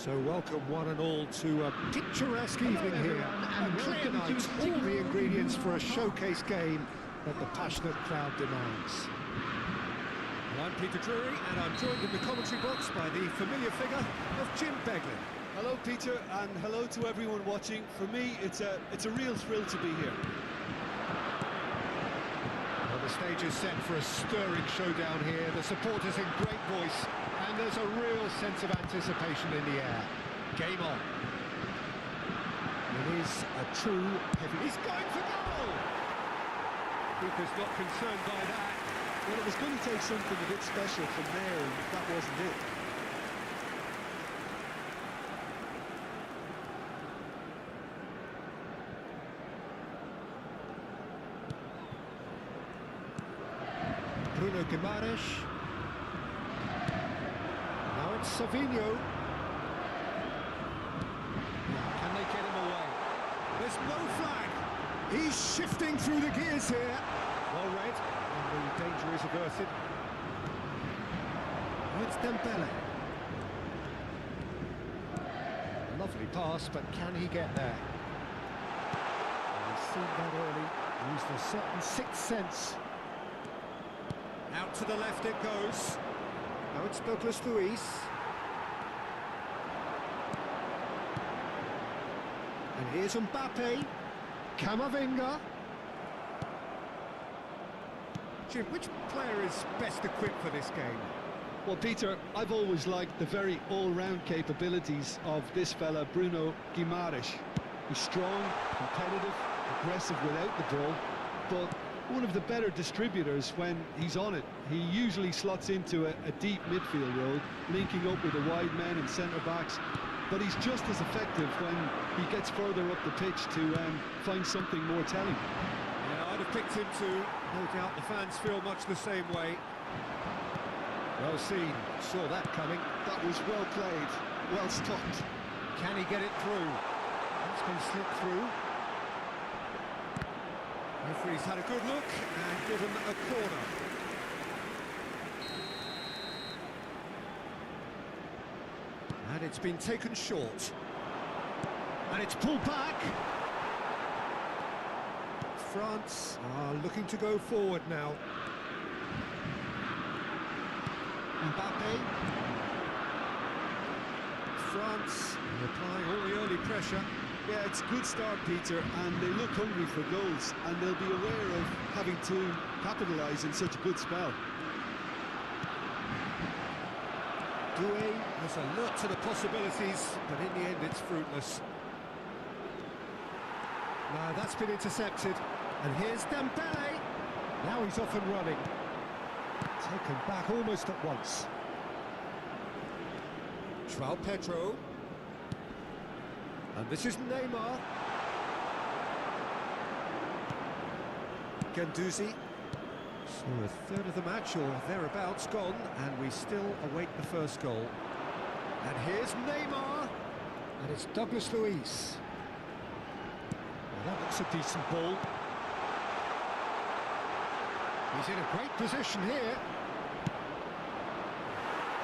So welcome one and all to a picturesque evening here. A clear night, all the ingredients for a showcase game that the passionate crowd demands. Well, I'm Peter Drury, and I'm joined in the commentary box by the familiar figure of Jim Beglin. Hello, Peter, and hello to everyone watching. For me, it's a real thrill to be here. Well, the stage is set for a stirring showdown here. The supporters in great voice, and there's a real sense of anticipation in the air. Game on. It is a true heavy... He's going for goal! Keeper's not concerned by that. Well, it was going to take something a bit special from there, and that wasn't it. Bruno Guimaraes. Now it's Savinho. Can they get him away? There's no flag. He's shifting through the gears here. Well read, and the danger is averted. Now it's Dembele. Lovely pass, but can he get there? He's seen that early. Used a certain sixth sense. Out to the left it goes. Now it's Douglas Luiz. And here's Mbappe. Camavinga. Jim, which player is best equipped for this game? Well, Peter, I've always liked the very all-round capabilities of this fella, Bruno Guimaraes. He's strong, competitive, aggressive without the ball, but one of the better distributors when he's on it. He usually slots into a deep midfield role, linking up with the wide men and centre-backs, but he's just as effective when he gets further up the pitch to find something more telling. Yeah, I'd have picked him too. No doubt the fans feel much the same way. Well seen, saw that coming. That was well played, well stopped. Can he get it through? That's been slipped through. Referee's had a good look and given a corner. And it's been taken short. And it's pulled back. France are looking to go forward now. Mbappe. France applying all the early pressure. Yeah, it's a good start, Peter, and they look hungry for goals, and they'll be aware of having to capitalise in such a good spell. Doué has alert to the possibilities, but in the end it's fruitless. Now that's been intercepted, and here's Dembele. Now he's off and running. Taken back almost at once. João Pedro. And this is Neymar. Guendouzi. So a third of the match or thereabouts gone, and we still await the first goal. And here's Neymar. And it's Douglas Luiz. Well, that looks a decent ball. He's in a great position here.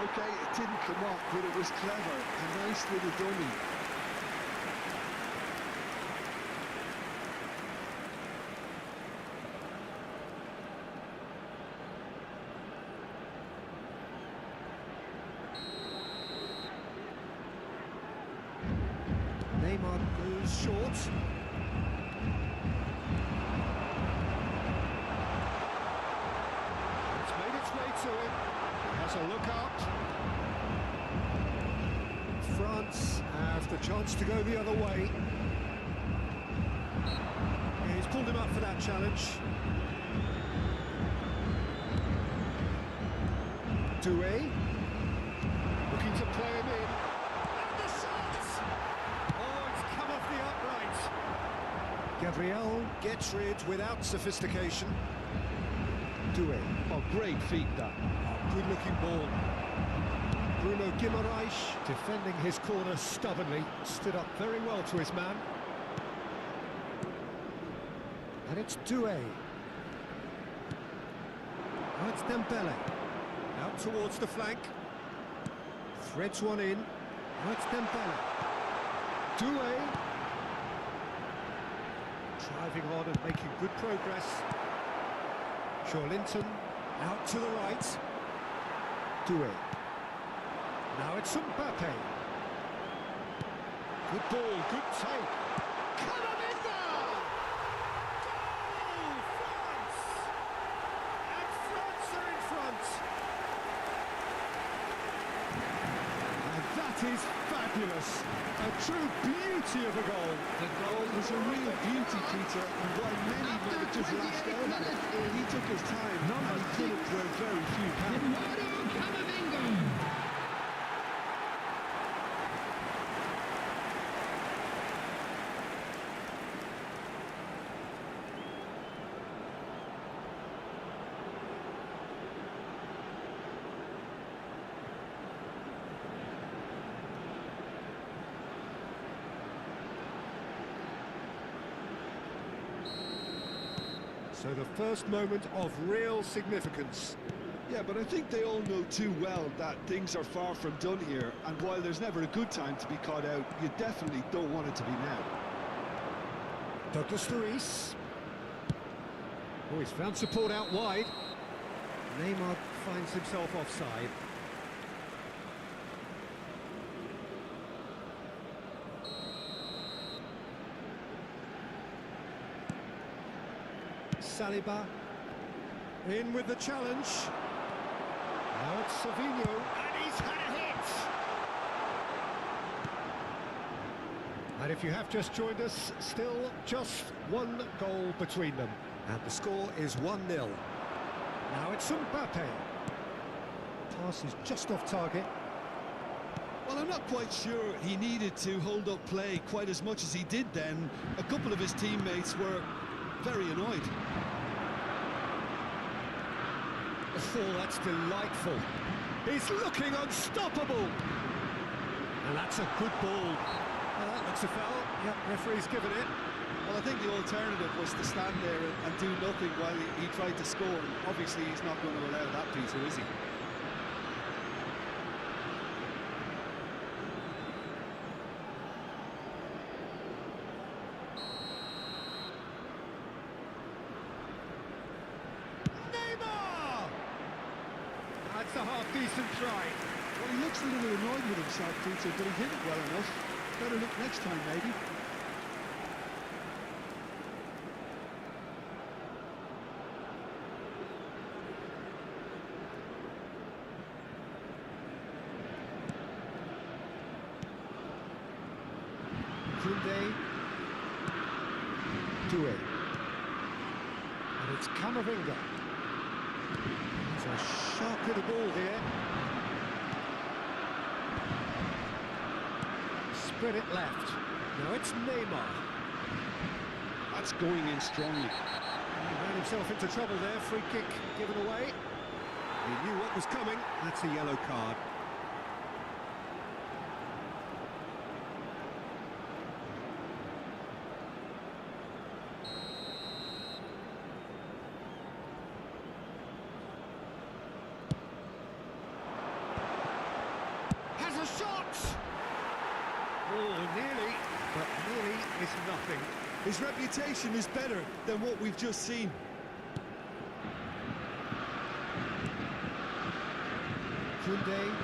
Okay, it didn't come off, but it was clever. A nice little dummy. Neymar goes short. It's made its way to him. He has a look up. France have the chance to go the other way. Yeah, he's pulled him up for that challenge. Doué looking to play him in. And the shot! Oh, it's come off the upright. Gabriel gets rid without sophistication. Doué. Oh, great feat, that. Oh, good-looking ball. Bruno Guimaraes defending his corner stubbornly, stood up very well to his man. And it's Doué. Now it's Dembele. Out towards the flank. Threads one in. Now it's Dembele. Doué. Driving on and making good progress. Linton out to the right. Doué. Now it's Mbappe. Good ball, good take. Camavinga! Goal! France! And France are in front. And that is fabulous. A true beauty of a goal. The goal was a real beauty, Peter, and while many managers lashed out at it, he took his time and he did it where very few can. Eduardo Camavinga. So the first moment of real significance. Yeah, but I think they all know too well that things are far from done here, and while there's never a good time to be caught out, you definitely don't want it to be now. Douglas Luiz. Oh, he's found support out wide. Neymar finds himself offside. Saliba. In with the challenge. Now it's Savinho, and he's had a hit! And if you have just joined us, still just one goal between them. And the score is 1-0. Now it's Mbappe. Pass is just off target. Well, I'm not quite sure he needed to hold up play quite as much as he did then. A couple of his teammates were very annoyed. Oh, that's delightful. He's looking unstoppable. And that's a good ball. Well, that looks a foul. Yep, referee's given it. Well, I think the alternative was to stand there and do nothing while he tried to score. And obviously, he's not going to allow that, Peter, is he? That's a half-decent try. Well, he looks a little annoyed with himself, Peter, but he hit it well enough. Better look next time, maybe. Koundé. Doué. And it's Camavinga. He's a sharp little ball here. Spread it left. Now it's Neymar. That's going in strongly. He ran himself into trouble there. Free kick given away. He knew what was coming. That's a yellow card. Oh, nearly, but nearly is nothing. His reputation is better than what we've just seen. Koundé.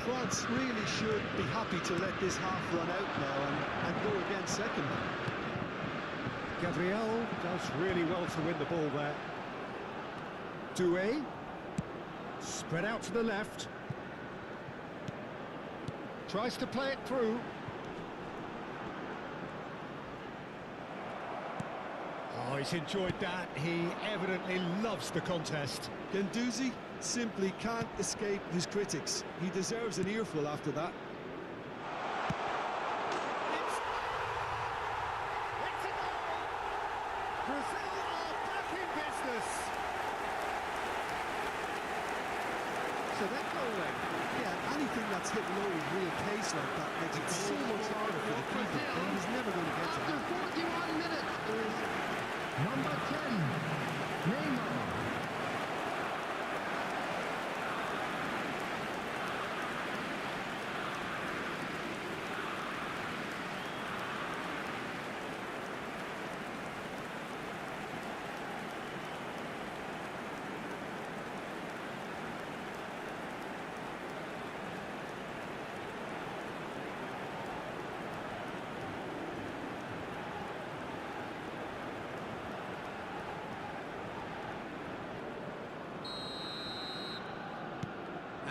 France really should be happy to let this half run out now and go again second. Gabriel does really well to win the ball there. Doué. Spread out to the left. Tries to play it through. Oh, he's enjoyed that. He evidently loves the contest. Guendouzi simply can't escape his critics. He deserves an earful after that. It's a goal! Brazil are back in business. So that goal then. Yeah, anything that's hit low with real pace like that makes it so much harder for the keeper. And he's never going to get to After that. 41 minutes is number 10, Neymar.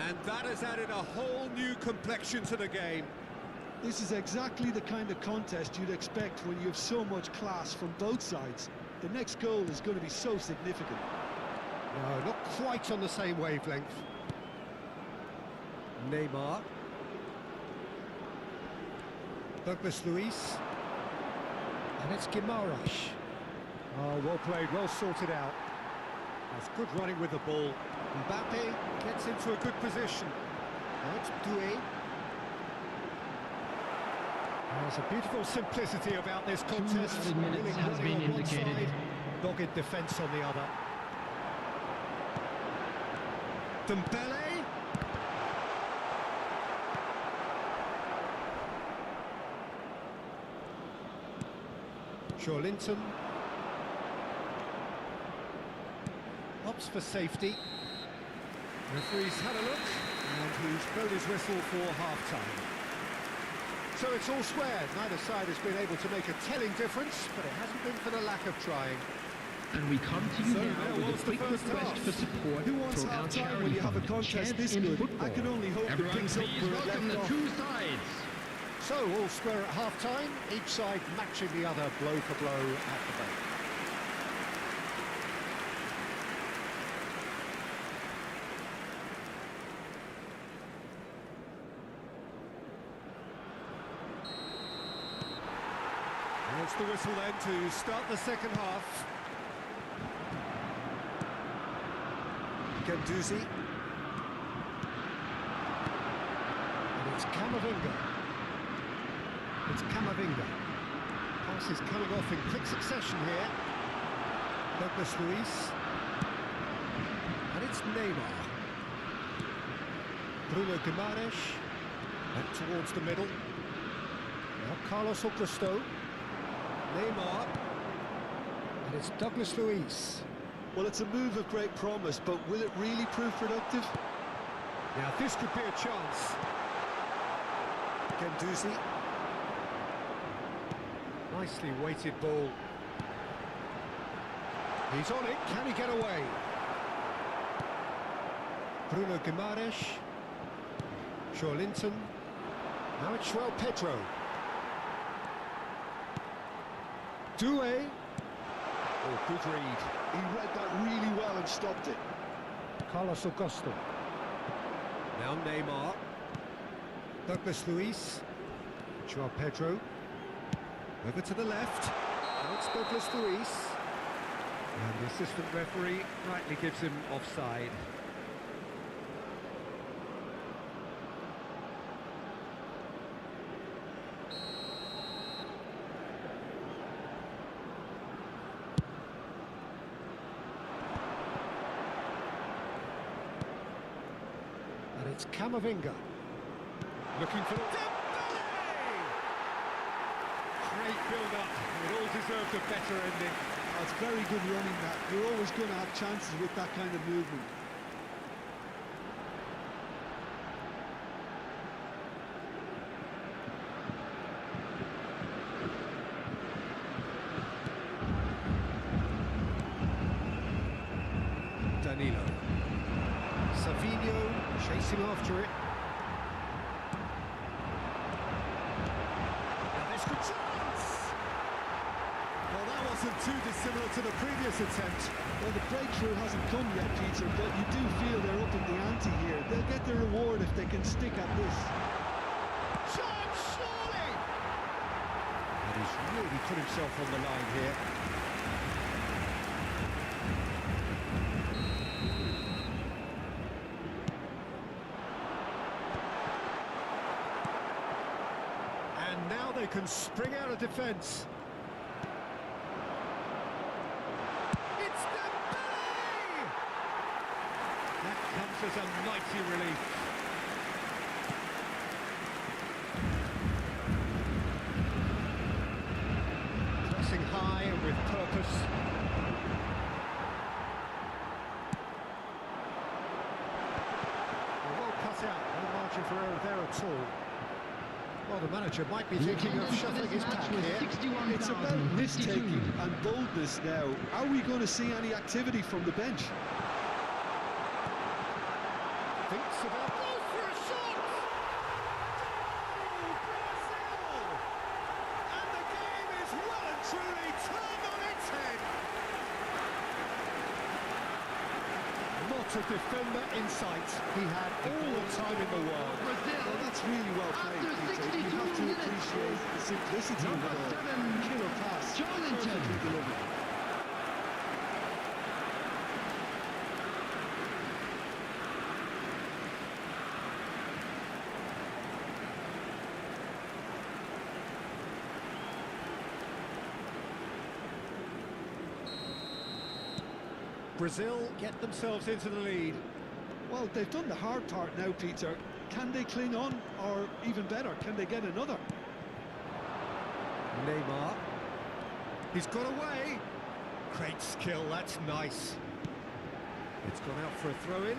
And that has added a whole new complexion to the game. This is exactly the kind of contest you'd expect when you have so much class from both sides. The next goal is going to be so significant. No, not quite on the same wavelength. Neymar. Douglas Luiz. And it's Guimaraes. Oh, well played, well sorted out. That's good running with the ball. Mbappe gets into a good position. Now it's Doué. There's a beautiful simplicity about this contest. 2 minutes Willing has running been on one indicated. side, dogged defence on the other. Dembele. Linton opts for safety. Referee's had a look and he's blown his whistle for half-time. So it's all square. Neither side has been able to make a telling difference, but it hasn't been for the lack of trying. And we come to you So now there with was a the quick first request half. for support Who wants from our half-time charity when you have a fund, contest Chance this in good? Football. I can only hope it Everyone picks up please where it welcome left the off. two sides. So all square at half-time, each side matching the other blow for blow at the break. It's the whistle then to start the second half. Guendouzi. And it's Camavinga. It's Camavinga. Pass is coming off in quick succession here. Douglas Luiz. And it's Neymar. Bruno Guimaraes. Back towards the middle. Now Carlos Augusto. Neymar, and it's Douglas Luiz. Well, it's a move of great promise, but will it really prove productive? Now this could be a chance. Guendouzi. Nicely weighted ball. He's on it, can he get away? Bruno Guimaraes. Linton. Now it's Pedro. Doué. Oh, good read. He read that really well and stopped it. Carlos Augusto. Now Neymar. Douglas Luiz. Pedro. Over to the left. Now it's Douglas Luiz. And the assistant referee rightly gives him offside. It's Camavinga. Looking for Dembele! Great build-up. It all deserved a better ending. That's very good running, that. You're always going to have chances with that kind of movement. Danilo. Savinho chasing after it. Now this could chance! Well, that wasn't too dissimilar to the previous attempt. Well, the breakthrough hasn't come yet, Peter, but you do feel they're up in the ante here. They'll get their reward if they can stick at this. Chance, surely! And he's really put himself on the line here. They can spring out of defence. It's Dembele! That comes as a mighty relief. Pressing high and with purpose. Well cut out, no margin for error there at all. Well, the manager might be thinking of shuffling his pack here. It's about risk-taking and boldness now. Are we going to see any activity from the bench? Thinks about goes for a shot! Oh, Brazil! And the game is well and truly turned on its head. Not a defender in sight. He had all the time in the world. Brazil. Well, that's really well played, After Peter. You 62 have to minutes. appreciate the simplicity of it Number all. 7, Killer pass, Showdown. perfectly delivered. Brazil get themselves into the lead. Well, they've done the hard part now, Peter. Can they cling on, or even better, can they get another? Neymar. He's got away. Great skill, that's nice. It's gone out for a throw-in.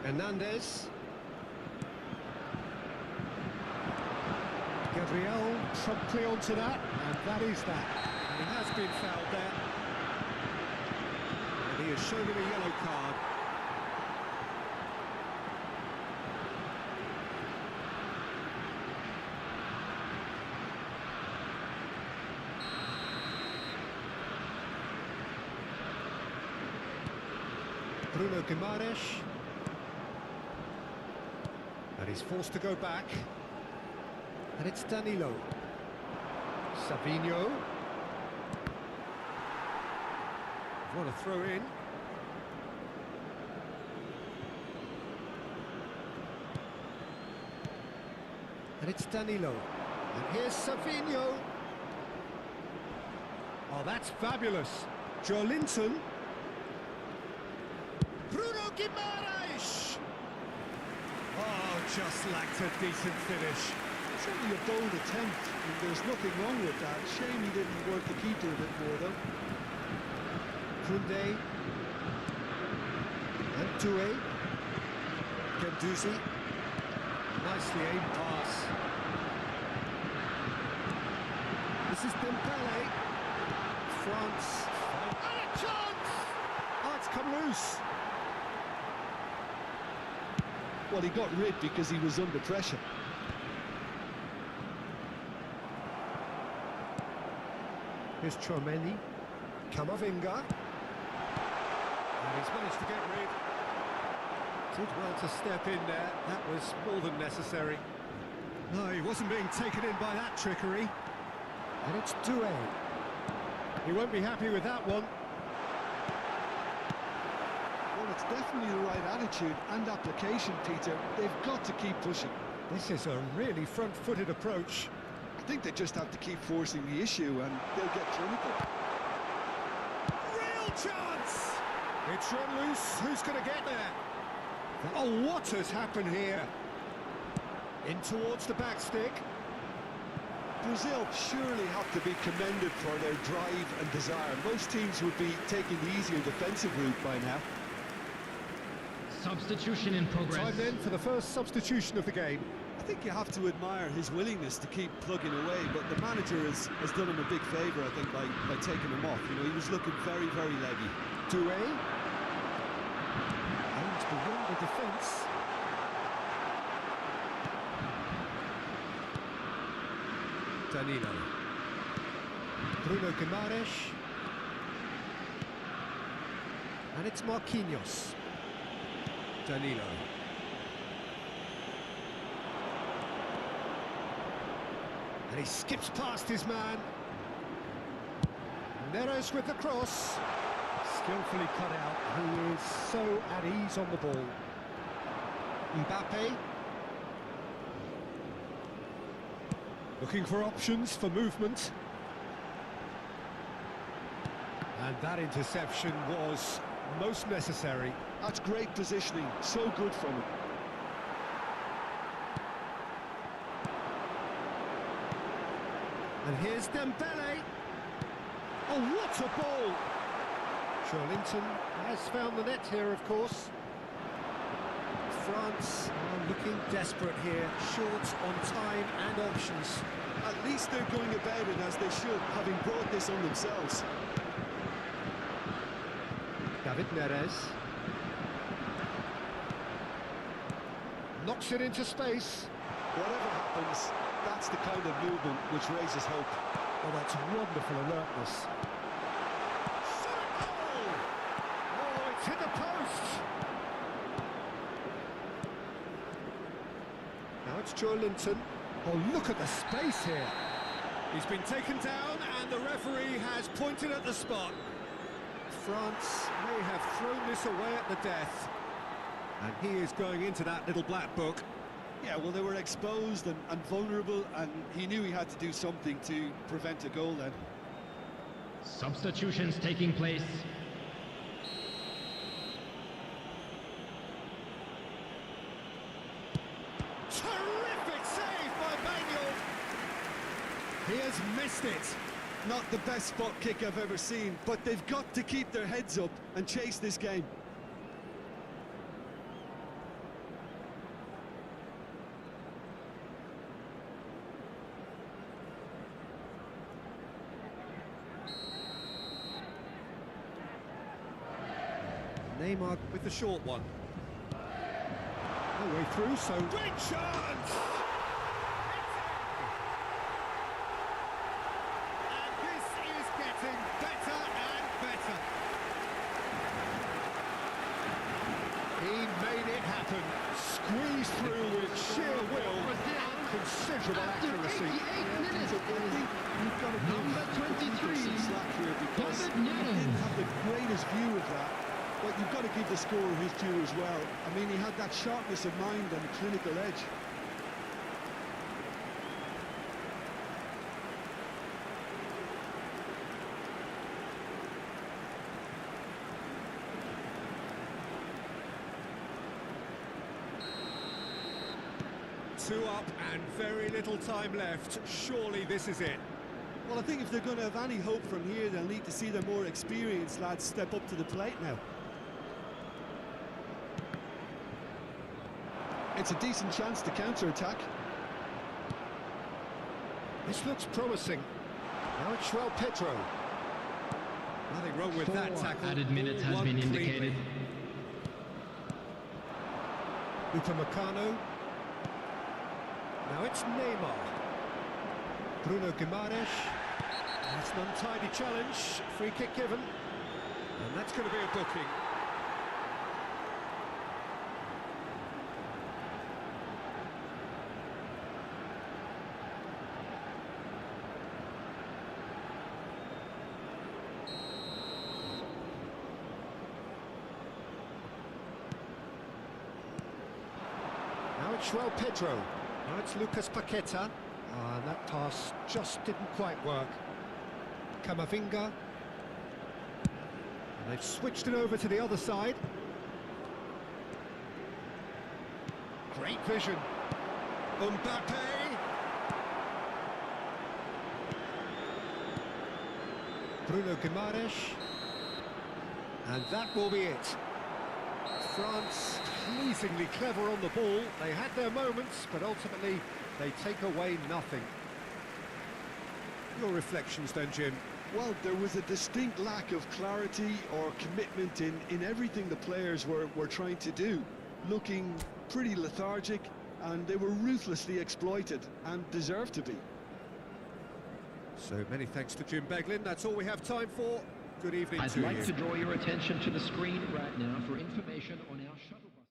Hernandez. Gabriel promptly onto that, and that is that. And he has been fouled there. And he has shown him a yellow card. Bruno Guimaraes. And he's forced to go back. And it's Danilo. Savinho. What a throw in. And it's Danilo. And here's Savinho. Oh, that's fabulous. Joelinton. Bruno Guimaraes. Oh, just lacked a decent finish. Certainly a bold attempt, and there's nothing wrong with that. Shame he didn't work the keeper a bit more, though. Koundé. And Touré. Guendouzi. Nicely aimed pass. This is Dembele. France. And a chance! Oh, it's come loose. Well, he got rid because he was under pressure. Here's Chouameni. Camavinga. And he's managed to get rid. Did well to step in there. That was more than necessary. No, he wasn't being taken in by that trickery. And it's Touré. He won't be happy with that one. Well, it's definitely the right attitude and application, Peter. They've got to keep pushing. This is a really front-footed approach. I think they just have to keep forcing the issue and they'll get clinical. Real chance! It's run loose. Who's going to get there? Oh, what has happened here? In towards the back stick. Brazil surely have to be commended for their drive and desire. Most teams would be taking the easier defensive route by now. Substitution in progress. Time then for the first substitution of the game. I think you have to admire his willingness to keep plugging away, but the manager has done him a big favour, I think, by taking him off. You know, he was looking very, very leggy. Touré. Aims beyond the defence. Danilo. Bruno Guimaraes. And it's Marquinhos. Danilo. And he skips past his man. Neres with the cross. Skillfully cut out. He is so at ease on the ball. Mbappe. Looking for options for movement. And that interception was most necessary. That's great positioning. So good from him. And here's Dembele. Oh, what a ball! Joelinton has found the net here, of course. France are looking desperate here, short on time and options. At least they're going about it as they should, having brought this on themselves. David Neres. Knocks it into space. Whatever happens, that's the kind of movement which raises hope. Oh, that's wonderful alertness. Oh, it's hit the post. Now it's Joe Linton. Oh, look at the space here. He's been taken down and the referee has pointed at the spot. France may have thrown this away at the death. And he is going into that little black book. Yeah, well, they were exposed and vulnerable, and he knew he had to do something to prevent a goal then. Substitutions taking place. Terrific save by Manuel. He has missed it. Not the best spot kick I've ever seen, but they've got to keep their heads up and chase this game. Neymar with the short one. No way through, so great chance! And this is getting better and better. He made it happen. Squeezed through with sheer will and considerable accuracy. You've got to give Number 23, some slack here because he David Neres. didn't have the greatest view of that. But you've got to give the scorer his due as well. I mean, he had that sharpness of mind and clinical edge. Two up and very little time left. Surely this is it. Well, I think if they're going to have any hope from here, they'll need to see their more experienced lads step up to the plate now. It's a decent chance to counter-attack. This looks promising. Now it's João Pedro. Nothing wrong with that tackle. Added minutes All has been won indicated. cleanly. Upamecano. Now it's Neymar. Bruno Guimaraes. That's an untidy challenge. Free kick given. And that's going to be a booking. Now it's João Pedro. Now it's Lucas Paqueta. And that pass just didn't quite work. Camavinga. And they've switched it over to the other side. Great vision. Mbappe. Bruno Guimaraes. And that will be it. France pleasingly clever on the ball. They had their moments, but ultimately they take away nothing. Your reflections then, Jim? Well, there was a distinct lack of clarity or commitment in everything the players were trying to do. Looking pretty lethargic, and they were ruthlessly exploited, and deserved to be. So many thanks to Jim Beglin. That's all we have time for. Good evening I'd to like you. to draw your attention to the screen right now for information on our shuttle bus.